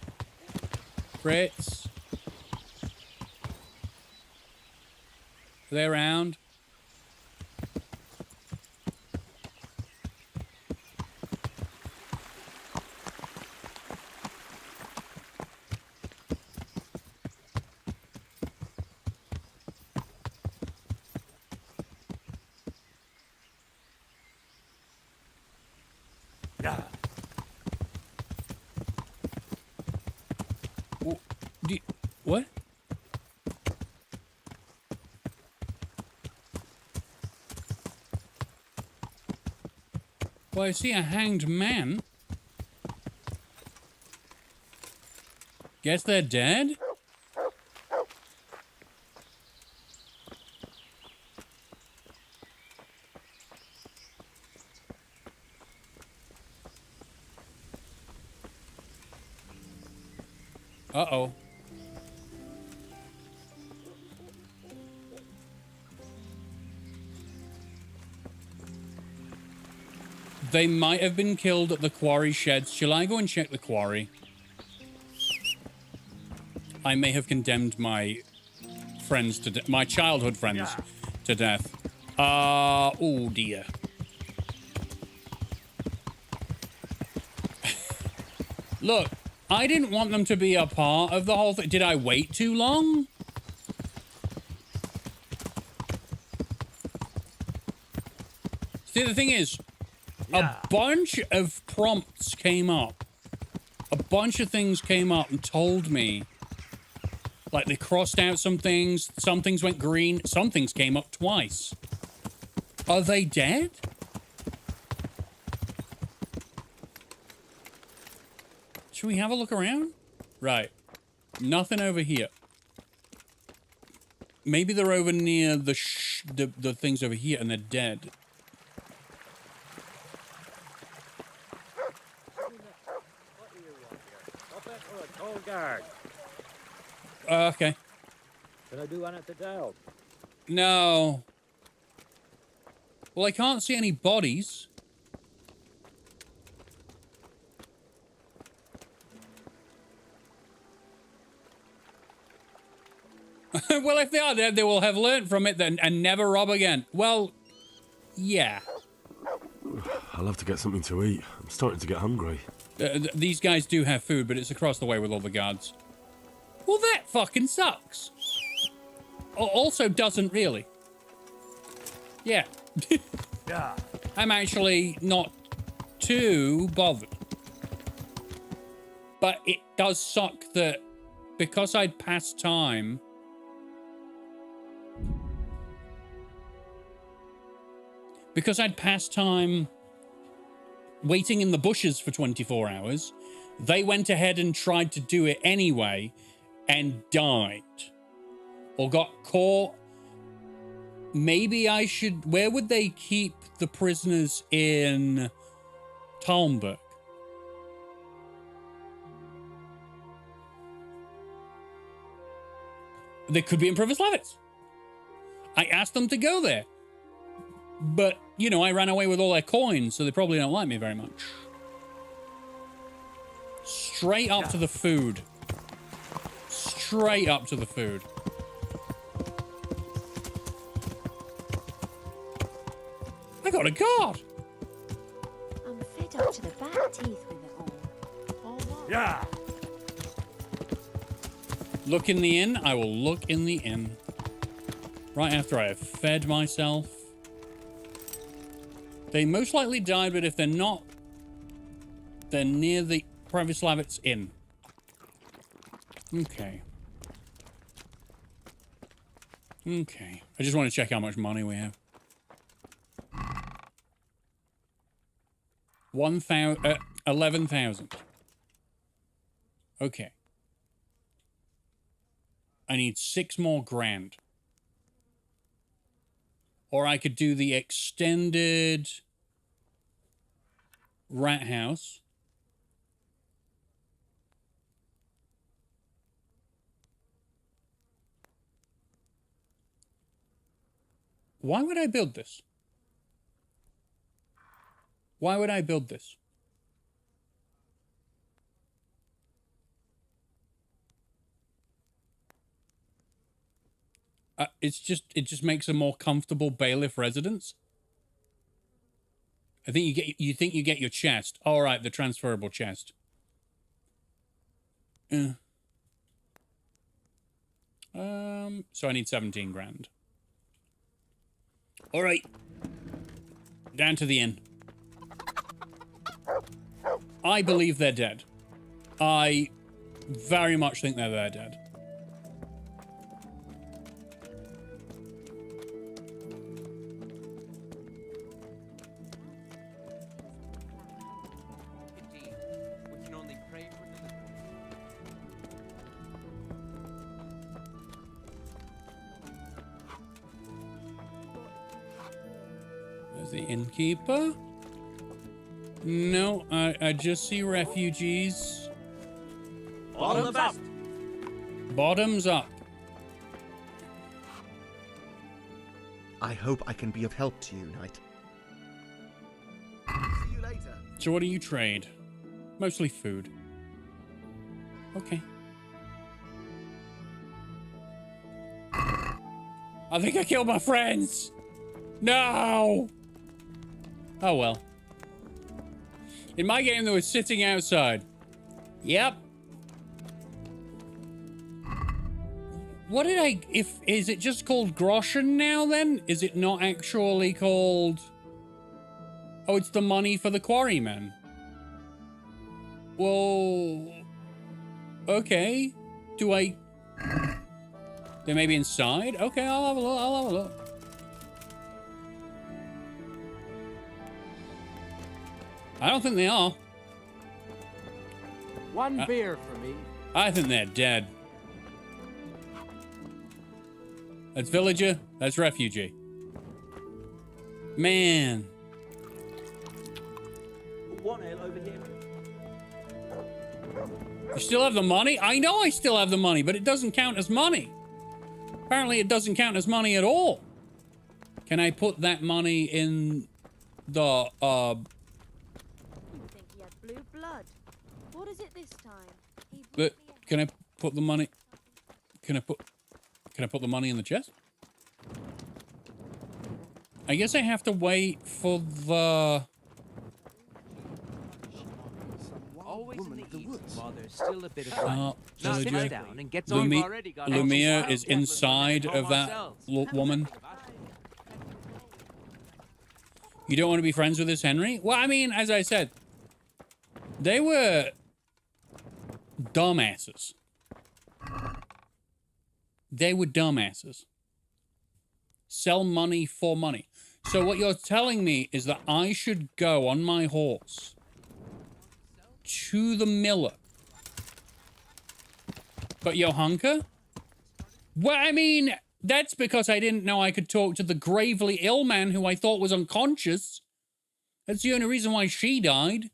Fritz? Are they around? What? Well, I see a hanged man. Guess they're dead? Uh-oh. They might have been killed at the quarry sheds. Shall I go and check the quarry? I may have condemned my friends to my childhood friends to death. Oh dear. Look, I didn't want them to be a part of the whole thing. Did I wait too long? See, the thing is, a bunch of prompts came up. A bunch of things came up and told me. Like, they crossed out some things went green, some things came up twice. Are they dead? Should we have a look around? Right. Nothing over here. Maybe they're over near the things over here and they're dead. Okay. Can I do one at the jail? No. Well, I can't see any bodies. Well, if they are dead, they will have learned from it then and never rob again. Well, yeah. I'll have to get something to eat. I'm starting to get hungry. These guys do have food, but it's across the way with all the guards. Well, that fucking sucks. Also doesn't really. Yeah. Yeah. I'm actually not too bothered. But it does suck that because I'd passed time... Because I'd passed time waiting in the bushes for 24 hours, they went ahead and tried to do it anyway and died. Or got caught. Maybe I should... Where would they keep the prisoners in Talmberg? They could be in Pribyslavitz. I asked them to go there. But, you know, I ran away with all their coins, so they probably don't like me very much. Straight up to the food. Straight up to the food. I got a guard. I'm fed up to the back teeth with it all. Yeah. Look in the inn. I will look in the inn. Right after I have fed myself. They most likely died, but if they're not, they're near the Pribyslavitz inn. Okay. Okay. I just want to check how much money we have. 11,000. Okay. I need 6 more grand. Or I could do the extended rat house. Why would I build this? Why would I build this? It just makes a more comfortable bailiff residence. I think you think you get your chest. All right, the transferable chest. So I need 17 grand. All right. Down to the inn. I believe they're dead. I very much think they're dead. There's the innkeeper. No, I just see refugees. Bottoms up. Bottoms up. I hope I can be of help to you, Knight. See you later. So what do you trade? Mostly food. Okay. I think I killed my friends. No. Oh well. In my game, they were sitting outside. Yep. What did I... Is it just called Groschen now, then? Is it not actually called... Oh, it's the money for the quarrymen. Well... Okay. Do I... They may be inside? Okay, I'll have a look. I'll have a look. I don't think they are. One beer for me. I think they're dead. That's villager. That's refugee. Man. One ale over here. You still have the money? I know I still have the money, but it doesn't count as money. Apparently it doesn't count as money at all. Can I put that money in the, Think he had blue blood. What is it this time? Can I put the money... Can I put the money in the chest? I guess I have to wait for the... Always in the woods. While there's still a bit of time. Now Sits down and gets on. Already got Lumia is inside of that woman. You don't want to be friends with this Henry? Well, I mean, as I said, they were dumbasses. They were dumbasses. Sell money for money. So what you're telling me is that I should go on my horse to the miller. But Johanka? Well, I mean, that's because I didn't know I could talk to the gravely ill man who I thought was unconscious. That's the only reason why she died.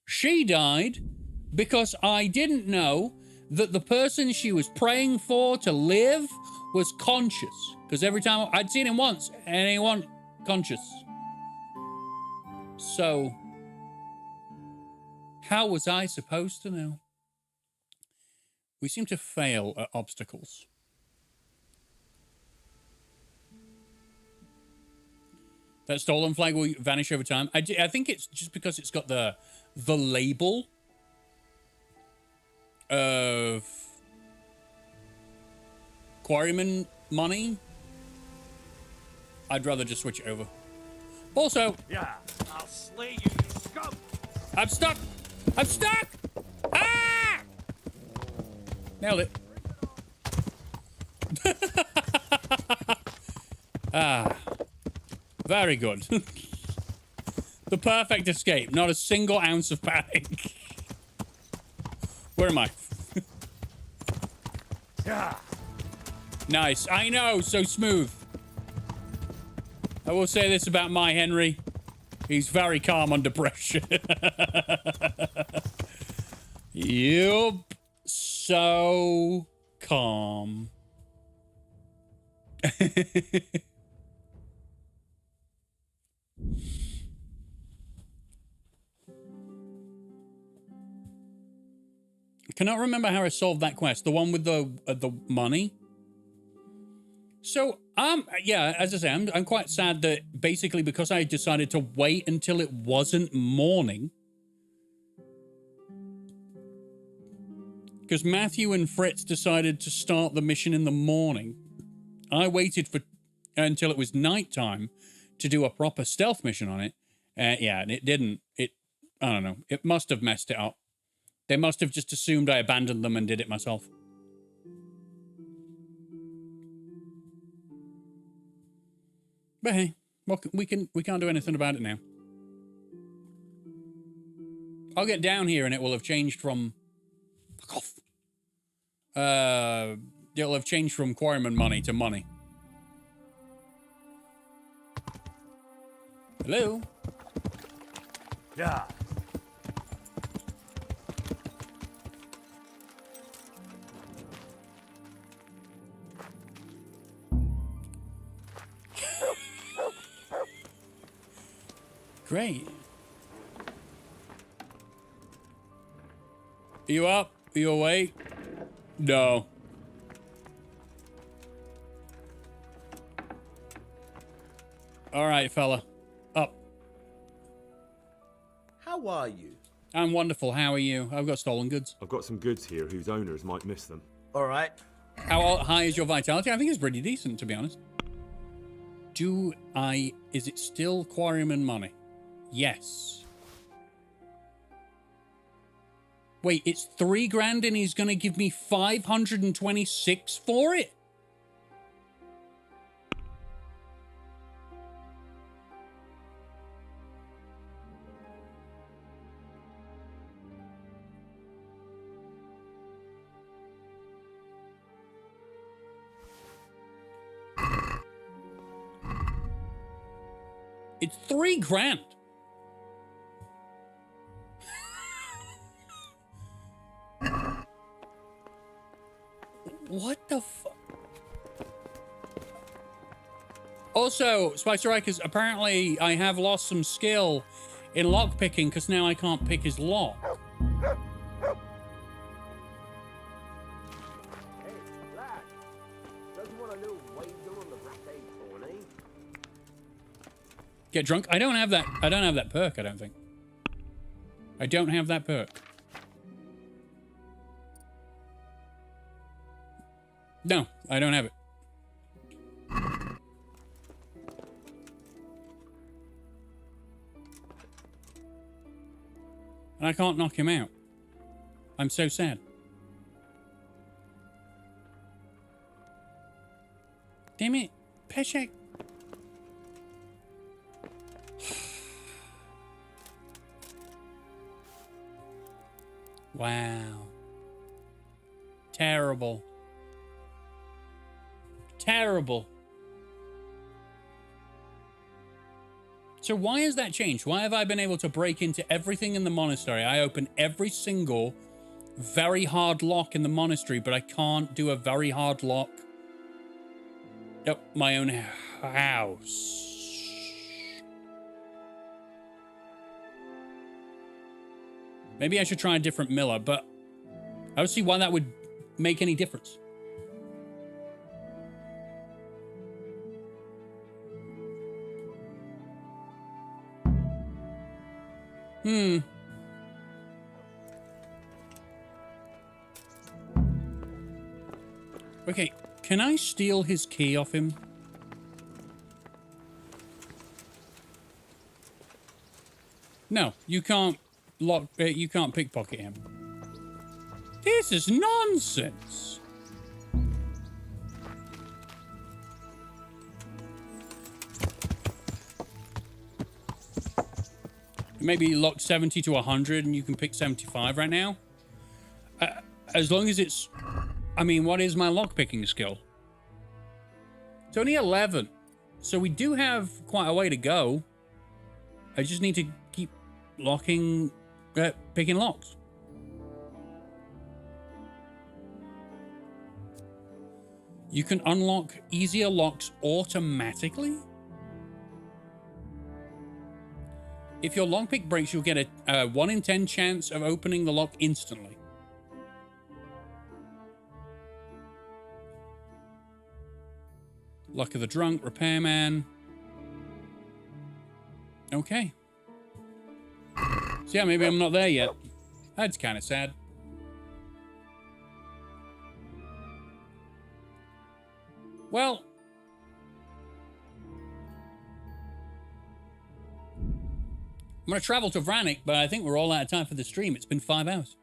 She died because I didn't know that the person she was praying for to live was conscious. Because every time I'd seen him once, and he wasn't conscious. So, how was I supposed to know? We seem to fail at obstacles. That stolen flag will vanish over time. I think it's just because it's got the label of quarryman money. I'd rather just switch it over. Also, yeah, I'll slay you, you scum. I'm stuck. I'm stuck. Ah! Nailed it. Ah, very good. The perfect escape. Not a single ounce of panic. Where am I? Yeah. Nice. I know. So smooth. I will say this about my Henry. He's very calm under pressure. Yup. So calm. Cannot remember how I solved that quest. The one with the money. So, yeah, as I say, I'm quite sad that basically because I decided to wait until it wasn't morning. Because Matthew and Fritz decided to start the mission in the morning. I waited until it was nighttime to do a proper stealth mission on it. Yeah, and it didn't. I don't know. It must have messed it up. They must have just assumed I abandoned them and did it myself. But hey, well, we can't do anything about it now. I'll get down here and it will have changed from... Fuck off. It'll have changed from quarryman money to money. Hello? Yeah. Great. Are you up? Are you awake? No. All right, fella. Up. How are you? I'm wonderful. How are you? I've got stolen goods. I've got some goods here whose owners might miss them. All right. How high is your vitality? I think it's pretty decent, to be honest. Is it still quarryman money? Yes. Wait, it's 3 grand and he's going to give me 526 for it? It's 3 grand. What the fuck? Also, Spicer Rikers, apparently I have lost some skill in lockpicking because now I can't pick his lock. Get drunk? I don't have that. I don't have that perk, I don't think. I don't have that perk. No, I don't have it. And I can't knock him out. I'm so sad. Damn it. Peshek. Wow. Terrible. Terrible. So why has that changed? Why have I been able to break into everything in the monastery? I open every single very hard lock in the monastery, but I can't do a very hard lock at my own house. Maybe I should try a different miller, but I don't see why that would make any difference. Okay, can I steal his key off him? No, you can't you can't pickpocket him. This is nonsense. Maybe lock 70 to 100 and you can pick 75 right now. As long as it's... I mean, what is my lockpicking skill? It's only 11. So we do have quite a way to go. I just need to keep locking... picking locks. You can unlock easier locks automatically? If your lockpick breaks, you'll get a 1 in 10 chance of opening the lock instantly. Luck of the Drunk, Repairman. Okay. So yeah, maybe I'm not there yet. That's kind of sad. Well, I'm going to travel to Vranik, but I think we're all out of time for the stream. It's been 5 hours.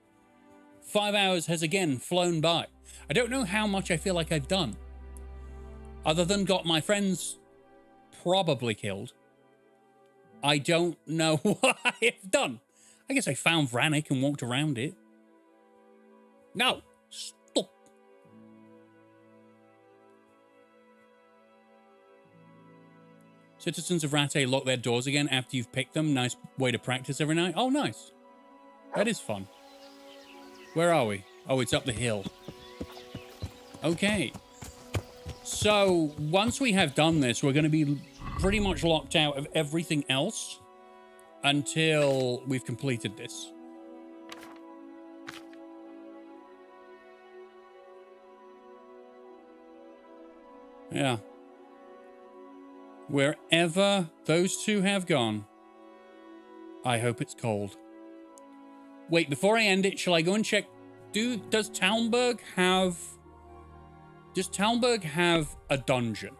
5 hours has again flown by. I don't know how much I feel like I've done. Other than got my friends probably killed. I don't know what I've done. I guess I found Vranik and walked around it. No. Stop. Citizens of Rattay lock their doors again after you've picked them. Nice way to practice every night. Oh, nice. That is fun. Where are we? Oh, it's up the hill. Okay. So, once we have done this, we're going to be pretty much locked out of everything else until we've completed this. Yeah. Wherever those two have gone, I hope it's cold. Wait, before I end it, shall I go and check? Does Talmberg have... Does Talmberg have a dungeon?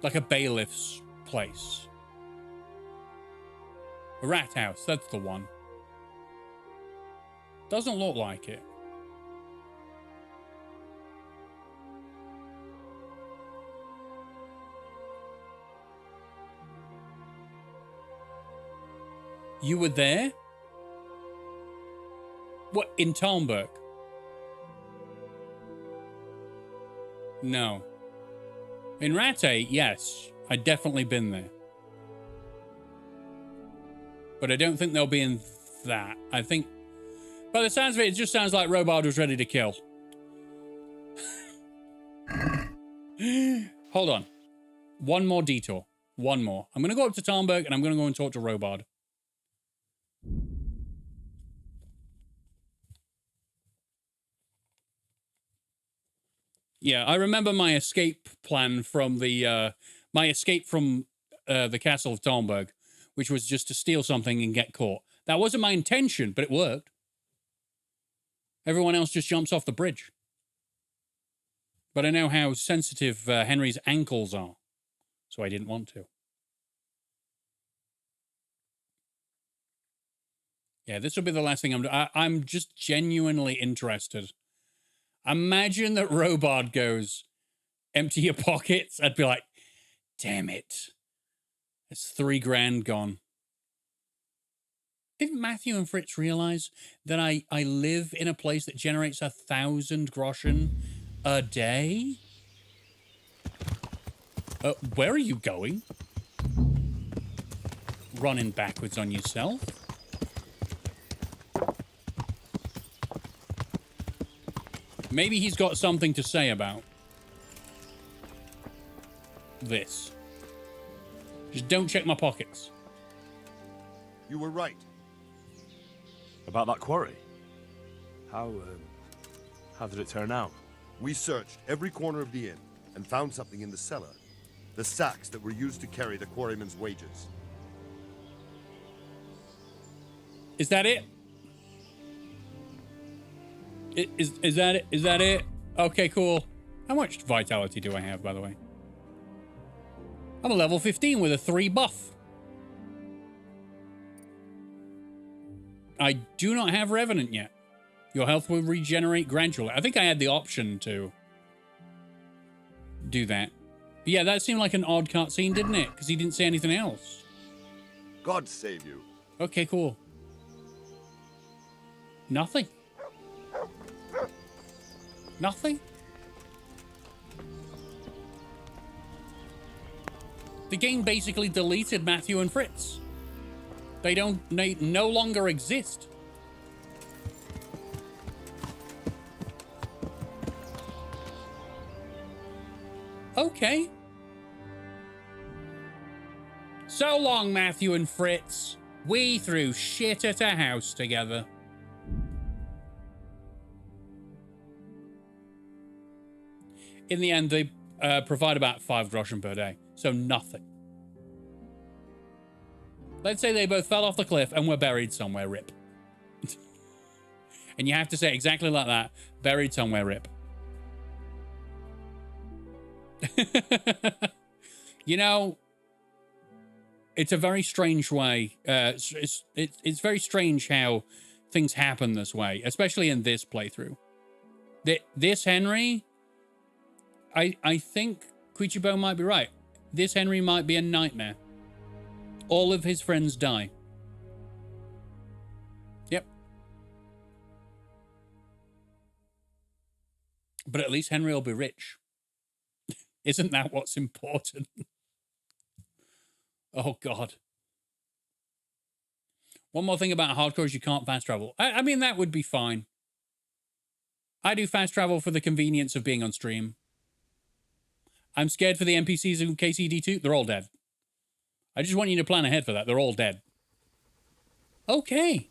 Like a bailiff's place. A rat house, that's the one. Doesn't look like it. You were there? What, in Talmberg? No. In Rattay, yes. I'd definitely been there. But I don't think they'll be in that. I think... By the sounds of it, it just sounds like Robard was ready to kill. Hold on. One more detour. One more. I'm going to go up to Talmberg and I'm going to go and talk to Robard. Yeah, I remember my escape plan from the the castle of Talmberg, which was just to steal something and get caught. That wasn't my intention, but it worked. Everyone else just jumps off the bridge. But I know how sensitive Henry's ankles are, so I didn't want to. Yeah, this will be the last thing I'm doing. I'm just genuinely interested. Imagine that Robard goes, empty your pockets. I'd be like, damn it. It's 3 grand gone. Didn't Matthew and Fritz realize that I live in a place that generates 1,000 groschen a day? Where are you going? Running backwards on yourself? Maybe he's got something to say about this. Just don't check my pockets. You were right. About that quarry? How did it turn out? We searched every corner of the inn and found something in the cellar. The sacks that were used to carry the quarryman's wages. Is that it? Is that it? Is that it? Okay, cool. How much vitality do I have, by the way? I'm a level 15 with a 3 buff. I do not have Revenant yet. Your health will regenerate gradually. I think I had the option to do that. But yeah, that seemed like an odd cutscene, didn't it? Because he didn't say anything else. God save you. Okay, cool. Nothing. Nothing? The game basically deleted Matthew and Fritz. They no longer exist. Okay. So long, Matthew and Fritz. We threw shit at a house together. In the end, they provide about 5 groschen per day, so nothing. Let's say they both fell off the cliff and were buried somewhere, rip. And you have to say exactly like that, buried somewhere, rip. You know, it's a very strange way. It's very strange how things happen this way, especially in this playthrough. This Henry, I think Quichibo might be right. This Henry might be a nightmare. All of his friends die. Yep. But at least Henry will be rich. Isn't that what's important? Oh, God. One more thing about hardcore is you can't fast travel. I mean, that would be fine. I do fast travel for the convenience of being on stream. I'm scared for the NPCs in KCD2. They're all dead. I just want you to plan ahead for that. They're all dead. Okay.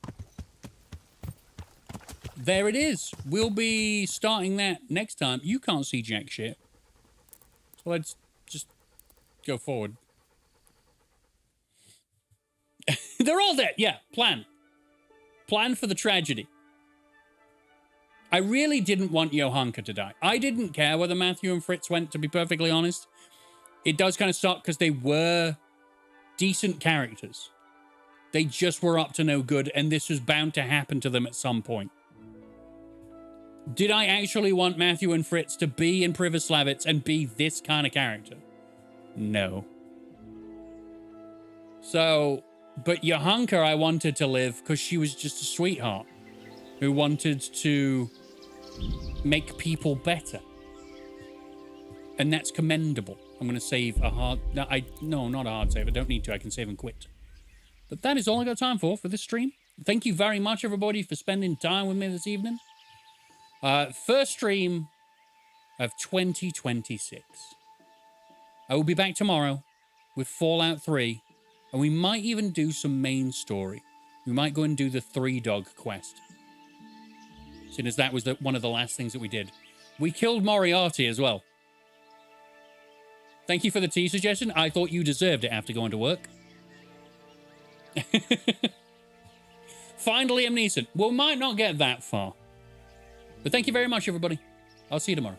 There it is. We'll be starting that next time. You can't see jack shit. So let's just go forward. They're all dead. Yeah, plan. Plan for the tragedy. I really didn't want Johanka to die. I didn't care whether Matthew and Fritz went, to be perfectly honest. It does kind of suck because they were decent characters. They just were up to no good, and this was bound to happen to them at some point. Did I actually want Matthew and Fritz to be in Pribyslavitz and be this kind of character? No. So, but Johanka I wanted to live because she was just a sweetheart who wanted to make people better. And that's commendable. I'm going to save a hard... No, not a hard save. I don't need to. I can save and quit. But that is all I got time for this stream. Thank you very much, everybody, for spending time with me this evening. First stream of 2026. I will be back tomorrow with Fallout 3. And we might even do some main story. We might go and do the 3-dog quest. Seeing as that was one of the last things that we did. We killed Moriarty as well. Thank you for the tea suggestion. I thought you deserved it after going to work. Find Liam Neeson. We might not get that far. But thank you very much, everybody. I'll see you tomorrow.